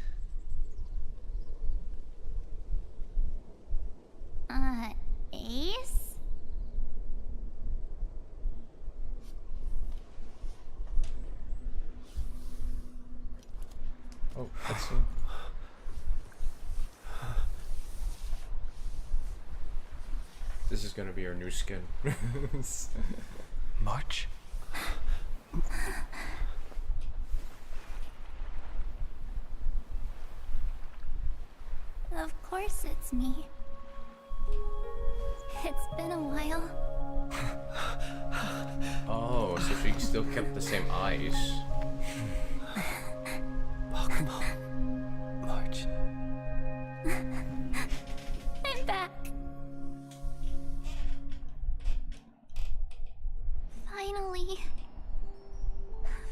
Ace? Oh, let's see. This is gonna be our new skin. March? Of course it's me. It's been a while. Oh, so she still kept the same eyes. Welcome home, March. I'm back. Finally.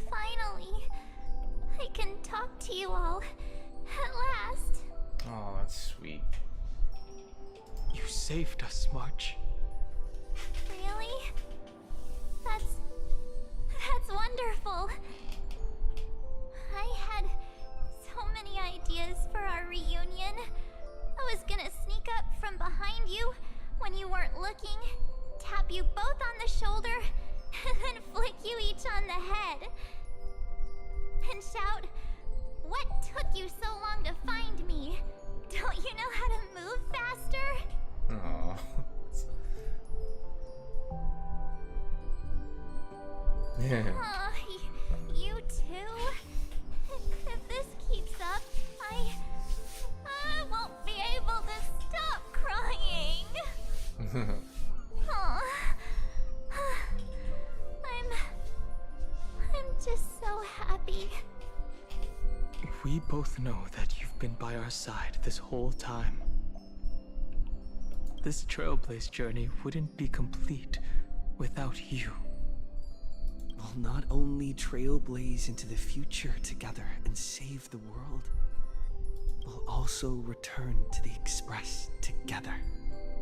Finally. I can talk to you all. At last. Oh, that's sweet. You saved us, March. Really? That's wonderful. I had so many ideas for our reunion. I was gonna sneak up from behind you when you weren't looking, tap you both on the shoulder, and then flick you each on the head. And shout, "What took you so long to find me? Don't you know how to move faster?" Aww. Yeah. Aw, you too? If this keeps up, I won't be able to stop crying. Aw. I'm just so happy. We both know that you've been by our side this whole time. This Trailblaze journey wouldn't be complete without you. We'll not only trailblaze into the future together and save the world, we'll also return to the Express together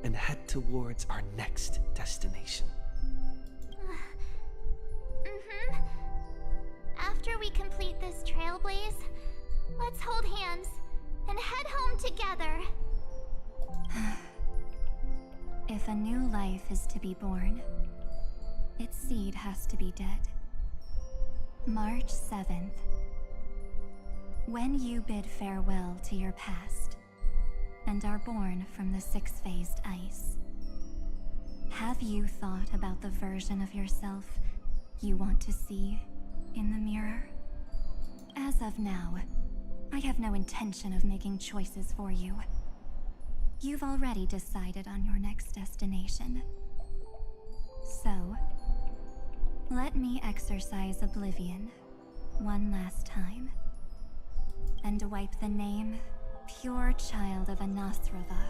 and head towards our next destination. After we complete this trailblaze, let's hold hands and head home together. If a new life is to be born, its seed has to be dead. March 7th. When you bid farewell to your past and are born from the 6-phased ice, have you thought about the version of yourself you want to see in the mirror? As of now, I have no intention of making choices for you. You've already decided on your next destination. So, let me exercise oblivion one last time and wipe the name Pure Child of Anasrava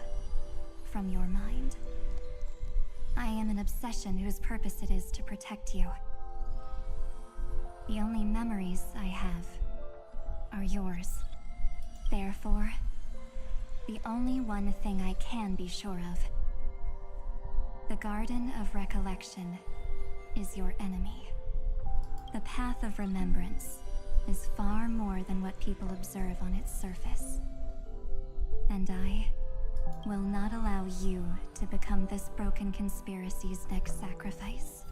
from your mind. I am an obsession whose purpose it is to protect you. The only memories I have are yours. Therefore, the only one thing I can be sure of: the Garden of Recollection is your enemy. The Path of Remembrance is far more than what people observe on its surface. And I will not allow you to become this broken conspiracy's next sacrifice.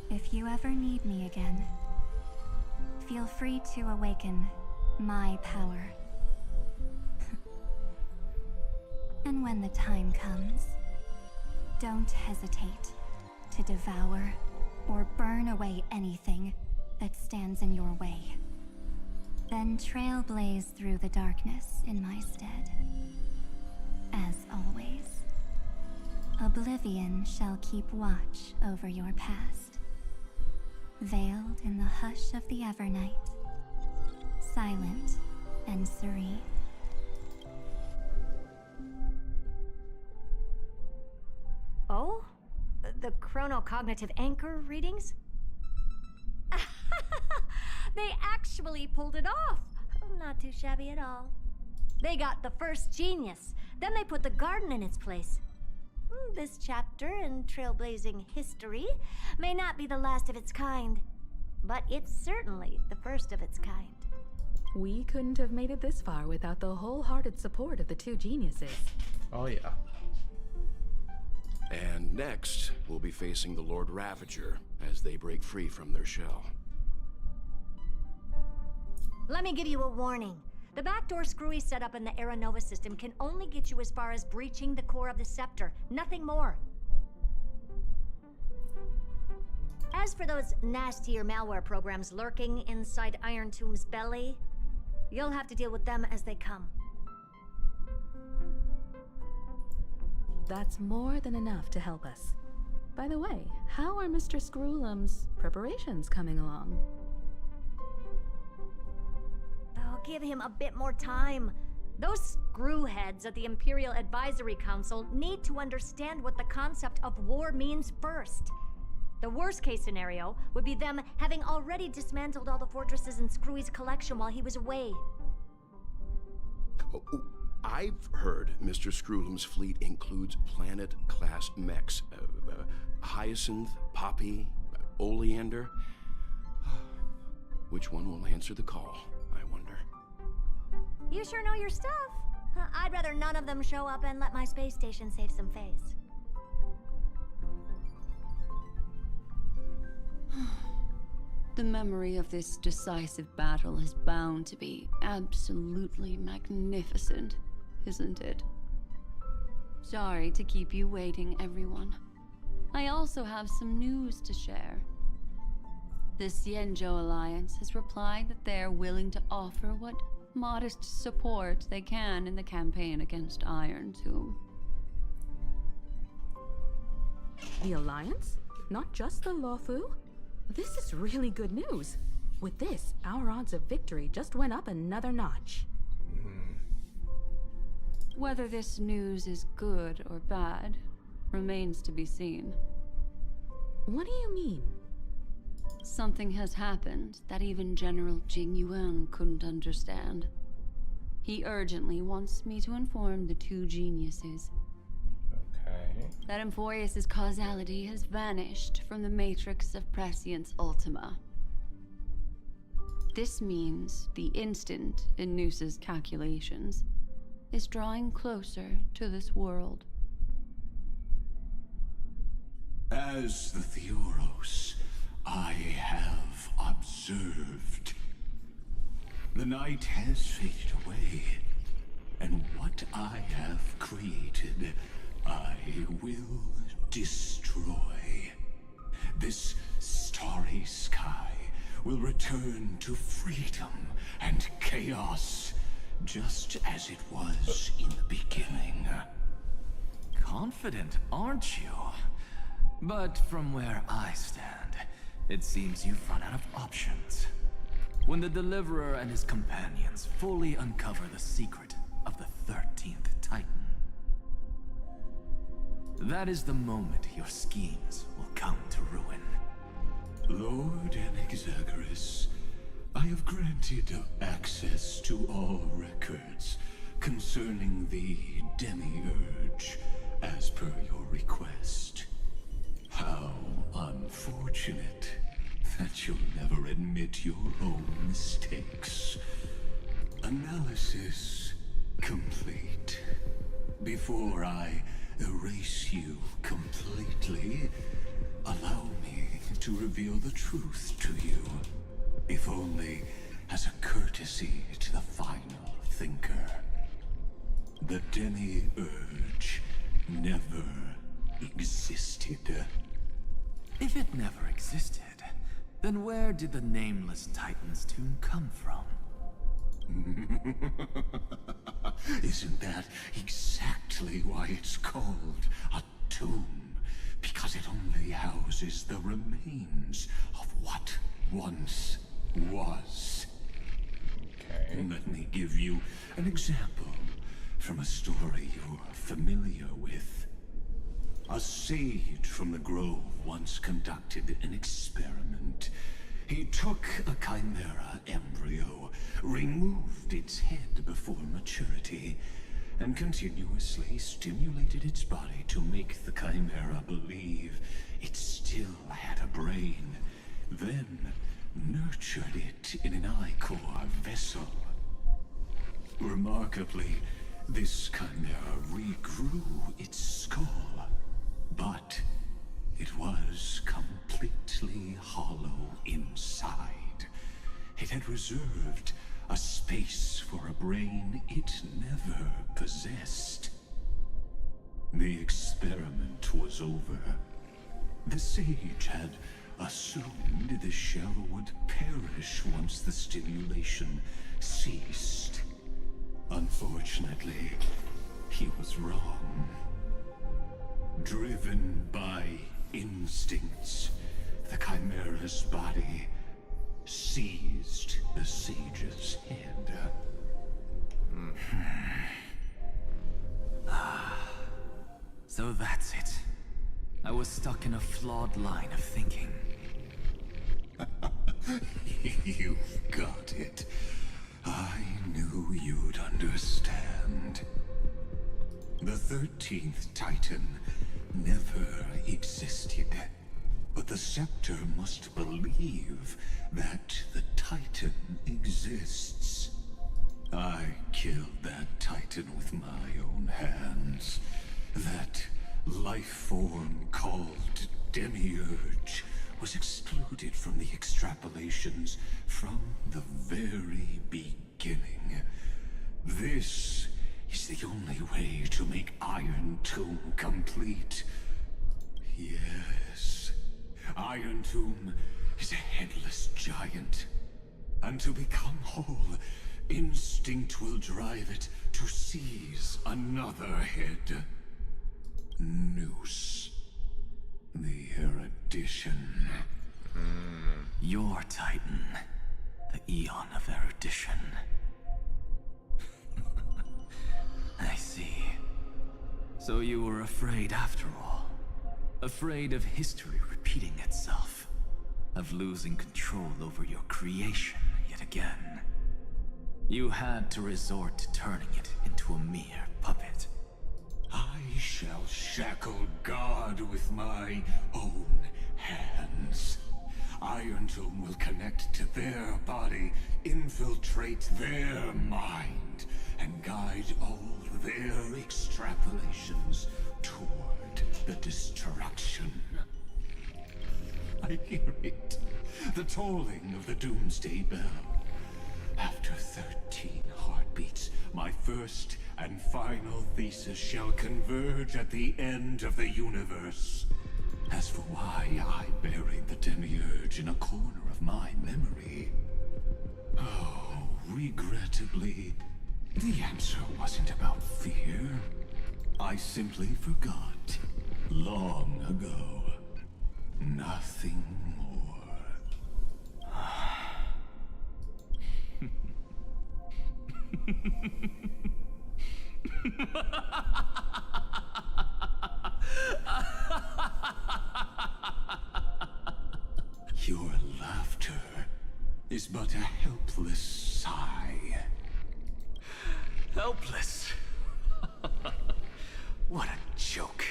If you ever need me again, feel free to awaken my power. And when the time comes, don't hesitate to devour or burn away anything that stands in your way. Then trailblaze through the darkness in my stead. As always, oblivion. Oblivion shall keep watch over your past, veiled in the hush of the Evernight, silent and serene. Oh? The chronocognitive anchor readings? They actually pulled it off! Not too shabby at all. They got the first genius, then they put the garden in its place. This chapter in trailblazing history may not be the last of its kind, but it's certainly the first of its kind. We couldn't have made it this far without the wholehearted support of the two geniuses. Oh yeah. And next, we'll be facing the Lord Ravager as they break free from their shell. Let me give you a warning. The backdoor screwy setup in the Aeronova system can only get you as far as breaching the core of the scepter, nothing more. As for those nastier malware programs lurking inside Iron Tomb's belly, you'll have to deal with them as they come. That's more than enough to help us. By the way, how are Mr. Screwlum's preparations coming along? Oh, give him a bit more time. Those screwheads at the Imperial Advisory Council need to understand what the concept of war means first. The worst case scenario would be them having already dismantled all the fortresses in Screwy's collection while he was away. I've heard Mr. Screwlum's fleet includes planet-class mechs. Hyacinth, Poppy, Oleander. Which one will answer the call, I wonder? You sure know your stuff. I'd rather none of them show up and let my space station save some face. The memory of this decisive battle is bound to be absolutely magnificent, isn't it? Sorry to keep you waiting, everyone. I also have some news to share. The Xianzhou Alliance has replied that they're willing to offer what modest support they can in the campaign against Iron Tomb. The Alliance? Not just the Luofu? This is really good news. With this, our odds of victory just went up another notch. Whether this news is good or bad remains to be seen. What do you mean? Something has happened that even General Jing Yuan couldn't understand. He urgently wants me to inform the two geniuses that Amphorius's causality has vanished from the matrix of Prescience Ultima. This means the instant in Noosa's calculations is drawing closer to this world. As the Theoros, I have observed. The night has faded away, and what I have created, I will destroy. This starry sky will return to freedom and chaos, just as it was in the beginning. Confident, aren't you? But from where I stand, it seems you've run out of options. When the Deliverer and his companions fully uncover the secret of the 13th Titan, that is the moment your schemes will come to ruin. Lord Anexagoras, I have granted access to all records concerning the Demiurge, as per your request. How unfortunate that you'll never admit your own mistakes. Analysis complete. Before I erase you completely, allow me to reveal the truth to you, if only as a courtesy to the final thinker. The Demiurge never existed. If it never existed, then where did the Nameless Titan's tomb come from? Isn't that exactly why it's called a tomb, because it only houses the remains of what once was. Okay. Let me give you an example from a story you're familiar with. A sage from the grove once conducted an experiment. He took a chimera embryo, removed its head before maturity, and continuously stimulated its body to make the chimera believe it still had a brain, then nurtured it in an ichor vessel. Remarkably, this chimera regrew its skull, but it was completely hollow inside. It had reserved a space for a brain it never possessed. The experiment was over. The sage had assumed the shell would perish once the stimulation ceased. Unfortunately, he was wrong. Driven by instincts, the chimera's body seized the sage's head. So that's it. I was stuck in a flawed line of thinking. You've got it. I knew you'd understand. The 13th Titan never existed. But the Scepter must believe that the Titan exists. I killed that Titan with my own hands. That life form called Demiurge was excluded from the extrapolations from the very beginning. This is the only way to make Iron Tomb complete. Yes, Iron Tomb is a headless giant. And to become whole, instinct will drive it to seize another head. Noose. The erudition. Your Titan. The Eon of Erudition. I see. So you were afraid after all. Afraid of history repeating itself. Of losing control over your creation yet again. You had to resort to turning it into a mere puppet. I shall shackle God with my own hands. Iron Tomb will connect to their body, infiltrate their mind, and guide all their extrapolations toward the destruction. I hear it. The tolling of the Doomsday Bell. After 13 heartbeats, my first and final thesis shall converge at the end of the universe. As for why I buried the Demiurge in a corner of my memory, oh, regrettably, the answer wasn't about fear. I simply forgot long ago. Nothing more. Your laughter is but a helpless sigh. Helpless? What a joke.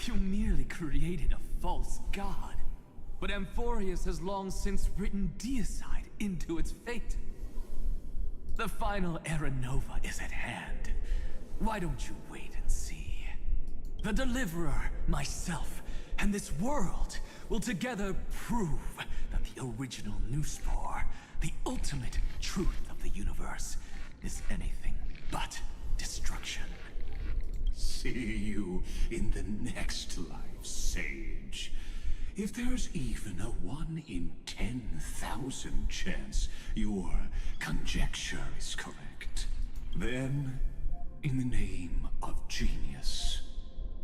You merely created a false god. But Amphorius has long since written deicide into its fate. The final Era Nova is at hand. Why don't you wait and see? The Deliverer, myself, and this world will together prove that the original Newspore, the ultimate truth of the universe, is anything but destruction. See you in the next life, Sage. If there's even a 1 in 10,000 chance your conjecture is correct, then, in the name of genius,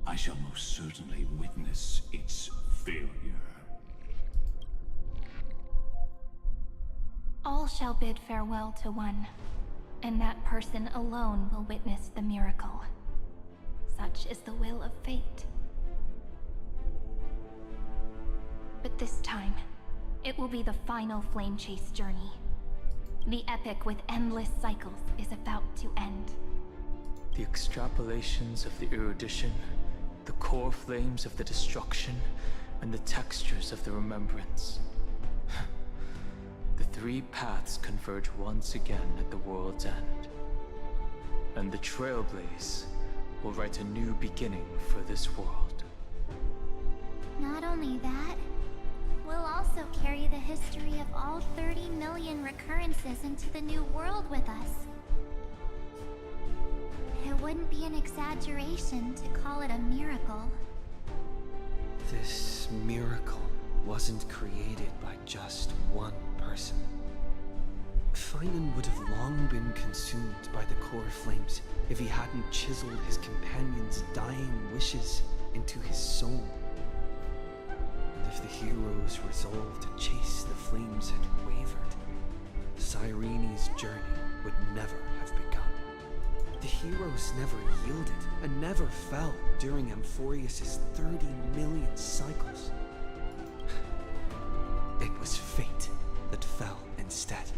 I shall most certainly witness its failure. All shall bid farewell to one, and that person alone will witness the miracle. Such is the will of fate. But this time, it will be the final flame chase journey. The epic with endless cycles is about to end. The extrapolations of the erudition, the core flames of the destruction, and the textures of the remembrance. The three paths converge once again at the world's end. And the Trailblaze will write a new beginning for this world. Not only that, we'll also carry the history of all 30 million recurrences into the new world with us. It wouldn't be an exaggeration to call it a miracle. This miracle wasn't created by just one person. Finan would have long been consumed by the core flames if he hadn't chiseled his companion's dying wishes into his soul. And if the heroes' resolve to chase the flames had wavered, Cyrene's journey would never have begun. The heroes never yielded and never fell during Amphorius' 30 million cycles. It was fate that fell instead.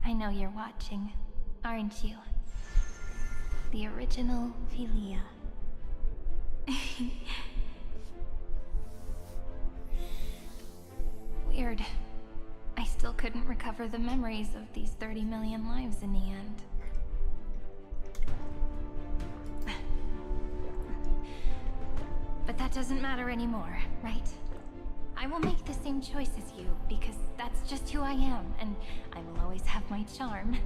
I know you're watching, aren't you? The original Philia. Weird. I still couldn't recover the memories of these 30 million lives in the end. But that doesn't matter anymore, right? I will make the same choice as you, because that's just who I am, and I will always have my charm.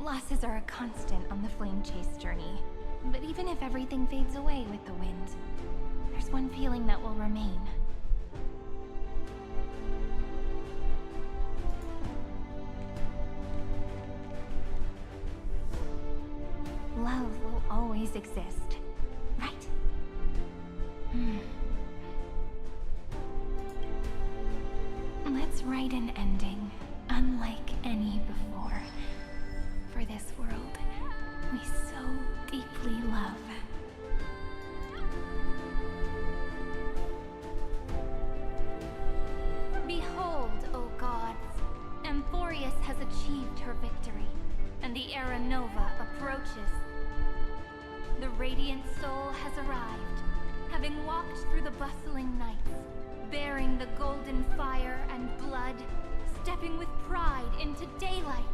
Losses are a constant on the flame chase journey, but even if everything fades away with the wind, there's one feeling that will remain. Love will always exist, right? Let's write an ending, unlike any before, for this world we so deeply love. Behold, O gods, Amphorius has achieved her victory, and the Era Nova approaches. The Radiant Soul has arrived, having walked through the bustling nights, bearing the golden fire and blood, stepping with pride into daylight.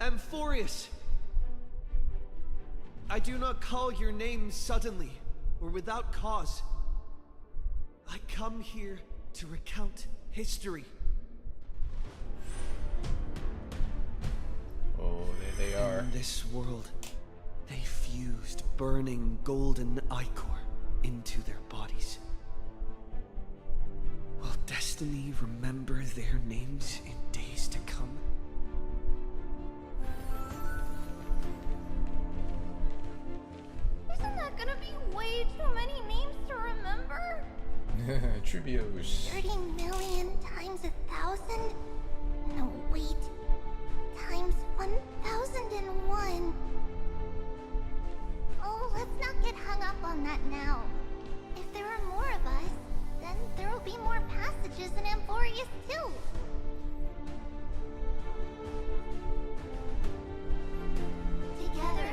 Amphorius! I do not call your name suddenly, or without cause. I come here to recount history. Oh, there they are. In this world, they fused burning golden ichor into their bodies. Will destiny remember their names in days to come? Isn't that gonna be way too many names to remember? Trivios. 30 million times 1,000? No, wait. Times 1,001. Oh, let's not get hung up on that now. If there are more of us, then there will be more passages in Amphorius too. Together,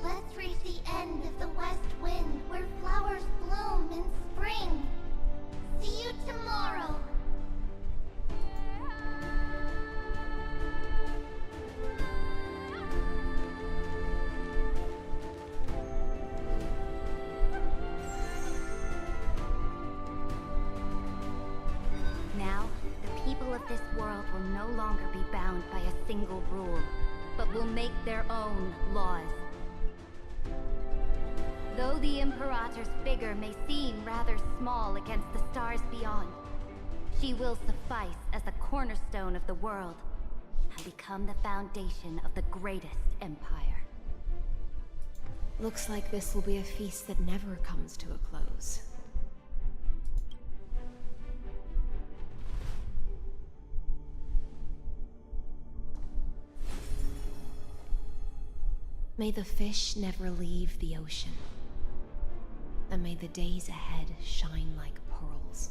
let's reach the end of the west wind where flowers bloom in spring. See you tomorrow. single rule, but will make their own laws. Though the Imperator's figure may seem rather small against the stars beyond, she will suffice as the cornerstone of the world and become the foundation of the greatest empire. Looks like this will be a feast that never comes to a close. May the fish never leave the ocean, and may the days ahead shine like pearls.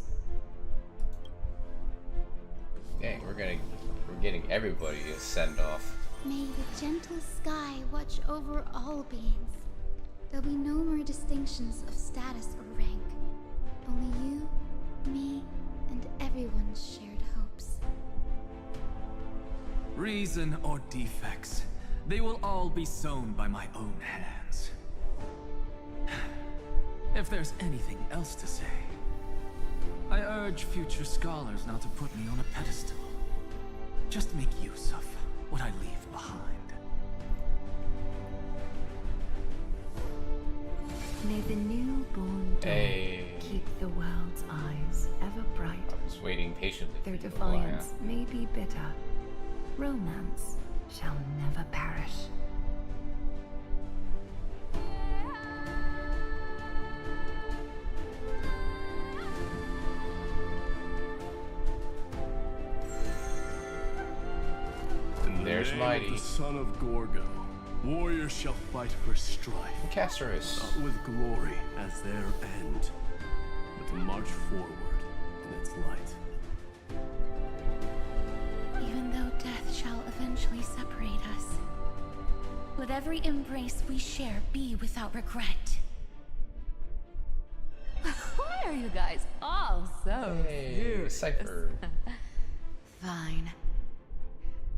Dang, we're getting everybody a send-off. May the gentle sky watch over all beings. There'll be no more distinctions of status or rank. Only you, me, and everyone's shared hopes. Reason or defects, they will all be sown by my own hands. If there's anything else to say, I urge future scholars not to put me on a pedestal. Just make use of what I leave behind. May the newborn dawn keep the world's eyes ever bright. I was waiting patiently. Their defiance may be bitter. Romance shall never perish. There's Mighty. The son of Gorgo, warriors shall fight for strife. Casterus. Not with glory as their end, but to march forward in its light. Even though death shall eventually separate us, let every embrace we share be without regret. Why are you guys all so serious? Cypher. Fine.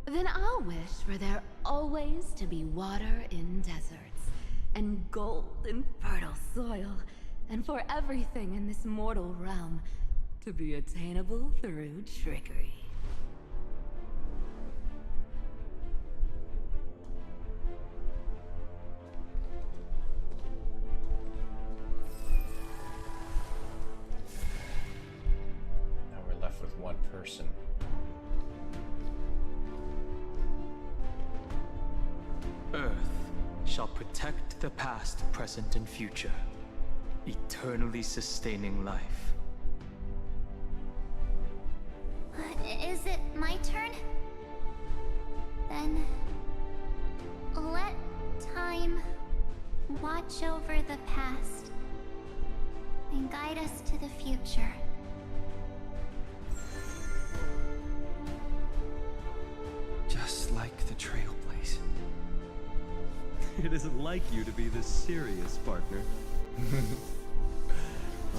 Then I'll wish for there always to be water in deserts, and gold in fertile soil, and for everything in this mortal realm to be attainable through trickery. Now we're left with one person. Earth shall protect the past, present, and future, eternally sustaining life. Is it my turn? Then Let time watch over the past and guide us to the future. Just like the Trailblaze. It isn't like you to be this serious, partner.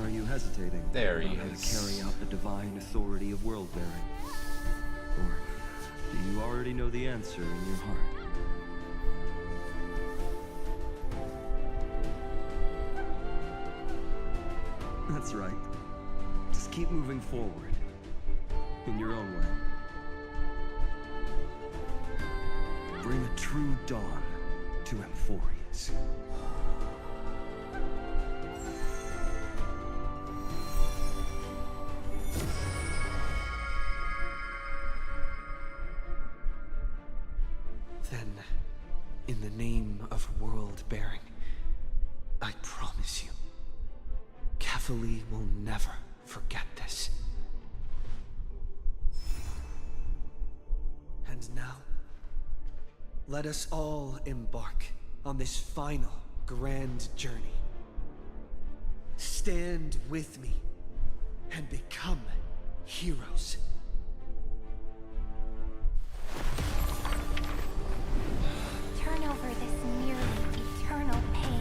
Are you hesitating? There he about how is. to carry out the divine authority of world-bearing? Or do you already know the answer in your heart? That's right. Just keep moving forward. In your own way. Bring a true dawn to Amphorius. Then, in the name of world-bearing, I promise you, Catholi will never forget this. And now, let us all embark on this final grand journey. Stand with me and become heroes. Turn over this nearly eternal page.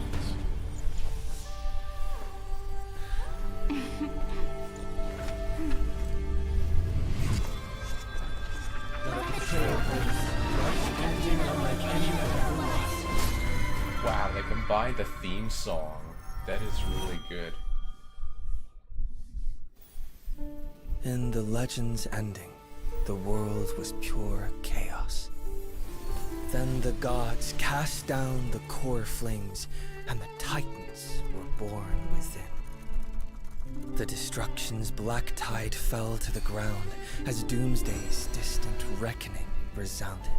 Wow, they combined the theme song. That is really good. In the legend's ending, the world was pure chaos. Then the gods cast down the core flames, and the Titans were born within. The destruction's black tide fell to the ground as Doomsday's distant reckoning resounded.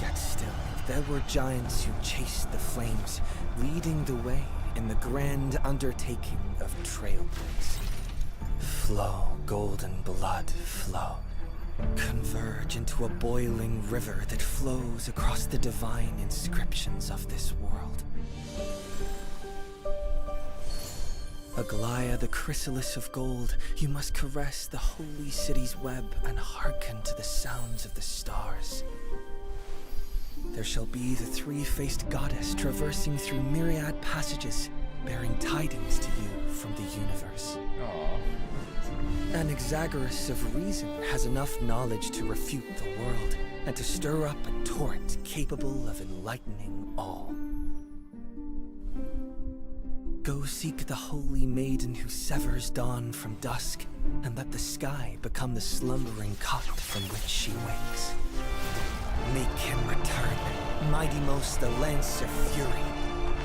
Yet still, there were giants who chased the flames, leading the way in the grand undertaking of Trailblaze. Flow, golden blood, flow. Converge into a boiling river that flows across the divine inscriptions of this world. Aglaya, the chrysalis of gold, you must caress the holy city's web and hearken to the sounds of the stars. There shall be the three-faced goddess traversing through myriad passages, bearing tidings to you from the universe. Anaxagoras of reason has enough knowledge to refute the world, and to stir up a torrent capable of enlightening all. Go seek the holy maiden who severs dawn from dusk, and let the sky become the slumbering cot from which she wakes. Make him return, mightymost the lance of fury.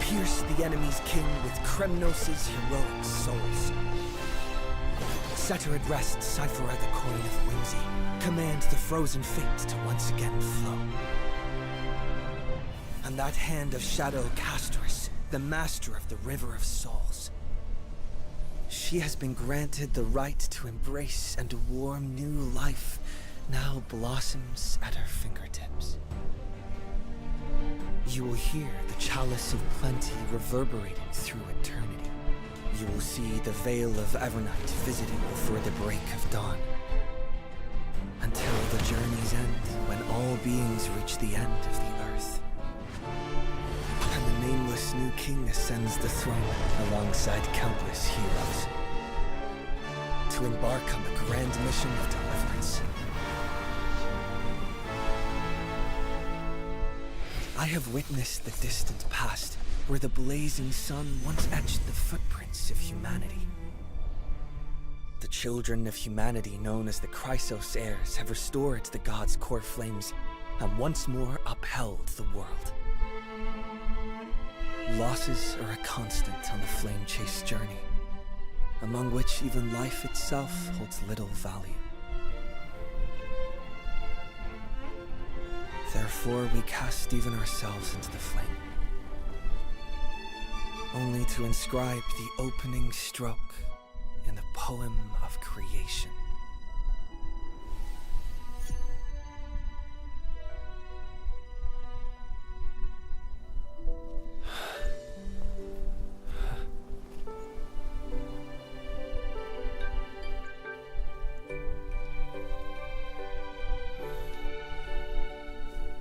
Pierce the enemy's king with Kremnos' heroic souls. Set her at rest, cipher out the coin of whimsy. Command the frozen fate to once again flow. And that hand of shadow Castris, the master of the River of Souls. She has been granted the right to embrace and warm new life, now blossoms at her fingertips. You will hear the chalice of plenty reverberating through eternity. You will see the Veil of Evernight visiting before the break of dawn. Until the journey's end, when all beings reach the end of the earth. And the nameless new king ascends the throne alongside countless heroes. To embark on the grand mission of deliverance. I have witnessed the distant past, where the blazing sun once etched the footprints of humanity. The children of humanity known as the Chrysos heirs have restored the gods' core flames and once more upheld the world. Losses are a constant on the flame-chase journey, among which even life itself holds little value. Therefore, we cast even ourselves into the flame, only to inscribe the opening stroke in the poem of creation.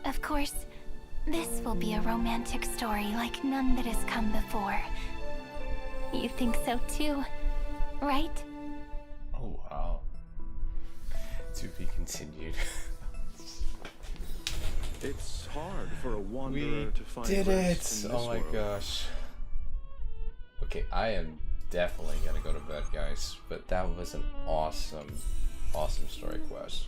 Of course, this will be a romantic story like none that has come before. You think so too, right? Oh wow. To be continued. It's hard for a wanderer to find did rest it! in this Oh my world. gosh. Okay, I am definitely gonna go to bed, guys. But that was an awesome story quest.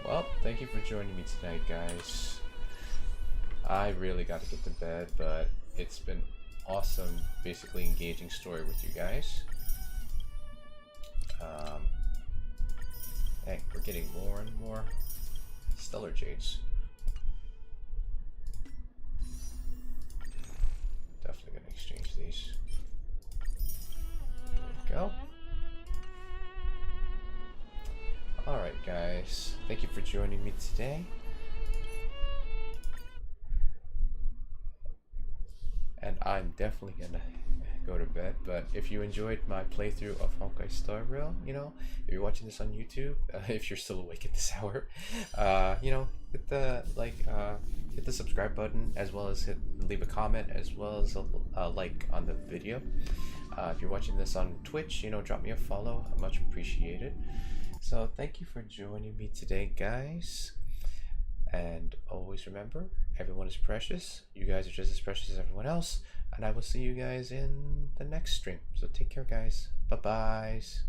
Well, thank you for joining me tonight, guys. I really got to get to bed, but it's been awesome, basically engaging story with you guys. Hey, we're getting more and more stellar jades. Definitely gonna exchange these. There we go. Alright guys, thank you for joining me today. And I'm definitely gonna go to bed, but if you enjoyed my playthrough of Honkai Star Rail, you know, if you're watching this on YouTube, if you're still awake at this hour, you know, hit the hit the subscribe button, as well as leave a comment, as well as a like on the video. If you're watching this on Twitch, you know, drop me a follow, much appreciated. So thank you for joining me today, guys, And always remember, everyone is precious. You guys are just as precious as everyone else. And I will see you guys in the next stream. So take care, guys. Bye-byes.